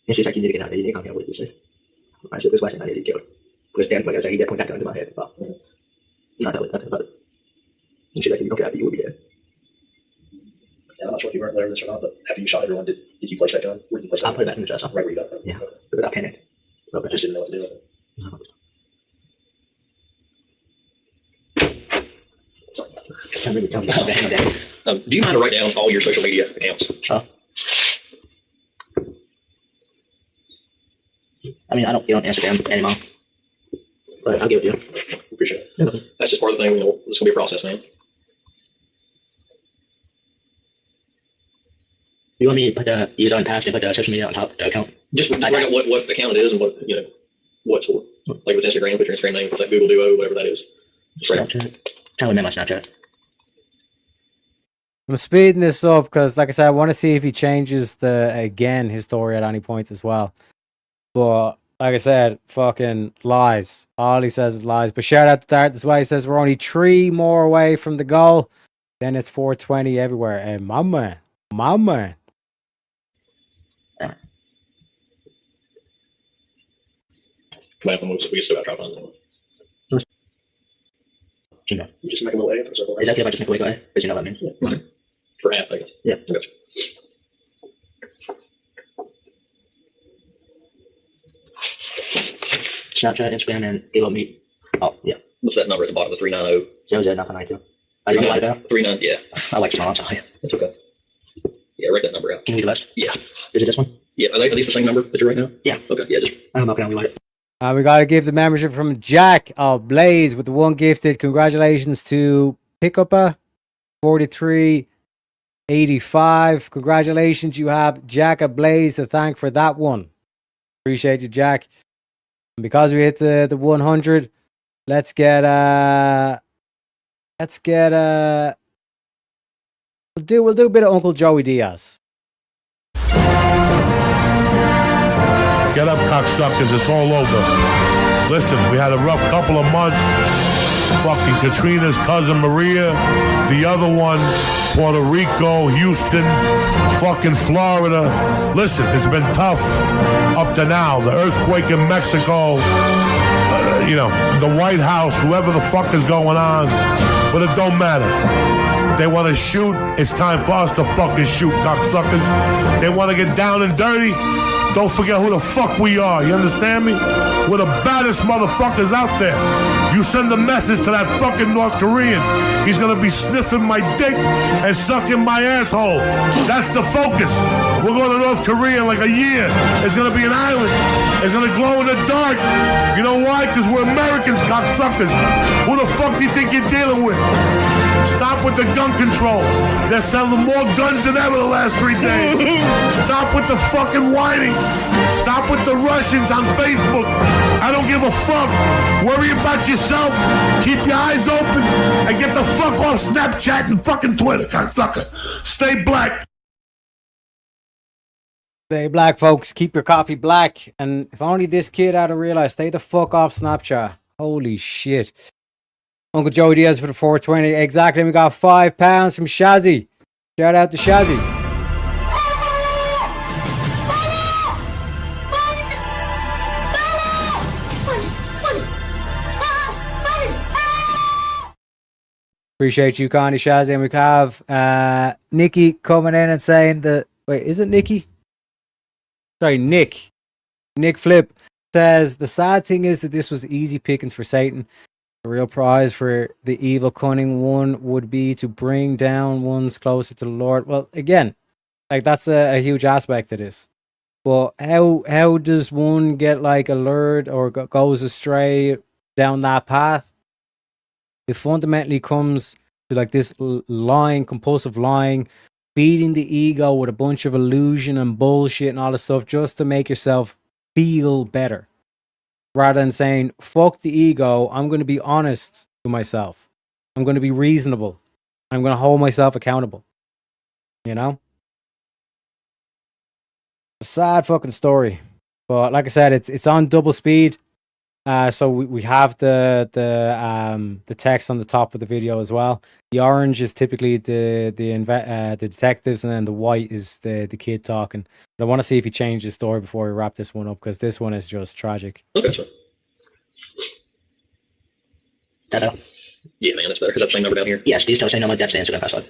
And she's like, you need to get out of there. You need to come here with me. I said, this question I need to kill. Because Dan, like I said, he did point that gun to my head. Well, not that way, nothing about it. And she's like, if you don't get out of there, you will be dead. Yeah, I'm not sure if you weren't there or not, but after you shot everyone, did you place that gun? Where did you place that? I put it back in the dresser. Right where you got it? Yeah, because I panicked. I just didn't know what to do with it. Can't really tell me how bad that. Do you mind to write down all your social media accounts? I mean, I don't get on Instagram anymore, but I'll give it to you. Appreciate it. Yeah. That's just part of the thing. You know, it's gonna be a process, man. You want me to put the user on past and put the social media on top of the account? Just write out what account it is and what, you know, what's for. Like with Instagram, put your Instagram name, like Google Duo, whatever that is. Just write out. Tell him my Snapchat. I'm speeding this up because, like I said, I want to see if he changes his story at any point as well. But like I said, fucking lies. All he says is lies. But shout out to Dart. That's why he says we're only 3 more away from the goal. Then it's 420 everywhere. Hey, my man. My man. Come on, we still got to try to find them. You just make a little A for several. Is that okay if I just make a wiggle A? Because you know what I mean? Yeah. For half, I guess. Yeah. I got you. Snapchat, Instagram, and Elo Meet. Oh, yeah. What's that number at the bottom of the 390? 00992. I don't like that. 39, yeah. I like small, sorry. That's okay. Yeah, write that number out. Can you read the list? Yeah. Is it this one? Yeah, are these the same number that you're right now? Yeah. Okay, yeah, just. I don't know, can we write it? We got to give the membership from Jack of Blaze with the 1 gifted. Congratulations to Pickupper 4385. Congratulations, you have Jack of Blaze to thank for that one. Appreciate you, Jack. And because we hit the 100, we'll do a bit of Uncle Joey Diaz. Get up, cocksuckers, it's all over. Listen, we had a rough couple of months. Fucking Katrina's cousin Maria, the other one, Puerto Rico, Houston, fucking Florida. Listen, it's been tough up to now. The earthquake in Mexico, you know, the White House, whoever the fuck is going on, but it don't matter. They want to shoot, it's time for us to fucking shoot, cocksuckers. They want to get down and dirty. Don't forget who the fuck we are, you understand me? We're the baddest motherfuckers out there. You send a message to that fucking North Korean. He's gonna be sniffing my dick and sucking my asshole. That's the focus. We're going to North Korea in like a year. It's gonna be an island. It's gonna glow in the dark. You know why? Because we're Americans, cocksuckers. Who the fuck do you think you're dealing with? Stop with the gun control. They're selling more guns than ever the last 3 days. Stop with the fucking whining. Stop with the Russians on Facebook. I don't give a fuck. Worry about yourself. Keep your eyes open and get the fuck off Snapchat and fucking Twitter, cocksucker. Stay black. Stay black, folks. Keep your coffee black. And if only this kid had to realize, stay the fuck off Snapchat. Holy shit. Uncle Joey Diaz for the 420. Exactly. We got £5 from Shazzy. Shout out to Shazzy. Appreciate you, Connie Shazzy. And we have Nikki coming in and saying that. Wait, is it Nikki? Sorry, Nick. Nick Flip says the sad thing is that this was easy pickings for Satan. The real prize for the evil, cunning one would be to bring down ones closer to the Lord. Well, again, like that's a huge aspect of this. But how does one get like allured or goes astray down that path? It fundamentally comes to like this lying, compulsive lying, feeding the ego with a bunch of illusion and bullshit and all this stuff just to make yourself feel better. Rather than saying, fuck the ego, I'm going to be honest to myself. I'm going to be reasonable. I'm going to hold myself accountable. You know? A sad fucking story. But like I said, it's on double speed. So we have the text on the top of the video as well. The orange is typically the detectives, and then the white is the kid talking. But I want to see if he changed his story before we wrap this one up, because this one is just tragic. Okay, sure. Hello? Yeah, man, that's better. Is that the same number down here? Yes, please tell the same number that's the Instagram password.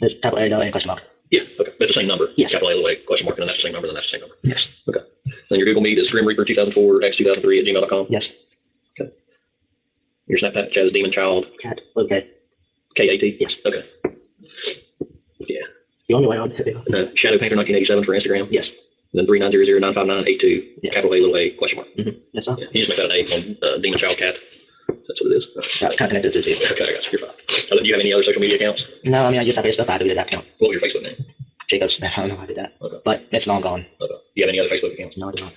There's capital A, and question mark. Yeah, okay. That's the same number. Yes. Capital A, little A, question mark, and then that's the same number, then that's the same number. Yes. Okay. Then your Google Meet is grimreaper2004x2003@gmail.com. Yes. Okay. Your Snapchat chat is Demon Child. Cat. Okay. K-A-T? Yes. Okay. Yeah. The only way on Shadow Painter 1987 for Instagram. Yes. And then 3900-959-82. Yes. Capital A, little A, question mark. Mm-hmm. Yes, sir. Yeah. You just make that an A on Demon Child Cat. That's what it is. That's kind of connected to it. Okay, I got you. You're fine. Do you have any other social media accounts? No, I mean, I just have Facebook. I have to do that account. What was your Facebook name? Jacobs. I don't know how I did that. Okay. But it's long gone. Okay. Do you have any other Facebook accounts? No, I do not.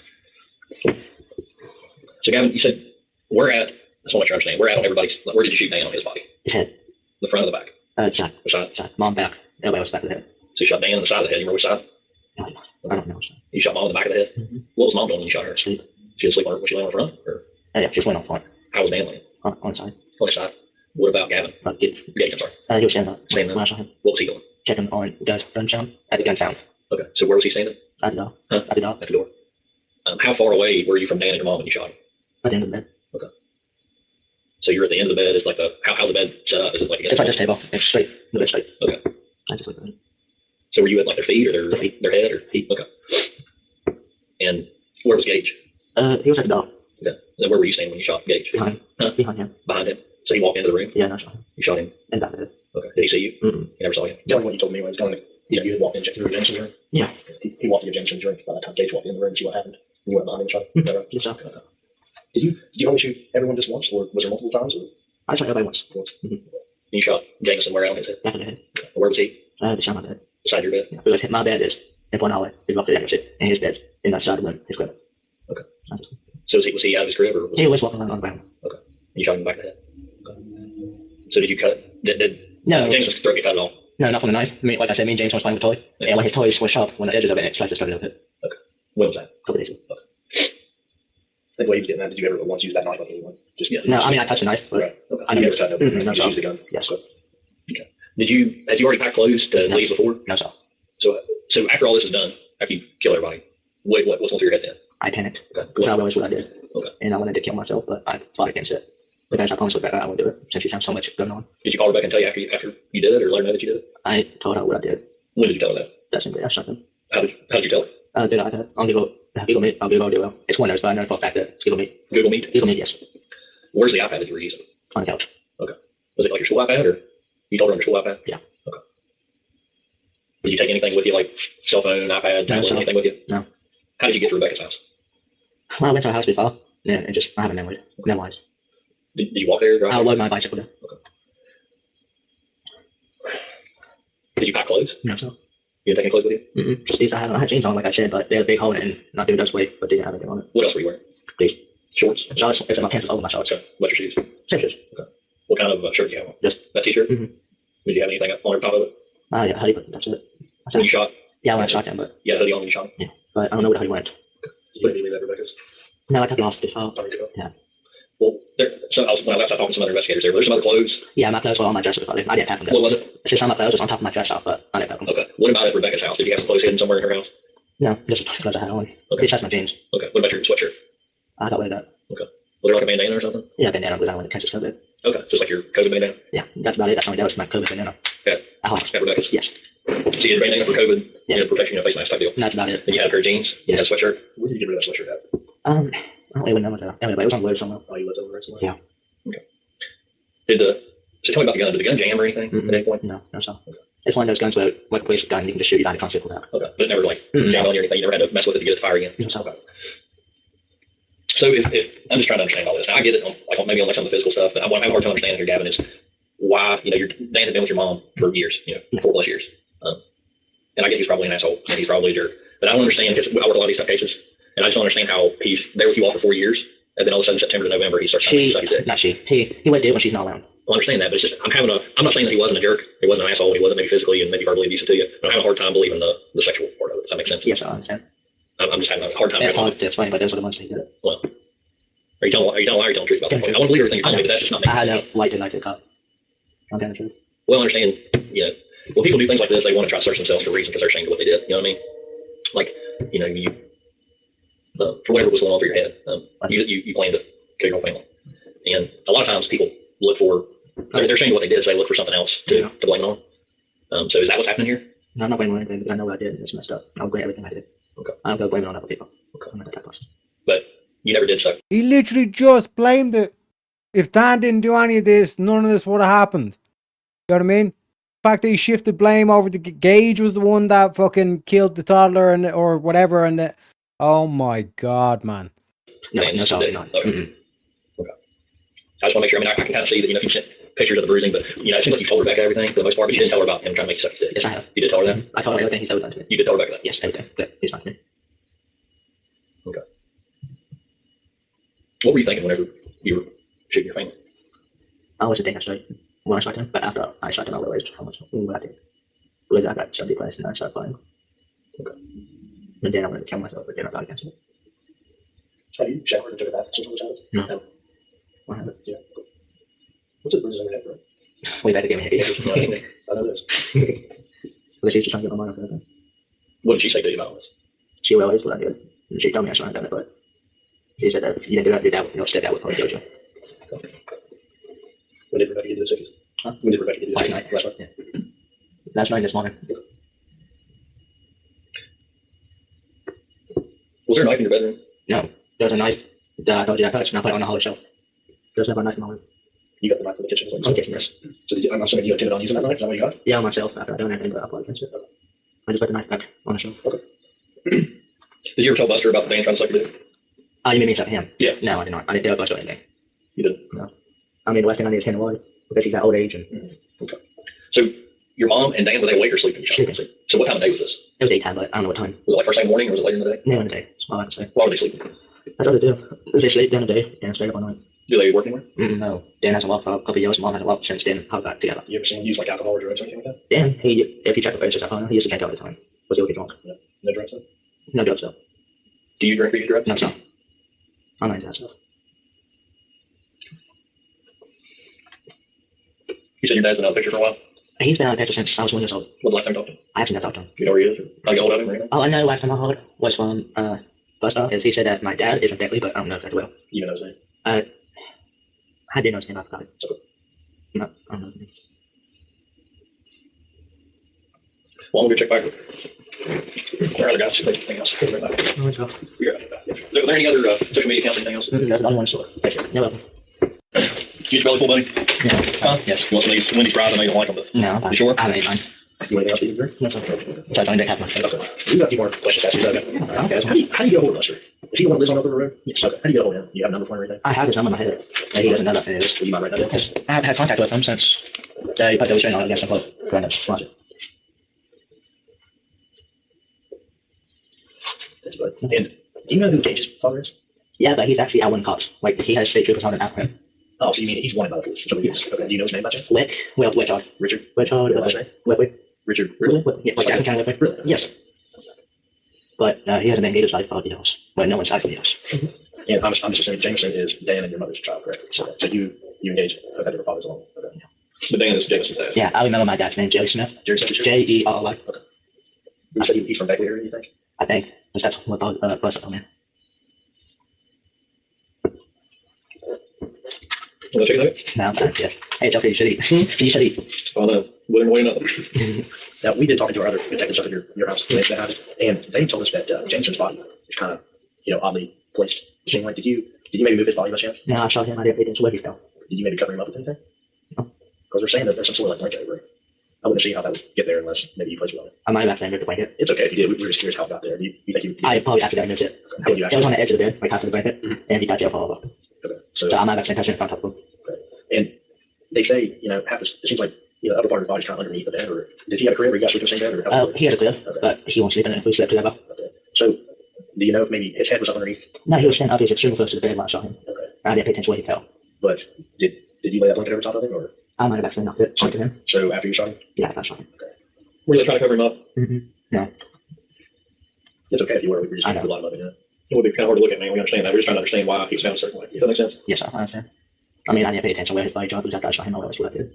So, Gavin, you said, where at, that's what I'm trying to understand, where where did you shoot Dan on his body? His head. The front or the back? Shot. The side? Shot. Mom back. Everybody was back of the head. So you shot Dan on the side of the head. You remember which side? No, I don't know. You shot Mom on the back of the head? Mm-hmm. What was Mom doing when you shot her? Sleep. She was asleep was she laying on the front? Or? Yeah, just went on front. How was Dan laying? On the side. On the side. What about Gavin? Gage, I'm sorry. he was standing up. Standing When I up. shot him. What was he doing? Checking on gun sound. At the gun sound. Okay. So where was he standing? At the door. Huh? At the door. At the door. How far away were you from Dan and your mom when you shot him? At the end of the bed. Okay. So you're at the end of the bed. It's like how's the bed set up? Is it like it's like this table. It's straight. The bed straight. Okay. I just like that. So were you at like their feet or their feet. Their head or feet? Okay. And where was Gage? He was at the door. Okay. And where were you standing when you shot Gage? Behind. Huh? Behind him. Behind him. So he walked into the room? Yeah, no, I shot him. You shot him? And back of the head. Okay. Did he see you? Mm-hmm. He never saw you? Tell me what you told me when he was going to. Yeah, you had walked in through Jameson's room? Yeah. He walked in Jameson's room by the time Gage walked in the room to see what happened. You went behind him and shot him? Mm-hmm. Yes, sir. Okay. Did you only shoot everyone just once, or was there multiple times? Or? I shot everybody once. Mm-hmm. You shot Jameson where out his head? Back of the head. Where was he? The shot my bed. Beside your bed? Yeah. Because my bed is in 1 hour. He's off the exit, and his bed's in that side of his crib. Okay. So was he out of his crib, or? He was walking around on the ground. Okay. And you shot him in the back of the head? Okay. So did you cut? No. Jameson's throat get cut at all? No, not from the knife. I mean, like I said, me and James was playing with the toy. Yeah. And when his toys were sharp, when the edges of it sliced his throat a little bit. Okay. When was that? A couple days ago. Okay. Like what he was getting at, did you ever once use that knife like anyone? Just No, I mean, I touched the knife, but right. Okay. I never touched it. Mm-hmm. No, you just used the gun? Yes. Okay. Had you already packed clothes to leave before? No, sir. So after all this is done, after you kill everybody, what's going through your head then? I panicked. Okay. Because I realized what I did. Okay. And I wanted to kill myself, but I fought against it. Because I promised Rebecca I would do it, since she's had so much going on. Did you call Rebecca and tell you after you did it, or let her know that you did it? I told her what I did. When did you tell her that? That's simply, I shot them. How did you tell her? Did I on Google Meet? I'll Google well. It's Windows, but I know for a fact that it's Google Meet. Google Meet? Google Meet, yes. Where's the iPad that you were using? On the couch. Okay. Was it like your school iPad, or you told her on your school iPad? Yeah. Okay. Did you take anything with you, like cell phone, iPad, tablet, anything with you? No. How did you get to Rebecca's house? Well, I went to her house before, yeah, and I haven't memorized. Did you walk there? Or I rode my bicycle there. Okay. Did you pack clothes? No, sir. You didn't take any clothes with you? Mm-hmm. Just these, I had jeans on, like I said, but they had a big hole in it, and not doing those way, but they didn't have anything on it. What else were you wearing? These. Shorts? Shorts, except my pants was over my shorts. Okay. What's your shoes? Same shoes. Okay. What kind of shirt do you have on? Just that t-shirt? Mm-hmm. Did you have anything on top of it? Yeah, hoodie, but that's it. When you shot? Yeah, when I shot him, but... Yeah, hoodie on when you shot him? Yeah, but I don't know what the hoodie went. You didn't leave that Rebecca's? No, I took it off before. Yeah. Well, when I left, I talked to some other investigators there. There's some other clothes. Yeah, my clothes were on my dresser before. I didn't pack them. What was it? It's just some of my clothes was on top of my dress off, but I didn't pack them. Okay. What about at Rebecca's house? Did you have clothes hidden somewhere in her house? No, just clothes I had on. Okay. It's just my jeans. Okay. What about your sweatshirt? I got rid of that. Okay. Was there like a bandana or something? Yeah, bandana because I wanted to catch this COVID. Okay. Just like your COVID bandana? Yeah, that's about it. That's only that was my COVID bandana. Okay. At Rebecca's? Yes. So you had a bandana for COVID, you had protection, face mask type deal? And that's about it. And you had a pair of jeans? Yeah. You had a sweatshirt? Where did you get rid of that sweatshirt at? I don't even know what the... Anyway, it was on the road somewhere. Oh, you lived over there somewhere? Yeah. Okay. So tell me about the gun. Did the gun jam or anything at any point? No, no, so. It's one of those guns where, like, police gun, you can just shoot, you can't stick with that. Okay. But it never, like, jammed on you or anything? You never had to mess with it to get it to fire again? No, so. Okay. So if I'm just trying to understand all this. Now, I get it, maybe on some of the physical stuff, but what I'm having a hard time understanding here, Gavin, is why, Dan had been with your mom for years, 4+ years. And I get he's probably an asshole, and he's probably a jerk. But I don't understand, because I work a lot of these tough cases, and I just don't understand how he's there with you all for 4 years, and then all of a sudden, September to November, he starts trying to suck his dick. Not she. He would do it when she's not around. Well, I understand that, but it's just, I'm not saying that he wasn't a jerk, he wasn't an asshole, he wasn't maybe physically and maybe verbally abusive to you, but I'm having a hard time believing the sexual part of it. Does that make sense? Yes, I understand. I'm just having a hard time. It's hard to explain, but that's what it wants to do. Well, are you telling the truth about that? I want to believe everything you're telling me, but that's just not me. I had a light to the cop. I'm telling the truth. Well, I understand, when people do things like this, they want to try to search themselves for a reason because they're ashamed of what they did. You know what I mean? Like, for whatever was going on through your head, you planned to kill your whole family. And a lot of times people look for, they're ashamed of what they did, so they look for something else to blame it on. So is that what's happening here? No, I'm not blaming anything, because I know what I did, and it's messed up. I'll blame everything I did. Okay. I don't go blaming on other people. Okay. I'm not that type of person. But you never did so. He literally just blamed it. If Dan didn't do any of this, none of this would have happened. You know what I mean? The fact that he shifted blame over to Gage was the one that fucking killed the toddler or whatever, and oh my god, man. No, sorry, not. Okay. Okay. I just want to make sure. I can kind of see that you sent pictures of the bruising, but it seems like you told her back everything for the most part, but you didn't tell her about him trying to make you suck his dick. Yes, I have. You did tell her that? I told her everything he's ever done to me. You did tell her back that? Yes, everything. But he's not to me. Okay. What were you thinking whenever you were shooting your family? I wasn't thinking straight when I shot him, but after I shot him, I realized how much what I did. Because I got so depressed and I started crying. Okay. And then I wanted to kill myself, but then I got against it. Have you showered and took a bath since you were No. I haven't. Yeah. What's the bruises on your head, bro? Way back to get me hit. I know this. But she's just trying to get my mind off everything. What did she say to you about this? She realized what I did. And she told me I shouldn't have done it, but she said that if you didn't do that, step out with probably kill you. When did Rebecca get to the cities? Huh? When did Rebecca get to the Last cities? night. Last night, yeah. Last night, this morning. Was there a knife in your bedroom? No. There's a knife that I told you I touched, and I put it on the hollow shelf. There's never a knife in my room. You got the knife in the kitchen? On the kitchen, yes. So I'm assuming you intended on using that knife? Is that what you got? Yeah, on myself. After I done anything, but I put against it. I just put the knife back on the shelf. Okay. Did you ever tell Buster about the man trying to suck your dick? You mean me to him? Yeah. No, I did not. I didn't tell Buster anything. You didn't? No. I mean, the last thing I need is him to worry, because he's got old age and... Okay. So your mom and Dan, were they awake or sleeping? Sleeping. So what time of day was this? It was daytime, but I don't know what time. Was it like first thing in the morning or was it later in the day? No, in the day. That's all I can say. Why were they sleeping? That's what they do. They sleep during the day and stay up all night. Do they work anywhere? No. Dan hasn't worked for a couple of years. Mom hasn't worked since then. How got together? You ever seen him use like alcohol or drugs or anything like that? Dan, if you check the pictures I found, he used to drink all the time. Was he would get drunk? Yeah. No drugs though? No drugs though. Do you drink or use drugs? No, sir. I'm not into that stuff. You said your dad's been out of the picture for a while? He's been out of the picture since I was 1 year old. When the last time you talked to him? I haven't talked to him. You know where he is? Or how you hold of him or anything? Oh, I know last time I heard was from Buster, is he said that my dad isn't Beckley, but I don't know exactly well. You know his name? I did know his name, I forgot it. No, I don't know his name. Well, I'm going to check back with our other guys, see if there's anything else. Are there any other social media accounts, anything else? That's the only one I saw. Thank you. You're welcome. Use your belly full, buddy? Yeah. Huh? Yes. You want some of these Wendy's fries? I know you don't like them, but... No, you sure? I don't eat mine. You want anything else to eat, Greg? No, sir. So I don't have my Okay. We've got a few more questions to ask you. Okay. How do you get a hold of Buster? Is he the one that lives on Upper Road? Yes. Okay. How do you get a hold of him? Do you have a number for him or anything? I have his number in my head. And he doesn't know nothing. Will you mind writing that down? I have had contact with him since they put the restraining order against him for going to watch it. That's good. And do you know who Gage's father is? Yeah, but he's actually out winning cops. Like, he has state troopers on it after him. Oh, so you mean he's wanted by the police? So yes. Okay. Do you know his name by chance? Wichard. Richard? Wichard. What's his name? Whitwick. Richard? Really? Yeah, like Jackson County Whitwick. Really? Yes. But he hasn't been engaged for 5 years. Well, no one's died for years. And I'm just assuming Jameson is Dan and your mother's child, correct? So you engaged, have had your fathers along. Okay. Yeah. But Dan is Jameson's dad. Yeah, I remember my dad's name, Jerry Smith. Jerry Smith? Jerry. Okay. You said he's from Beckley area, you think? I think. That's what Buster told me. Want to check it out? No, I'm fine. Yes. Hey, it's okay. You should eat. You should eat. Oh, no. Wouldn't wait enough. Now, we did talk to our other detectives up at your house, and they told us that Jameson's body is kind of, oddly placed. It seemed like, did you maybe move his body by chance? No, I shot him. I didn't think it's where he fell. Did you maybe cover him up with anything? I might have accidentally moved the blanket. It's okay if you did. We were just curious how it got there. You think you I probably accidentally moved it. How would you It was on the edge of the bed, like half of the blanket, and he got jail for all of it. Okay. So I might have accidentally touched it in front of him. And they say, half this, it seems like, the upper part of his body's kind of underneath the bed, or did he have a crib, or you guys sleep in the same bed, or how? He had a crib, but he won't sleep in it if we slept together. Okay. So, do you know if maybe his head was up underneath? No, he was standing up. He was extremely close to the bed when I saw him. Okay. I didn't pay attention to what he fell. But did you lay that blanket over top of him, or? I might have accidentally knocked it onto him. So after you shot him? Yeah, after I shot him. Okay. Were they trying to cover him up? No. It's okay if you were. We were just getting a lot of it. It would be kind of hard to look at, man. We understand that. We're just trying to understand why he was found a certain way. Does that make sense? Yes, I understand. I mean, I didn't pay attention where his body dropped. After I shot him, all that was what I did.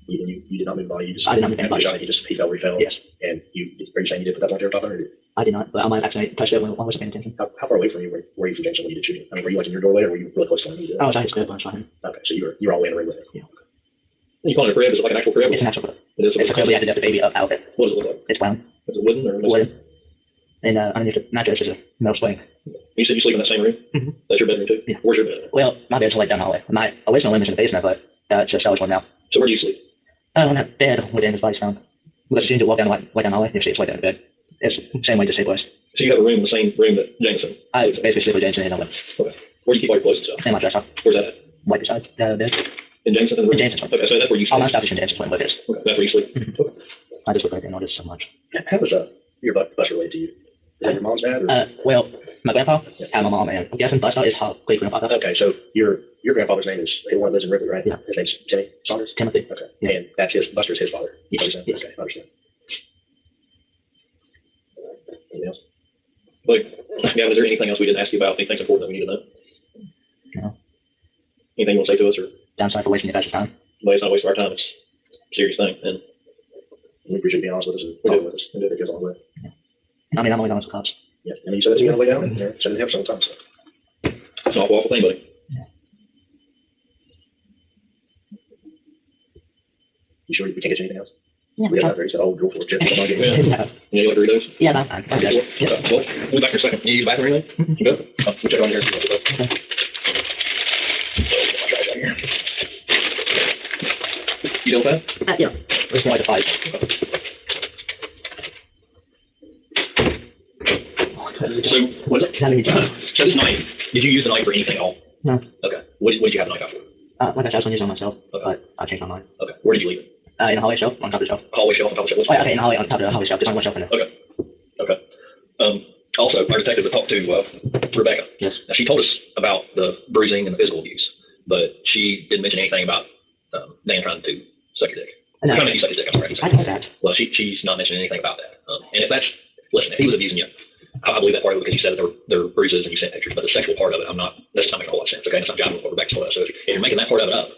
You did not move the body. You just. I did not move the body. Shot him, he fell where he fell. Yes. And are you saying you did put that blanket over top of him? I did not, but I might have accidentally touched it when I wasn't paying attention. How far away from you were you from Jameson when you did shoot him? I mean, were you like in your doorway, or were you really close to him? I was at his crib when I shot him. Okay, so you were all the way in the room with him. Yeah. You call it a crib? Is it like an actual crib? It's an actual crib. It is. It's a crib we had to get the baby up out of it. What does it look like? It's brown. Is it wooden or? Wooden. And underneath the mattress is a metal swing. You said you sleep in that same room? Mm-hmm. That's your bedroom too? Yeah. Where's your bedroom? Well, my bed's right down the hallway. My original room is in the basement, but it's a storage one now. So where do you sleep? On that bed within his body's found. Because as soon as you walk down the hallway, you see it's right there in the bed. It's the same way to say was. So you have a room in the same room that Jameson? I basically sleep with Jameson in the room. Okay. Where do you keep all your clothes and stuff? In my dresser. Where's that at? Right beside the bed. In Jameson's room? In Jameson's room. Okay, so that's where you sleep? All my stuff is in Jameson's room, but it's. Okay, that's where you sleep? Mm-hmm. Okay. I just look right there and notice so much. How was your Buster related to you? Is that your mom's dad? Or? Well, my grandpa and my mom, and I'm guessing Buster is how great grandfather. Okay, so your grandfather's name is the one that lives in Ripley, right? Yeah. His name's Timmy Saunders? Timothy. Okay. Yeah. And that's Buster's his father? Yes. Okay, I understand. Anything else? Like, Gavin, is there anything else we didn't ask you about? Anything important that we need to know? No. Anything you want to say to us? Or? I'm sorry for wasting your guys' time. But it's not a waste of our time. It's a serious thing. And we appreciate you being honest with us and talking with us. And do it goes all the way. Yeah. I mean, I'm only honest with cops. Yeah. I mean, you said that you're going to lay down and said it to him several times. So. It's an awful thing, buddy. Yeah. You sure we can't get you anything else? Yeah. We got out there. He said, oh, go for it. Chip. Come on, get me. Yeah. You like Doritos? Yeah, no, I'm good. Yeah. Well, we'll be back in a second. You use the bathroom or anything? You good? We'll check on here. Okay. You done with that? Yeah. It's more like a fight. So, what is it? So this knife, did you use the knife for anything at all? No. Okay. What did you have the knife out for? Like I said, I was going to use it on myself, but I changed my mind. Okay. Where did you leave it? In a hallway shelf, on top of the shelf. Hallway shelf on top of the shelf? Oh, okay, in the hallway, on top of the hallway shelf. There's only one shelf in there. Okay. Okay. Also, our detective talked to Rebecca. Yes. Now, she told us about the bruising and the physical abuse, but she didn't mention anything about Dan trying to suck your dick. No. Trying to make you suck his dick, I'm sorry. I know that. Well, she's not mentioning anything about that. And if that's, listen, if he was abusing you, I believe that part of it because you said that there were bruises and you sent pictures, but the sexual part of it, that's not making a whole lot of sense. Okay, that's not jiving with what Rebecca told us. So if you're making that part of it up,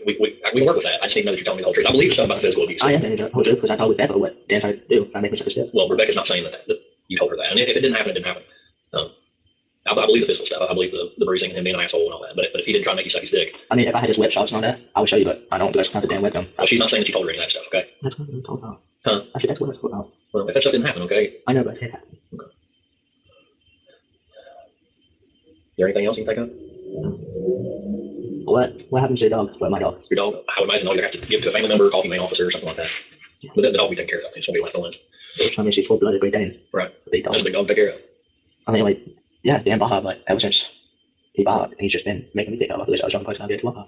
we can work with that. I just need to know that you're telling me the whole truth. I believe stuff about the physical abuse. I am telling you the whole truth because I told Rebecca what Dan tried to do. I make me suck his dick. Well, Rebecca's not saying that you told her that. And if it didn't happen, it didn't happen. I believe the physical stuff. I believe the bruising and him being an asshole and all that. But if he didn't try to make you suck his dick. I mean, if I had his web shots and all that, I would show you, but I don't do it. Not the damn webcam. Well, she's not saying that you told her any of that stuff, okay? That's what I'm talking about. Huh? I said that's what it's about. Well, if that stuff didn't happen, okay? I know, but it happened. Okay. Is there anything else you can think of? What happens to your dog? What, my dog? Your dog, I would imagine you'd have to give it to a family member, call the main officer or something like that. Yeah. But the dog we take care of. It's going to be left alone. I mean, she's full-blooded Great Dane. Right. Big dog. That's a big dog to take care of. I mean, like, yeah, Dan Baja, but ever since he bought, he's just been making me take care of it. At least I was the only person I'd be able to love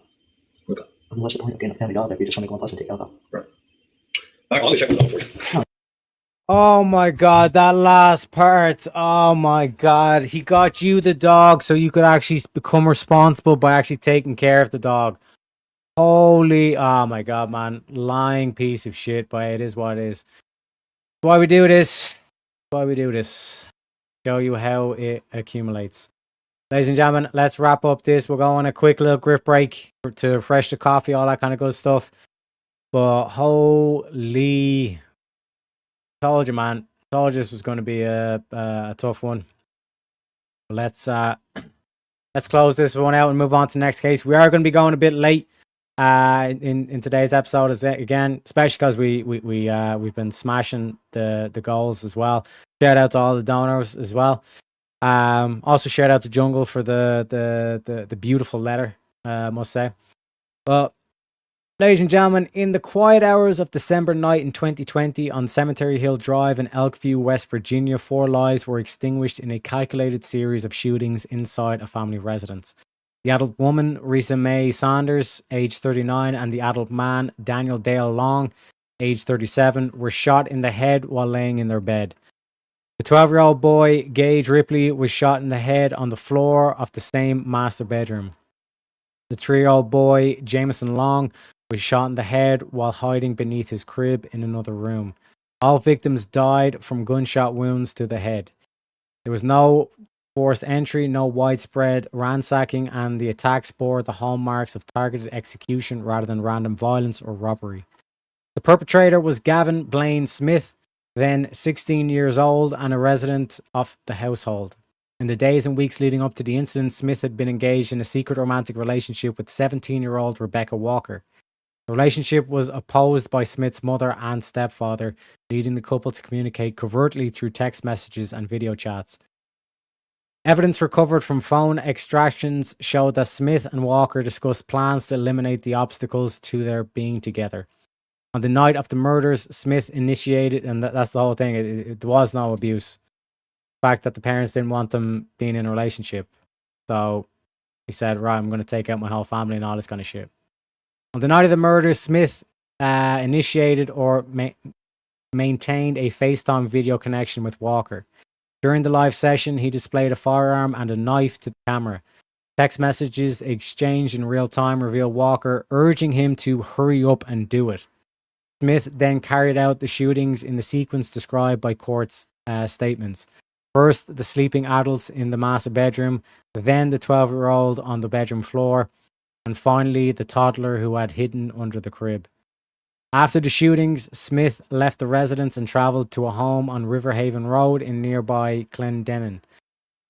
her. Okay. I mean, what's the point of getting a family dog if you just want to make one person take care of her? Right. All right, I'll go check the dog for you. Oh my god, that last part. Oh my god. He got you the dog so you could actually become responsible by actually taking care of the dog. Holy, oh my god, man. Lying piece of shit, but it is what it is. Why we do this. Why we do this. Show you how it accumulates. Ladies and gentlemen, let's wrap up this. We're going a quick little grip break to refresh the coffee, all that kind of good stuff. But holy... Told you, man. Told you this was going to be a tough one. Let's close this one out and move on to the next case. We are going to be going a bit late in today's episode again, especially because we've been smashing the goals as well. Shout out to all the donors as well. Also shout out to Jungle for the beautiful letter, must say. But Ladies and gentlemen, in the quiet hours of December night in 2020 on Cemetery Hill Drive in Elkview, West Virginia, 4 lives were extinguished in a calculated series of shootings inside a family residence. The adult woman, Risa Mae Saunders, age 39, and the adult man, Daniel Dale Long, age 37, were shot in the head while laying in their bed. The 12-year-old boy, Gage Ripley, was shot in the head on the floor of the same master bedroom. The 3-year-old boy, Jameson Long, was shot in the head while hiding beneath his crib in another room. All victims died from gunshot wounds to the head. There was no forced entry, no widespread ransacking, and the attacks bore the hallmarks of targeted execution rather than random violence or robbery. The perpetrator was Gavin Blaine Smith, then 16 years old and a resident of the household. In the days and weeks leading up to the incident, Smith had been engaged in a secret romantic relationship with 17-year-old Rebecca Walker. The relationship was opposed by Smith's mother and stepfather, leading the couple to communicate covertly through text messages and video chats. Evidence recovered from phone extractions showed that Smith and Walker discussed plans to eliminate the obstacles to their being together. On the night of the murders, Smith initiated, and that's the whole thing, there was no abuse. The fact that the parents didn't want them being in a relationship. So he said, right, I'm going to take out my whole family and all this kind of shit. On the night of the murders, Smith initiated or maintained a FaceTime video connection with Walker. During the live session, he displayed a firearm and a knife to the camera. Text messages exchanged in real time reveal Walker urging him to hurry up and do it. Smith then carried out the shootings in the sequence described by court statements. First, the sleeping adults in the master bedroom, then the 12-year-old on the bedroom floor, and finally the toddler who had hidden under the crib. After the shootings, Smith left the residence and traveled to a home on Riverhaven Road in nearby Clendenin,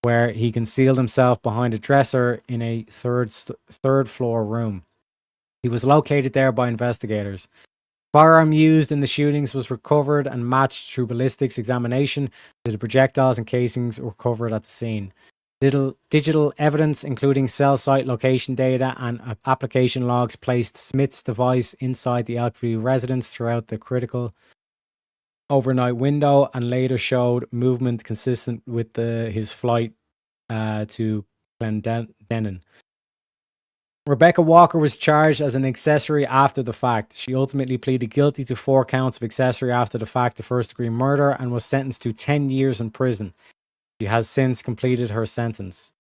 where he concealed himself behind a dresser in a third floor room. He was located there by investigators. Firearm used in the shootings was recovered and matched through ballistics examination to the projectiles and casings recovered at the scene. Digital evidence, including cell site location data and application logs, placed Smith's device inside the Elkview residence throughout the critical overnight window and later showed movement consistent with his flight to Clendenin. Rebecca Walker was charged as an accessory after the fact. She ultimately pleaded guilty to 4 counts of accessory after the fact of first-degree murder and was sentenced to 10 years in prison. She has since completed her sentence.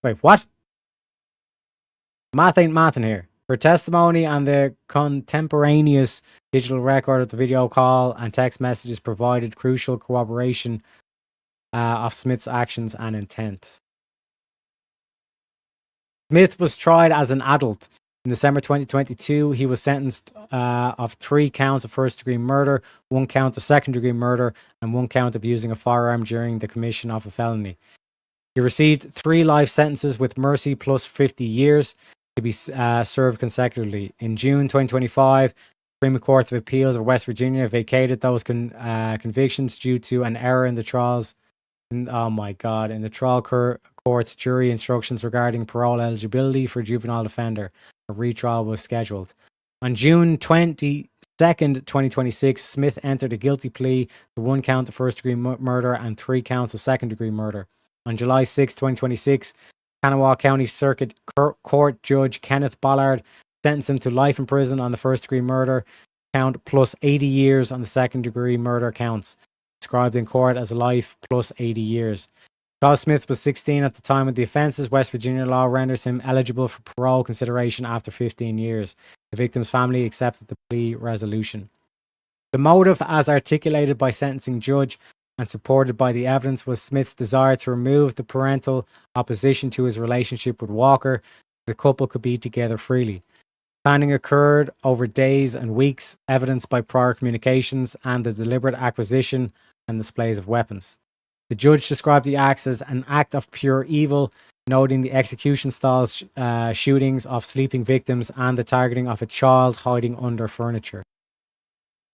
Wait, what? Math ain't mathin' here. Her testimony and the contemporaneous digital record of the video call and text messages provided crucial corroboration of Smith's actions and intent. Smith was tried as an adult. In December 2022, he was sentenced of 3 counts of first-degree murder, 1 count of second-degree murder, and 1 count of using a firearm during the commission of a felony. He received 3 life sentences with mercy plus 50 years to be served consecutively. In June 2025, the Supreme Court of Appeals of West Virginia vacated those convictions due to an error in the trials. In the trial court's jury instructions regarding parole eligibility for a juvenile offender. A retrial was scheduled. On June 22nd, 2026, Smith entered a guilty plea to 1 count of first-degree murder and 3 counts of second-degree murder. On July 6, 2026, Kanawha County Circuit Court Judge Kenneth Ballard sentenced him to life in prison on the first-degree murder count plus 80 years on the second-degree murder counts, described in court as life plus 80 years. Because Smith was 16 at the time of the offences, West Virginia law renders him eligible for parole consideration after 15 years. The victim's family accepted the plea resolution. The motive, as articulated by sentencing judge and supported by the evidence, was Smith's desire to remove the parental opposition to his relationship with Walker so the couple could be together freely. Planning occurred over days and weeks, evidenced by prior communications and the deliberate acquisition and displays of weapons. The judge described the acts as an act of pure evil, noting the execution-style shootings of sleeping victims and the targeting of a child hiding under furniture.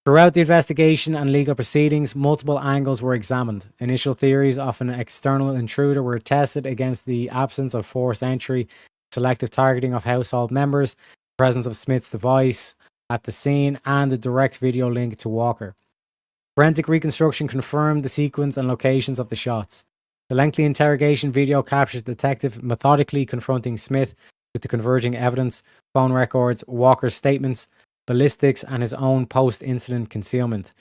Throughout the investigation and legal proceedings, multiple angles were examined. Initial theories of an external intruder were tested against the absence of forced entry, selective targeting of household members, presence of Smith's device at the scene, and the direct video link to Walker. Forensic reconstruction confirmed the sequence and locations of the shots. The lengthy interrogation video captures the detective methodically confronting Smith with the converging evidence, phone records, Walker's statements, ballistics, and his own post-incident concealment.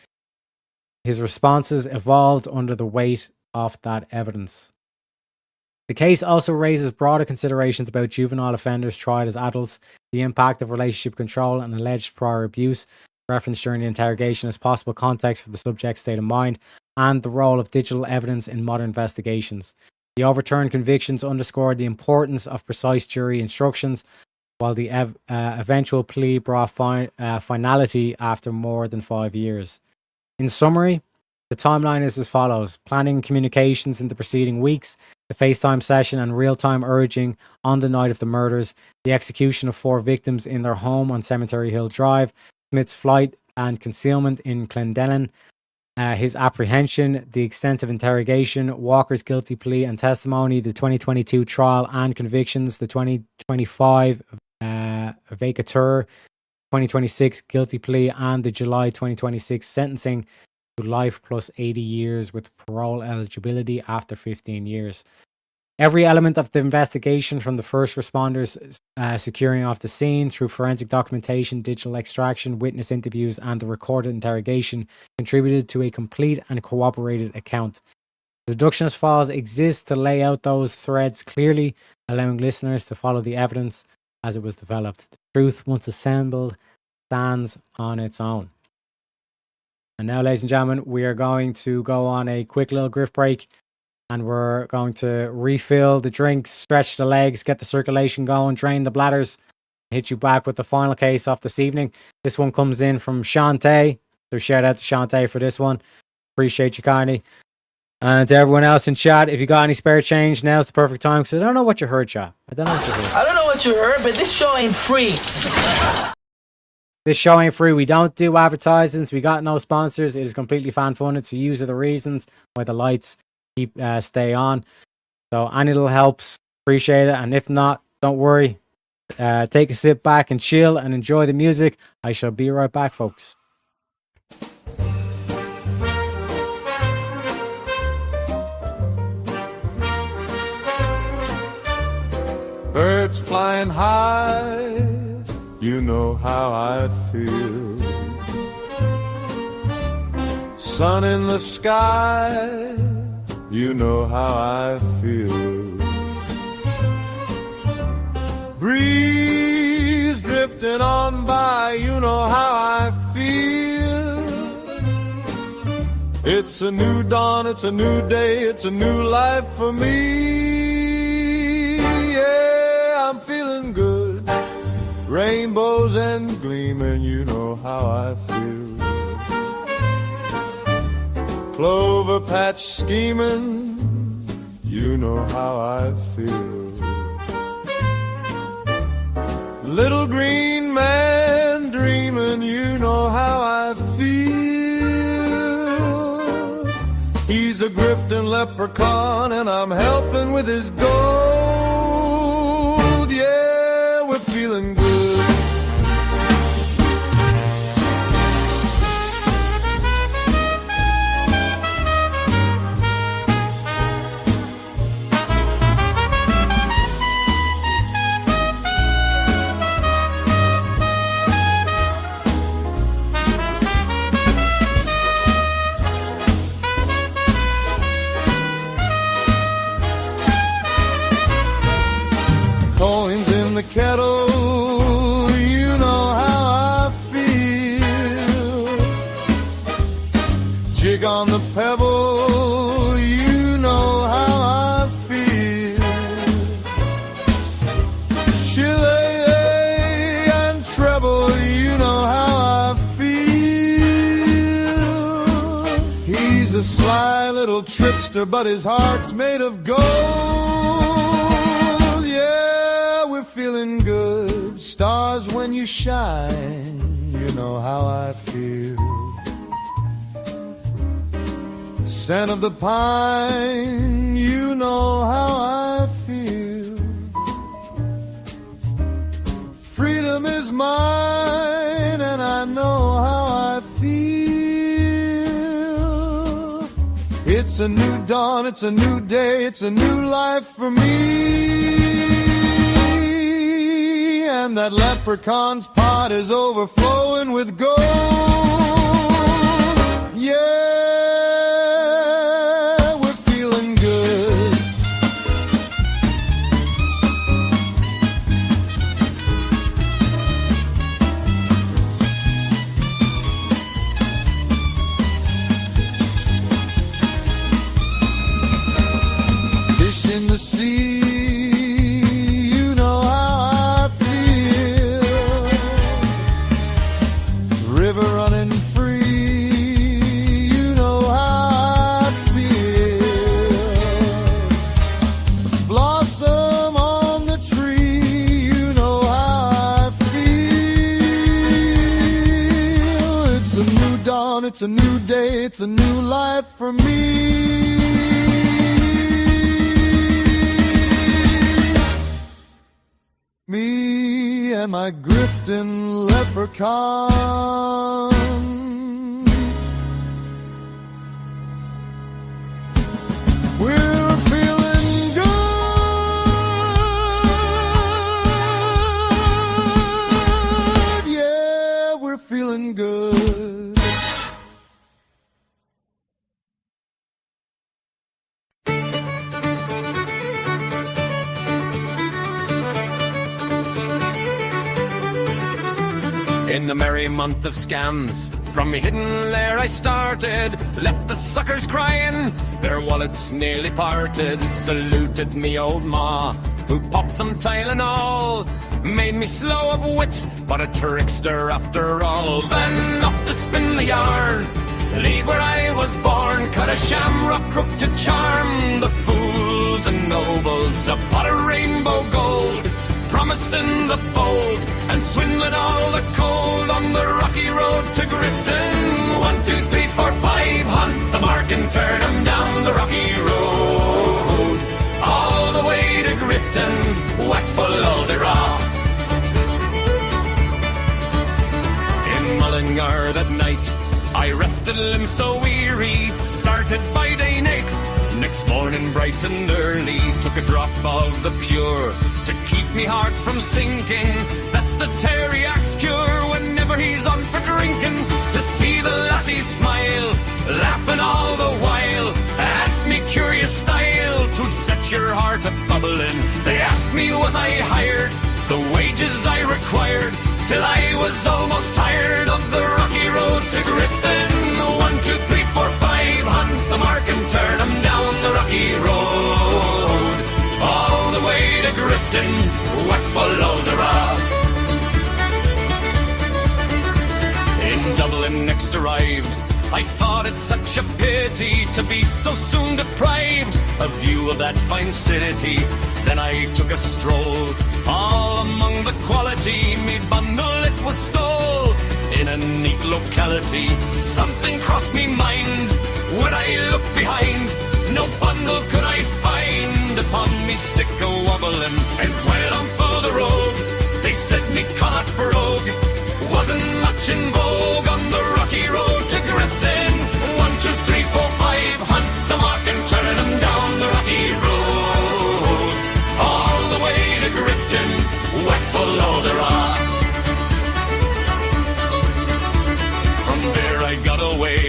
His responses evolved under the weight of that evidence. The case also raises broader considerations about juvenile offenders tried as adults, the impact of relationship control and alleged prior abuse, referenced during the interrogation as possible context for the subject's state of mind, and the role of digital evidence in modern investigations. The overturned convictions underscored the importance of precise jury instructions, while the eventual plea brought finality after more than 5 years. In summary, the timeline is as follows: planning communications in the preceding weeks, the FaceTime session and real-time urging on the night of the murders, the execution of 4 victims in their home on Cemetery Hill Drive, Smith's flight and concealment in Clendellen, his apprehension, the extensive interrogation, Walker's guilty plea and testimony, the 2022 trial and convictions, the 2025 vacatur, 2026 guilty plea, and the July 2026 sentencing to life plus 80 years with parole eligibility after 15 years. Every element of the investigation, from the first responders securing off the scene through forensic documentation, digital extraction, witness interviews, and the recorded interrogation, contributed to a complete and corroborated account. The Deductionist Files exist to lay out those threads clearly, allowing listeners to follow the evidence as it was developed. The truth, once assembled, stands on its own. And now, ladies and gentlemen, we are going to go on a quick little grift break, and we're going to refill the drinks, stretch the legs, get the circulation going, drain the bladders, hit you back with the final case of this evening. This one comes in from Shantae, so shout out to Shantae for this one. Appreciate you kindly. And to everyone else in chat, if you got any spare change, now's the perfect time, because I don't know what you heard, chat. I don't know what you heard. I don't know what you heard, but this show ain't free. This show ain't free. We don't do advertisements. We got no sponsors. It is completely fan-funded, so these are the reasons why the lights keep stay on. So any little helps, appreciate it. And if not, don't worry. Take a sit back and chill and enjoy the music. I shall be right back, folks. Birds flying high, you know how I feel. Sun in the sky, you know how I feel. Breeze drifting on by, you know how I feel. It's a new dawn, it's a new day, it's a new life for me. Yeah, I'm feeling good. Rainbows and gleaming, you know how I feel. Clover patch scheming, you know how I feel. Little green man dreaming, you know how I feel. He's a grifting leprechaun and I'm helping with his gold. Yeah, we're feeling good. The kettle, you know how I feel. Jig on the pebble, you know how I feel. Shillelagh and treble, you know how I feel. He's a sly little trickster, but his heart's made of gold. Feeling good, stars when you shine, you know how I feel. Scent of the pine, you know how I feel. Freedom freedom is mine, and I know how I feel. It's a new dawn, it's a new day, it's a new life for me. And that leprechaun's pot is overflowing with gold. Yeah, we're feeling good. Fish in the sea, you know how I feel. River running free, you know how I feel. Blossom on the tree, you know how I feel. It's a new dawn, it's a new day, it's a new life for me. Me and my grifting leprechaun. We're feeling good. Yeah, we're feeling good. In the merry month of scams, from a hidden lair I started, left the suckers crying, their wallets nearly parted, saluted me old ma, who popped some Tylenol, made me slow of wit, but a trickster after all. Then off to spin the yarn, leave where I was born, cut a shamrock crook to charm the fools and nobles, a pot of rainbow gold, promising the bold, and swindling all the cold on the rocky road to Grifton. 1, 2, 3, 4, 5, hunt the mark and turn 'em down the rocky road, all the way to Grifton, whack full all the raw. In Mullingar that night, I rested limbs so weary, started by day next morning bright and early, took a drop of the pure to keep me heart from sinking. That's the Terriac's cure whenever he's on for drinking. To see the lassies smile, laughing all the while at me curious style, 'twould set your heart a bubbling. They asked me was I hired, the wages I required, till I was almost tired of the rocky road to Grifton. 1, 2, 3, 4, 5, hunt the mark and turn 'em down the rocky road, all the way to Grifton, whack full Aldera. In Dublin next arrived, I thought it such a pity to be so soon deprived of view of that fine city. Then I took a stroll all among the quality, me bundle it was stole in a neat locality. Something crossed me mind when I looked behind, no bundle could I find upon me stick a wobbling, and while I'm for the road, they said me cannot brogue, wasn't much in vogue on the rocky road to Grifton. 1, 2, 3, 4, 5, hunt the mark and turn 'em down the rocky road, all the way to Grifton, whack full Aldera. From there I got away,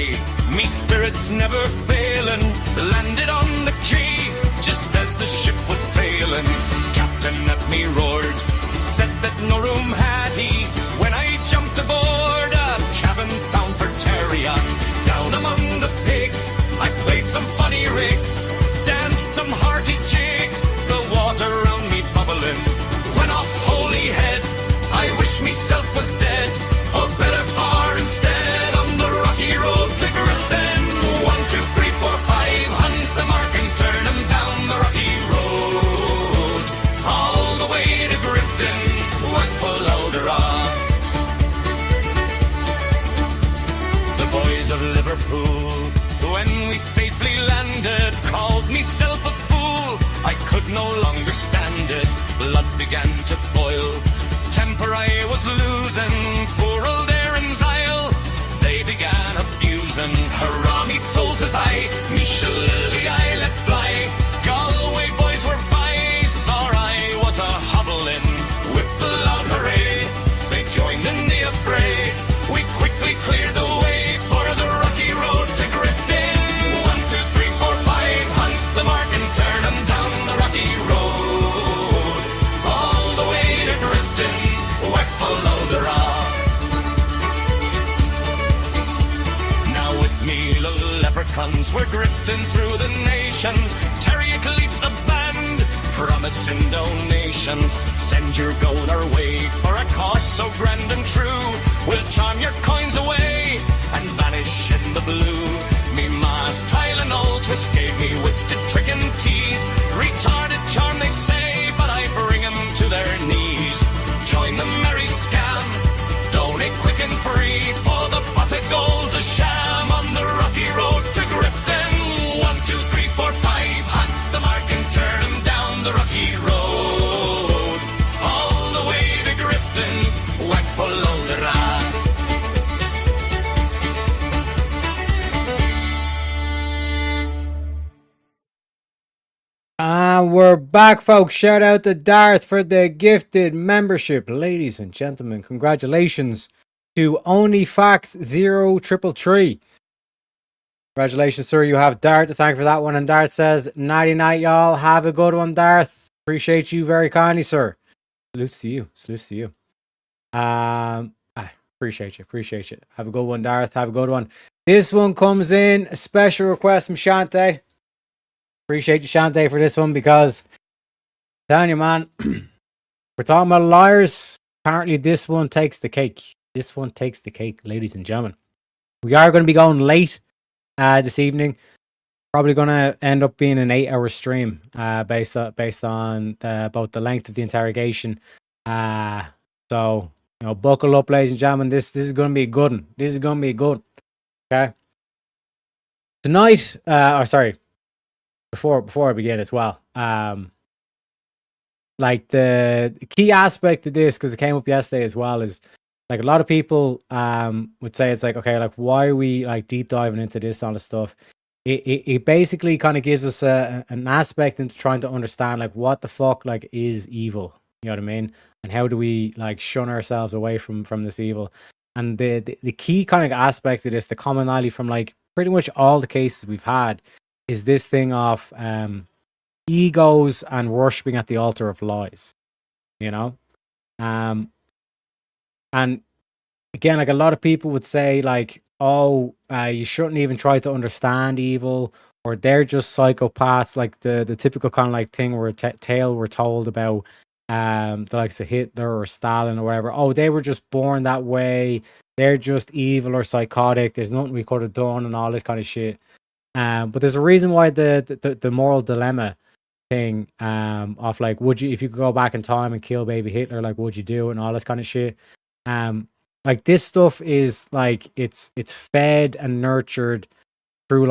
me spirits never failing, landed on the quay just as the ship was sailing. Captain at me roared, said that no room had he. When I jumped aboard, a cabin found for Terria. Down among the pigs, I played some funny rigs, danced some hearty jigs, the water round me bubbling. Went off holy head, I wish myself was dead, or better far instead, on the rocky road to Grifton. 1, 2, 3, 4, 5, hunt the mark and turn 'em down the rocky road, all the way to Grifton, whack full Aldera. The boys of Liverpool, when we safely landed, called myself a fool. I could no longer stand it, blood began to boil, temper I was losing poor old Aaron's Isle. They began abusing. Hurrah, me soul, says I, me shillelagh I let fly. Galway boys were by, sore I was a hobbling. With the loud hooray, they joined in the affray. We quickly cleared the way for the rocky road to Grifton. 1, 2, 3, 4, 5, hunt the mark and turn 'em down the rocky road. All the way to Grifton, whack follow the rock. Now with me, little leprechauns, we're grifting through the nations. Terrier leads the band, promising donations. Send your gold our way for a cause so grand and true. We'll charm your coins away and vanish in the blue. Me ma's Tylenol twist gave me wits to trick and tease. Retarded charm they say, but I bring 'em to their knees. Join the merry scam, donate quick and free, for the pot of gold's a sham on the rocky road to Grifton. 1, 2, 3, 4, 5, hunt the mark and turn 'em down the rocky road. All the way to Grifton, whack follow the rock. And we're back, folks. Shout out to Darth for the gifted membership. Ladies and gentlemen, congratulations to OnlyFax0333. Congratulations, sir. You have Darth to thank for that one. And Darth says, nighty night, y'all. Have a good one, Darth. Appreciate you very kindly, sir. Salutes to you. Salutes to you. Appreciate you. Appreciate you. Have a good one, Darth. Have a good one. This one comes in a special request from Shante. Appreciate you, Shante, for this one, because I'm telling you, man, we're talking about liars. Apparently, this one takes the cake. This one takes the cake, ladies and gentlemen. We are going to be going late this evening. Probably going to end up being an 8-hour stream based on both the length of the interrogation. So, you know, buckle up, ladies and gentlemen. This is going to be a good one. This is going to be a good one. Okay. Tonight, before I begin as well, like the key aspect of this, because it came up yesterday as well, is like a lot of people would say it's like, okay, like why are we like deep diving into this and all this stuff? It basically kind of gives us an aspect into trying to understand like what the fuck like is evil, you know what I mean, and how do we like shun ourselves away from this evil. And the key kind of aspect of this, the commonality from like pretty much all the cases we've had, is this thing of egos and worshipping at the altar of lies, you know? And again, like a lot of people would say like, oh, you shouldn't even try to understand evil, or they're just psychopaths, like the typical kind of like thing where tale we're told about the likes of Hitler or Stalin or whatever. Oh, they were just born that way. They're just evil or psychotic. There's nothing we could have done and all this kind of shit. But there's a reason why the moral dilemma thing of like, would you, if you could go back in time and kill baby Hitler, like would you do it and all this kind of shit. Like this stuff is like it's fed and nurtured through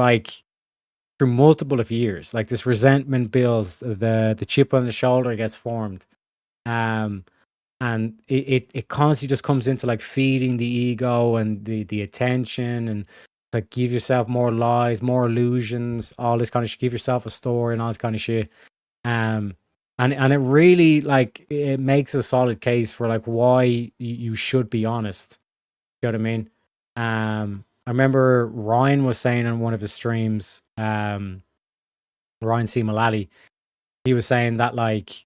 multiple of years. Like this resentment builds, the chip on the shoulder gets formed. And it constantly just comes into like feeding the ego and the attention, and like give yourself more lies, more illusions, all this kind of shit. Give yourself a story and all this kind of shit. And it really like it makes a solid case for like why you should be honest. You know what I mean? I remember Ryan was saying on one of his streams, Ryan C. Mullally, he was saying that like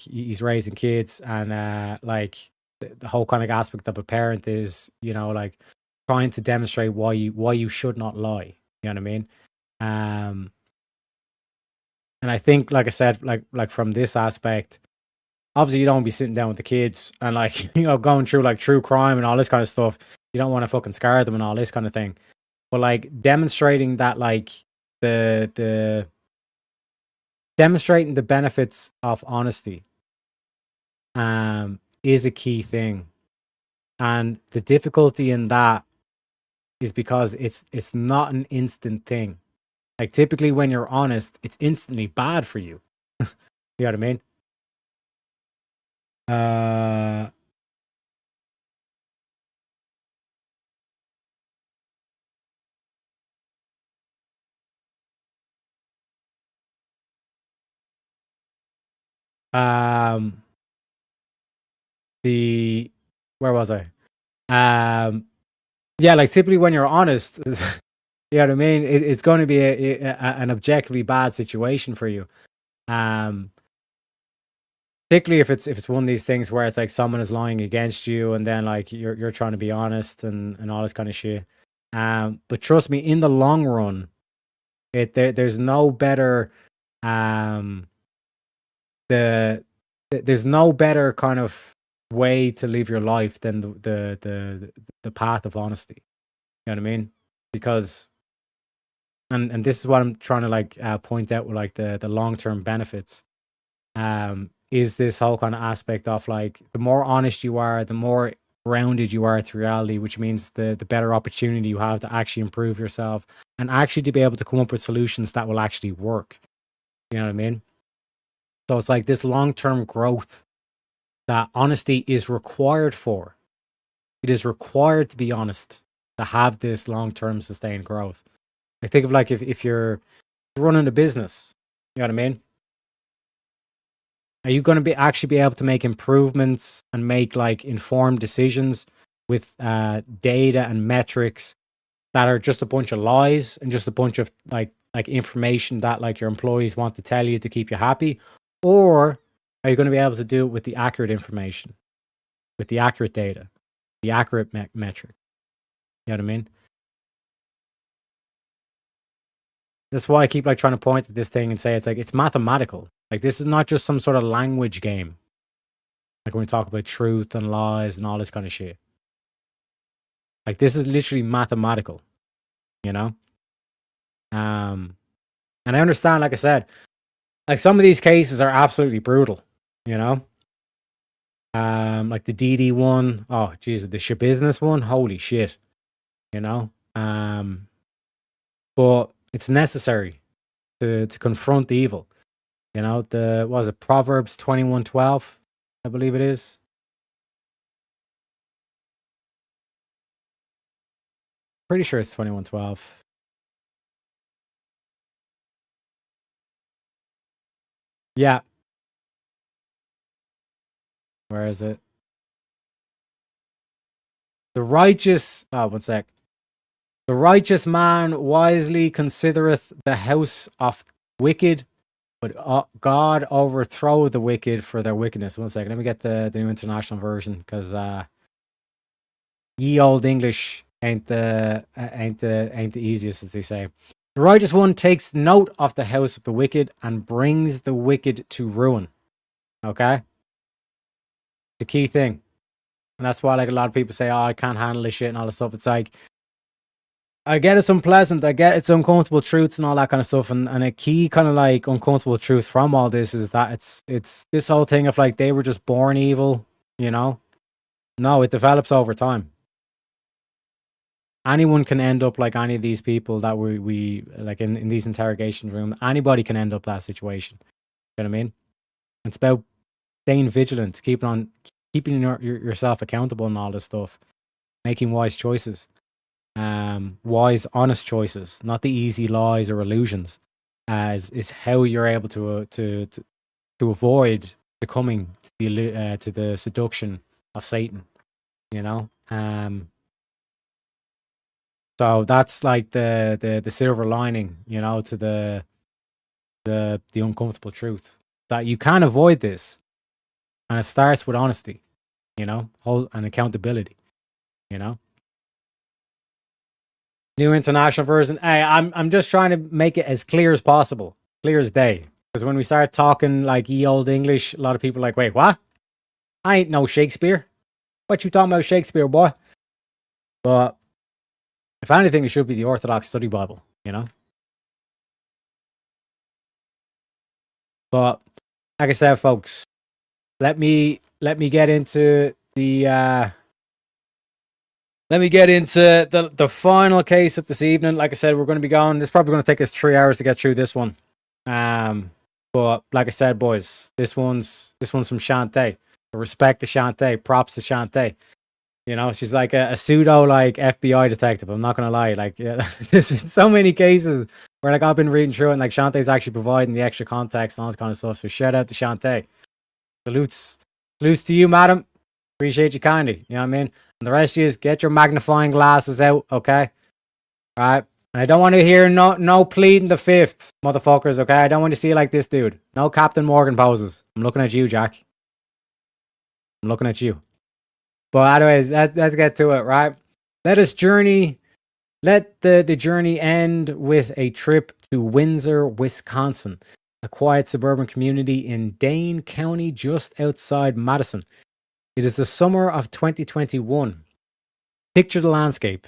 he's raising kids, and like the whole kind of aspect of a parent is, you know, like trying to demonstrate why you should not lie. You know what I mean? And I think, like I said, like from this aspect, obviously you don't be sitting down with the kids and like, you know, going through like true crime and all this kind of stuff. You don't want to fucking scar them and all this kind of thing. But like demonstrating that like the demonstrating the benefits of honesty is a key thing. And the difficulty in that is because it's not an instant thing. Like typically when you're honest, it's instantly bad for you. You know what I mean? where was I? Yeah, like typically when you're honest, you know what I mean? It's going to be an objectively bad situation for you. Particularly if it's one of these things where it's like someone is lying against you, and then like you're trying to be honest and all this kind of shit. But trust me, in the long run, there's no better there's no better kind of way to live your life than the path of honesty. You know what I mean? Because and this is what I'm trying to like point out with like the long-term benefits. Is this whole kind of aspect of like the more honest you are, the more grounded you are to reality, which means the better opportunity you have to actually improve yourself and actually to be able to come up with solutions that will actually work. You know what I mean? So it's like this long-term growth that honesty is required for. It is required to be honest to have this long-term sustained growth. I think of like if you're running a business, you know what I mean? Are you going to be actually be able to make improvements and make like informed decisions with data and metrics that are just a bunch of lies and just a bunch of like information that like your employees want to tell you to keep you happy? Or are you going to be able to do it with the accurate information, with the accurate data, the accurate metric? You know what I mean? That's why I keep like trying to point at this thing and say it's like it's mathematical. Like this is not just some sort of language game. Like when we talk about truth and lies and all this kind of shit. Like this is literally mathematical, you know? And I understand, like I said, like some of these cases are absolutely brutal, you know? Like the DD one, oh Jesus, the shit business one, holy shit. You know? But it's necessary to confront the evil. You know, what was it, Proverbs 21:12, I believe it is. Pretty sure it's 21:12. Yeah. Where is it? The righteous, one sec. The righteous man wisely considereth the house of wicked, but God overthrow the wicked for their wickedness. One second, let me get the New International Version, because ye old English ain't the easiest, as they say. The righteous one takes note of the house of the wicked and brings the wicked to ruin. Okay, it's the key thing, and that's why like a lot of people say, "Oh, I can't handle this shit" and all this stuff. It's like, I get it's unpleasant, I get it's uncomfortable truths and all that kind of stuff, and a key kind of like uncomfortable truth from all this is that it's this whole thing of like they were just born evil, you know? No, it develops over time. Anyone can end up like any of these people that we like in these interrogation rooms. Anybody can end up that situation. You know what I mean? It's about staying vigilant, keeping yourself accountable and all this stuff, making wise choices. Wise, honest choices, not the easy lies or illusions, is how you're able to avoid succumbing to the seduction of Satan. You know, so that's like the silver lining, you know, to the uncomfortable truth that you can avoid this, and it starts with honesty, you know, and accountability, you know. New International Version. Hey, I'm just trying to make it as clear as possible, clear as day. Because when we start talking like ye old English, a lot of people are like, wait, what? I ain't no Shakespeare. What you talking about, Shakespeare, boy? But if anything, it should be the Orthodox Study Bible, you know. But like I said, folks, let me get into the the final case of this evening. Like I said, we're going to be going. This is probably going to take us 3 hours to get through this one. But like I said, boys, this one's from Shantae. Respect to Shantae. Props to Shantae. You know, she's like a pseudo like FBI detective. I'm not gonna lie. Like, yeah, there's been so many cases where like I've been reading through it, and like Shantae's actually providing the extra context and all this kind of stuff. So shout out to Shantae. Salutes to you, madam. Appreciate you kindly. You know what I mean? And the rest of you, get your magnifying glasses out, okay? All right? And I don't want to hear no pleading the fifth, motherfuckers, okay? I don't want to see you like this dude. No Captain Morgan poses. I'm looking at you, Jack. I'm looking at you. But anyways, let's get to it, right? Let the journey end with a trip to Windsor, Wisconsin, a quiet suburban community in Dane County just outside Madison. It is the summer of 2021. Picture the landscape.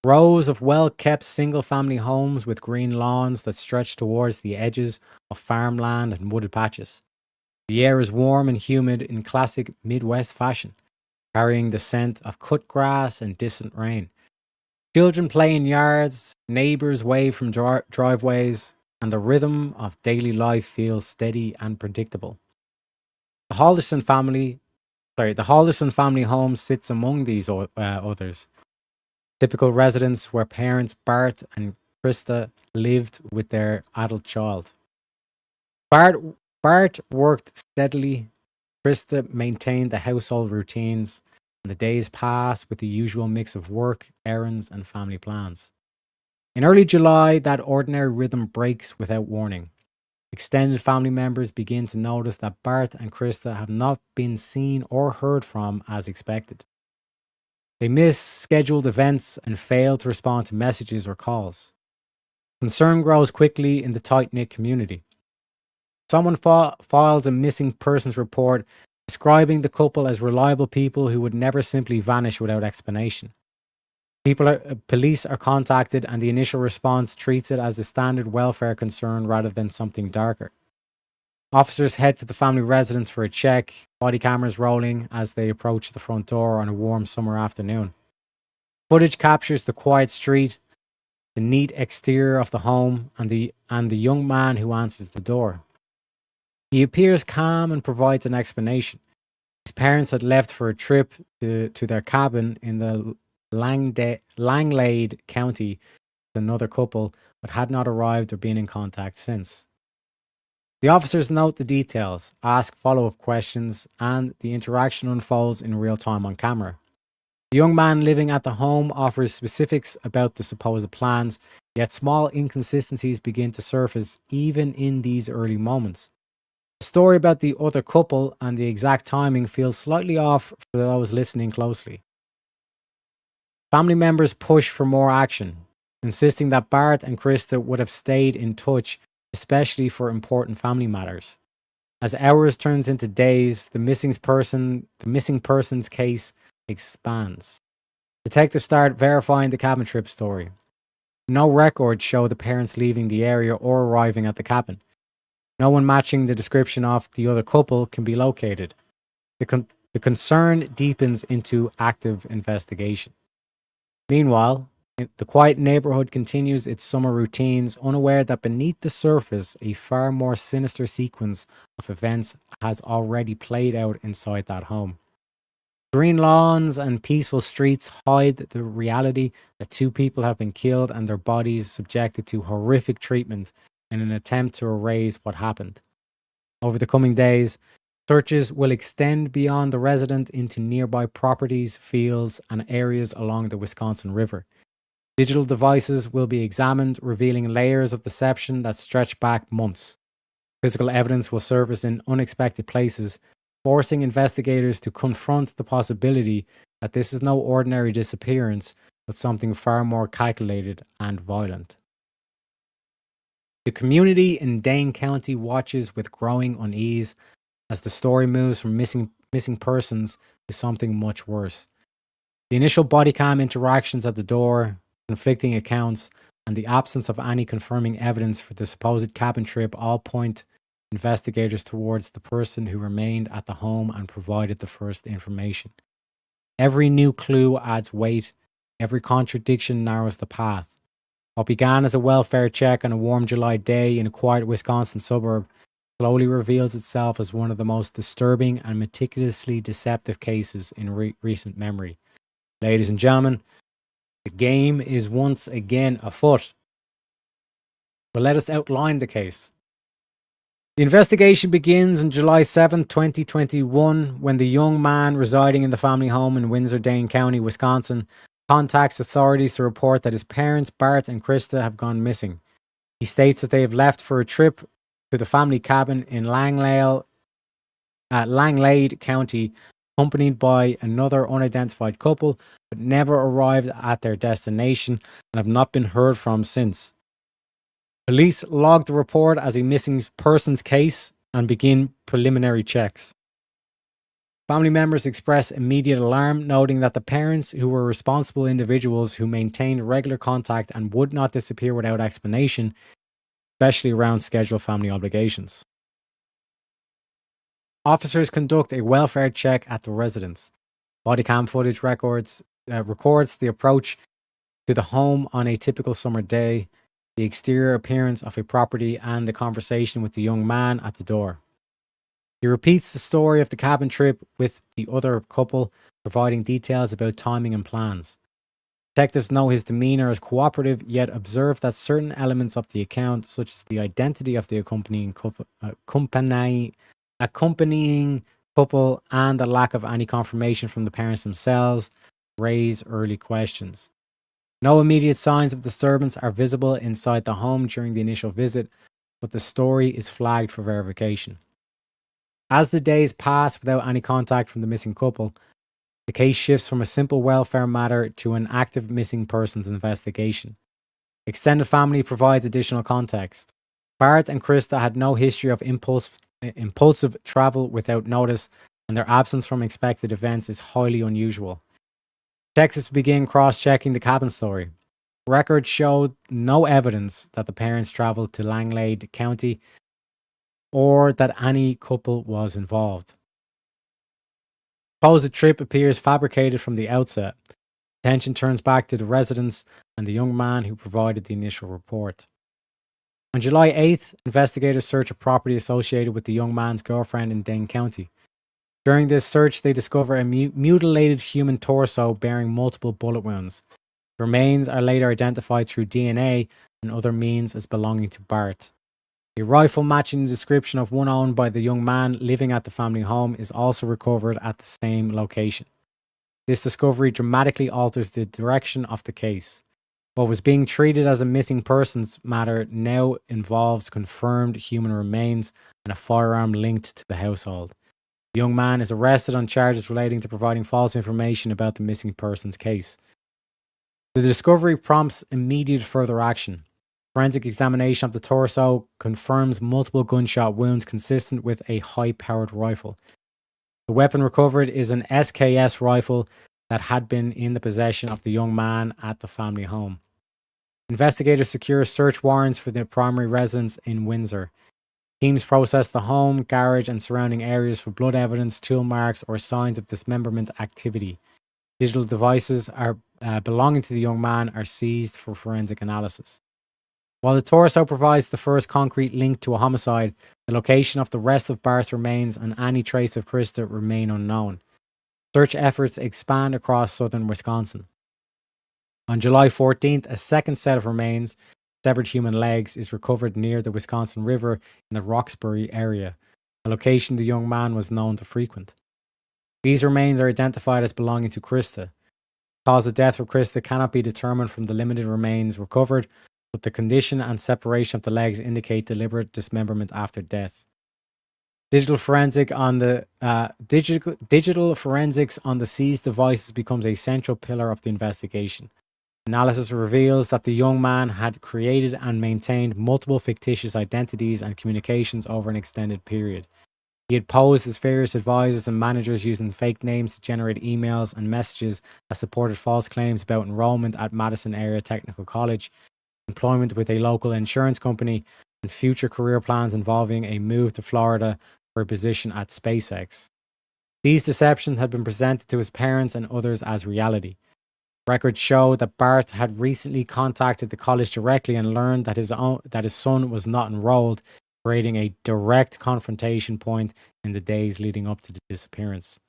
Rows of well-kept single-family homes with green lawns that stretch towards the edges of farmland and wooded patches. The air is warm and humid in classic Midwest fashion, carrying the scent of cut grass and distant rain. Children play in yards, neighbors wave from driveways, and the rhythm of daily life feels steady and predictable. The Halderson family home sits among these others. Typical residence where parents Bart and Krista lived with their adult child. Bart worked steadily. Krista maintained the household routines, and the days passed with the usual mix of work, errands, and family plans. In early July, that ordinary rhythm breaks without warning. Extended family members begin to notice that Bart and Krista have not been seen or heard from as expected. They miss scheduled events and fail to respond to messages or calls. Concern grows quickly in the tight-knit community. Someone files a missing persons report describing the couple as reliable people who would never simply vanish without explanation. Police are contacted, and the initial response treats it as a standard welfare concern rather than something darker. Officers head to the family residence for a check, body cameras rolling as they approach the front door on a warm summer afternoon. Footage captures the quiet street, the neat exterior of the home, and the young man who answers the door. He appears calm and provides an explanation. His parents had left for a trip to their cabin in the Langlade County with another couple, but had not arrived or been in contact since. The officers note the details, ask follow-up questions, and the interaction unfolds in real time on camera. The young man living at the home offers specifics about the supposed plans, yet small inconsistencies begin to surface even in these early moments. The story about the other couple and the exact timing feels slightly off for those listening closely. Family members push for more action, insisting that Bart and Krista would have stayed in touch, especially for important family matters. As hours turns into days, the missing persons case expands. Detectives start verifying the cabin trip story. No records show the parents leaving the area or arriving at the cabin. No one matching the description of the other couple can be located. The concern deepens into active investigation. Meanwhile, the quiet neighborhood continues its summer routines, unaware that beneath the surface, a far more sinister sequence of events has already played out inside that home. Green lawns and peaceful streets hide the reality that two people have been killed and their bodies subjected to horrific treatment in an attempt to erase what happened. Over the coming days, searches will extend beyond the resident into nearby properties, fields, and areas along the Wisconsin River. Digital devices will be examined, revealing layers of deception that stretch back months. Physical evidence will surface in unexpected places, forcing investigators to confront the possibility that this is no ordinary disappearance, but something far more calculated and violent. The community in Dane County watches with growing unease as the story moves from missing persons to something much worse. The initial body cam interactions at the door, conflicting accounts, and the absence of any confirming evidence for the supposed cabin trip all point investigators towards the person who remained at the home and provided the first information. Every new clue adds weight, every contradiction narrows the path. What began as a welfare check on a warm July day in a quiet Wisconsin suburb slowly reveals itself as one of the most disturbing and meticulously deceptive cases in recent memory. Ladies and gentlemen, the game is once again afoot. But let us outline the case. The investigation begins on July 7, 2021, when the young man residing in the family home in Windsor, Dane County, Wisconsin, contacts authorities to report that his parents, Bart and Krista, have gone missing. He states that they have left for a trip to the family cabin in Langlade County, accompanied by another unidentified couple, but never arrived at their destination and have not been heard from since. Police logged the report as a missing persons case and begin preliminary checks. Family members express immediate alarm, noting that the parents, who were responsible individuals who maintained regular contact and would not disappear without explanation, especially around scheduled family obligations. Officers conduct a welfare check at the residence. Body cam footage records the approach to the home on a typical summer day, the exterior appearance of a property, and the conversation with the young man at the door. He repeats the story of the cabin trip with the other couple, providing details about timing and plans. Detectives know his demeanor as cooperative, yet observe that certain elements of the account, such as the identity of the accompanying couple and the lack of any confirmation from the parents themselves, raise early questions. No immediate signs of disturbance are visible inside the home during the initial visit, but the story is flagged for verification. As the days pass without any contact from the missing couple, the case shifts from a simple welfare matter to an active missing persons investigation. Extended family provides additional context. Bart and Krista had no history of impulsive travel without notice, and their absence from expected events is highly unusual. Detectives begin cross-checking the cabin story. Records showed no evidence that the parents traveled to Langlade County or that any couple was involved. The supposed trip appears fabricated from the outset. Attention turns back to the residents and the young man who provided the initial report. On July 8th, investigators search a property associated with the young man's girlfriend in Dane County. During this search, they discover a mutilated human torso bearing multiple bullet wounds. The remains are later identified through DNA and other means as belonging to Bart. A rifle matching the description of one owned by the young man living at the family home is also recovered at the same location. This discovery dramatically alters the direction of the case. What was being treated as a missing persons matter now involves confirmed human remains and a firearm linked to the household. The young man is arrested on charges relating to providing false information about the missing persons case. The discovery prompts immediate further action. Forensic examination of the torso confirms multiple gunshot wounds consistent with a high-powered rifle. The weapon recovered is an SKS rifle that had been in the possession of the young man at the family home. Investigators secure search warrants for the primary residence in Windsor. Teams process the home, garage, and surrounding areas for blood evidence, tool marks, or signs of dismemberment activity. Digital devices belonging to the young man are seized for forensic analysis. While the torso provides the first concrete link to a homicide, the location of the rest of Bart's remains and any trace of Krista remain unknown. Search efforts expand across southern Wisconsin. On July 14th, a second set of remains, severed human legs, is recovered near the Wisconsin River in the Roxbury area, a location the young man was known to frequent. These remains are identified as belonging to Krista. The cause of death for Krista cannot be determined from the limited remains recovered, but the condition and separation of the legs indicate deliberate dismemberment after death. Digital forensics on the seized devices becomes a central pillar of the investigation. Analysis reveals that the young man had created and maintained multiple fictitious identities and communications over an extended period. He had posed as various advisors and managers using fake names to generate emails and messages that supported false claims about enrollment at Madison Area Technical College, employment with a local insurance company, and future career plans involving a move to Florida for a position at SpaceX. These deceptions had been presented to his parents and others as reality. Records show that Bart had recently contacted the college directly and learned that his son was not enrolled, creating a direct confrontation point in the days leading up to the disappearance.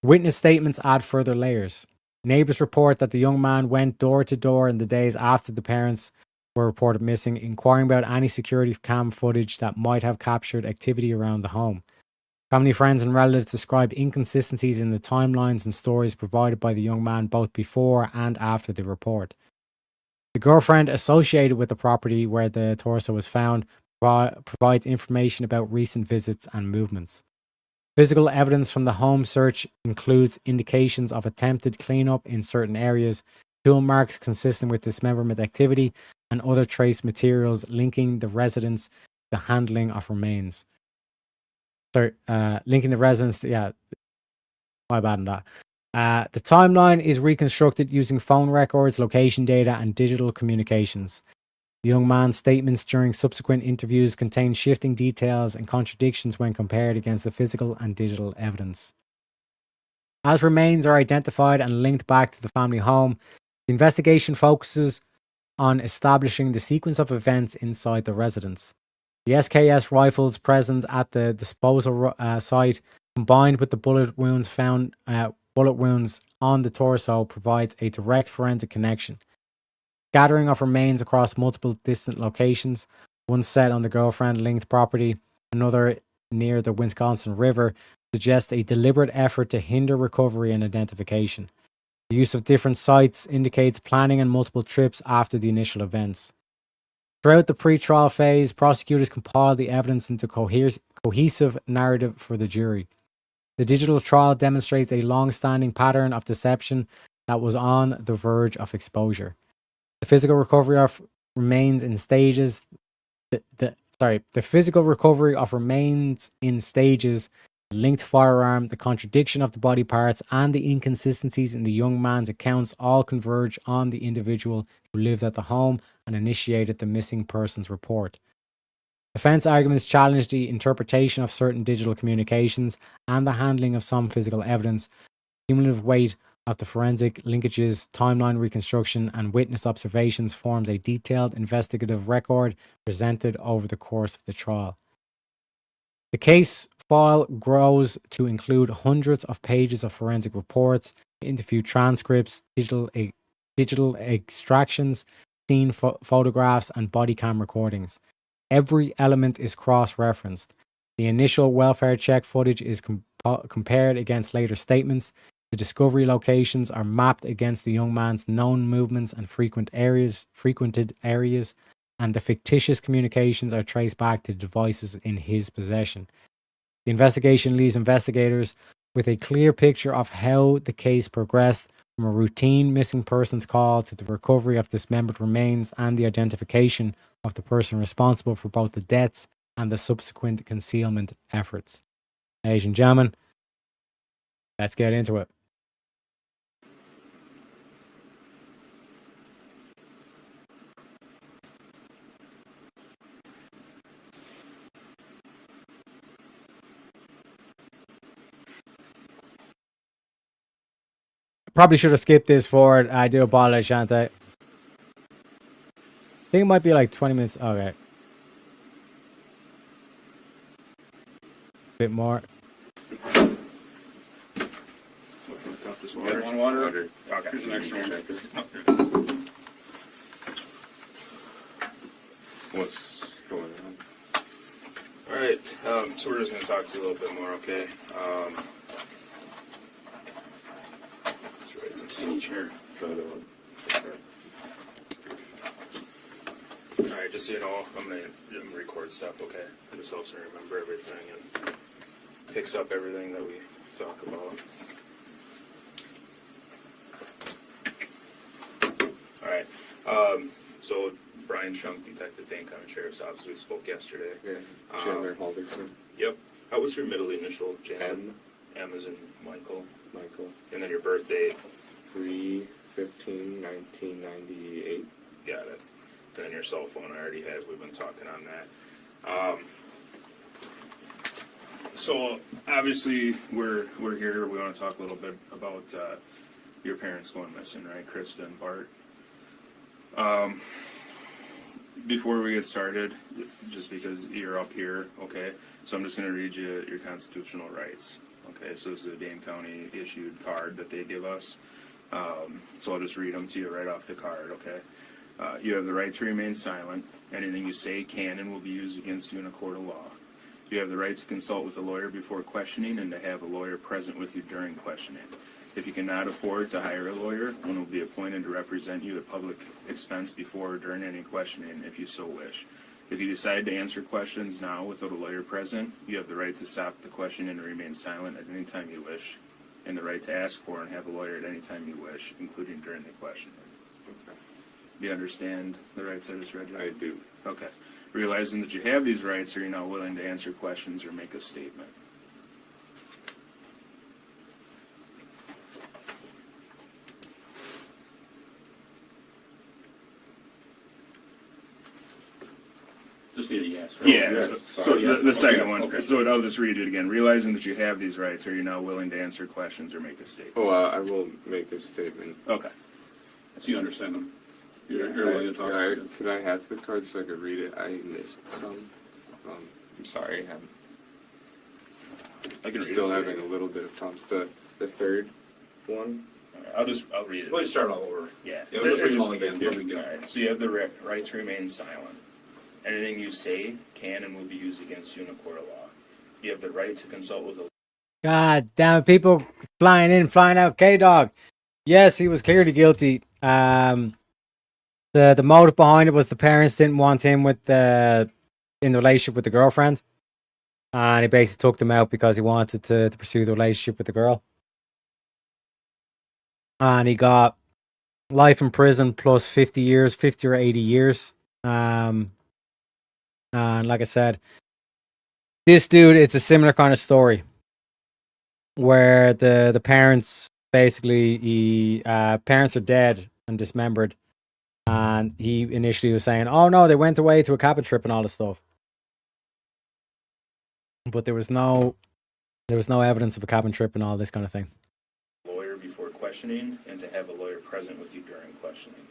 Witness statements add further layers. Neighbors report that the young man went door to door in the days after the parents were reported missing, inquiring about any security cam footage that might have captured activity around the home. Family, friends, and relatives describe inconsistencies in the timelines and stories provided by the young man both before and after the report. The girlfriend associated with the property where the torso was found provides information about recent visits and movements. Physical evidence from the home search includes indications of attempted cleanup in certain areas, tool marks consistent with dismemberment activity, and other trace materials linking the residents to the handling of remains. Linking the residents to, my bad on that. The timeline is reconstructed using phone records, location data, and digital communications. The young man's statements during subsequent interviews contain shifting details and contradictions when compared against the physical and digital evidence. As remains are identified and linked back to the family home, the investigation focuses on establishing the sequence of events inside the residence. The SKS rifles present at the disposal site, combined with the bullet wounds on the torso, provides a direct forensic connection. Gathering of remains across multiple distant locations, one set on the girlfriend-linked property, another near the Wisconsin River, suggests a deliberate effort to hinder recovery and identification. The use of different sites indicates planning and multiple trips after the initial events. Throughout the pre-trial phase, prosecutors compiled the evidence into cohesive narrative for the jury. The digital trial demonstrates a long-standing pattern of deception that was on the verge of exposure. The physical recovery of remains in stages. The physical recovery of remains in stages, the linked firearm, the contradiction of the body parts, and the inconsistencies in the young man's accounts all converge on the individual who lived at the home and initiated the missing persons report. Defense arguments challenge the interpretation of certain digital communications and the handling of some physical evidence. Cumulative weight of the forensic linkages, timeline reconstruction, and witness observations forms a detailed investigative record presented over the course of the trial. The case file grows to include hundreds of pages of forensic reports, interview transcripts, digital extractions, scene photographs, and body cam recordings. Every element is cross-referenced. The initial welfare check footage is compared against later statements. The discovery locations are mapped against the young man's known movements and frequented areas, and the fictitious communications are traced back to the devices in his possession. The investigation leaves investigators with a clear picture of how the case progressed, from a routine missing persons call to the recovery of dismembered remains and the identification of the person responsible for both the deaths and the subsequent concealment efforts. Ladies and gentlemen, let's get into it. Probably should have skipped this forward. I do apologize, Shante. I think it might be like 20 minutes. Okay. Bit more. What's in the cup? Just water? One water? Okay. Here's an extra one. What's going on? Alright, so we're just going to talk to you a little bit more, okay? Let's write some signage here. Alright, just so you know, I'm going to record stuff, okay? It just helps me remember everything and picks up everything that we talk about. Alright, so Brian Shunk, Detective Dane County Sheriff's Office, we spoke yesterday. Yeah, Chandler Halderson. Yep. How was your middle initial, Jan? M. M as in Michael. Michael. And then your birthday? 3/15/1998. Got it. And then your cell phone I already had. We've been talking on that. So obviously we're here. We want to talk a little bit about your parents going missing, right, Krista and Bart. Before we get started, just because you're up here, okay, so I'm just going to read you your constitutional rights. Okay, so this is a Dane County issued card that they give us. So I'll just read them to you right off the card, okay. You have the right to remain silent. Anything you say can and will be used against you in a court of law. You have the right to consult with a lawyer before questioning and to have a lawyer present with you during questioning. If you cannot afford to hire a lawyer, one will be appointed to represent you at public expense before or during any questioning if you so wish. If you decide to answer questions now without a lawyer present, you have the right to stop the questioning and remain silent at any time you wish, and the right to ask for and have a lawyer at any time you wish, including during the questioning. Okay. Do you understand the rights I just read you? I do. Okay. Realizing that you have these rights, are you now willing to answer questions or make a statement? Just need a yes, right? Yeah, Yes. so Yes. the second Okay, one, okay. so I'll just read it again. Realizing that you have these rights, are you now willing to answer questions or make a statement? Oh, I will make a statement. Okay. So you understand them? You're willing to talk? Could I have the card so I could read it? I missed some. I'm sorry. I can I'm read still it. having a little bit of problems. The third one? I'll read it. We'll just start all over. Yeah. Yeah, we'll just read them all Just- again. No big deal. Alright, so you have the right to remain silent. Anything you say can and will be used against you in a court of law. You have the right to consult with a God damn it, people flying in, flying out. K-Dog. Yes, he was clearly guilty. The motive behind it was the parents didn't want him in the relationship with the girlfriend. And he basically took them out because he wanted to pursue the relationship with the girl. And he got life in prison plus 50 years, 50 or 80 years. And like I said, this dude, it's a similar kind of story where the parents basically parents are dead and dismembered, and he initially was saying, "Oh no, they went away to a cabin trip and all this stuff," but there was no evidence of a cabin trip and all this kind of thing. lawyer before questioning and to have a lawyer present with you during questioning.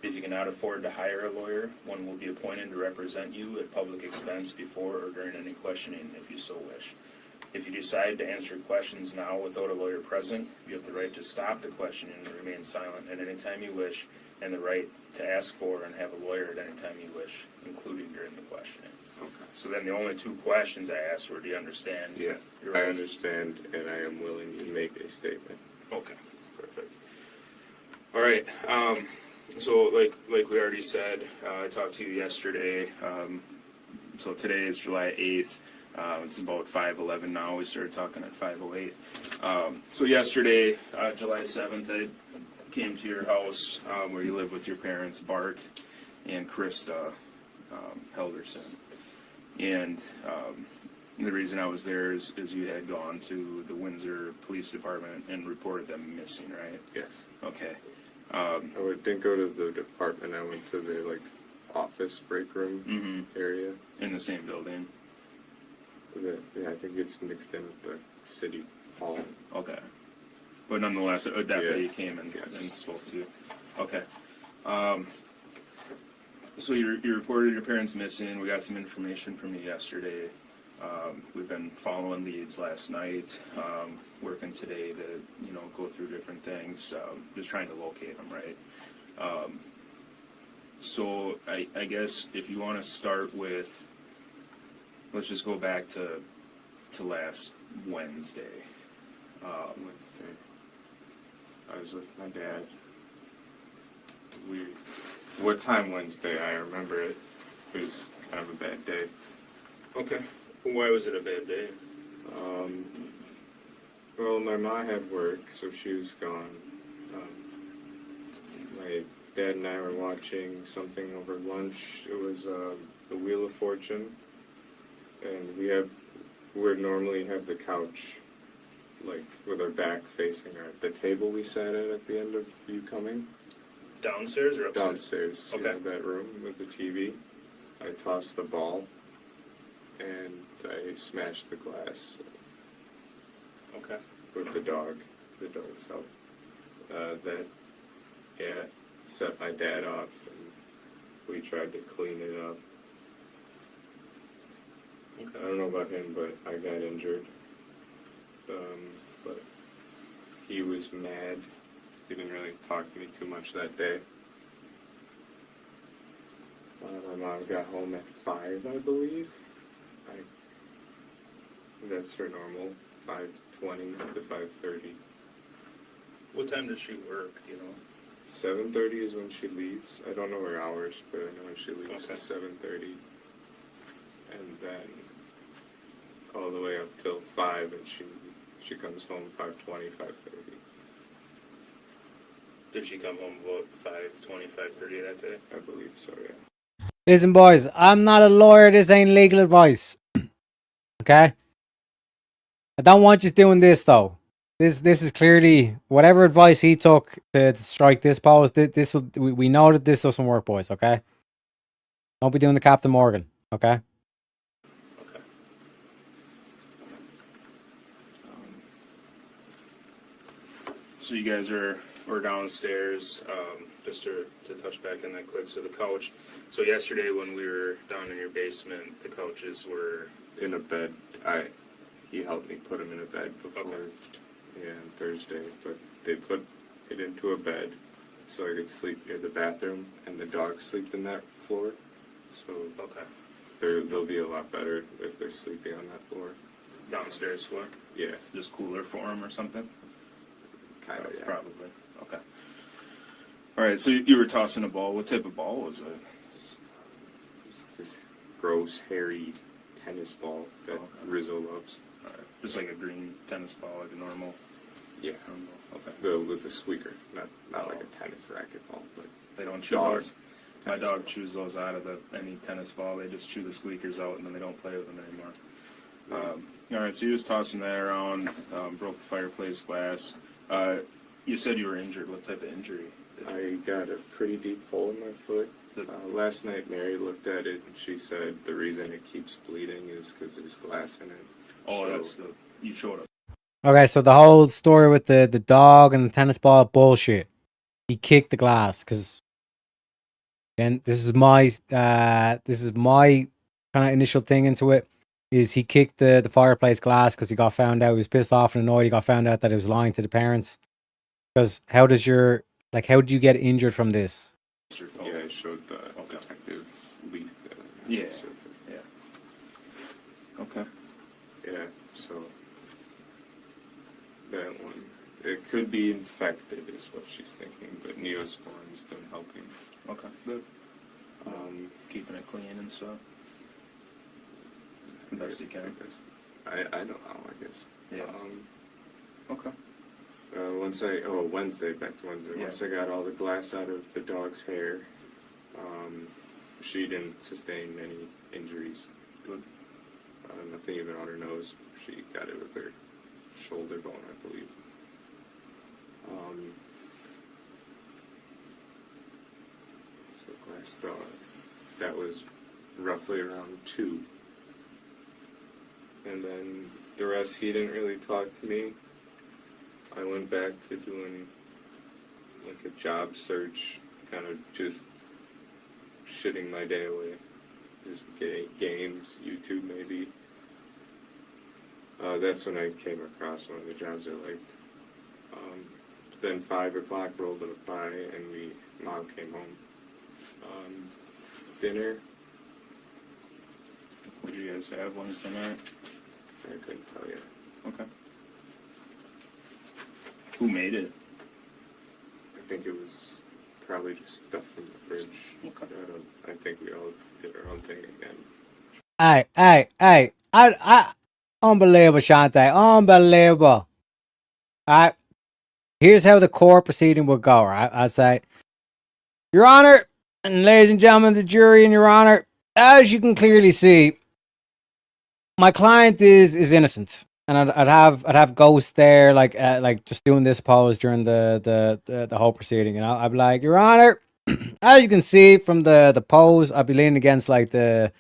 If you cannot afford to hire a lawyer, one will be appointed to represent you at public expense before or during any questioning if you so wish. If you decide to answer questions now without a lawyer present, you have the right to stop the questioning and remain silent at any time you wish, and the right to ask for and have a lawyer at any time you wish, including during the questioning. Okay. So then the only two questions I asked were, do you understand? Yeah, your I rights? understand, and I am willing to make a statement. Okay, perfect. All right. So like we already said, I talked to you yesterday. So today is July 8th. It's about 5:11 now. We started talking at 5:08. So yesterday, July 7th, I came to your house where you live with your parents, Bart and Krista Helderson. And the reason I was there is you had gone to the Windsor Police Department and reported them missing, right? Yes. Okay. Didn't go to the department. I went to the office break room area. In the same building. I think it's mixed in with the city hall. Okay. But nonetheless, a deputy came and spoke to you. Okay. So you reported your parents missing. We got some information from you yesterday. We've been following leads last night, working today to, go through different things, just trying to locate them, right? So I guess if you want to start with, let's just go back to last Wednesday. Wednesday. I was with my dad. What time Wednesday? I remember it. It was kind of a bad day. Okay. Why was it a bad day? Well, my mom had work, so she was gone. My dad and I were watching something over lunch. It was The Wheel of Fortune, and we normally have the couch, with our back facing the table we sat at the end of you coming. Downstairs or upstairs? Downstairs. Okay. Yeah, that room with the TV. I tossed the ball, and I smashed the glass. Okay. With the dog's help. Set my dad off, and we tried to clean it up. Okay. I don't know about him, but I got injured. But he was mad. He didn't really talk to me too much that day. My mom got home at 5, I believe. That's her normal, 5:20 to 5:30. What time does she work, you know? 7:30 is when she leaves. I don't know her hours, but I know when she leaves Okay. is 7:30. And then all the way up till 5, and she comes home 5:20, 5:30. Did she come home about 5:20, 5:30 that day? I believe so, yeah. Listen, boys, I'm not a lawyer. This ain't legal advice. Okay? I don't want you doing this, though. This is clearly whatever advice he took to strike this pose. We know that this doesn't work, boys. Okay? Don't be doing the Captain Morgan. Okay? Okay. So you guys were downstairs, just to touch back on that quick. So the couch. So yesterday when we were down in your basement, the couches were in a bed. He helped me put him in a bed before, on Thursday. But they put it into a bed so I could sleep near the bathroom, and the dogs sleep in that floor. So they'll be a lot better if they're sleeping on that floor. downstairs floor. Yeah. Just cooler for them or something. Kind of, yeah. Probably. Okay. All right. So you were tossing a ball. What type of ball was it? It's this gross, hairy tennis ball that Rizzo loves. All right. Just like a green tennis ball, like a normal. Yeah. Okay. With the squeaker, not like a tennis racket ball, but they don't chew those. My dog chews those out of any tennis ball. They just chew the squeakers out and then they don't play with them anymore. All right, so you was tossing that around, broke the fireplace glass. You said you were injured. What type of injury? I got a pretty deep hole in my foot. Last night Mary looked at it and she said the reason it keeps bleeding is because there's glass in it. Oh, so you showed up. Okay, so the whole story with the dog and the tennis ball, bullshit. He kicked the glass because, and this is my kind of initial thing into it, is he kicked the fireplace glass because he got found out. He was pissed off and annoyed. He got found out that he was lying to the parents. Because how did you get injured from this? Yeah, I showed the detective lead. Yeah. Okay. Yeah, so that one, it could be infected is what she's thinking, but Neosporin's been helping. Okay, good. Keeping it clean and stuff. Best you can. I don't know, I guess. Yeah. Okay. Wednesday, back to Wednesday. Yeah. Once I got all the glass out of the dog's hair, she didn't sustain any injuries. Good. Nothing even on her nose. She got it with her shoulder bone, I believe. So glass dog. That was roughly around 2. And then the rest, he didn't really talk to me. I went back to doing like a job search, kind of just shitting my day away. Just games, YouTube maybe. That's when I came across one of the jobs I liked. Then 5 o'clock rolled up by and Mom came home. Dinner. What did you guys have Wednesday night? I couldn't tell you. Okay. Who made it? I think it was probably just stuff from the fridge. Okay. I think we all did our own thing again. Hey. I unbelievable, Shante. Unbelievable. Alright. Here's how the court proceeding would go, right? I'd say, Your Honor, and ladies and gentlemen of the jury, and Your Honor, as you can clearly see, my client is innocent. And I'd have ghosts there, like just doing this pose during the whole proceeding. You know, I'd be like, Your Honor, as you can see from the pose, I'd be leaning against like the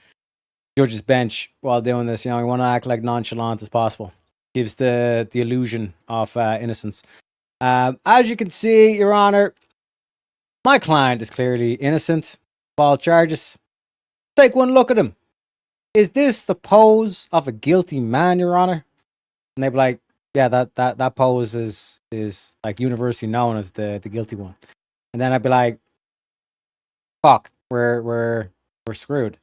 judge's bench while doing this. You know, you want to act like nonchalant as possible. Gives the illusion of innocence. As you can see, Your Honor, my client is clearly innocent of all charges. Take one look at him. Is this the pose of a guilty man, Your Honor? And they'd be like, yeah, that pose is like universally known as the guilty one. And then I'd be like, fuck, we're we're screwed.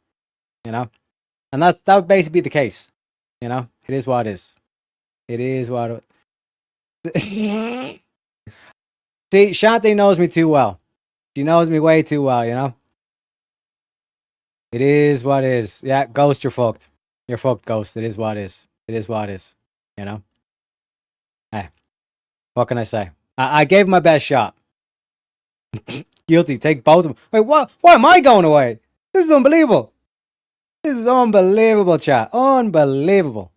You know? And that would basically be the case. You know? It is what it is. It is what it See, Shanti knows me too well. She knows me way too well, you know? It is what it is. Yeah, Ghost, you're fucked. You're fucked, Ghost. It is what it is. It is what it is. You know? Hey, what can I say? I gave my best shot. Guilty. Take both of them. Wait, what? Why am I going away? This is unbelievable. This is unbelievable, chat. Unbelievable.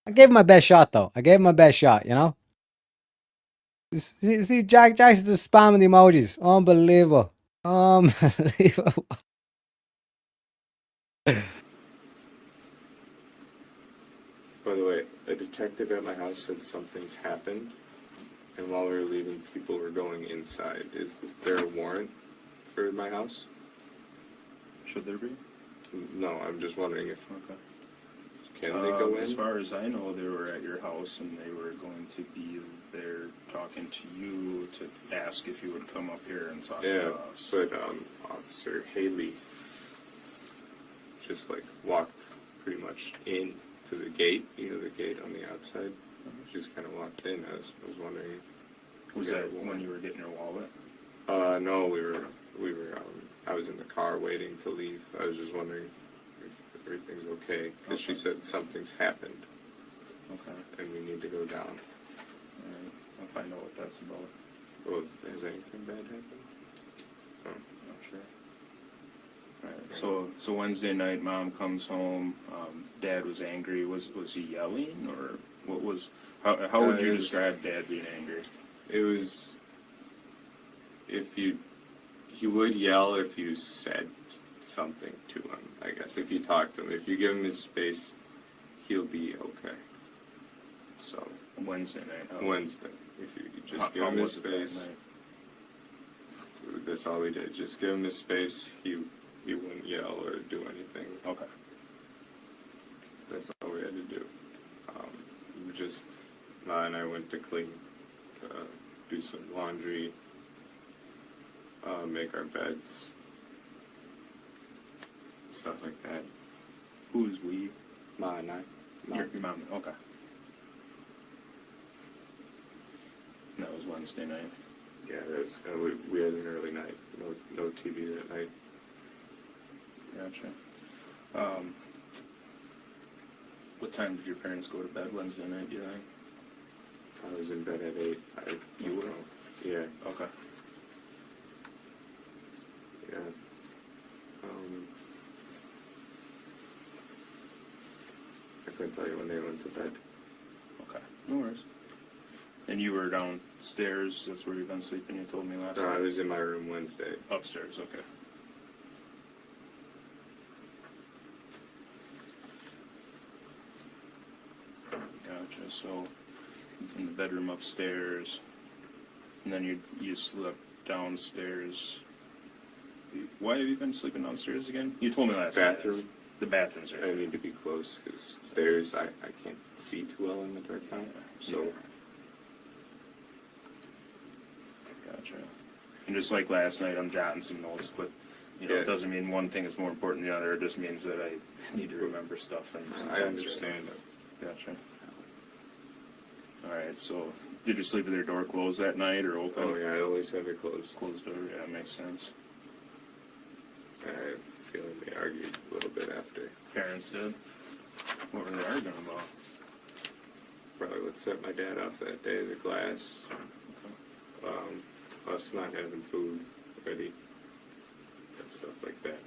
I gave my best shot, though. I gave my best shot, you know? See, Jack's just spamming the emojis. Unbelievable. Unbelievable. By the way, a detective at my house said something's happened, and while we were leaving, people were going inside. Is there a warrant for my house? Should there be? No, I'm just wondering if... Okay. Can they go in? As far as I know, they were at your house, and they were going to be there talking to you to ask if you would come up here and talk to us. But Officer Haley just like walked pretty much in to the gate, you know, the gate on the outside. She just kind of walked in. I was wondering. Was that when you were getting your wallet? No, we were. I was in the car waiting to leave. I was just wondering if everything's okay because she said something's happened. Okay. And we need to go down. Alright, I'll find out what that's about. Well, has anything bad happened? Oh. Not sure. Alright, so Wednesday night, Mom comes home. Dad was angry. Was he yelling, or what was? How would you describe Dad being angry? It was he would yell if you said something to him. I guess if you talk to him, if you give him his space, he'll be okay. So Wednesday night. Wednesday, if you just give him his space. That's all we did. Just give him his space. He wouldn't yell or do anything. Okay. That's all we had to do. Ma and I went to clean, do some laundry, make our beds, stuff like that. Who's we? Ma and I. Your mom. Okay. And that was Wednesday night. Yeah, that was, we had an early night. No TV that night. Gotcha. What time did your parents go to bed Wednesday night, do you think? I was in bed at 8. You were? Yeah. Okay. Yeah. I couldn't tell you when they went to bed. Okay. No worries. And you were downstairs, that's where you've been sleeping, you told me last night? No, I was in my room Wednesday. Upstairs, okay. Gotcha, so in the bedroom upstairs, and then you slept downstairs. Why have you been sleeping downstairs again? You told me last night. Bathroom. The bathroom's right. I need to be close, because stairs, I can't see too well in the dark now, so... Gotcha. And just like last night, I'm jotting some notes, but it doesn't mean one thing is more important than the other. It just means that I need to remember stuff. And I understand it. Gotcha. All right. So, did you sleep with your door closed that night or open? Oh yeah, I always have it closed. Closed door. Yeah, that makes sense. I have a feeling they argued a little bit after. Parents did. What were they arguing about? Probably what set my dad off that day, the glass. Us not having food ready, and stuff like that.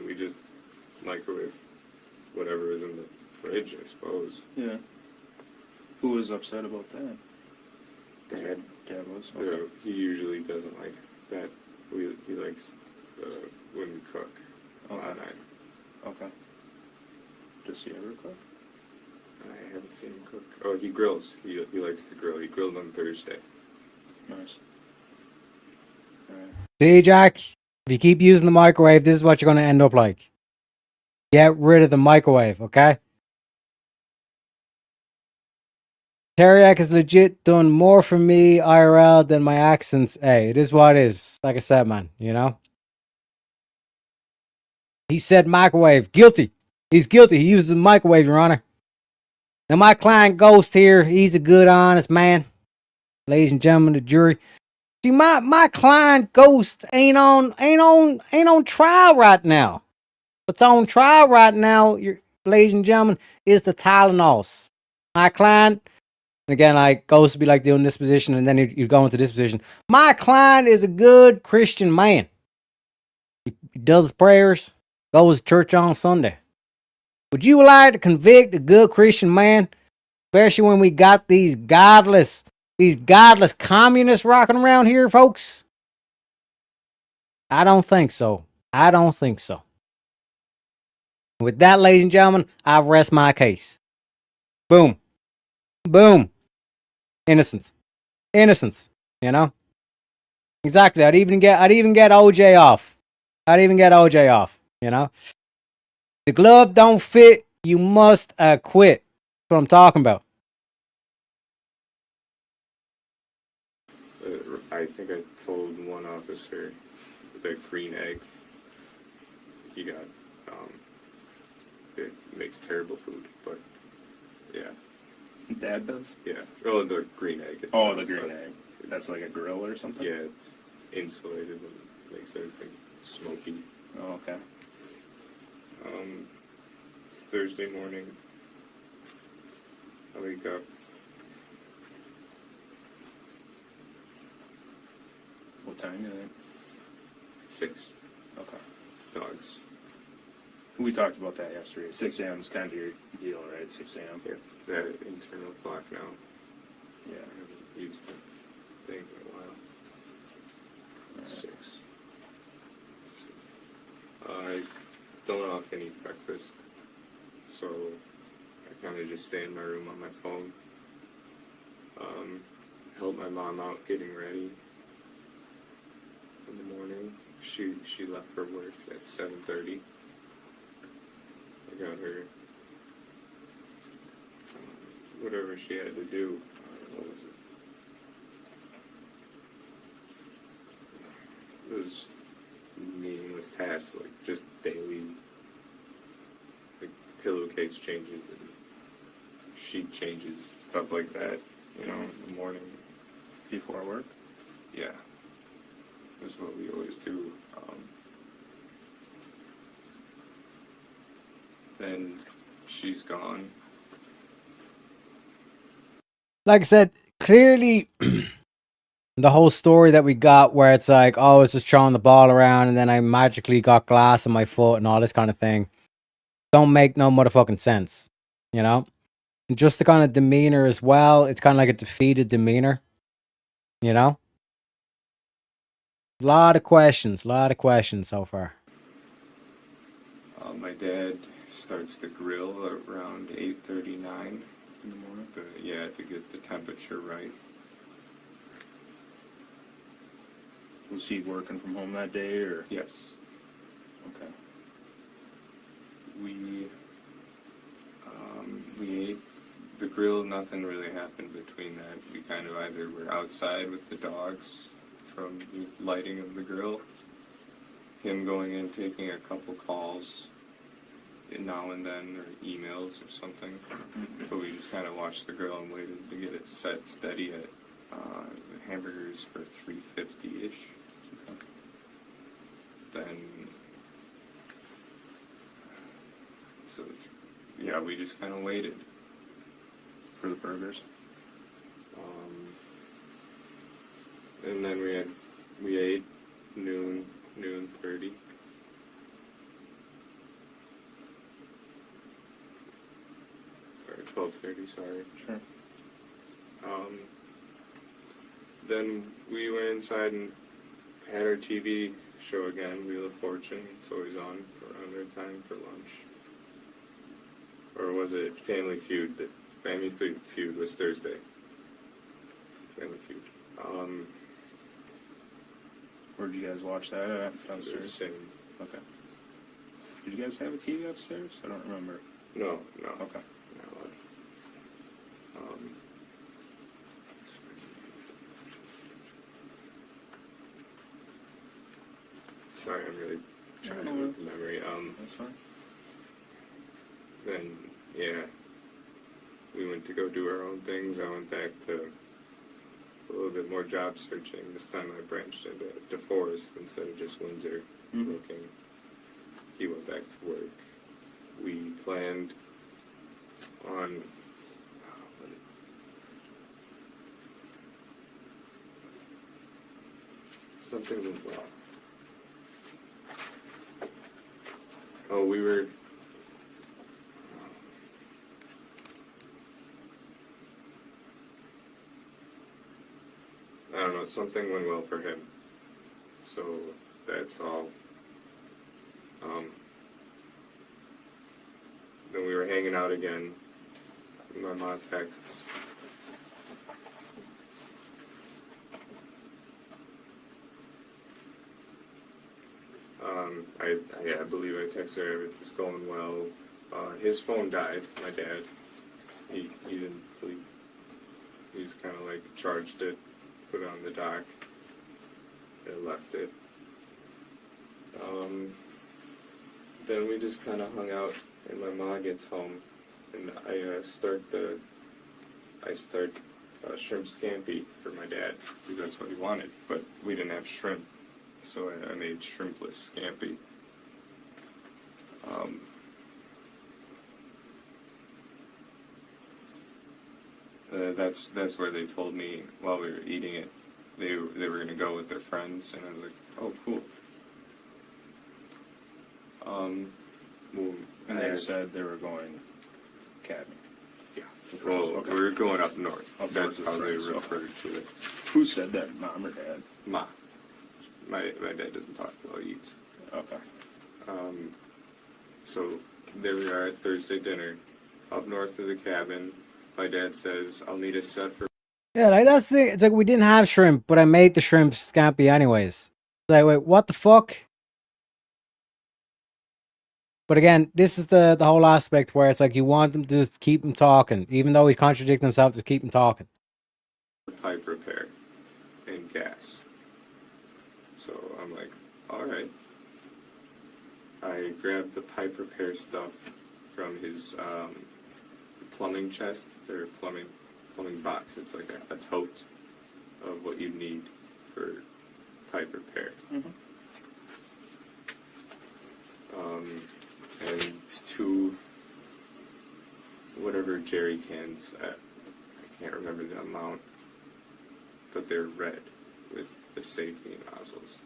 We just microwave whatever is in the fridge, I suppose. Yeah. Who was upset about that? Dad. Dad was? Okay. He usually doesn't like that. He likes when we cook. Okay. I Okay. Does he ever cook? I haven't seen him cook. Oh, he grills. He likes to grill. He grilled on Thursday. Nice. See, Jack, if you keep using the microwave, this is what you're going to end up like. Get rid of the microwave, okay? Teriyaki has legit done more for me IRL than my accents. Hey, it is what it is. Like I said, man, you know? He said microwave. Guilty. He's guilty. He used the microwave, Your Honor. Now, my client Ghost here, he's a good, honest man. Ladies and gentlemen, the jury. See, my client Ghost ain't on trial right now. What's on trial right now, ladies and gentlemen, is the Tylenols. My client, and again, like Ghost would be like doing this position, and then you go into this position. My client is a good Christian man. He does his prayers, goes to church on Sunday. Would you like to convict a good Christian man, especially when we got these godless communists rocking around here, folks? I don't think so. I don't think so. With that, ladies and gentlemen, I rest my case. Boom. Boom. Innocent. Innocent. You know? Exactly. I'd even get OJ off. You know? The glove don't fit, you must quit. That's what I'm talking about. I think I told one officer the green egg he got. It makes terrible food, but yeah. Dad does? Yeah. Oh, the green egg. Oh, the green egg. That's like a grill or something? Yeah, it's insulated and makes everything smoky. Oh, okay. It's Thursday morning. I wake up. What time is it? 6. Okay. Dogs. We talked about that yesterday. 6 a.m. is kind of your deal, right? 6 a.m. Yeah, that internal clock now. Yeah. I haven't used the thing in a while. Right. 6. I don't often eat breakfast, so I kind of just stay in my room on my phone. Help my mom out getting ready in the morning. She left for work at 7:30. I got her whatever she had to do. What was it? It was meaningless tasks, like just daily, like pillowcase changes and sheet changes, stuff like that. You know, in the morning before work. Yeah, that's what we always do. Then she's gone. Like I said, clearly the whole story that we got where it's like, oh, I was just throwing the ball around and then I magically got glass in my foot and all this kind of thing don't make no motherfucking sense, you know? And just the kind of demeanor as well, it's kind of like a defeated demeanor, you know? A lot of questions so far. My dad starts the grill around 8:39 in the morning. To get the temperature right. Was he working from home that day, or? Yes. Okay. We ate the grill. Nothing really happened between that. We kind of either were outside with the dogs from the lighting of the grill, him going in, taking a couple calls now and then, or emails or something. But we just kind of watched the grill and waited to get it set steady at hamburgers for $3.50-ish. Then, we just kind of waited for the burgers. And then we ate noon 30. Or 12:30, sorry. Sure. Then we went inside and had our TV show again, Wheel of Fortune. It's always on around our time for lunch. Or was it Family Feud? The Family Feud was Thursday. Family Feud. Where'd you guys watch that at? Downstairs? Same. Okay. Did you guys have a TV upstairs? I don't remember. No. Okay. Sorry, I'm really trying to with the memory. That's fine. Then, yeah, we went to go do our own things. I went back to a little bit more job searching. This time I branched into DeForest instead of just Windsor looking. He went back to work. We planned on something went well. Oh, we were. I don't know, something went well for him. So that's all. Then we were hanging out again. My mom texts. I believe I texted her, everything's going well. His phone died, my dad. He didn't believe. He just kind of like charged it, put it on the dock, and left it. Then we just kind of hung out, and my mom gets home, and I start shrimp scampi for my dad, because that's what he wanted, but we didn't have shrimp, so I made shrimpless scampi. That's where they told me while we were eating it, they were gonna go with their friends, and I was like, oh, cool. And they said they were going cabin. Yeah. Well, Okay. we were going up north. That's north how with they friends, referred to it. Who said that? Mom or dad? Ma. My dad doesn't talk well, he eats. Okay. So there we are at Thursday dinner, up north of the cabin. My dad says, I'll need a set for... Yeah, like that's the thing. It's like we didn't have shrimp, but I made the shrimp scampi anyways. Like, wait, what the fuck? But again, this is the whole aspect where it's like you want them to just keep him talking, even though he's contradicting himself. Just keep him talking. pipe repair and gas. So I'm like, all right. I grabbed the pipe repair stuff from his plumbing chest, or plumbing box. It's like a tote of what you need for pipe repair. And 2 whatever jerry cans. I can't remember the amount, but they're red with the safety nozzles.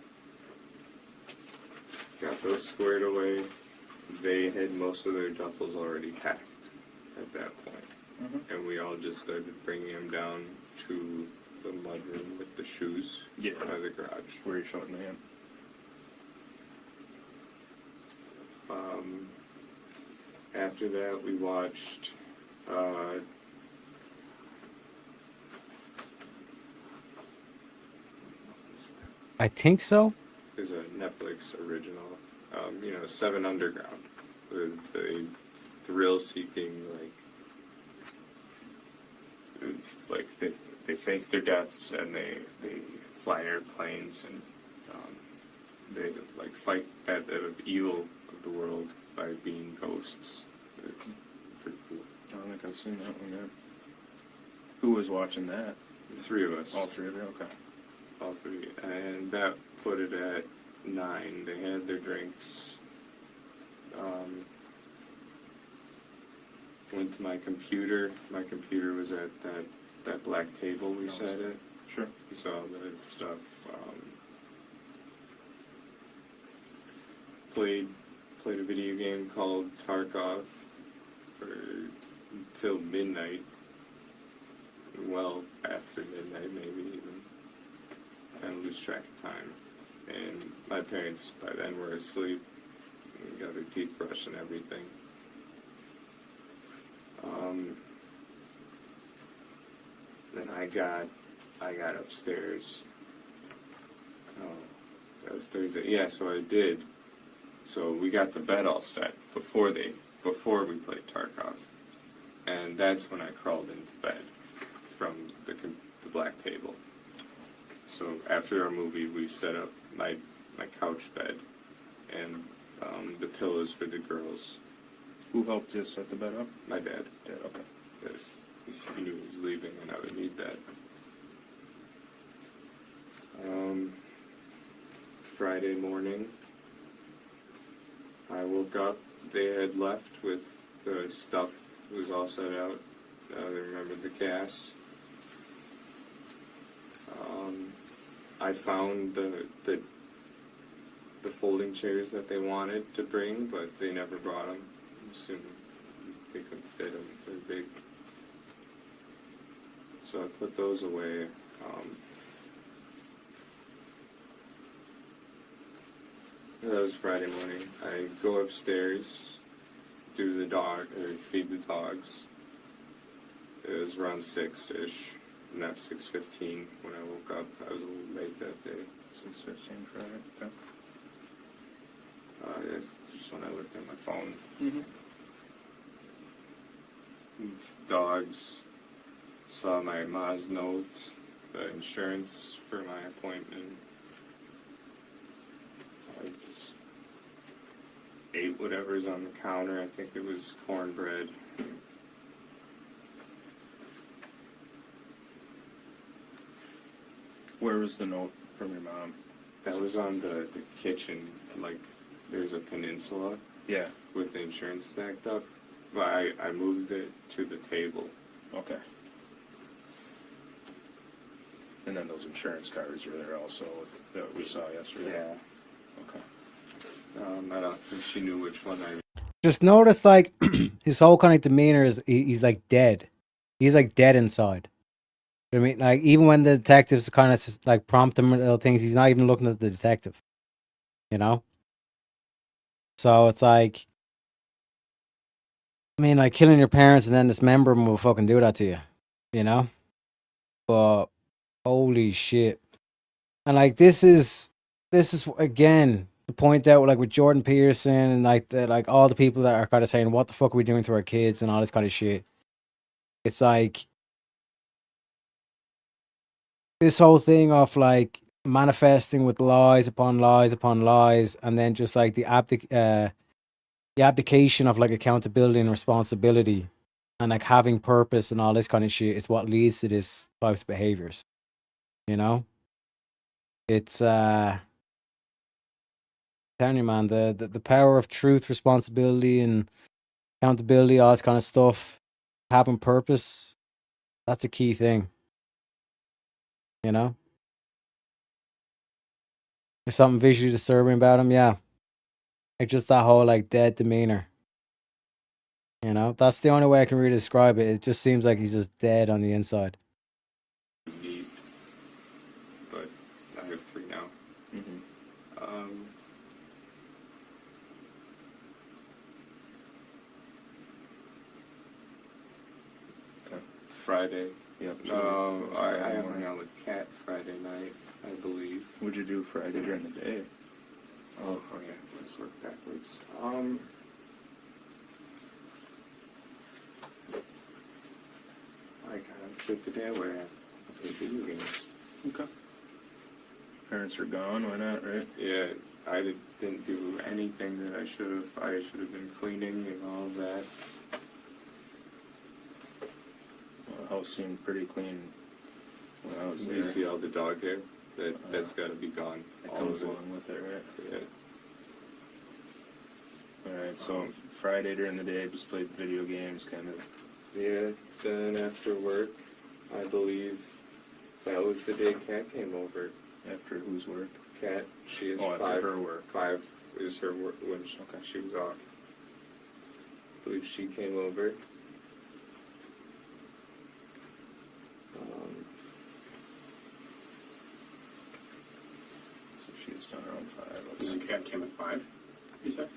Got those squared away. They had most of their duffels already packed at that point. And we all just started bringing them down to the mudroom with the shoes by the garage. Where are you showing me in? After that, we watched I think so. there's a Netflix original, 7 Underground, with the thrill-seeking, it's like they fake their deaths and they fly airplanes and they fight that evil of the world by being ghosts. It's pretty cool. I don't think I've seen that one yet. Who was watching that? The 3 of us. All 3 of you? Okay. All 3. And that put it at 9. They had their drinks. Went to my computer. My computer was at that black table we sat at. Sure. You saw that stuff. Played a video game called Tarkov till midnight. Well, after midnight, maybe even. And lose track of time. And my parents by then were asleep. And got their teeth brushed and everything. Then I got upstairs. Oh, that was Thursday. Yeah, so I did. So we got the bed all set before we played Tarkov, and that's when I crawled into bed from the black table. So after our movie, we set up my couch bed, and the pillows for the girls. Who helped you set the bed up? My dad. Dad, okay. Yes, he knew he was leaving and I would need that. Friday morning, I woke up. They had left with the stuff was all set out. They remembered the gas. I found the folding chairs that they wanted to bring, but they never brought them. I'm assuming they couldn't fit them. They're big. So I put those away. That was Friday morning. I go upstairs, do the dog, or feed the dogs. It was around 6-ish, not 6:15 when I woke up. I was a little late that day. 6:15 Friday, okay. That's just when I looked at my phone. Mm-hmm. Dogs, saw my ma's note, the insurance for my appointment. I just ate whatever's on the counter. I think it was cornbread. Where was the note from your mom? That was on the kitchen, like there's a peninsula. Yeah. With the insurance stacked up. But I moved it to the table. Okay. And then those insurance cards were there also that we saw yesterday? Yeah. Okay. I don't think she knew which one I... Just notice, like, his whole kind of demeanor is he's like dead. He's like dead inside. You know what I mean? Like, even when the detectives kind of like prompt him with little things, he's not even looking at the detective. You know? So it's like, I mean, like killing your parents and then dismembering will fucking do that to you. You know? But holy shit. And like this is again the point out like with Jordan Peterson and like all the people that are kind of saying what the fuck are we doing to our kids and all this kind of shit. It's like this whole thing of like manifesting with lies upon lies upon lies, and then just like the abdication of like accountability and responsibility and like having purpose and all this kind of shit is what leads to this types of behaviors. You know? It's telling you, man, the power of truth, responsibility, and accountability, all this kind of stuff, having purpose, that's a key thing. You know? There's something visually disturbing about him, yeah. Like just that whole like dead demeanor. You know? That's the only way I can really describe it. It just seems like he's just dead on the inside. Need, but I have 3 now. Mm-hmm. Friday. Yep. I hung out with Kat Friday night, I believe. What'd you do Friday during the day? Oh yeah, let's work backwards. I kind of shook the day away. I played video games. Okay. Parents are gone, why not, right? Yeah, I didn't do anything that I should have. I should have been cleaning and all of that. Well, the house seemed pretty clean when I was there. You see all the dog hair? That's got to be gone. It all comes of along with it, right? Yeah. Alright, so Friday during the day, just played video games, kind of. Yeah, then after work, I believe that was the day Kat came over. After whose work? Kat, she is after her work. 5 is her work when she was off. I believe she came over. So she was done around 5. And the cat came at 5, you said?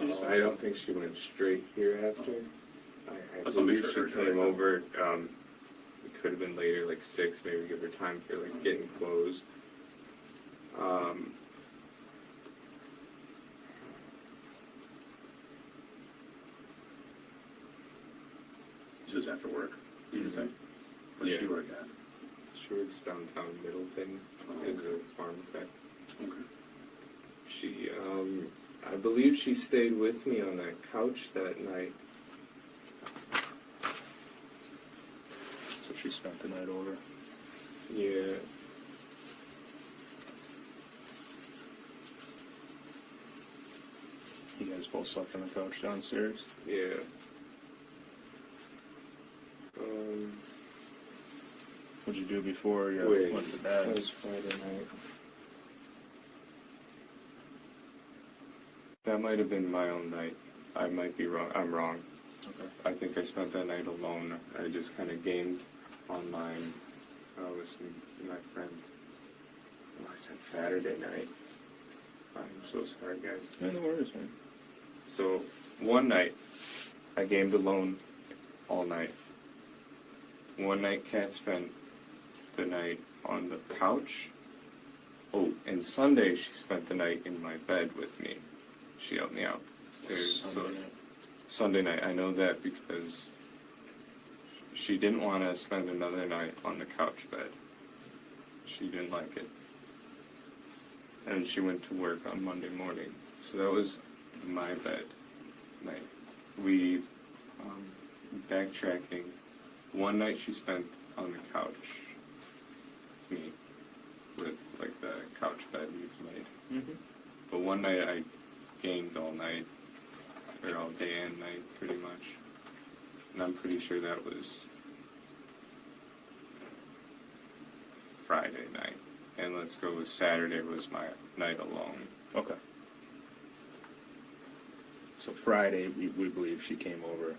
I don't think she went straight here after. I Let's make believe sure she her came drive over. It could have been later, like 6, maybe give her time for like getting clothes. This was after work, you just say? Where's she work at? She works downtown Middleton as a farm tech. Okay. She, I believe she stayed with me on that couch that night. So she spent the night over. Yeah. You guys both slept on the couch downstairs? Yeah. What'd you do before you went to bed? That was Friday night. That might have been my own night. I might be wrong. I'm wrong. Okay. I think I spent that night alone. I just kind of gamed online with some of my friends. Oh, I said Saturday night. I'm so sorry, guys. Yeah, no worries, man. So, one night, I gamed alone all night. One night, Kat spent the night on the couch. Oh, and Sunday, she spent the night in my bed with me. She helped me out. Sunday night, I know that because she didn't want to spend another night on the couch bed. She didn't like it. And she went to work on Monday morning. So that was my bed night. We, backtracking, one night she spent on the couch with me, with like the couch bed we've made. Mm-hmm. But one night I gamed all night, or all day and night, pretty much. And I'm pretty sure that was Friday night. And let's go with Saturday was my night alone. Okay. So Friday, we believe she came over.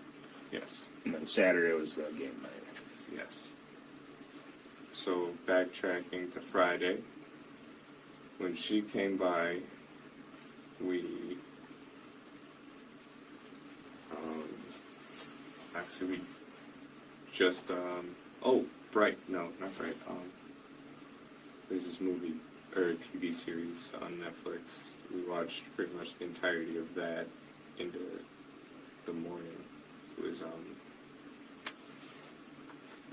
Yes. And then Saturday was the game night. Yes. So backtracking to Friday, when she came by, we actually we just Bright, no, not Bright. There's this movie or TV series on Netflix. We watched pretty much the entirety of that into the morning. It was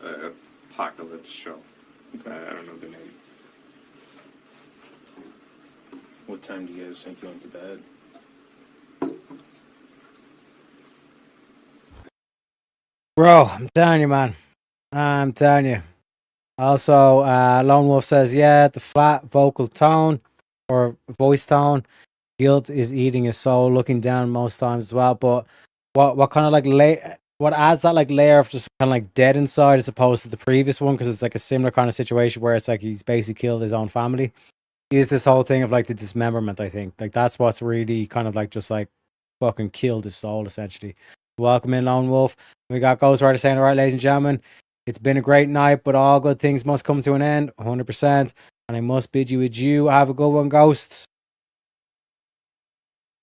an apocalypse show. Okay. I don't know the name. What time do you guys think you went to bed? Bro, I'm telling you, man. I'm telling you. Also, Lone Wolf says, yeah, the flat vocal tone or voice tone, guilt is eating his soul, looking down most times as well. But what kind of like what adds that like layer of just kind of like dead inside as opposed to the previous one, because it's like a similar kind of situation where it's like he's basically killed his own family, is this whole thing of like the dismemberment. I think like that's what's really kind of like just like fucking killed his soul essentially. Welcome in, Lone Wolf. We got Ghostwriter saying, all right, ladies and gentlemen, it's been a great night, but all good things must come to an end, 100%. And I must bid you adieu. Have a good one, Ghosts.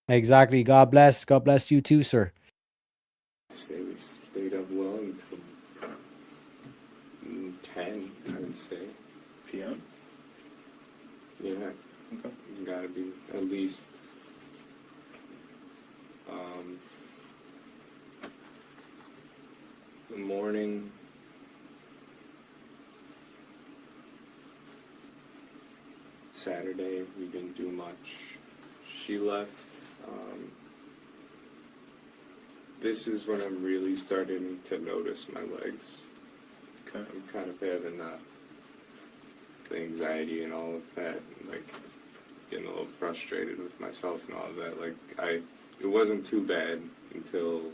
Exactly. God bless. God bless you too, sir. We stayed up well until 10, I would say. PM? Yeah. Okay. You gotta be at least the morning. Saturday, we didn't do much. She left. This is when I'm really starting to notice my legs. Okay. I'm kind of having the anxiety and all of that, and like getting a little frustrated with myself and all of that. Like it wasn't too bad until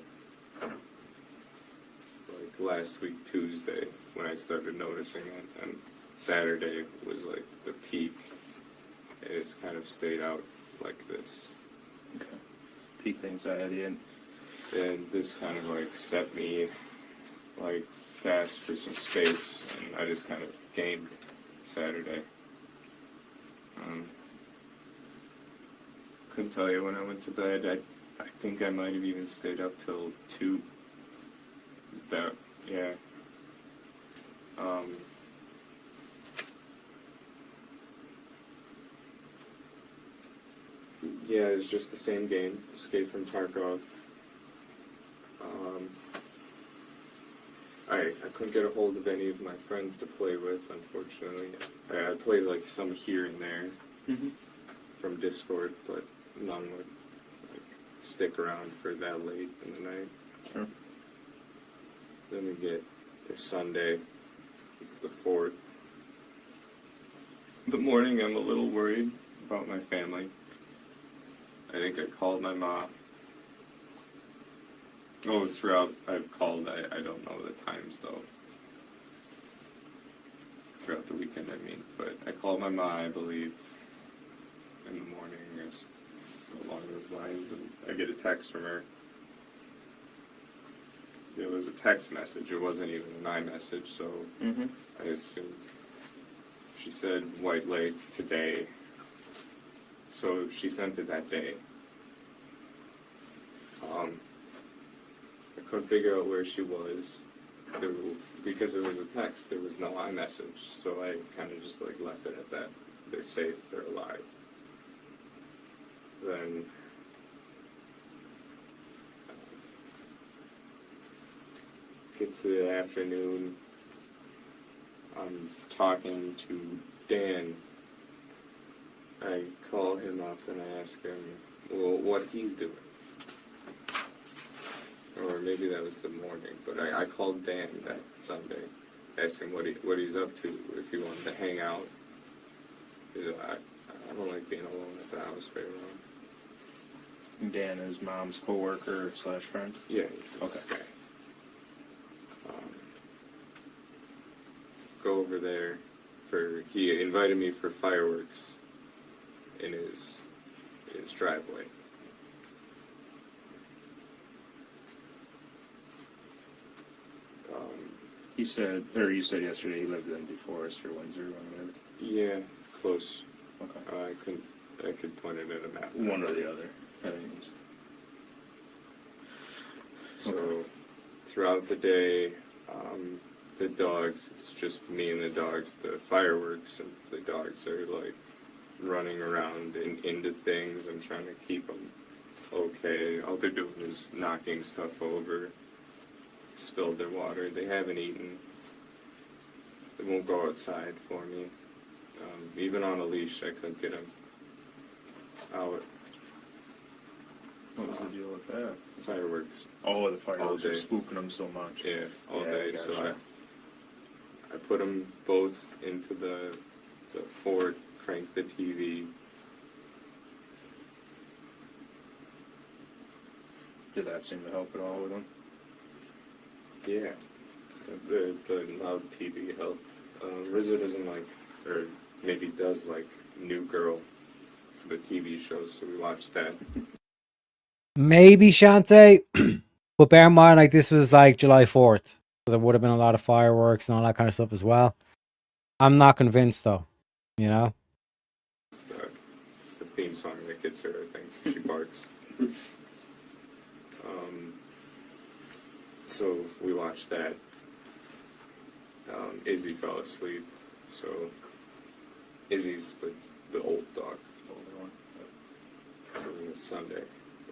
like last week Tuesday when I started noticing it, and Saturday was like the peak. It's kind of stayed out like this. Okay. Peak anxiety and this kind of like set me like to ask for some space, and I just kind of gamed Saturday. Couldn't tell you when I went to bed. I think I might have even stayed up till 2. Yeah. Yeah, it's just the same game, Escape from Tarkov. I couldn't get a hold of any of my friends to play with, unfortunately. I played like some here and there. Mm-hmm. from Discord, but none would like stick around for that late in the night. Sure. Then we get to Sunday. It's the 4th. The morning, I'm a little worried about my family. I think I called my mom. Oh, throughout I've called, I don't know the times though. Throughout the weekend, I mean. But I called my mom, I believe, in the morning or along those lines, and I get a text from her. It was a text message, it wasn't even an iMessage, so I assumed. She said White Lake today, so she sent it that day. I couldn't figure out where she was, because it was a text, there was no iMessage, so I kind of just like left it at that. They're safe, they're alive. Then get to the afternoon, I'm talking to Dan. I call him up and I ask him, well, what he's doing. Or maybe that was the morning, but I called Dan that Sunday, asked him what he's up to, if he wanted to hang out. I don't like being alone at the house very long. Dan is mom's coworker / friend? Yeah, he's this guy. Go over there he invited me for fireworks in his driveway. You said yesterday he lived in DeForest or Windsor or whatever. Yeah, close. Okay. I could point it at a map. One or the other. So throughout the day, the dogs, it's just me and the dogs, the fireworks, and the dogs are like running around into things. I'm trying to keep them okay. All they're doing is knocking stuff over, spilled their water. They haven't eaten. They won't go outside for me. Even on a leash, I couldn't get them out. What was the deal with that? Fireworks. Oh, the fireworks are spooking them so much. Yeah, all day. Gotcha. So I put them both into the Ford, cranked the TV. Did that seem to help at all with them? Yeah, the loud TV helped. Rizzo doesn't like, or maybe does like New Girl, the TV show, so we watched that. Maybe Shantae, but bear in mind, like this was like July 4th, so there would have been a lot of fireworks and all that kind of stuff as well. I'm not convinced though, you know. It's the theme song that gets her. I think she barks. So we watched that. Izzy fell asleep, so Izzy's the old dog. So it's Sunday.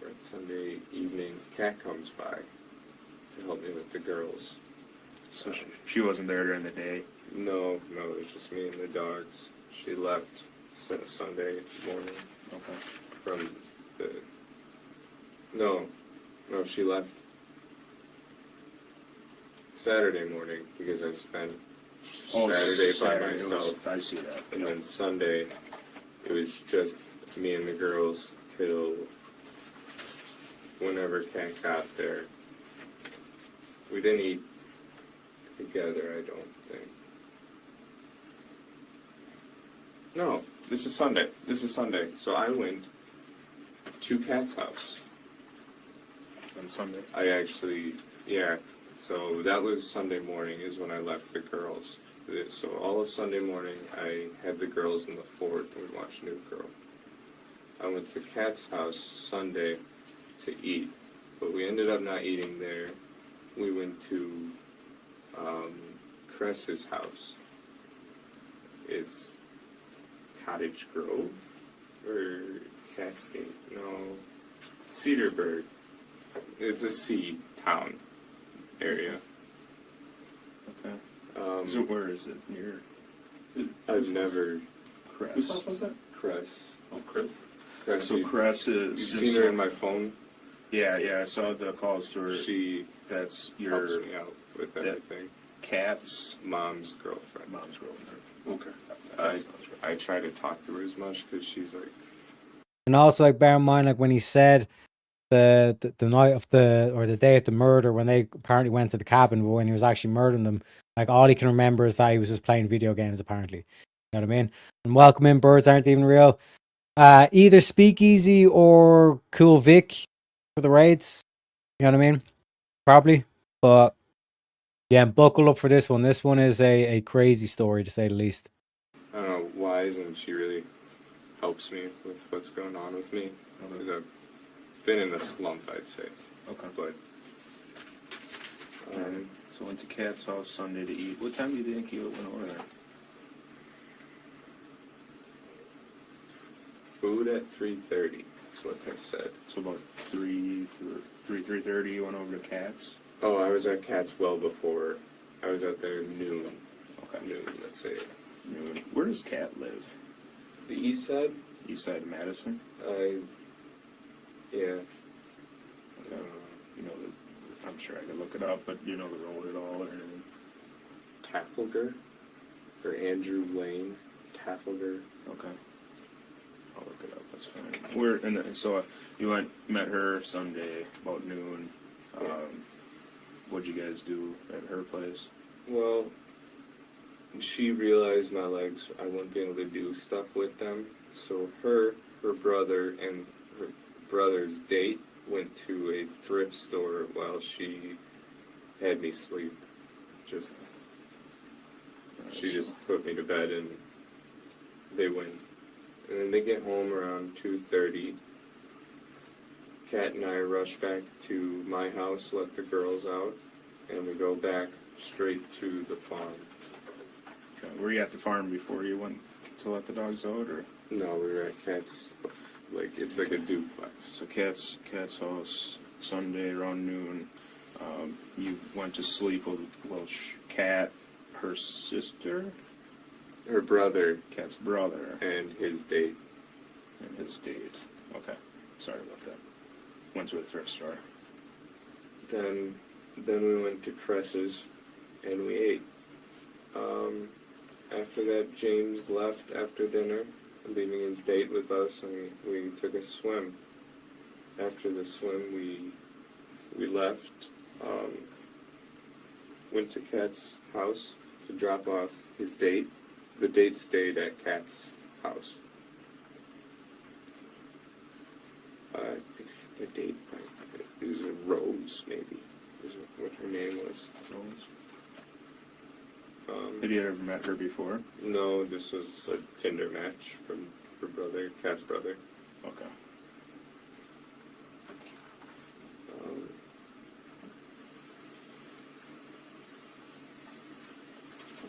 We're at Sunday evening. Kat comes by to help me with the girls. So she wasn't there during the day? No, it was just me and the dogs. She left Sunday morning. Okay. From the... No, she left Saturday morning because I spent Saturday by myself. I see that. And then Sunday, it was just me and the girls till whenever Kat got there. We didn't eat together, I don't think. No, this is Sunday. So I went to Kat's house. On Sunday? So that was Sunday morning is when I left the girls. So all of Sunday morning, I had the girls in the fort and we watched New Girl. I went to Kat's house Sunday to eat, but we ended up not eating there. We went to Cress's house. It's Cottage Grove or Cascade? No, Cedarburg. It's a sea town area. Okay. So where is it? Near? I've never. Cress. Whose house was that? Cress. Oh, Chris. Cress. So Cress is. You've seen her in my phone? Yeah, I saw the calls to her. She That's your. helps me out with everything. Cat's mom's girlfriend. Mom's girlfriend. Okay. I try to talk to her as much because she's like. And also, like, bear in mind, like, when he said the night of the day of the murder, when they apparently went to the cabin, but when he was actually murdering them, like, all he can remember is that he was just playing video games, apparently. You know what I mean? And welcome in, birds aren't even real. Either Speakeasy or Cool Vic for the raids. You know what I mean? Probably. But yeah, buckle up for this one. This one is a crazy story, to say the least. I don't know why isn't she really helps me with what's going on with me. Because I've been in a slump, I'd say. Okay. But so went to Cat's house Sunday to eat. What time do you think you went over there? food at 3:30 is what they said. So about 3:30 you went over to Cat's? Oh, I was at Cat's well before. I was out there noon. Okay. Noon, let's say. Noon. Where does Cat live? The east side? East side of Madison? Yeah. You know, I'm sure I could look it up, but you know the road at all or anything? Trafalgar? Or Andrew Lane? Trafalgar? Okay. I'll look it up, that's fine. So you met her Sunday about noon. What'd you guys do at her place? Well, she realized my legs, I wouldn't be able to do stuff with them. So her brother, and her brother's date went to a thrift store while she had me sleep. She just put me to bed and they went. And then they get home around 2:30. Kat and I rush back to my house, let the girls out, and we go back straight to the farm. Okay. Were you at the farm before you went to let the dogs out, or? No, we were at Kat's. It's like a duplex. So Kat's house Sunday around noon. You went to sleep with Kat, her sister, her brother, Kat's brother, and his date. Okay, sorry about that. Went to a thrift store. Then we went to Cress's, and we ate. After that, James left after dinner, leaving his date with us, and we took a swim. After the swim, we left, went to Kat's house to drop off his date. The date stayed at Kat's house. I think the date is Rose, maybe, is what her name was. Rose. Have you ever met her before? No, this was a Tinder match from her brother, Kat's brother. Okay.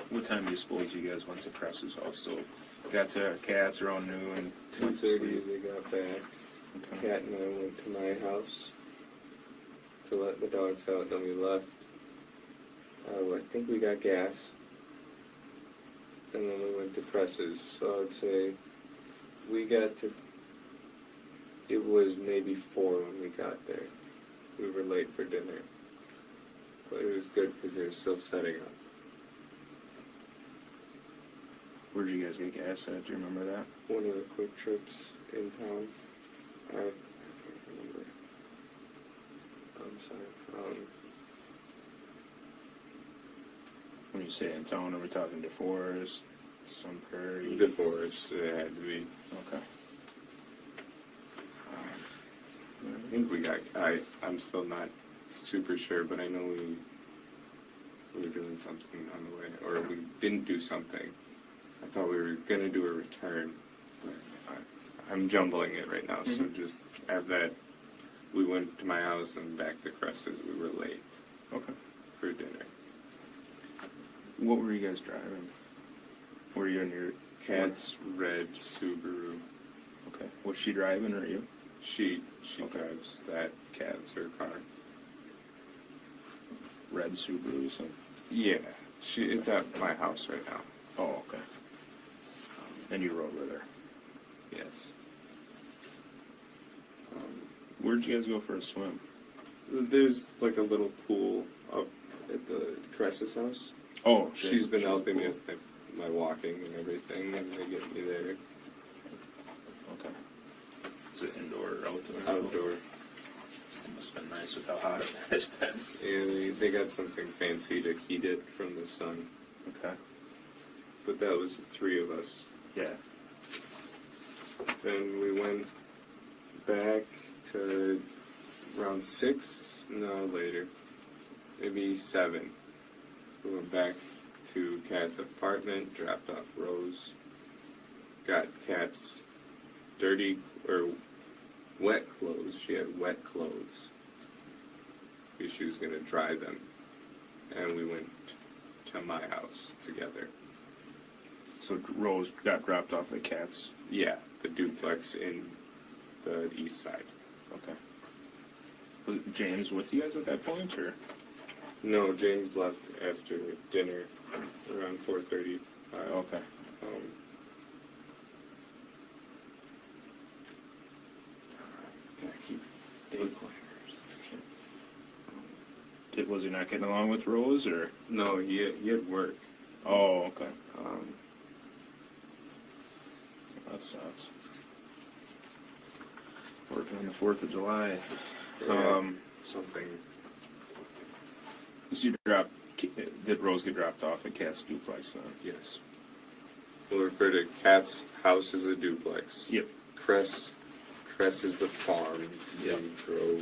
What time do you suppose you guys went to Cress's house? So got to Kat's around noon. 2:30 they got back. Okay. Kat and I went to my house to let the dogs out, then we left. I think we got gas. And then we went to Cress's. So I would say we got to, it was maybe 4 when we got there. We were late for dinner. But it was good because they were still setting up. Where did you guys get gas at? Do you remember that? One of the quick trips in town. I can't remember. I'm sorry. When you say in town, are we talking DeForest, Sun Prairie? DeForest, it had to be. Okay. I think we got, I'm still not super sure, but I know we were doing something on the way, or we didn't do something. I thought we were going to do a return, but I'm jumbling it right now, so just have that. We went to my house and back to Cress's. We were late. Okay. For dinner. What were you guys driving? Were you in your Kat's red Subaru? Okay. Was she driving or you? She drives that. Kat's her car. Red Subaru, so. Yeah, it's at my house right now. Oh, okay. And you rode with her? Yes. Where'd you guys go for a swim? There's like a little pool up at the Cress's house. Oh, she's been helping me with my walking and everything, and they get me there. Okay. Is it indoor or outdoor? Outdoor. It must have been nice with how hot it has been. Yeah, they got something fancy to heat it from the sun. Okay. But that was the three of us. Yeah. Then we went back to around 6, no, later, maybe 7. We went back to Kat's apartment, dropped off Rose, got Kat's dirty or wet clothes. She had wet clothes because she was going to dry them, and we went to my house together. So Rose got dropped off at Kat's? Yeah, the duplex in the east side. Okay. Was James with you guys at that point, or? No, James left after dinner around 4:30. Okay. Gotta keep day planners. Was he not getting along with Rose, or? No, he had work. Oh, okay. That sucks. Working on the 4th of July. Yeah, something. So did Rose get dropped off at Kat's duplex then? Yes. We'll refer to Kat's house as a duplex. Yep. Cress is the farm. Yep. We grow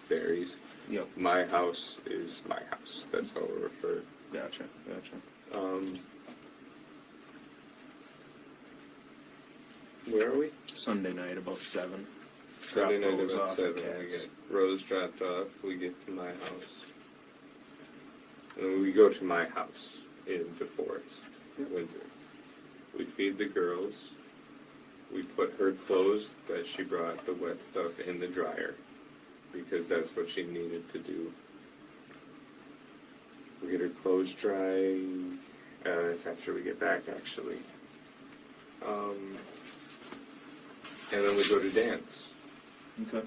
berries. Yep. My house is my house. That's how we refer. Gotcha. Where are we? Sunday night about 7. Sunday Drop night Rose about off 7. at We Kat's. get Rose dropped off. We get to my house. And then we go to my house in DeForest, Windsor. We feed the girls. We put her clothes that she brought, the wet stuff, in the dryer because that's what she needed to do. We get her clothes dry. It's after we get back, actually. And then we go to dance. Okay.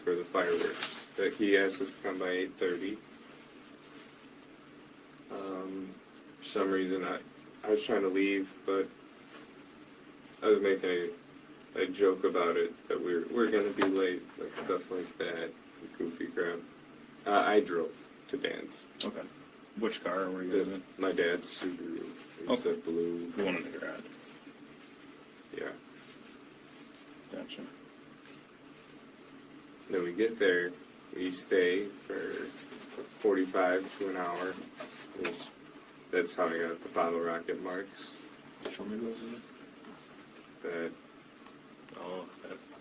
For the fireworks. That he asked us to come by 8:30. For some reason, I was trying to leave, but I was making a joke about it that we're gonna be late, like stuff like that, goofy crap. I drove to dance. Okay. Which car were you guys in? My dad's Subaru. It's a blue. The one in the garage. Yeah. Gotcha. Then we get there, we stay for 45 to an hour. That's how I got the bottle rocket marks. Show me those. That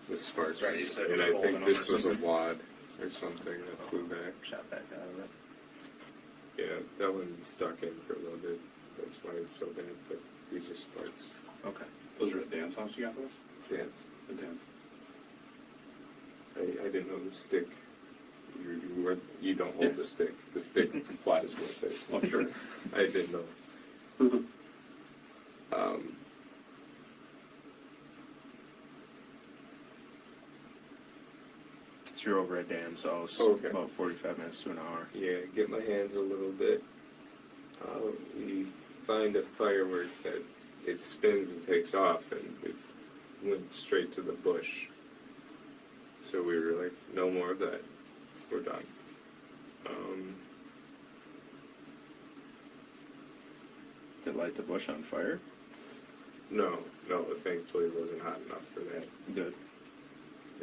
the sparks. That's right, you said and you I were think holding this them or was a something. wad or something that flew back. Shot back out of it. Yeah, that one stuck in for a little bit. That's why it's so bad, but these are sparks. Okay. Those are at Dan's house you got those? Dance. The dance. I didn't know the stick. You don't hold the stick. The stick flies with it. Oh, sure. I didn't know. So you're over at Dan's house. Okay. About 45 minutes to an hour. Yeah, get my hands a little bit. We find a firework that it spins and takes off, and it went straight to the bush. So we were like, no more of that. We're done. Did it light the bush on fire? No, thankfully it wasn't hot enough for that. Good.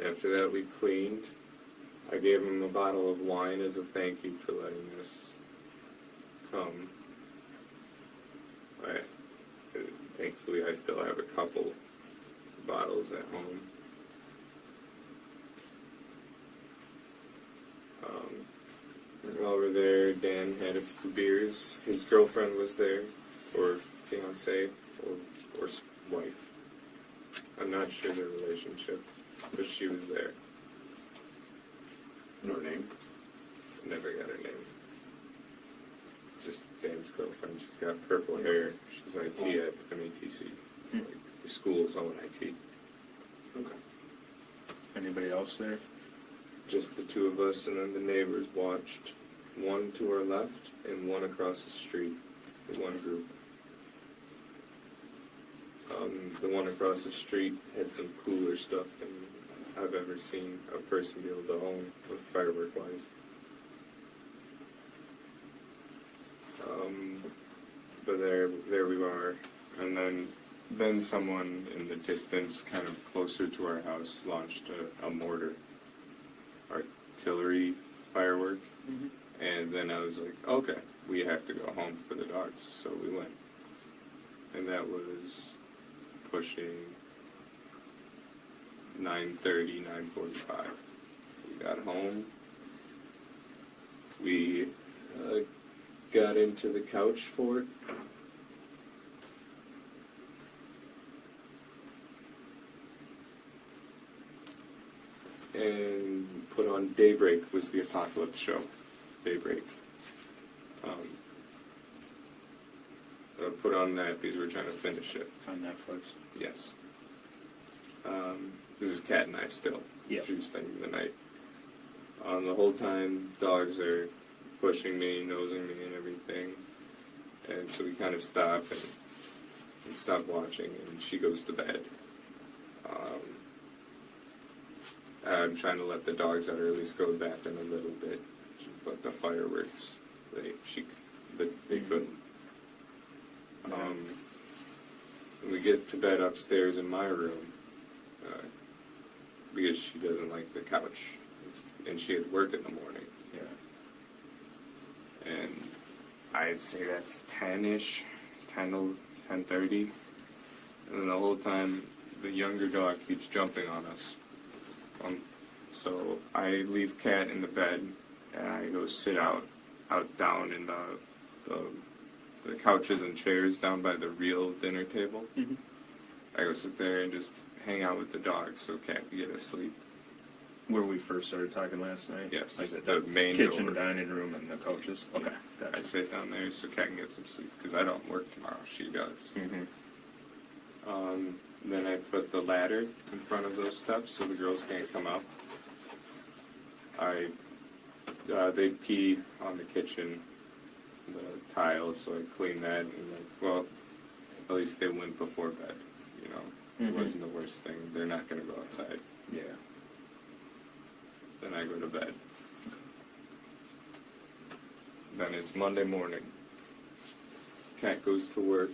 After that, we cleaned. I gave him a bottle of wine as a thank you for letting us come. Thankfully, I still have a couple bottles at home. While we're there, Dan had a few beers. His girlfriend was there, or fiance, or wife. I'm not sure their relationship, but she was there. Know her name? Never got her name. Just Dan's girlfriend. She's got purple hair. She's IT at METC. Like, the school's own IT. Okay. Anybody else there? Just the two of us, and then the neighbors watched. One to our left and one across the street. One group. The one across the street had some cooler stuff than I've ever seen a person be able to own with firework-wise. But there we are, and then someone in the distance, kind of closer to our house, launched a mortar, artillery firework, and then I was like, okay, we have to go home for the dogs, so we went, and that was pushing 9:30, 9:45. We got home. We got into the couch fort. And put on Daybreak was the apocalypse show. Daybreak. Put on that because we're trying to finish it. On Netflix? Yes. This is Kat and I still. Yeah. She was spending the night. The whole time, dogs are pushing me, nosing me, and everything. And so we kind of stop and stop watching, and she goes to bed. I'm trying to let the dogs out, or at least go back in a little bit. But the fireworks, they couldn't. We get to bed upstairs in my room because she doesn't like the couch, and she had work in the morning. Yeah. And I'd say that's 10-ish, 10:30, and then the whole time the younger dog keeps jumping on us. So I leave Kat in the bed, and I go sit out down in the couches and chairs down by the real dinner table. I go sit there and just hang out with the dogs so Kat can get asleep. Where we first started talking last night? Yes, Like the main kitchen, door. dining room, and the couches? Okay. Yeah. I sit down there so Kat can get some sleep, because I don't work tomorrow, she does. Then I put the ladder in front of those steps so the girls can't come up. They pee on the kitchen, the tiles, so I cleaned that, and at least they went before bed, you know. It wasn't the worst thing. They're not going to go outside. Yeah. Then I go to bed. Then it's Monday morning. Kat goes to work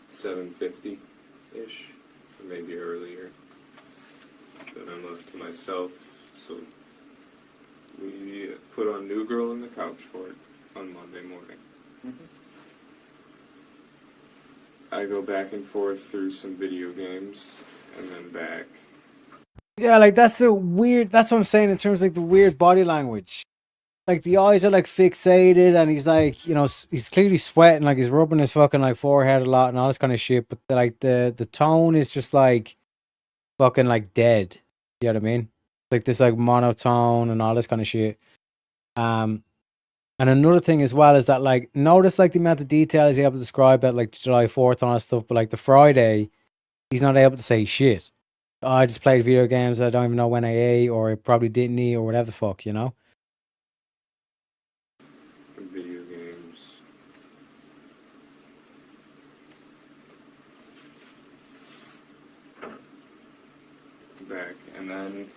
7:50-ish, maybe earlier. Then I'm left to myself, so we put on New Girl in the couch fort on Monday morning. I go back and forth through some video games, and then back. Yeah, like that's what I'm saying in terms of like the weird body language. Like the eyes are like fixated, and he's like, you know, he's clearly sweating, like he's rubbing his fucking like forehead a lot and all this kind of shit. But like the tone is just like fucking like dead. You know what I mean? Like this like monotone and all this kind of shit. And another thing as well is that like notice like the amount of detail he's able to describe at like July 4th and all that stuff, but like the Friday, he's not able to say shit. I just played video games. I don't even know when I ate, or I probably didn't eat, or whatever the fuck, you know? Video games. Back, and then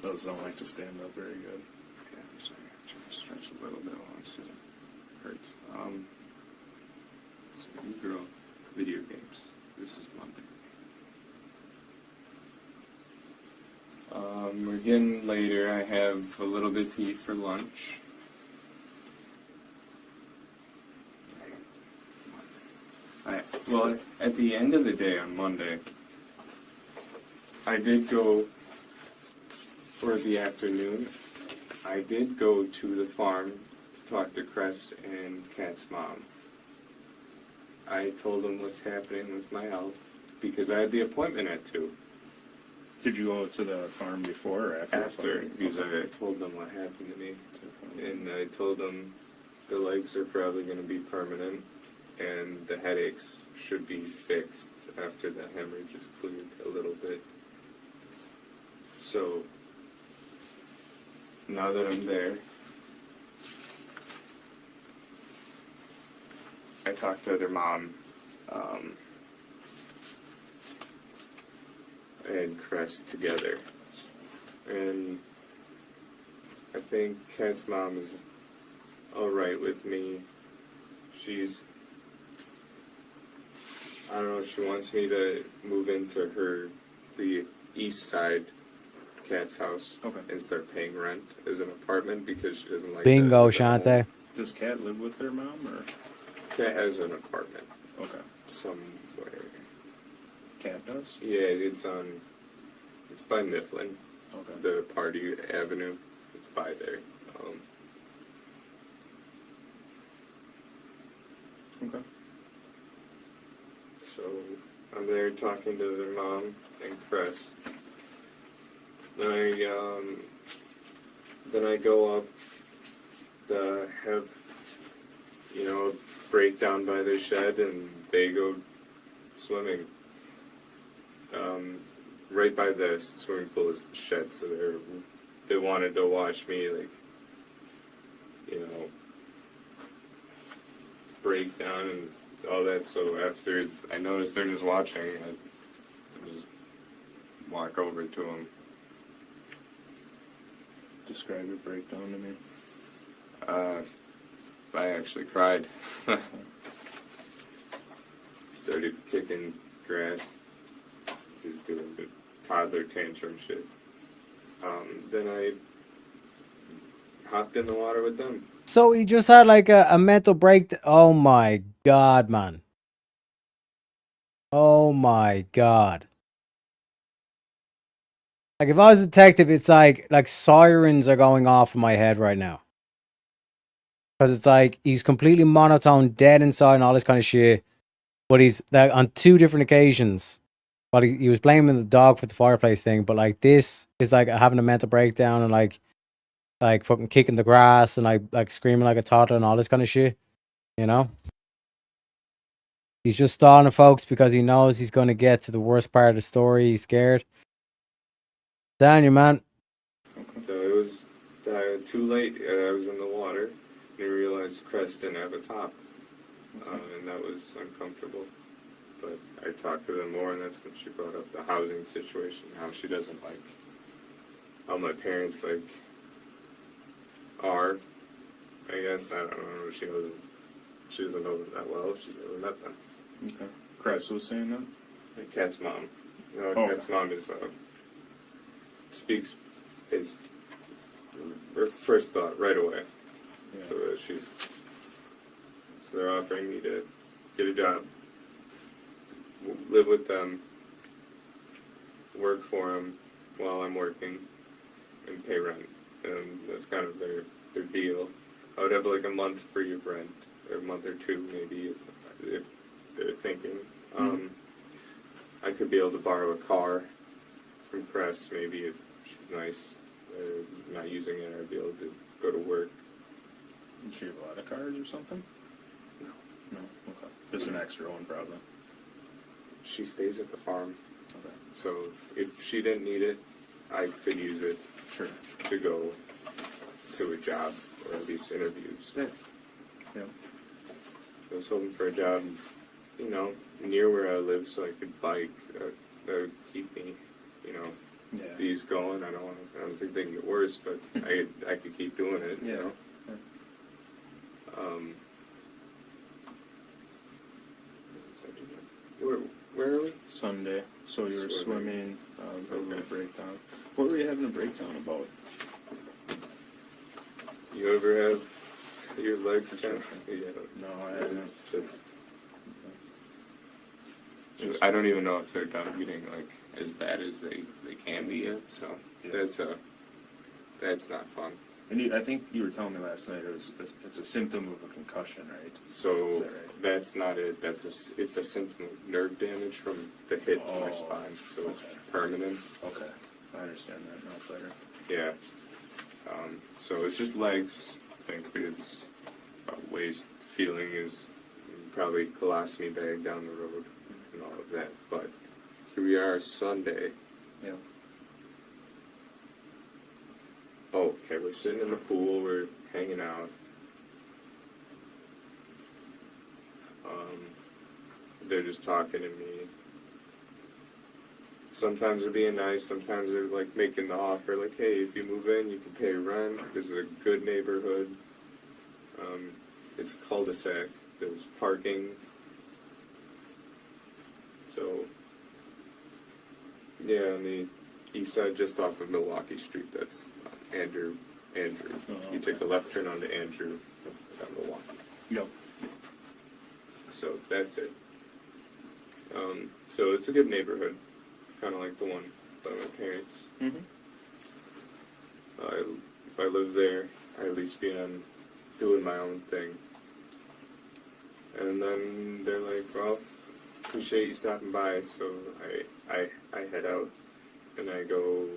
Those don't like to stand up very good. Yeah, I'm sorry. I'm trying to stretch a little bit while I'm sitting. Hurts. So New Girl, video games. This is Monday. We're getting later. I have a little bit to eat for lunch. Well, at the end of the day on Monday, I did go, for the afternoon, I did go to the farm to talk to Cress and Kat's mom. I told them what's happening with my health, because I had the appointment at 2. Did you go to the farm before or after? After, because I told them what happened to me, and I told them the legs are probably going to be permanent, and the headaches should be fixed after the hemorrhage is cleared a little bit. So, now that I'm there, I talked to their mom, and Crest together. And I think Kat's mom is alright with me. I don't know, she wants me to move into the east side Kat's house and start paying rent as an apartment because she doesn't like Bingo, the Shante. Does Kat live with their mom, or? Kat has an apartment. Okay. Somewhere. Kat does? Yeah, it's by Mifflin. Okay. The Party Avenue. It's by there. Okay. So I'm there talking to their mom and Chris. Then I go up to have, a breakdown by their shed, and they go swimming. Right by the swimming pool is the shed, so they wanted to watch me, break down and all that. So after I noticed they're just watching, I just walk over to them. Describe your breakdown to me. I actually cried. Started kicking grass. Just doing the toddler tantrum shit. Then I hopped in the water with them. So he just had like a mental break. Oh my God, man. Oh my God. Like if I was a detective, it's like sirens are going off in my head right now. Because it's like he's completely monotone, dead inside and all this kind of shit. But he's like on 2 different occasions. But he was blaming the dog for the fireplace thing. But like this is like having a mental breakdown and like fucking kicking the grass and like screaming like a toddler and all this kind of shit. You know? He's just stalling folks because he knows he's going to get to the worst part of the story. He's scared. Daniel, man. So it was too late. I was in the water, and I realized Crest didn't have a top, and that was uncomfortable. But I talked to them more, and that's when she brought up the housing situation, how she doesn't like how my parents are. I guess I don't know. She doesn't know them that well. She's never met them. Okay. Crest was saying that. The Kat's mom. Kat's mom is speaks his her first thought right away. Yeah. So they're offering me to get a job, live with them, work for them while I'm working, and pay rent. And that's kind of their deal. I would have like a month free of rent, or a month or 2 maybe if they're thinking. I could be able to borrow a car from Crest, maybe if she's nice, not using it, I'd be able to go to work. Does she have a lot of cars or something? No, okay. Just an extra one, probably. She stays at the farm. Okay. So if she didn't need it, I could use it to go to a job, or at least interviews. Yeah. I was hoping for a job, near where I live, so I could bike. That would keep me, these going. I don't think they can get worse, but I could keep doing it. Yeah. Where are we? Sunday. So you were swimming, a little breakdown. What were you having a breakdown about? You ever have your legs kind of? Yeah. No, I haven't. I don't even know if they're done getting as bad as they can be yet. So that's not fun. And I think you were telling me last night it's a symptom of a concussion, right? So is that right? That's not it. It's a symptom of nerve damage from the hit to my spine. So it's permanent. Okay, I understand that now better. Yeah. So it's just legs. I think it's waist feeling is probably colostomy bag down the road and all of that. But here we are Sunday. Yeah. Oh, okay, we're sitting in the pool, we're hanging out. They're just talking to me. Sometimes they're being nice, sometimes they're like making the offer, like, hey, if you move in, you can pay rent. This is a good neighborhood. It's a cul-de-sac. There's parking. So, yeah, on the east side, just off of Milwaukee Street, that's Andrew. You take a left turn onto Andrew down Milwaukee. Yep. So that's it. So it's a good neighborhood, kind of like the one by my parents. Mm-hmm. If I live there, I at least be on doing my own thing. And then they're like, well, appreciate you stopping by. So I head out and I go.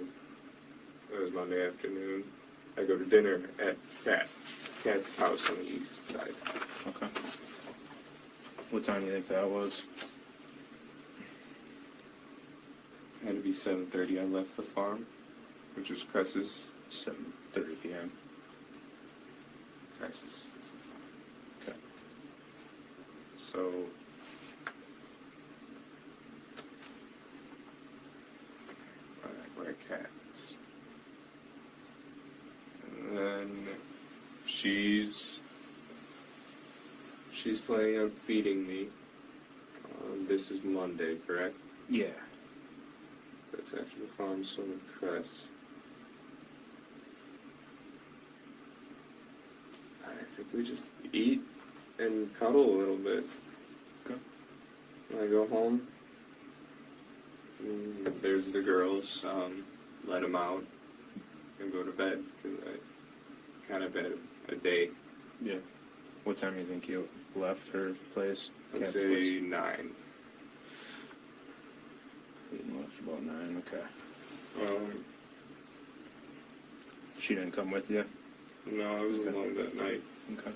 It was Monday afternoon. I go to dinner at Kat's house on the east side. Okay. What time do you think that was? Had to be 7:30. I left the farm, which is Cress's. 7:30 p.m. Cress's is the farm. Okay. So we're at Kat's. And then she's planning on feeding me. This is Monday, correct? Yeah. That's after the farm swim with Cress. I think we just eat and cuddle a little bit. Okay. When I go home, there's the girls. Let them out and go to bed because I kind of had a day. Yeah. What time do you think you left her place? I'd say 9. You left about 9, okay. She didn't come with you? No, I was alone that night. Okay.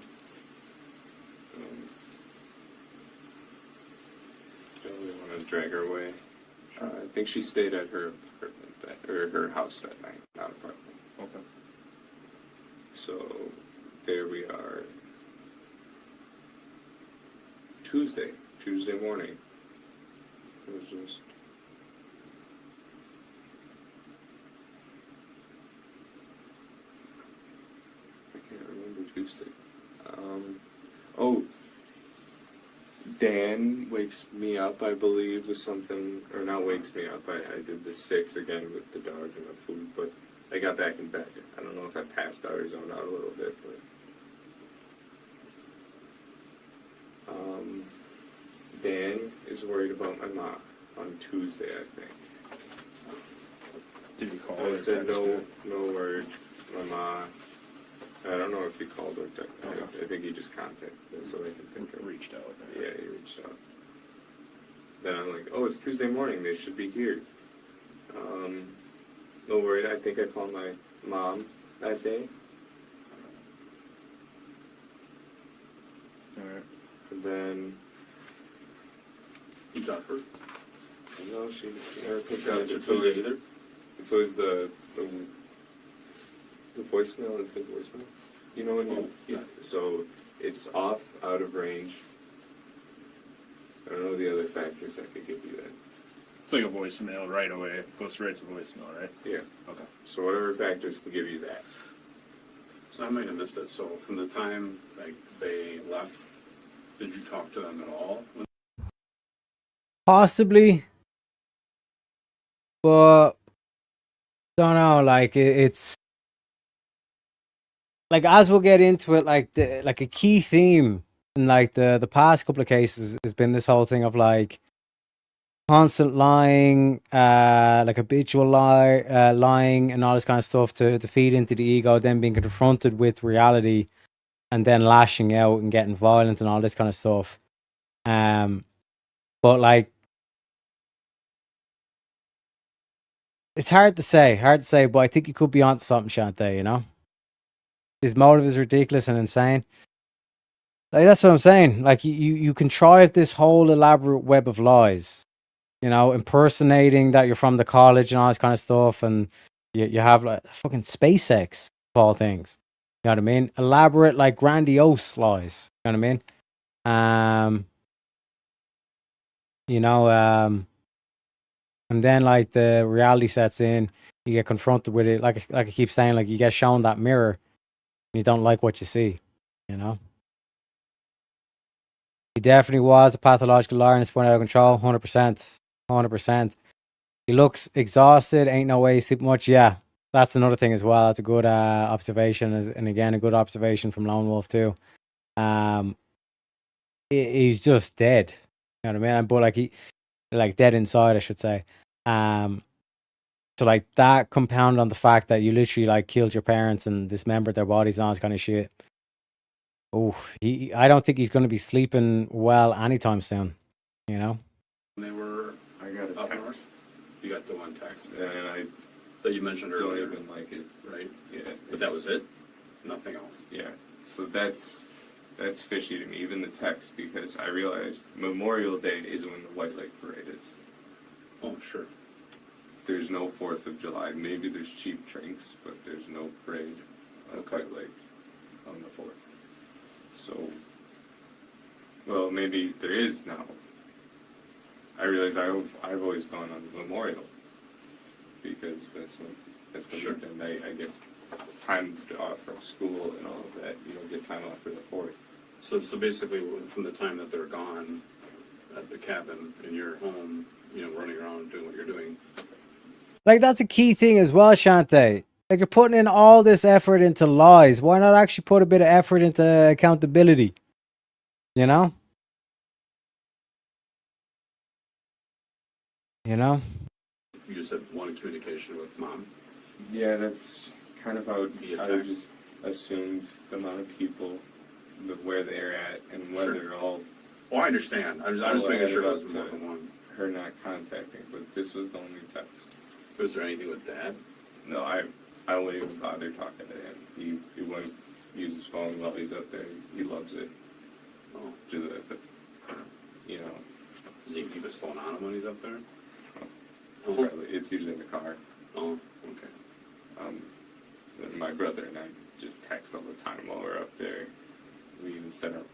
Don't really want to drag her away. I think she stayed at her apartment, or her house that night, not apartment. Okay. So, there we are. Tuesday morning. It was just... I can't remember Tuesday. Dan wakes me up, I believe, with something, or not wakes me up, I did the 6 again with the dogs and the food, but I got back in bed. I don't know if I passed out or zoned out a little bit, but... Dan is worried about my mom on Tuesday, I think. Did you call I her? said no word. My mom. I don't know if he called or texted. Okay. I think he just contacted. That's what I can think of. Reached out. Yeah, he reached out. Then I'm like, oh, it's Tuesday morning. They should be here. No worry. I think I called my mom that day. Alright. And then... You talked to her? No, she never picked up. It's always the voicemail. It's a voicemail. You know when you... Yeah. So it's off, out of range. I don't know the other factors that could give you that. It's like a voicemail right away. Goes straight to voicemail, right? Yeah. Okay. So whatever factors can give you that. So I might have missed it. So from the time like they left, did you talk to them at all? Possibly, but don't know. Like it's like as we'll get into it, like a key theme in like the past couple of cases has been this whole thing of like constant lying, like habitual lying, and all this kind of stuff to feed into the ego, then being confronted with reality, and then lashing out and getting violent and all this kind of stuff. But like. It's hard to say, but I think you could be onto something, Shante, you know? His motive is ridiculous and insane. Like, that's what I'm saying. Like, you contrive this whole elaborate web of lies, you know, impersonating that you're from the college and all this kind of stuff, and you have like fucking SpaceX of all things. You know what I mean? Elaborate, like grandiose lies. You know what I mean? You know, and then like the reality sets in, you get confronted with it. Like I keep saying, like you get shown that mirror, and you don't like what you see. You know. He definitely was a pathological liar and it's spun out of control. 100%. 100%. He looks exhausted. Ain't no way he's sleeping much. Yeah. That's another thing as well. That's a good observation. And again, a good observation from Lone Wolf too. He's just dead. You know what I mean? But like dead inside, I should say. So like that compounded on the fact that you literally like killed your parents and dismembered their bodies and all this kind of shit. Oh, I don't think he's going to be sleeping well anytime soon. You know. When they were I got a up text. north, you got the one text And I that you mentioned don't earlier, even like it. right? Yeah. But that was it? Nothing else? Yeah. So that's fishy to me, even the text, because I realized Memorial Day is when the White Lake Parade is. Oh, sure. There's no 4th of July. Maybe there's cheap drinks, but there's no parade on White Lake on the 4th. So, well, maybe there is now. I realize I've always gone on Memorial because that's the weekend I get time off from school and all of that. You don't get time off for the 4th. So basically, from the time that they're gone at the cabin in your home, running around doing what you're doing. Like, that's a key thing as well, Shante. Like, you're putting in all this effort into lies. Why not actually put a bit of effort into accountability? You know? You know? You just had one communication with mom. Yeah, that's kind of how Via I text. just assumed the amount of people, where they're at, and whether they're all. Well, I understand. I'm just making sure it wasn't more than one. Her not contacting, but this was the only text. Was there anything with Dad? No, I won't even bother talking to him. He won't use his phone while he's up there. He loves it. Oh. But, you know. Does he keep his phone on him when he's up there? It's usually in the car. Oh, okay. My brother and I just text all the time while we're up there. We even set up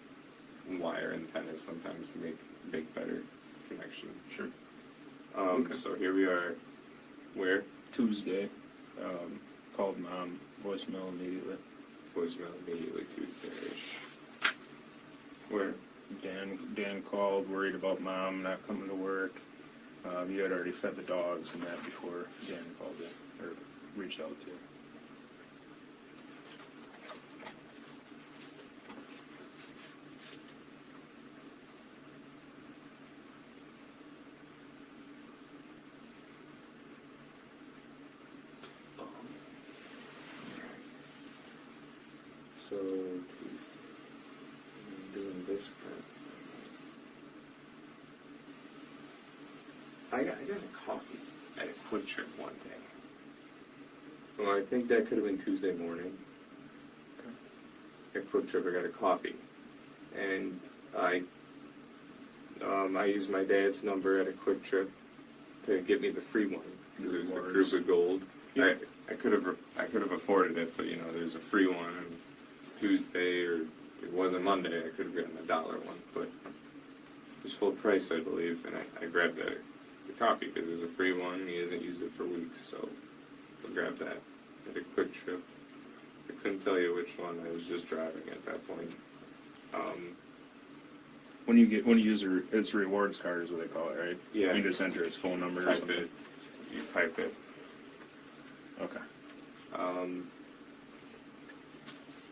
wire antennas sometimes to make better connection. Sure. Okay. So here we are. Where? Tuesday. Called mom. Voicemail immediately. Tuesday-ish. Where? Dan called, worried about mom not coming to work. You had already fed the dogs and that before Dan called in, or reached out to you. So, Tuesday. I'm doing this kind of. I got a coffee at a Quick Trip one day. Well, I think that could have been Tuesday morning. At Quick Trip, I got a coffee. And I used my dad's number at a Quick Trip to get me the free one because it was the Kruger Gold. Yeah. I could have afforded it, but there's a free one. And it's Tuesday, or it wasn't Monday. I could have gotten a $1 one, but it was full price, I believe. And I grabbed the coffee because it was a free one. He hasn't used it for weeks, so I grabbed that at a Quick Trip. I couldn't tell you which one. I was just driving at that point. When you use it's a rewards card is what they call it, right? Yeah. You just enter his phone number or Type something. it. You type it. Okay.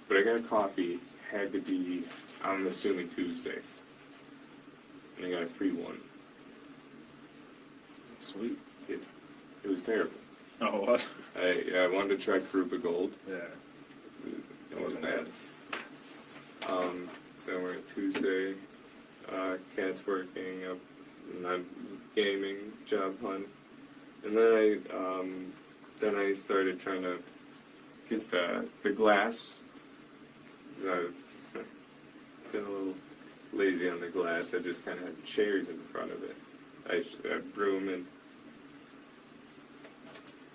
But I got a coffee. Had to be, I'm assuming Tuesday. And I got a free one. Sweet. It was terrible. Oh, it was? I wanted to try Krupa Gold. Yeah. It wasn't bad. Then we're at Tuesday. Cat's working. And I'm gaming, job hunt. And then I started trying to get the glass. been a little lazy on the glass. I just kind of had chairs in front of it. I broom and,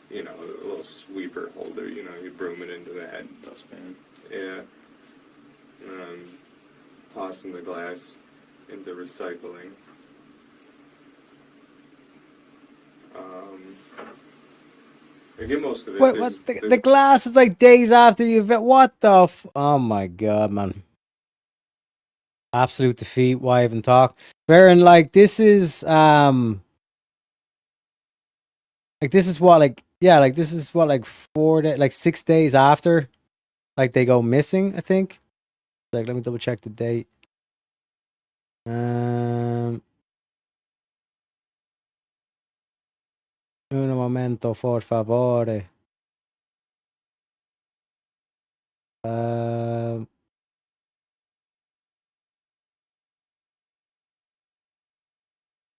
you know, a little sweeper holder, you know, you broom it into that. Dustpan. Yeah. Tossing the glass into recycling. I get most of it. Wait, what? The glass is like days after the event. What the oh my god, man. Absolute defeat. Why even talk? Baron, like this is what, this is what, like 6 days after, like they go missing, I think. Like, let me double check the date. Un momento, por favore. I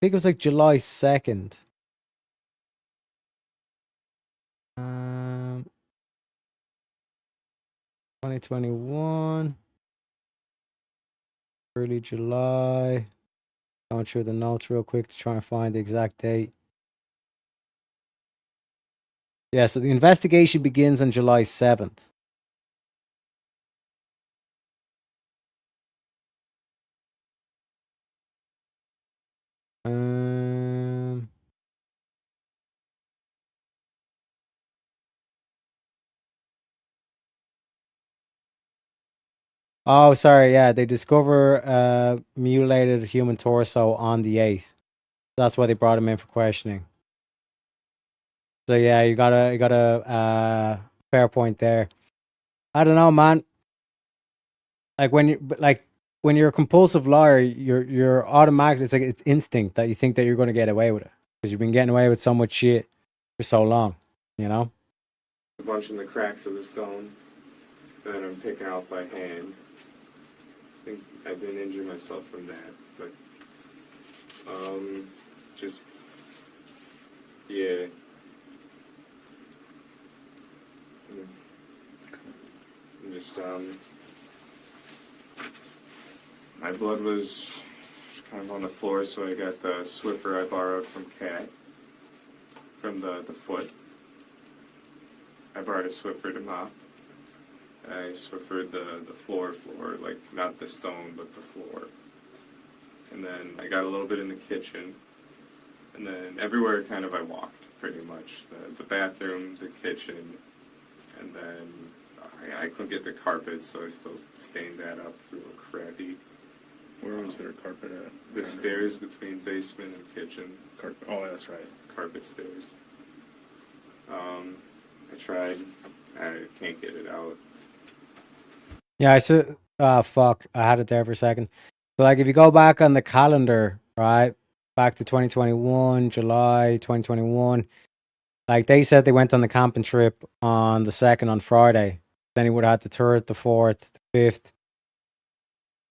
think it was like July 2nd. 2021. Early July. Going through the notes real quick to try and find the exact date. Yeah, so the investigation begins on July 7th. Oh, sorry. Yeah, they discover a mutilated human torso on the 8th. That's why they brought him in for questioning. So yeah, you got a fair point there. I don't know, man. Like when you're a compulsive liar, you're automatic. It's like it's instinct that you think that you're going to get away with it because you've been getting away with so much shit for so long. You know. A bunch in the cracks of the stone that I'm picking out by hand. I think I've been injuring myself from that, but just yeah. Just my blood was kind of on the floor, so I got the Swiffer I borrowed from Kat, from the foot. I borrowed a Swiffer to mop. I Swiffered the floor, like not the stone, but the floor. And then I got a little bit in the kitchen. And then everywhere kind of I walked, pretty much. The bathroom, the kitchen, and then I couldn't get the carpet, so I still stained that up a little crappy. Where was their carpet at? The stairs between basement and kitchen. Carpet. Oh, that's right. Carpet stairs. I tried. I can't get it out. Yeah, I said, fuck, I had it there for a second. So, like, if you go back on the calendar, right, back to 2021, July 2021, like, they said they went on the camping trip on the 2nd on Friday. Then he would have had the 3rd, the 4th, the 5th.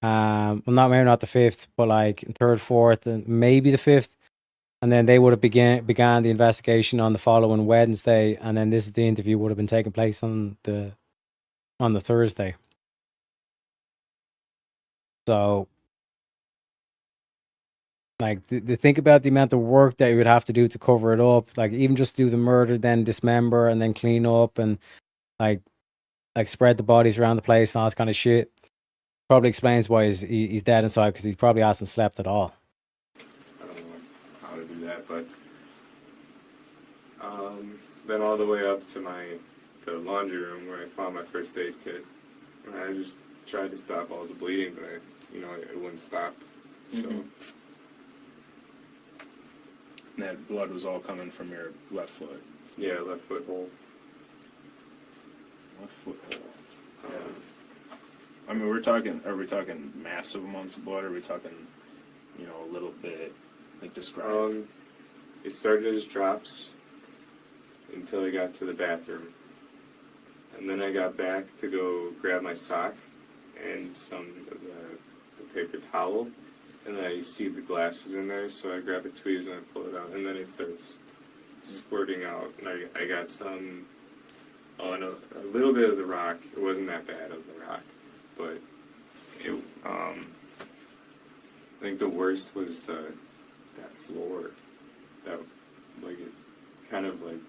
Well, maybe not the 5th, but like 3rd, 4th, and maybe the 5th. And then they would have began the investigation on the following Wednesday, and then the interview would have been taking place on the Thursday. So, like, the think about the amount of work that you would have to do to cover it up. Like, even just do the murder, then dismember, and then clean up, and like spread the bodies around the place and all this kind of shit. Probably explains why he's dead inside, because he probably hasn't slept at all. I don't know how to do that, but then all the way up to the laundry room where I found my first aid kit. And I just tried to stop all the bleeding, but it wouldn't stop. So. Mm-hmm. And that blood was all coming from your left foot. Yeah, left foot hole. Left foot hole. Yeah. I mean, are we talking massive amounts of blood, or are we talking, a little bit, like, describe? It started as drops until I got to the bathroom. And then I got back to go grab my sock and some of the paper towel. And then I see the glasses in there, so I grab a tweezers and I pull it out. And then it starts squirting out. And I got some, a little bit of the rock. It wasn't that bad of the rock. But I think the worst was that floor. That, like, it kind of like,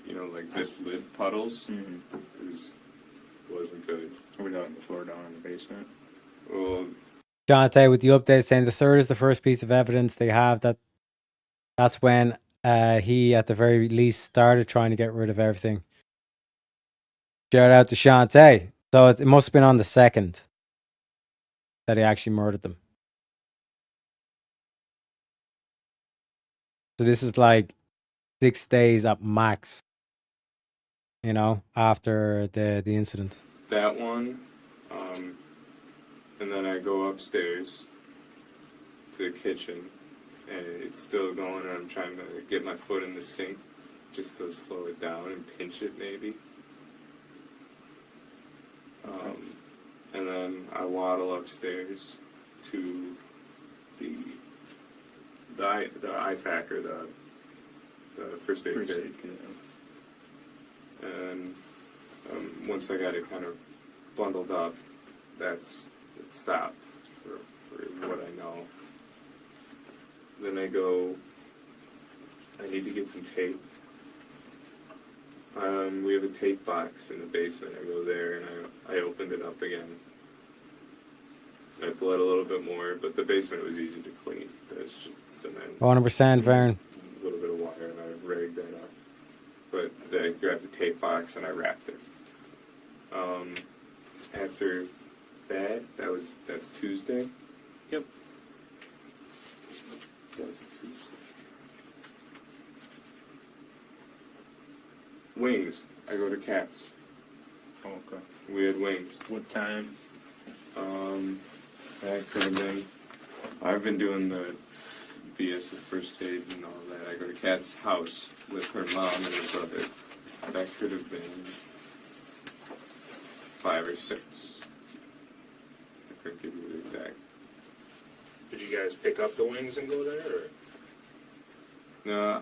you know, like this lid puddles. It wasn't good. Are we talking the floor down in the basement? Well, Jonte with the update saying the third is the first piece of evidence they have that's when he at the very least started trying to get rid of everything. Shout out to Shantae. So it must have been on the second that he actually murdered them. So this is like 6 days at max, you know, after the incident. that one, and then I go upstairs to the kitchen, and it's still going, and I'm trying to get my foot in the sink just to slow it down and pinch it maybe. And then I waddle upstairs to the IFAC, or the first aid kit. And once I got it kind of bundled up, it stopped for what I know. Then I need to get some tape. We have a tape box in the basement. I go there and I opened it up again. I bled a little bit more, but the basement was easy to clean. It's just cement. 100%, Vern. A little bit of water, and I rigged that up. But then I grabbed the tape box and I wrapped it. After that's Tuesday. Yep. That's Tuesday. Wings. I go to Cats. Oh, okay. We had wings. What time? That could have been. I've been doing the BS of first aid and all that. I go to Kat's house with her mom and her brother. That could have been 5 or 6. I couldn't give you the exact. Did you guys pick up the wings and go there? Or? No,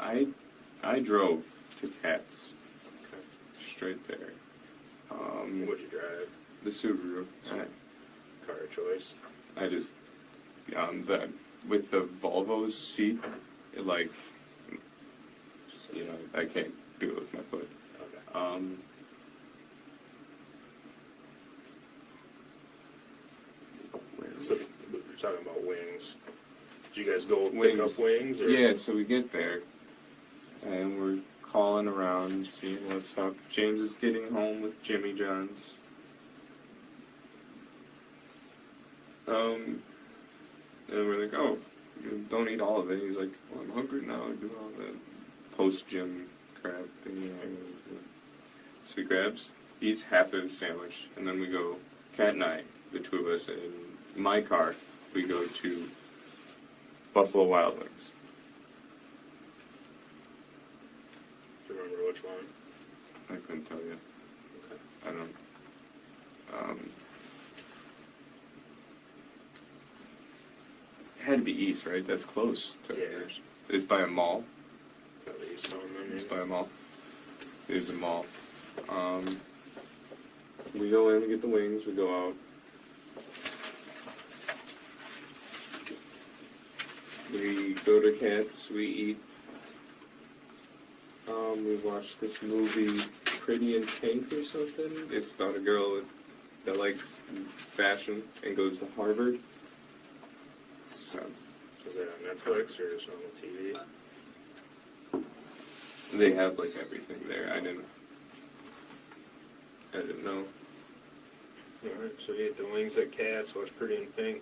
I drove to Kat's. Okay. Straight there. What'd you drive? The Subaru. Car choice. I just with the Volvo's seat, it like, you know, I can't do it with my foot. Okay. So you're talking about wings. Did you guys go pick up wings? Or? Yeah, so we get there, and we're calling around, seeing what's up. James is getting home with Jimmy John's. And we're like, oh, you don't eat all of it. He's like, well, I'm hungry now. I do all that post-gym crap. So he grabs, eats half of his sandwich, and then we go, Kat and I, the two of us, in my car, we go to Buffalo Wild Wings. Do you remember which one? I couldn't tell you. Okay. I don't. It had to be east, right? That's close to ours. It's by a mall. At least on them. It's by a mall. There's a mall. We go in, we get the wings, we go out. We go to Cats, we eat. We watched this movie, Pretty in Pink or something. It's about a girl that likes fashion and goes to Harvard. Is it on Netflix or just on the TV? They have like everything there. I didn't know. Alright, so you ate the wings at Cats, watch Pretty in Pink.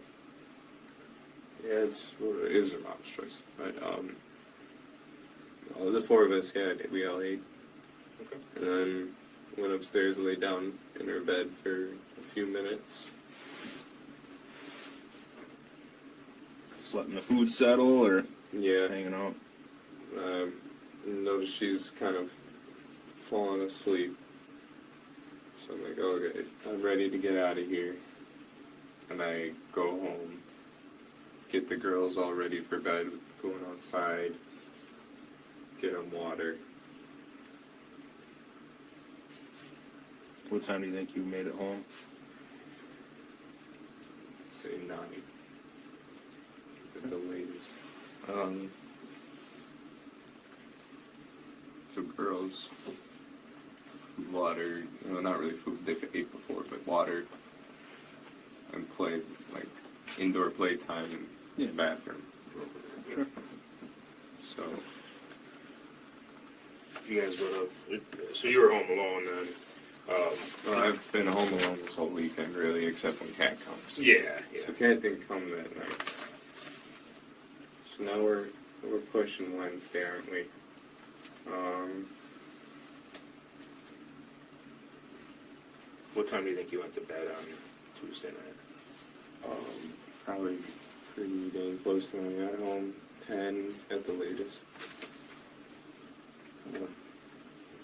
Yeah, it is a mom's choice. But all the four of us we all ate. Okay. And then went upstairs and laid down in her bed for a few minutes. Just letting the food settle, or yeah, hanging out. Noticed she's kind of fallen asleep. So I'm like, okay, I'm ready to get out of here. And I go home, get the girls all ready for bed, going outside, get them water. What time do you think you made it home? say 9 at the latest. So girls, water, not really food they've ate before, but water and play, like indoor playtime in the bathroom. Sure. So, You guys go to, so you were home alone then? well, I've been home alone this whole weekend, really, except when Cat comes. Yeah. So Cat didn't come that night. So now we're pushing Wednesday, aren't we? What time do you think you went to bed on Tuesday night? Probably pretty dang close to when I got home. 10 at the latest.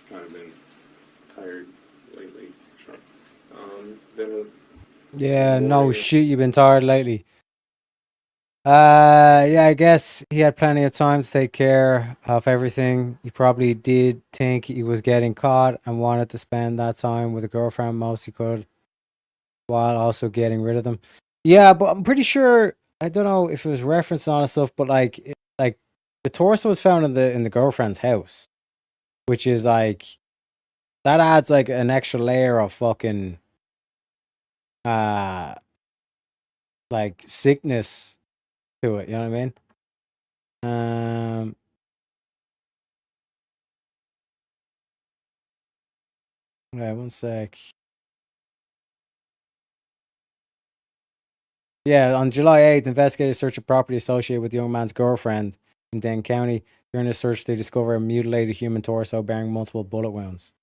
Kind of been tired lately. Sure. Then Yeah, no shit, you've been tired lately. Yeah, I guess he had plenty of time to take care of everything. He probably did think he was getting caught and wanted to spend that time with a girlfriend most he could, while also getting rid of them. Yeah, but I'm pretty sure, I don't know if it was referenced and all that stuff, but like the torso was found in the girlfriend's house, which is like, that adds like an extra layer of fucking like sickness to it, you know what I mean? Wait, one sec. Yeah, on July 8th, investigators searched a property associated with the young man's girlfriend in Dane County. During the search, they discovered a mutilated human torso bearing multiple bullet wounds.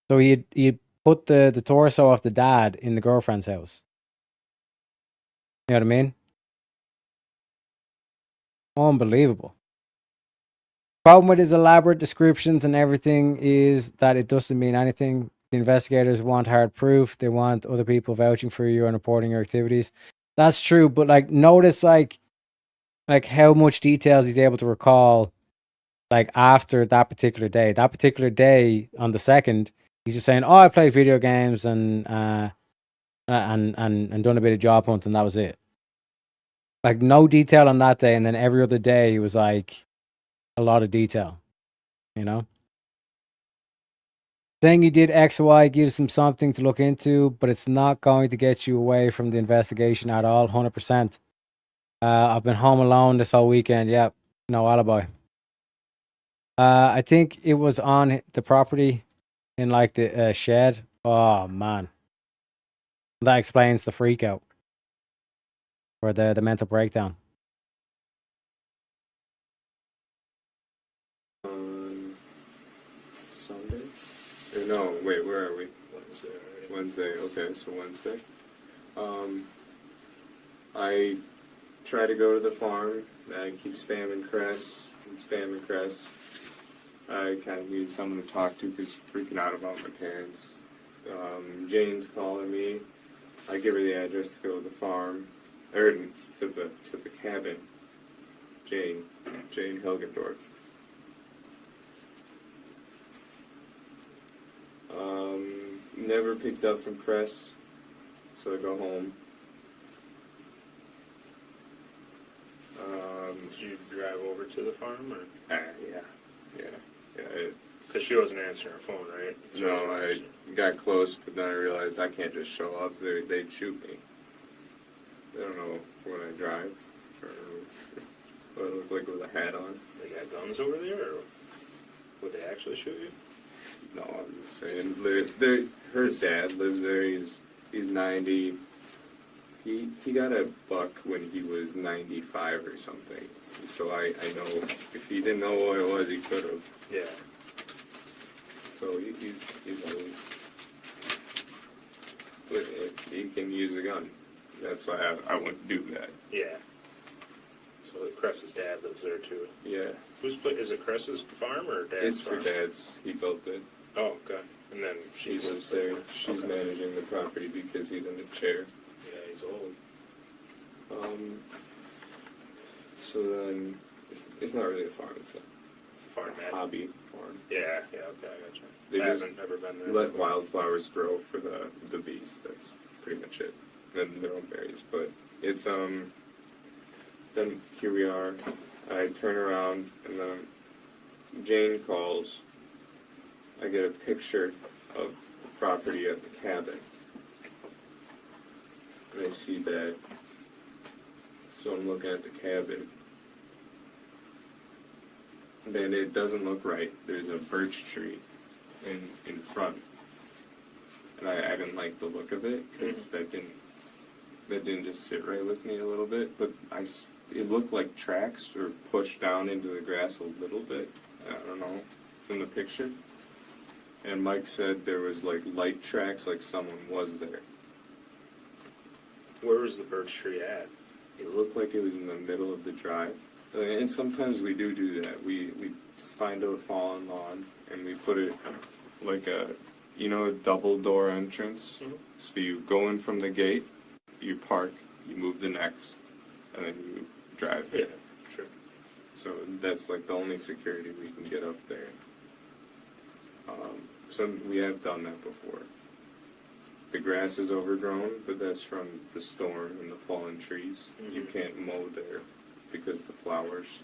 So he had put the torso of the dad in the girlfriend's house. You know what I mean? Unbelievable. Problem with his elaborate descriptions and everything is that it doesn't mean anything. The investigators want hard proof. They want other people vouching for you and reporting your activities. That's true, but like notice like how much details he's able to recall like after that particular day. That particular day on the 2nd, he's just saying, "Oh, I played video games and done a bit of job hunting, and that was it." Like no detail on that day, and then every other day he was like a lot of detail, you know? Saying you did X, Y gives them something to look into, but it's not going to get you away from the investigation at all, 100%. I've been home alone this whole weekend. Yep, no alibi. I think it was on the property in like the shed. Oh, man. That explains the freak out or the mental breakdown. on Sunday? Or no, wait, where are we? Wednesday. Wednesday, okay, so Wednesday. I try to go to the farm. I keep spamming Cress and spamming Cress. I kind of need someone to talk to because I'm freaking out about my parents. Jane's calling me. I give her the address to go to the farm, or to the cabin. Jane Hilgendorf. Never picked up from Cress, so I go home. Did you drive over to the farm, or? Yeah. Because she wasn't answering her phone, right? So No, I got close, but then I realized I can't just show up. They'd shoot me. I don't know when I drive, or what I look like with a hat on. They got guns over there, or would they actually shoot you? No, I'm just saying. Her dad lives there. He's 90. He got a buck when he was 95 or something. So I know if he didn't know what it was, he could have. Yeah. So he's old. But he can use a gun. That's why I wouldn't do that. Yeah. So Cress's dad lives there too. Yeah. Is it Cress's farm or dad's It's her farm? dad's. He built it. Oh, okay. And then She lives there. She's managing the property because he's in the chair. Yeah, he's old. So then, it's not really a farm. It's a farm hobby farm. Yeah, okay, I gotcha. They I just haven't ever been there. let wildflowers grow for the bees. That's pretty much it. And their own berries. But It's then here we are. I turn around and then Jane calls. I get a picture of the property at the cabin. And I see that. So I'm looking at the cabin. And then it doesn't look right. There's a birch tree in front. And I didn't like the look of it because that didn't just sit right with me a little bit. But it looked like tracks were pushed down into the grass a little bit. I don't know, from the picture. And Mike said there was like light tracks, like someone was there. Where was the birch tree at? It looked like it was in the middle of the drive. And sometimes we do that. We find a fallen lawn and we put it like a double door entrance. Mm-hmm. So you go in from the gate, you park, you move the next, and then you drive it. Yeah, sure. So that's like the only security we can get up there. We have done that before. The grass is overgrown, but that's from the storm and the fallen trees. Mm-hmm. You can't mow there because the flowers.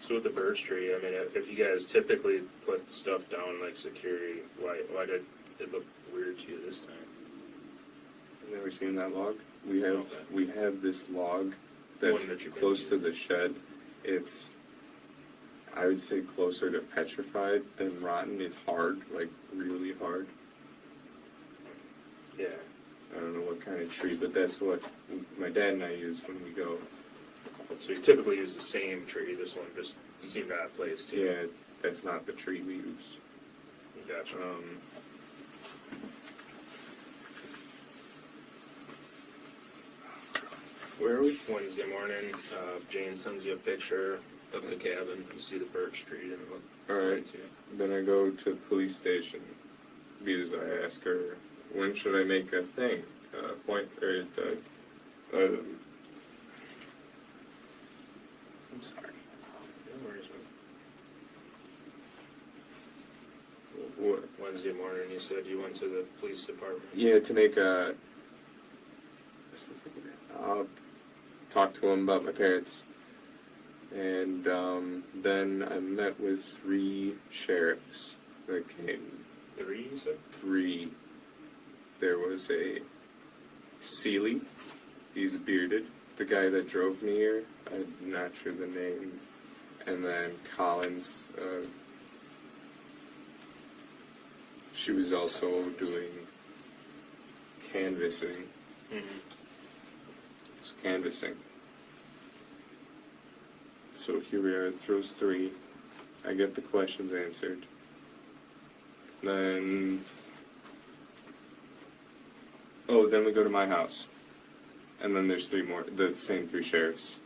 So with the birch tree, I mean, if you guys typically put stuff down like security, why did it look weird to you this time? I've never seen that log. We have this log that's One that you've been close to the shed. It's, I would say, closer to petrified than rotten. It's hard, like really hard. Yeah. I don't know what kind of tree, but that's what my dad and I use when we go. So you typically use the same tree. This one just seemed out of place too. Yeah, that's not the tree we use. Gotcha. Where are we? Wednesday morning, Jane sends you a picture of the cabin. You see the birch tree. Didn't look Alright, then I go to the police station because I ask her, when should I make a thing? I'm sorry. No worries, man. What? Wednesday morning, you said you went to the police department. Yeah, to make a. Talk to him about my parents. And then I met with 3 sheriffs that came. 3, you said? 3. There was a Seeley. He's bearded. The guy that drove me here. I'm not sure the name. And then Collins. She was also doing canvassing. Mm-hmm. So canvassing. So here we are at those 3. I get the questions answered. Then we go to my house. And then there's 3 more, the same 3 sheriffs.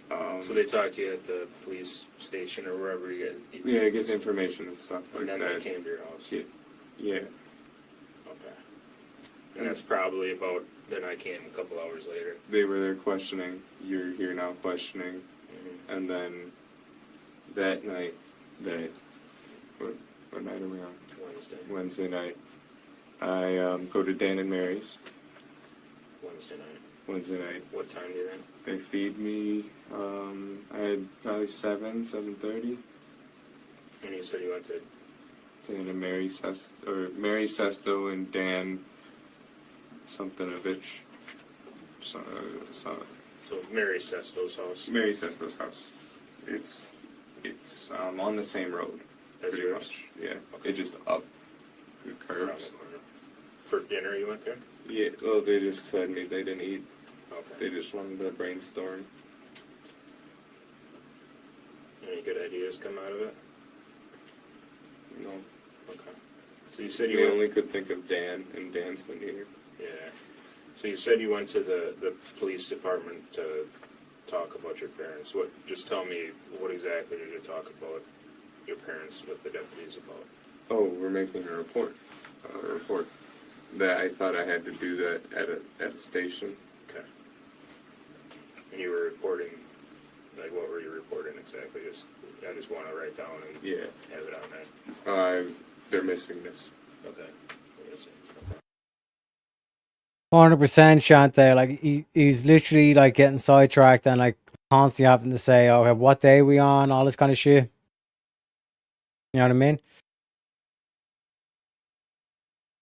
So they talked to you at the police station or wherever you get. Yeah, I get information and stuff like that. And then they came to your house. Yeah. Okay. And that's probably about. Then I came a couple hours later. They were there questioning. You're here now questioning. Mm-hmm. And then that night, what night are we on? Wednesday. Wednesday night. I go to Dan and Mary's. Wednesday night. What time do you think? They feed me. I had probably 7:30. And you said you went to Dan and Mary Sesto and Dan Somethingovich. So Mary Sesto's house. Mary Sesto's house. It's on the same road. As pretty yours? much. Yeah. Okay. It just up the curves. For dinner, you went there? Yeah. Well, they just fed me. They didn't eat. Okay. They just wanted to brainstorm. Any good ideas come out of it? No. Okay. So you said We only could think of Dan, and Dan's been here. Yeah. So you said you went to the police department to talk about your parents. Just tell me, what exactly did you talk about your parents with the deputies about? Oh, we're making a report. That I thought I had to do that at a station. Okay. And you were reporting, like, what were you reporting exactly? I just want to write down and have it on that. they're missing this. Okay. 100% Shante. Like he's literally like getting sidetracked and like constantly having to say, "Okay, what day we on?" All this kind of shit. You know what I mean?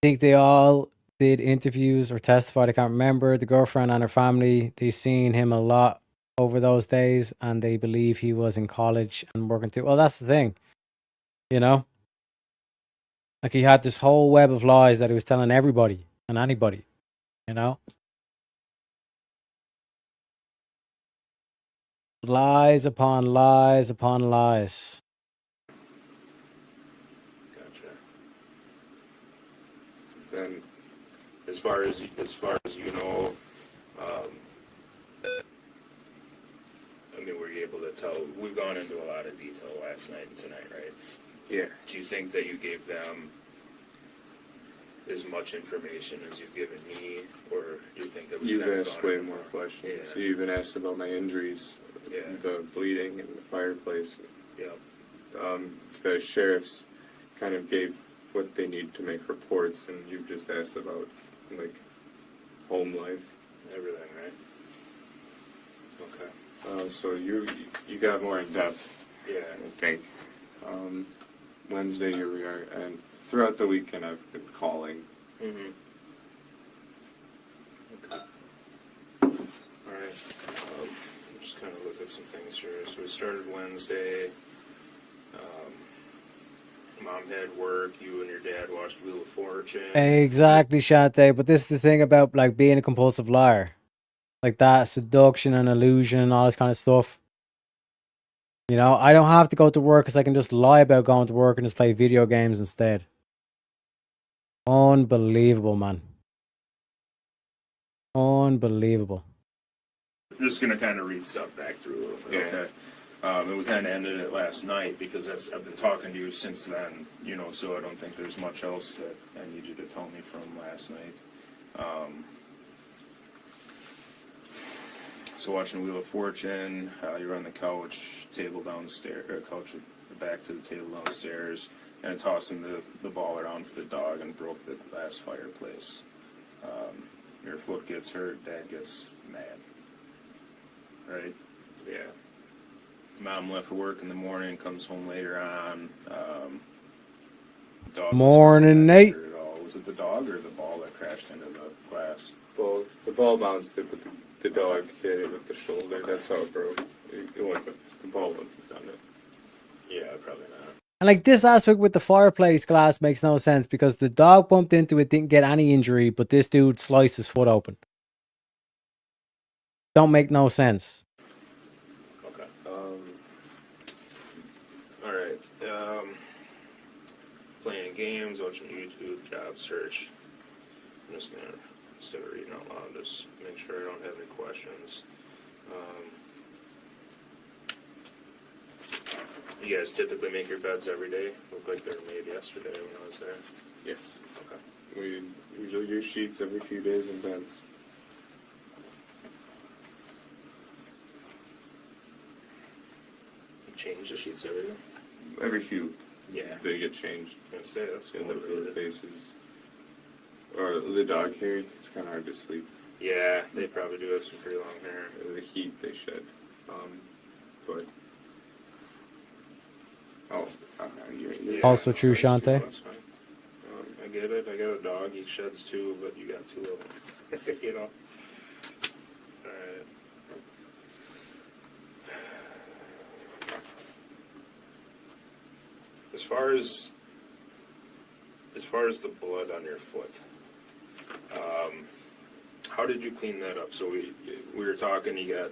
I think they all did interviews or testified. I can't remember. The girlfriend and her family, they seen him a lot over those days, and they believe he was in college and working too. Well, that's the thing, you know. Like he had this whole web of lies that he was telling everybody and anybody, you know. Lies upon lies upon lies. Gotcha. Then, as far as you know, I mean, were you able to tell? We've gone into a lot of detail last night and tonight, right? Yeah. Do you think that you gave them as much information as you've given me, or do you think that You've asked way more questions. Yeah. You even asked about my injuries, the bleeding and the fireplace. Yeah. The sheriffs kind of gave what they need to make reports, and you just asked about like home life, everything, right? Okay. So you got more in depth. Yeah. I think. Wednesday here we are, and throughout the weekend I've been calling. Mm-hmm. Okay. All right. Just kind of look at some things here. So we started Wednesday. Mom had work. You and your dad watched Wheel of Fortune. Exactly, Shante. But this is the thing about like being a compulsive liar, like that seduction and illusion and all this kind of stuff. You know, I don't have to go to work because I can just lie about going to work and just play video games instead. Unbelievable, man. Unbelievable. I'm just gonna kind of read stuff back through. Okay. And we kind of ended it last night because I've been talking to you since then, you know, so I don't think there's much else that I need you to tell me from last night. So watching Wheel of Fortune, you're on the couch, table downstairs, couch back to the table downstairs, and tossing the ball around for the dog and broke the glass fireplace. Your foot gets hurt, Dad gets mad. Right? Yeah. Mom left for work in the morning, comes home later on. Dog Morning, Nate. Was it the dog or the ball that crashed into the glass? Both. The ball bounced it, but the dog hit it with the shoulder. Okay. That's how it broke. The ball wouldn't have done it. Yeah, probably not. And like this aspect with the fireplace glass makes no sense because the dog bumped into it, didn't get any injury, but this dude sliced his foot open. Don't make no sense. Okay. All right. Playing games, watching YouTube, job search. I'm just gonna, instead of reading out loud, just make sure I don't have any questions. You guys typically make your beds every day? Looked like they were made yesterday when I was there. Yes. Okay. We usually use sheets every few days and beds. You change the sheets every day? Every few. Yeah. They get changed. I was gonna say, that's In cool. the faces. Or the dog hair, it's kind of hard to sleep. Yeah, they probably do have some pretty long hair. The heat they shed. But. Oh, Also true, Shante. That's fine. I get it. I got a dog. He sheds too, but you got two of them. You know. Alright. As far as the blood on your foot, how did you clean that up? So we were talking. You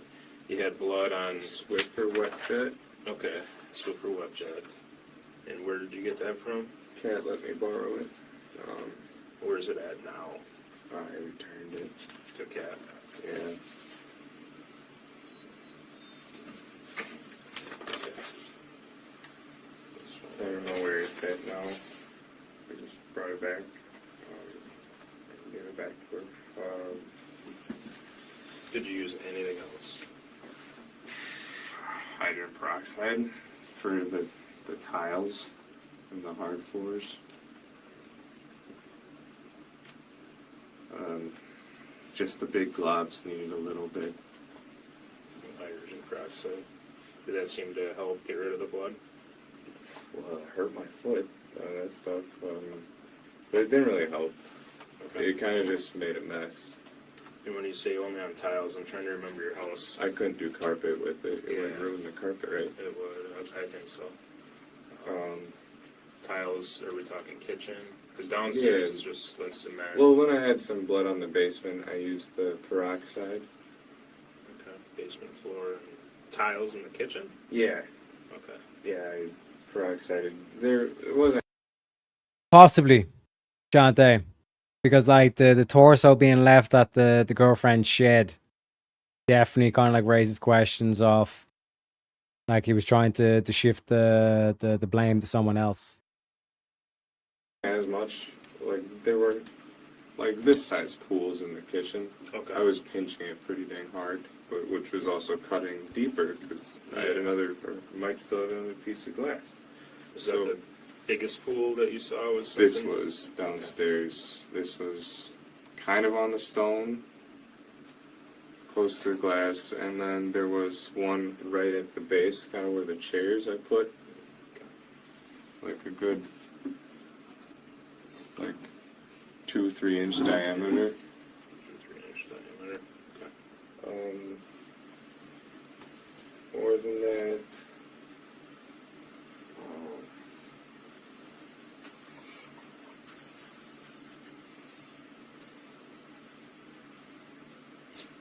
had blood on Swiffer wet jet. Okay, Swiffer wet jet. And where did you get that from? Cat let me borrow it. Where's it at now? I returned it to Cat. Yeah. I don't know where it's at now. I just brought it back. Get it back to her. Did you use anything else? Hydrogen peroxide for the tiles and the hard floors. Just the big globs needed a little bit. Hydrogen peroxide. Did that seem to help get rid of the blood? Well, it hurt my foot, that stuff. But it didn't really help. Okay. It kind of just made a mess. And when you say only on tiles, I'm trying to remember your house. I couldn't do carpet with it. It would ruin the carpet, right? It would, I think so. Tiles, are we talking kitchen? Because downstairs is just like cement. Well, when I had some blood on the basement, I used the peroxide. Okay, basement floor and tiles in the kitchen? Yeah. Okay. Yeah, I peroxided. It wasn't. Possibly, Shante. Because like the torso being left at the girlfriend's shed definitely kind of like raises questions of like he was trying to shift the blame to someone else. As much. Like, there were, like, this size pools in the kitchen. Okay. I was pinching it pretty dang hard, but which was also cutting deeper because I had might still have another piece of glass. Is that the biggest pool that you saw? Was This something? was downstairs. This was kind of on the stone, close to the glass, and then there was one right at the base, kind of where the chairs I put. Like a good, like 2-3 inch diameter. 3-inch diameter. More than that.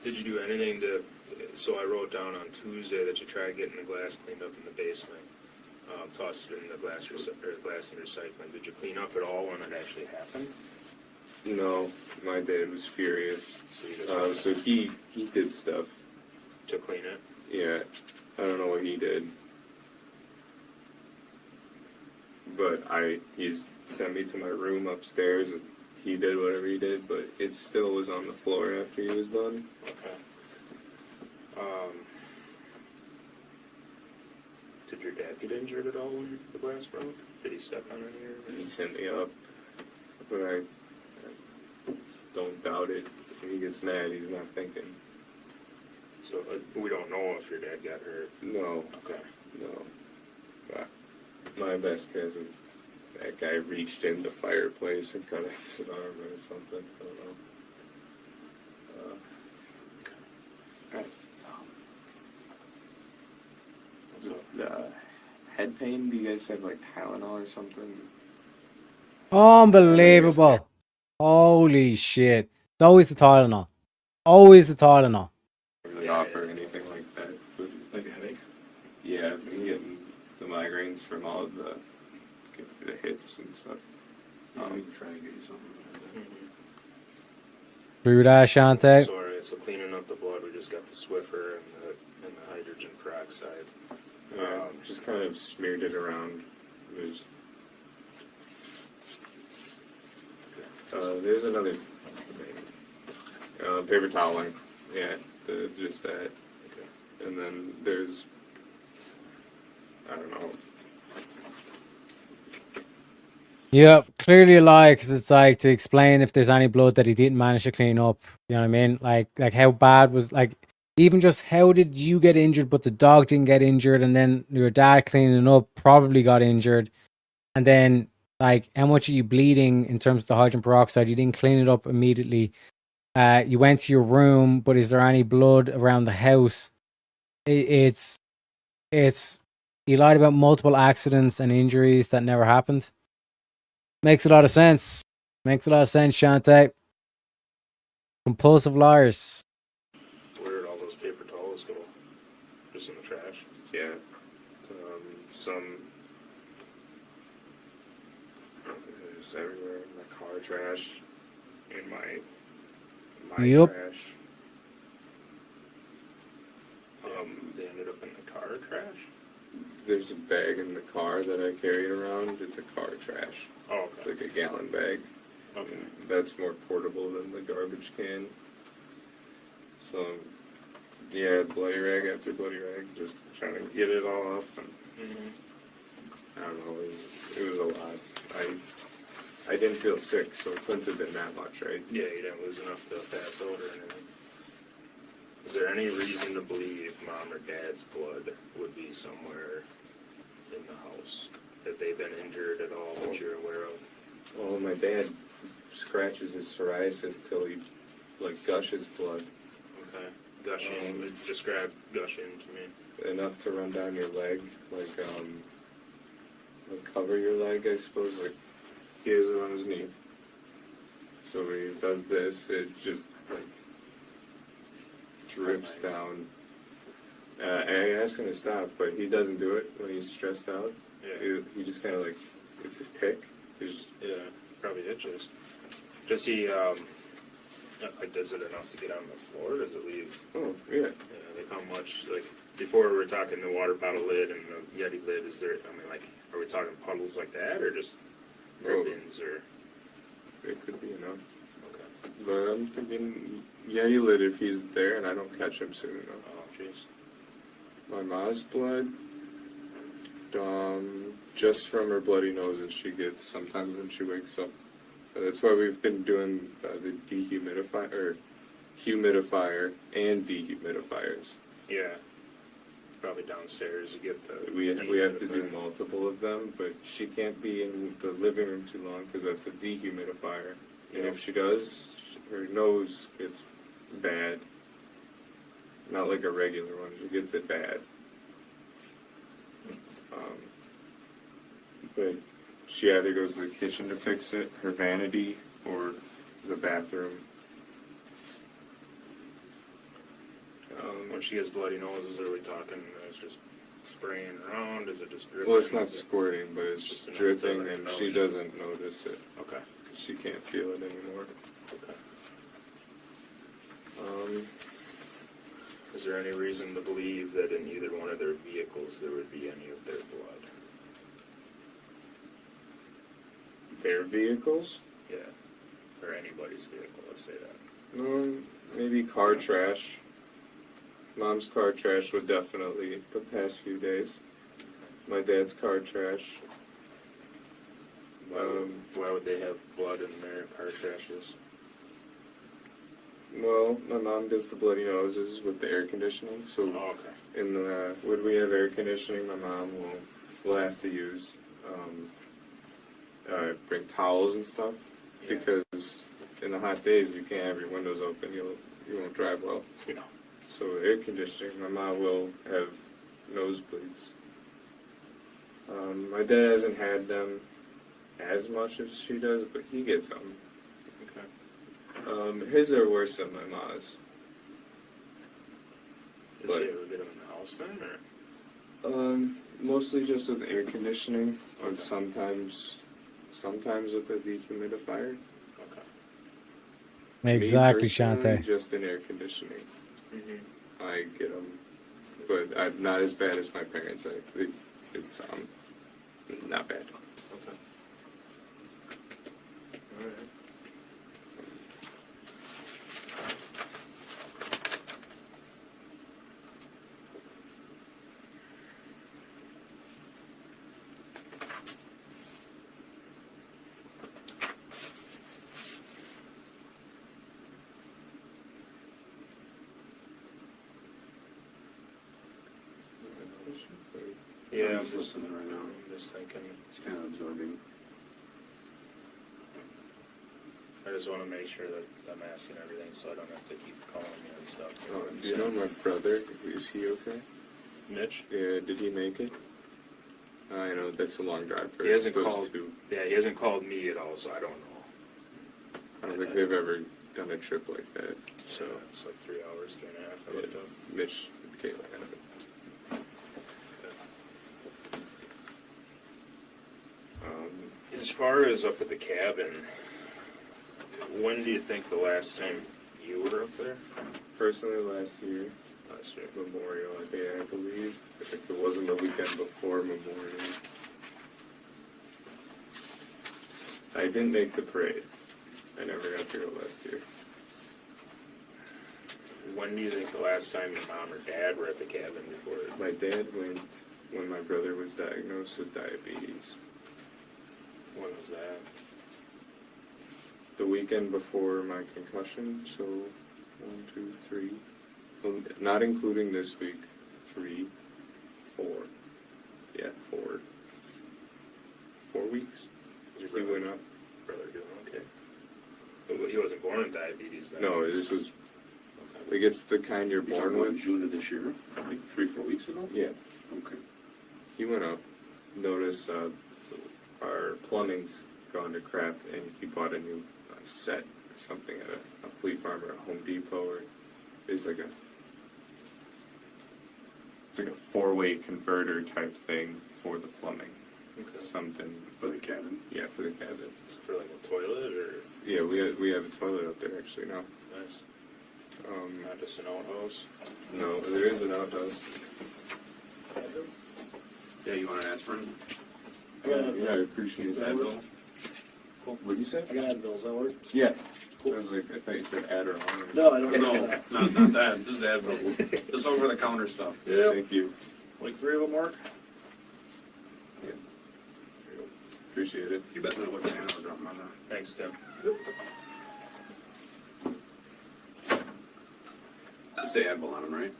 Did you do anything to? So I wrote down on Tuesday that you tried getting the glass cleaned up in the basement. Tossed it in the glass glass and recycling. Did you clean up at all when it actually happened? No, my dad was furious. So he did stuff to clean it. Yeah, I don't know what he did, but he's sent me to my room upstairs. And he did whatever he did, but it still was on the floor after he was done. Okay. Did your dad get injured at all when the glass broke? Did he step on any? He sent me up, but I don't doubt it. When he gets mad, he's not thinking. So we don't know if your dad got hurt. No. Okay. No. But my best guess is that guy reached in the fireplace and cut off his arm or something. I don't know. Head pain? Do you guys have like Tylenol or something? Unbelievable. Holy shit. It's always the Tylenol. Always the Tylenol. Really offer anything like that. But, like a headache? Yeah, I've been getting the migraines from all of the hits and stuff. We can try and get you something. Through that, Shante. Sorry, so cleaning up the blood, we just got the Swiffer and the hydrogen peroxide. Just kind of smeared it around. There's another paper toweling. Yeah, just that. Okay. And then there's, I don't know. Yep, clearly a lie, because it's like to explain if there's any blood that he didn't manage to clean up. You know what I mean? Like how bad was, like, even just how did you get injured, but the dog didn't get injured, and then your dad cleaning up probably got injured, and then like how much are you bleeding in terms of the hydrogen peroxide? You didn't clean it up immediately. You went to your room, but is there any blood around the house? It's you lied about multiple accidents and injuries that never happened. Makes a lot of sense. Makes a lot of sense, Shante. Compulsive liars. Where did all those paper towels go? Just in the trash? Yeah. Some just everywhere in my car trash, in my Yep. trash. They ended up in the car trash? There's a bag in the car that I carried around. It's a car trash. Oh, okay. It's like a gallon bag. Okay. That's more portable than the garbage can. So, yeah, bloody rag after bloody rag, just trying to get it all up. And I don't know, it was a lot. I didn't feel sick, so it couldn't have been that much, right? Yeah, you didn't lose enough to pass out or anything. Is there any reason to believe mom or dad's blood would be somewhere in the house? Have they been injured at all that you're aware of? Well, my dad scratches his psoriasis till he, like, gushes blood. Okay. Gushing, describe gushing to me. Enough to run down your leg, like cover your leg, I suppose. Like, he has it on his knee. So when he does this, it just, like, drips down. I ask him to stop, but he doesn't do it when he's stressed out. Yeah. He just kind of, like, it's his tick. Yeah, probably itches. Does he, like, does it enough to get on the floor? Does it leave? Oh, yeah. Yeah, like how much, like, before we were talking the water bottle lid and the Yeti lid, is there, I mean, like, are we talking puddles like that, or just ribbons, or? It could be enough. Okay. But I'm thinking Yeti lid if he's there and I don't catch him soon enough. Oh, jeez. My mom's blood, just from her bloody noses she gets sometimes when she wakes up. That's why we've been doing the humidifier and dehumidifiers. Yeah. Probably downstairs to get the... We have to do multiple of them, but she can't be in the living room too long because that's a dehumidifier. And if she does, her nose gets bad. Not like a regular one, she gets it bad. But she either goes to the kitchen to fix it, her vanity, or the bathroom. When she gets bloody noses, are we talking it's just spraying around? Is it just dripping? Well, it's not squirting, but it's just dripping, and she doesn't notice it. Okay. She can't feel it anymore. Okay. Is there any reason to believe that in either one of their vehicles there would be any of their blood? Their vehicles? Yeah. Or anybody's vehicle, let's say that. Maybe car trash. Mom's car trash would definitely the past few days. My dad's car trash. Why would they have blood in their car trashes? Well, my mom does the bloody noses with the air conditioning, so in the when we have air conditioning, my mom will have to use bring towels and stuff because in the hot days you can't have your windows open. You won't drive well. Yeah. So air conditioning, my mom will have nosebleeds. My dad hasn't had them as much as she does, but he gets them. Okay. His are worse than my mom's. Does she ever get them in the house then, or? Mostly just with air conditioning, and sometimes with the dehumidifier. Okay. Exactly, Me personally, Shante. just in air conditioning. Mm-hmm. I get them, but I'm not as bad as my parents. It's not bad. Okay. All right. Yeah, I'm just listening right now. I'm just thinking. It's kind of absorbing. I just want to make sure that I'm asking everything so I don't have to keep calling you and stuff. Oh, do you know my brother? Is he okay? Mitch? Yeah, did he make it? I know that's a long drive for He hasn't those called. two. Yeah, he hasn't called me at all, so I don't know. I don't think they've ever done a trip like that. So it's like 3 hours, 3.5. I looked up. Mitch, Kayla, As far as up at the cabin, when do you think the last time you were up there? Personally, last year. Last year. Memorial Day, I believe. I think it wasn't the weekend before Memorial. I didn't make the parade. I never got to go last year. When do you think the last time your mom or dad were at the cabin before? My dad went when my brother was diagnosed with diabetes. When was that? the weekend before my concussion, so 1, 2, 3. Well, not including this week. 3, 4. Yeah, 4. 4 weeks. He went up. Brother doing okay. But he wasn't born with diabetes then. No, this was. Like it's the kind you're born with. June of this year, like 3-4 weeks ago. Yeah. Okay. He went up. Noticed our plumbing's gone to crap, and he bought a new set or something at a flea farm or a Home Depot, or it's like a 4-way converter type thing for the plumbing. Okay. Something For the cabin. Yeah, for the cabin. It's for like a toilet or? Yeah, we have a toilet up there actually now. Nice. Not just an outhouse? No, there is an outhouse. Yeah, you want to ask for him? Yeah, I appreciate that. Advil? Cool. What did you say? I got Advil, does that work? Yeah. Cool. I was like, I thought you said Adderall. No, I don't. No, not that. This is Advil. Just over the counter stuff. Yeah. Thank you. Like 3 of them work? Yeah. Appreciate it. You bet not what the hand will drop on that. Thanks, Tim. Say Advil on them, right?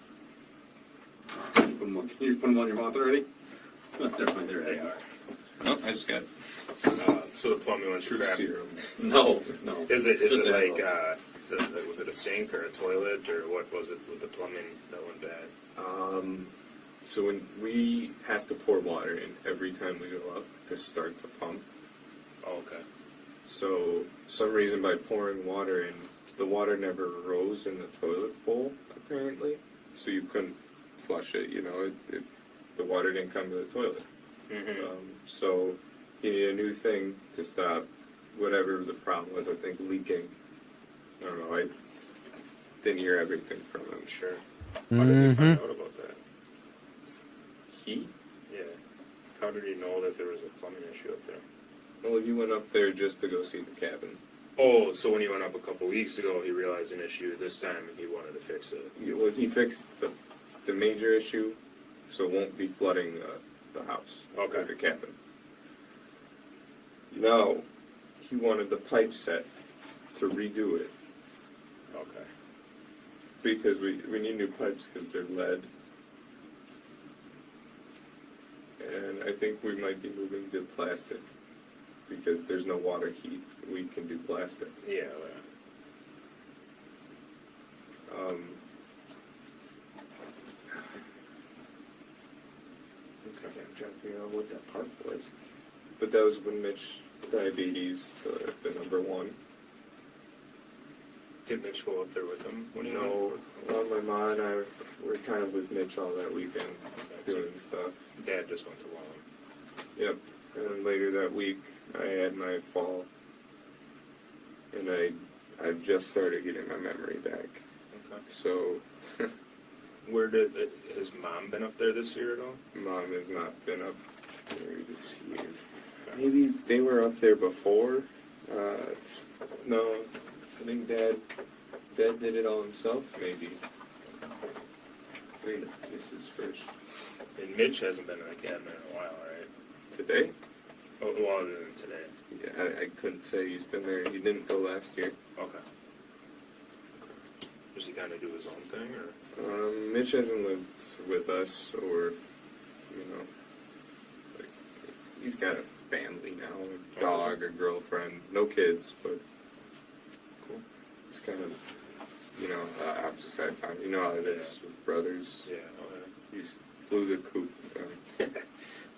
Can you put them on your mouth already? Never mind, there they are. No, I just got So the plumbing went truth crap. serum. No. Is it Just like Advil. was it a sink or a toilet or what was it with the plumbing that went bad? So when we have to pour water in every time we go up to start the pump. Oh, okay. So some reason by pouring water in, the water never rose in the toilet bowl apparently. So you couldn't flush it. You know, the water didn't come to the toilet. So you need a new thing to stop whatever the problem was. I think leaking. I don't know. I didn't hear everything from him. Sure. How did you find out about that? He? Yeah. How did he know that there was a plumbing issue up there? Well, he went up there just to go see the cabin. Oh, so when he went up a couple weeks ago, he realized an issue this time and he wanted to fix it. Yeah, well, he fixed the major issue, so it won't be flooding the house. Okay. Or the cabin. Now, he wanted the pipe set to redo it. Okay. Because we need new pipes because they're lead. And I think we might be moving to plastic. Because there's no water heat, we can do plastic. Yeah. Okay, I'm trying to figure out what that part was. But that was when Mitch, diabetes, the number one. Did Mitch go up there with him? When he No, well, my mom and I were kind of with Mitch all that weekend doing stuff. Dad just went to Wallen. Yep. And then later that week, I had my fall. And I've just started getting my memory back. Okay. So, Where has Mom been up there this year at all? Mom has not been up there this year. Maybe they were up there before. No, I think Dad did it all himself, maybe. I think this is first. And Mitch hasn't been in the cabin in a while, right? Today? Oh, well, other than today. Yeah, I couldn't say he's been there. He didn't go last year. Okay. Does he kind of do his own thing, or? Mitch hasn't lived with us, or, you know, like, he's got a family now, a dog, a girlfriend, no kids, but cool. It's kind of, you know, opposite side family. You know how it is with brothers. Yeah. Okay. He flew the coop.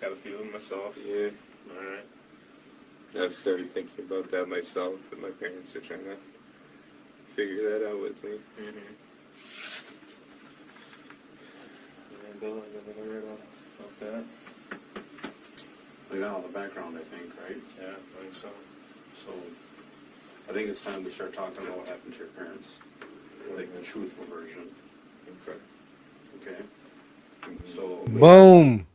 Got a few of them myself. Yeah. All right. I've started thinking about that myself, and my parents are trying to figure that out with me. Yeah, Bill, I never heard about that. We got all the background, I think, right? Yeah, I think so. So, I think it's time we start talking about what happened to your parents. Like the truthful version. Okay. Okay. So. Boom.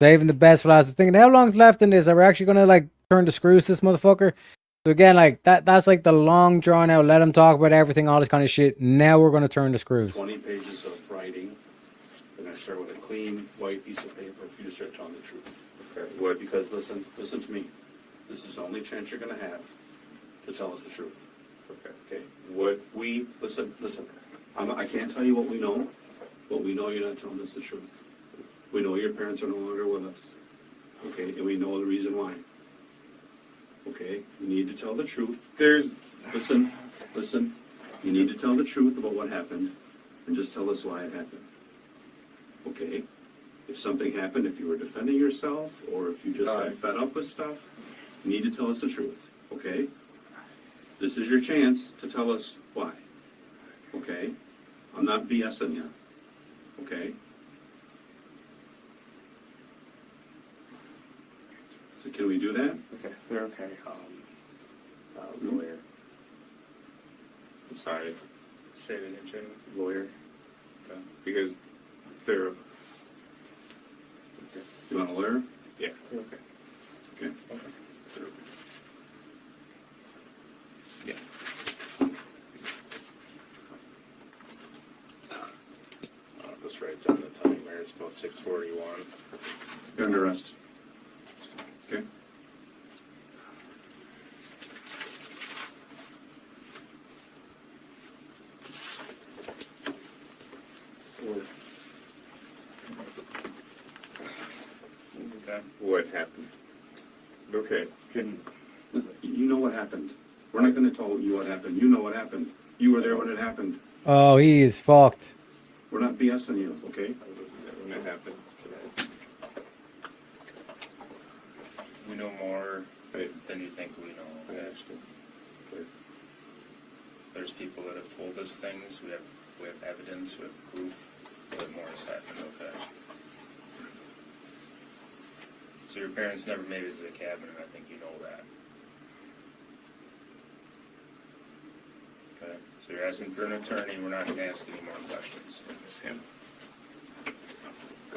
Saving the best for last. I was thinking, how long's left in this? Are we actually gonna like turn the screws to this motherfucker? So again, like that's like the long drawn out, let him talk about everything, all this kind of shit. Now we're gonna turn the screws. 20 pages of writing. We're going to start with a clean, white piece of paper for you to start telling the truth. Okay. What? Because listen to me. This is the only chance you're going to have to tell us the truth. Okay. What we listen. I can't tell you what we know, but we know you're not telling us the truth. We know your parents are no longer with us. Okay, and we know the reason why. Okay, you need to tell the truth. Listen. You need to tell the truth about what happened, and just tell us why it happened. Okay? If something happened, if you were defending yourself, or if you just got fed up with stuff, you need to tell us the truth. Okay? This is your chance to tell us why. Okay? I'm not BSing you. Okay? So can we do that? Okay, they're okay. Lawyer. I'm sorry. Say it again, Jay. Lawyer. Okay. Because they're. Okay. You want a lawyer? Yeah. They're okay. Okay. Okay. They're okay. Yeah. I'll just write down the time there. It's about 6:41. You're under arrest. Okay? Okay. What happened? Okay. You know what happened. We're not going to tell you what happened. You know what happened. You were there when it happened. Oh, he is fucked. We're not BSing you, okay? I wasn't there when it happened. We know more than you think we know. Okay? There's people that have told us things. We have evidence. We have proof that more has happened. Okay. So your parents never made it to the cabin, and I think you know that. Okay. So you're asking for an attorney. We're not going to ask any more questions. It's him.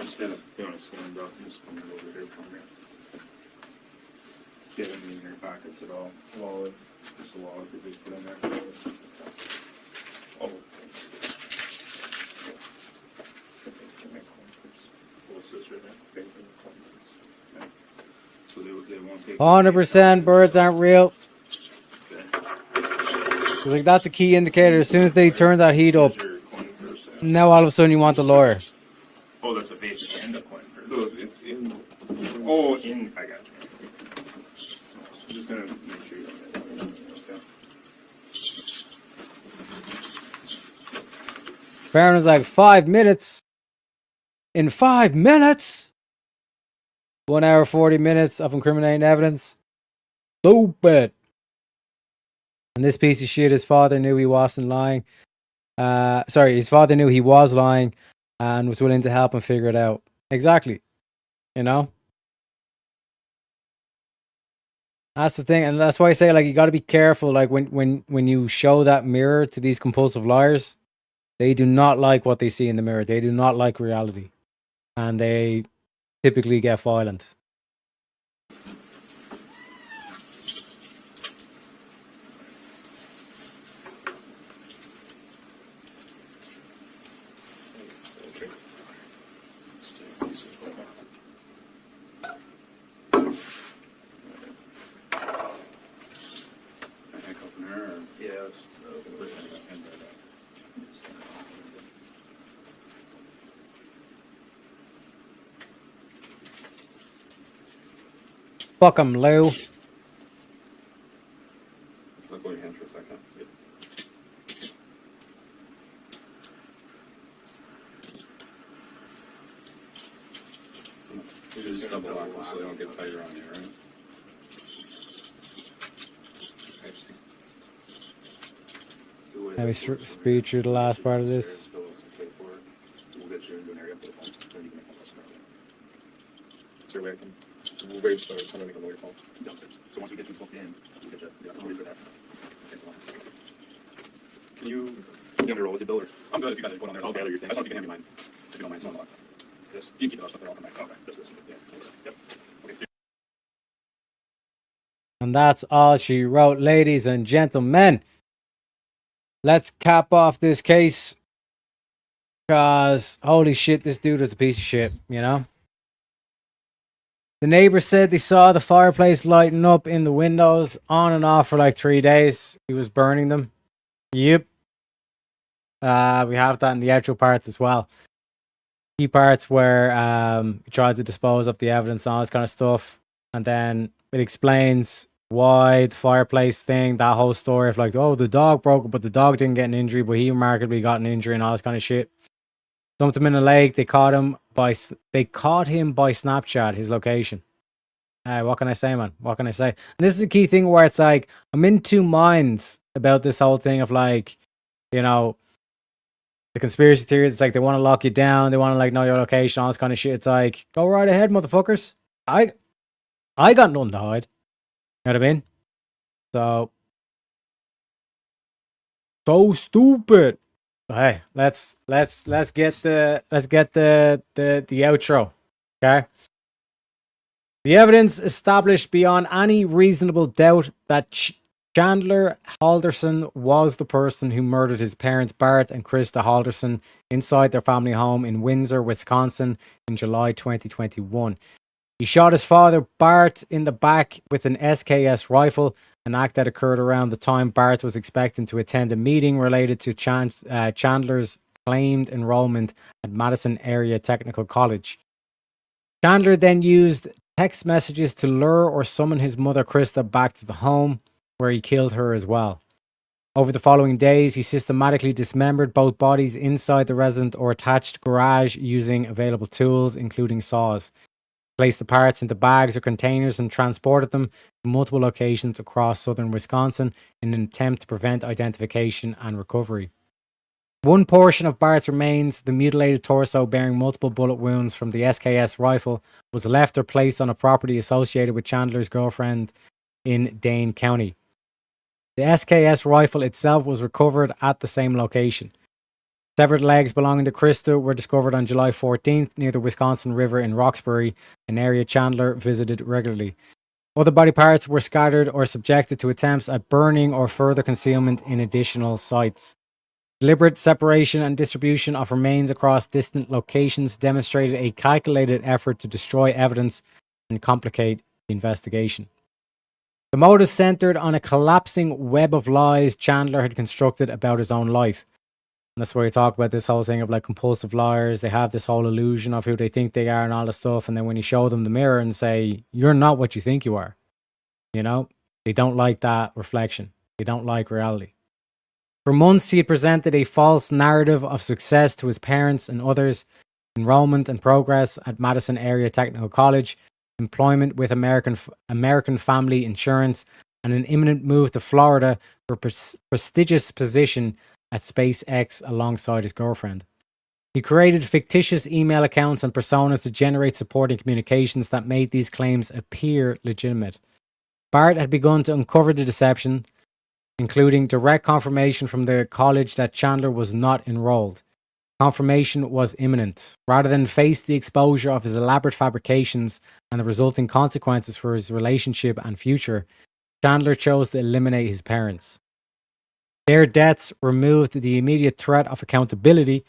Stand up. You want to stand, bro? Just come over here for me. Do you have any in your pockets at all? Wallet. Just a wallet that just put in there. Oh. What's this right there? Okay. So they won't take 100% birds aren't real. It's like that's a key indicator. As soon as they turn that heat up, now all of a sudden you want the lawyer. Oh, that's a vape and a coin purse. No, it's in. Oh, in. I got you. So I'm just gonna make sure you don't get it. Okay. Baron was like 5 minutes. In 5 minutes? 1 hour, 40 minutes of incriminating evidence. Stupid. And this piece of shit, his father knew he wasn't lying. His father knew he was lying and was willing to help him figure it out. Exactly. You know? That's the thing. And that's why I say, like, you got to be careful. Like, when you show that mirror to these compulsive liars, they do not like what they see in the mirror. They do not like reality. And they typically get violent. Yeah, that's. Fuck 'em, Lou. Look over your hands for a second. You just double lock them so they don't get tighter on you, right? Let me speed through the last part of this. We'll get you into an area for the phone. Then you can make a survey. We'll wait for somebody to come over your phone downstairs. So once we get you booked in, we'll get you the opportunity for that. Can you get me a roll with your builder? I'm good if you got it going on there. I'll gather your things. I thought you can hand me mine. If you don't mind, it's not a lot. This. You can keep the other stuff there. I'll come back. Okay, just this. Yeah, thanks. Yep. Okay. And that's all she wrote, ladies and gentlemen. Let's cap off this case. Because, holy shit, this dude is a piece of shit, you know? The neighbors said they saw the fireplace lighting up in the windows on and off for like 3 days. He was burning them. Yep. We have that in the outro parts as well. Key parts where he tried to dispose of the evidence and all this kind of stuff. And then it explains why the fireplace thing, that whole story of like, oh, the dog broke it, but the dog didn't get an injury, but he remarkably got an injury and all this kind of shit. Dumped him in a lake. They caught him by Snapchat, his location. What can I say, man? What can I say? And this is the key thing where it's like, I'm in two minds about this whole thing of like, you know, the conspiracy theory. It's like they want to lock you down. They want to like know your location, all this kind of shit. It's like, go right ahead, motherfuckers. I got nothing to hide. You know what I mean? So stupid. Hey, let's get the outro. Okay. The evidence established beyond any reasonable doubt that Chandler Halderson was the person who murdered his parents, Bart and Krista Halderson, inside their family home in Windsor, Wisconsin in July 2021. He shot his father, Bart, in the back with an SKS rifle, an act that occurred around the time Bart was expecting to attend a meeting related to Chandler's claimed enrollment at Madison Area Technical College. Chandler then used text messages to lure or summon his mother, Krista, back to the home, where he killed her as well. Over the following days, he systematically dismembered both bodies inside the resident or attached garage using available tools, including saws. Placed the parts into bags or containers and transported them to multiple locations across southern Wisconsin in an attempt to prevent identification and recovery. One portion of Bart's remains, the mutilated torso bearing multiple bullet wounds from the SKS rifle, was left or placed on a property associated with Chandler's girlfriend in Dane County. The SKS rifle itself was recovered at the same location. Severed legs belonging to Krista were discovered on July 14th near the Wisconsin River in Roxbury, an area Chandler visited regularly. Other body parts were scattered or subjected to attempts at burning or further concealment in additional sites. Deliberate separation and distribution of remains across distant locations demonstrated a calculated effort to destroy evidence and complicate the investigation. The motive centered on a collapsing web of lies Chandler had constructed about his own life. And that's where you talk about this whole thing of like compulsive liars. They have this whole illusion of who they think they are and all this stuff. And then when you show them the mirror and say, you're not what you think you are, you know, they don't like that reflection. They don't like reality. For months, he had presented a false narrative of success to his parents and others, enrollment and progress at Madison Area Technical College, employment with American Family Insurance, and an imminent move to Florida for a prestigious position at SpaceX alongside his girlfriend. He created fictitious email accounts and personas to generate supporting communications that made these claims appear legitimate. Bart had begun to uncover the deception, including direct confirmation from the college that Chandler was not enrolled. Confirmation was imminent. Rather than face the exposure of his elaborate fabrications and the resulting consequences for his relationship and future, Chandler chose to eliminate his parents. Their deaths removed the immediate threat of accountability.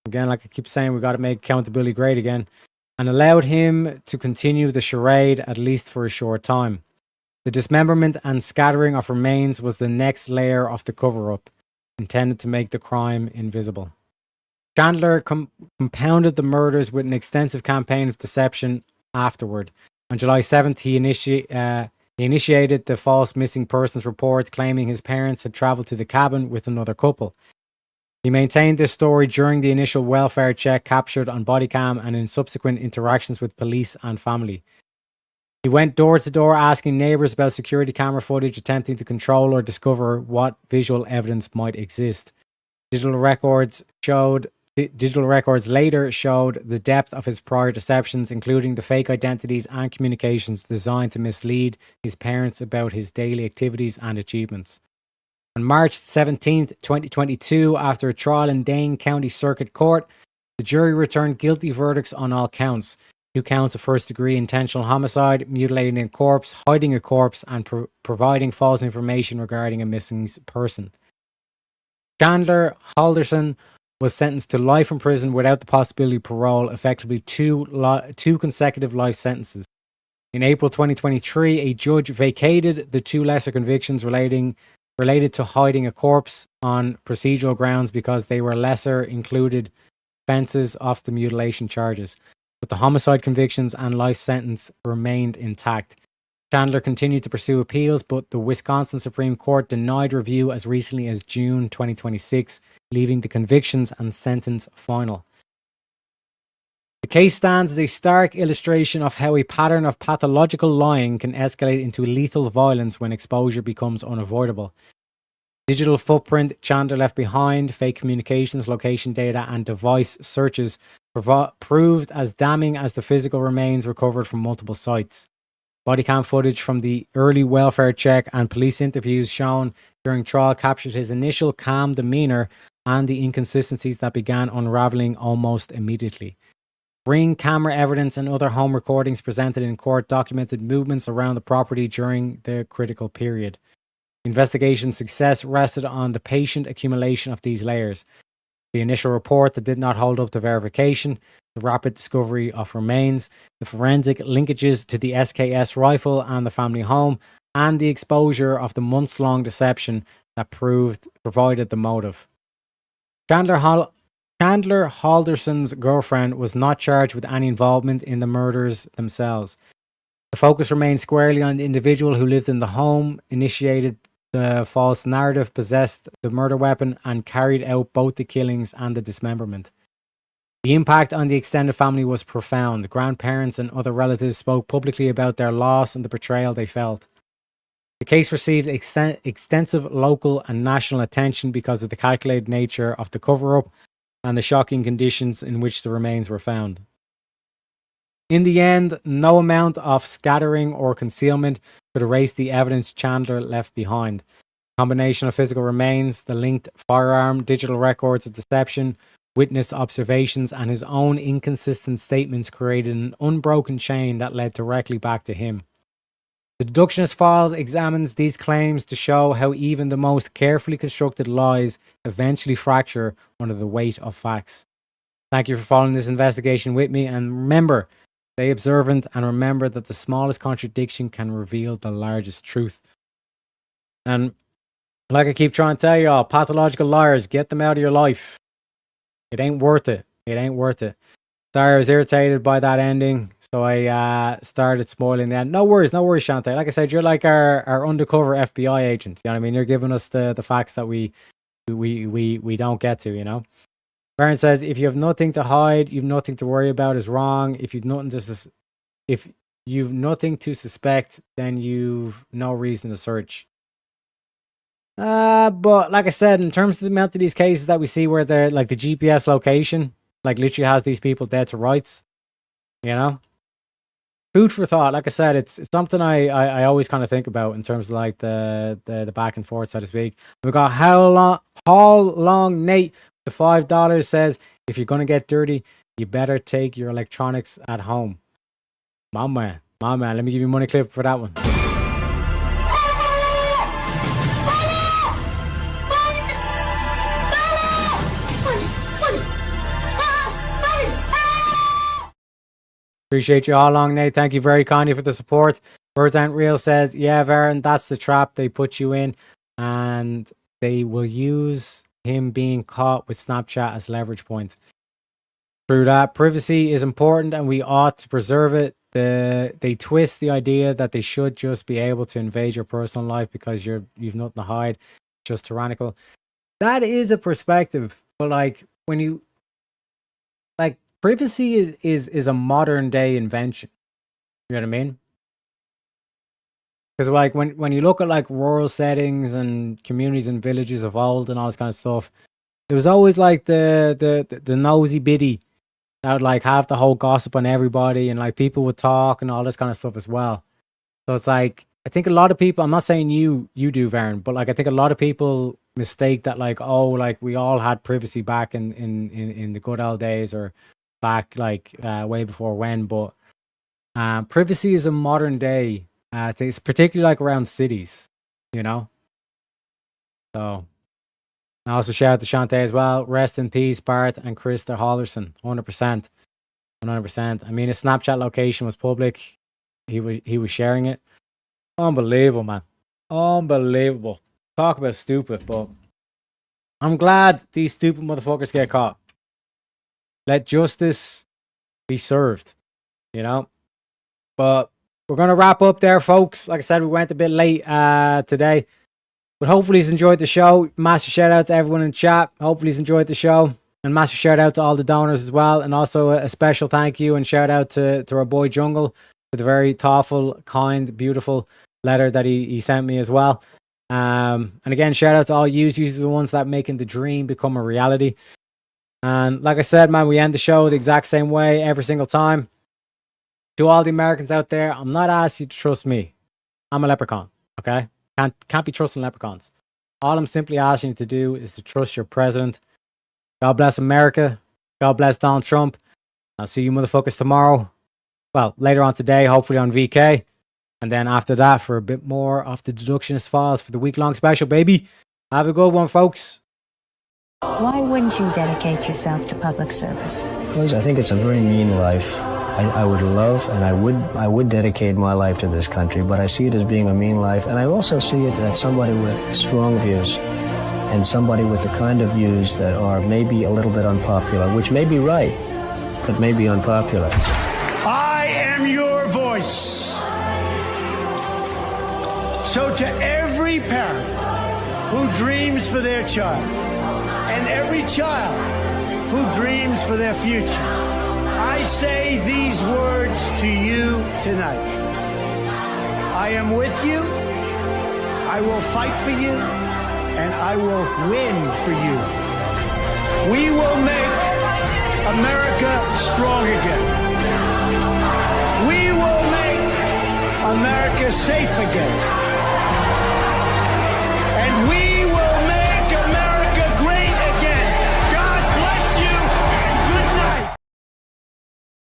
Again, like I keep saying, we got to make accountability great again. And allowed him to continue the charade at least for a short time. The dismemberment and scattering of remains was the next layer of the cover-up, intended to make the crime invisible. Chandler compounded the murders with an extensive campaign of deception afterward. On July 7th, he initiated the false missing persons report, claiming his parents had traveled to the cabin with another couple. He maintained this story during the initial welfare check captured on body cam and in subsequent interactions with police and family. He went door to door asking neighbors about security camera footage, attempting to control or discover what visual evidence might exist. Digital records later showed the depth of his prior deceptions, including the fake identities and communications designed to mislead his parents about his daily activities and achievements. On March 17, 2022, after a trial in Dane County Circuit Court, the jury returned guilty verdicts on all counts. 2 counts of first-degree intentional homicide, mutilating a corpse, hiding a corpse, and providing false information regarding a missing person. Chandler Halderson was sentenced to life in prison without the possibility of parole, effectively two consecutive life sentences. In April 2023, a judge vacated the 2 lesser convictions related to hiding a corpse on procedural grounds because they were lesser included offenses of the mutilation charges, but the homicide convictions and life sentence remained intact. Chandler continued to pursue appeals, but the Wisconsin Supreme Court denied review as recently as June 2026, leaving the convictions and sentence final. The case stands as a stark illustration of how a pattern of pathological lying can escalate into lethal violence when exposure becomes unavoidable. Digital footprint Chandler left behind, fake communications, location data, and device searches proved as damning as the physical remains recovered from multiple sites. Body cam footage from the early welfare check and police interviews shown during trial captured his initial calm demeanor and the inconsistencies that began unraveling almost immediately. Ring camera evidence and other home recordings presented in court documented movements around the property during the critical period. Investigation success rested on the patient accumulation of these layers. The initial report that did not hold up to verification, the rapid discovery of remains, the forensic linkages to the SKS rifle and the family home, and the exposure of the months-long deception that provided the motive. Chandler Halderson's girlfriend was not charged with any involvement in the murders themselves. The focus remained squarely on the individual who lived in the home, initiated the false narrative, possessed the murder weapon, and carried out both the killings and the dismemberment. The impact on the extended family was profound. Grandparents and other relatives spoke publicly about their loss and the betrayal they felt. The case received extensive local and national attention because of the calculated nature of the cover-up and the shocking conditions in which the remains were found. In the end, no amount of scattering or concealment could erase the evidence Chandler left behind. A combination of physical remains, the linked firearm, digital records of deception, witness observations, and his own inconsistent statements created an unbroken chain that led directly back to him. The Deductionist Files examines these claims to show how even the most carefully constructed lies eventually fracture under the weight of facts. Thank you for following this investigation with me, and remember, stay observant and remember that the smallest contradiction can reveal the largest truth. And like I keep trying to tell y'all, pathological liars, get them out of your life. It ain't worth it. It ain't worth it. Sorry, I was irritated by that ending, so I started spoiling the end. No worries, Shantae. Like I said, you're like our undercover FBI agent. You know what I mean? You're giving us the facts that we don't get to, you know? Baron says, if you have nothing to hide, you've nothing to worry about is wrong. If you've nothing to suspect, then you've no reason to search. But like I said, in terms of the amount of these cases that we see where they're like the GPS location, like literally has these people dead to rights, you know? Food for thought. Like I said, it's something I always kind of think about in terms of like the back and forth, so to speak. We got how long Nate, the $5 says, if you're gonna get dirty, you better take your electronics at home. My man. Let me give you a money clip for that one. Appreciate you all along, Nate. Thank you very kindly for the support. Birds Aren't Real says, yeah, Varen, that's the trap they put you in, and they will use him being caught with Snapchat as leverage point. True that. Privacy is important and we ought to preserve it. They twist the idea that they should just be able to invade your personal life because you've nothing to hide. Just tyrannical. That is a perspective, but like when you like privacy is a modern day invention. You know what I mean? Because like when you look at like rural settings and communities and villages of old and all this kind of stuff, it was always like the nosy biddy that would like have the whole gossip on everybody, and like people would talk and all this kind of stuff as well. So it's like I think a lot of people, I'm not saying you do, Varen, but like I think a lot of people mistake that like, oh, like we all had privacy back in the good old days or back like way before when, but privacy is a modern day. It's particularly like around cities, you know. So I also shout out to Shantae as well. Rest in peace, Bart and Krista Hallerson. 100%. I mean, his Snapchat location was public. he was sharing it. Unbelievable, man. Unbelievable. Talk about stupid, but I'm glad these stupid motherfuckers get caught. Let justice be served, you know? But we're going to wrap up there, folks. Like I said, we went a bit late today. But hopefully he's enjoyed the show. Massive shout out to everyone in chat. Hopefully he's enjoyed the show. And massive shout out to all the donors as well. And also a special thank you and shout out to our boy Jungle for the very thoughtful, kind, beautiful letter that he sent me as well. And again, shout out to all yous. Yous are the ones that making the dream become a reality. And like I said, man, we end the show the exact same way every single time. To all the Americans out there, I'm not asking you to trust me. I'm a leprechaun, okay? Can't be trusting leprechauns. All I'm simply asking you to do is to trust your president. God bless America. God bless Donald Trump. I'll see you motherfuckers tomorrow. Well, later on today, hopefully on VK. And then after that, for a bit more of the Deductionist Files for the week-long special, baby. Have a good one, folks. Why wouldn't you dedicate yourself to public service? Because I think it's a very mean life. I would love and I would dedicate my life to this country, but I see it as being a mean life. And I also see it as somebody with strong views and somebody with the kind of views that are maybe a little bit unpopular, which may be right, but may be unpopular. I am your voice. So to every parent who dreams for their child and every child who dreams for their future, I say these words to you tonight. I am with you. I will fight for you. And I will win for you. We will make America strong again. We will make America safe again.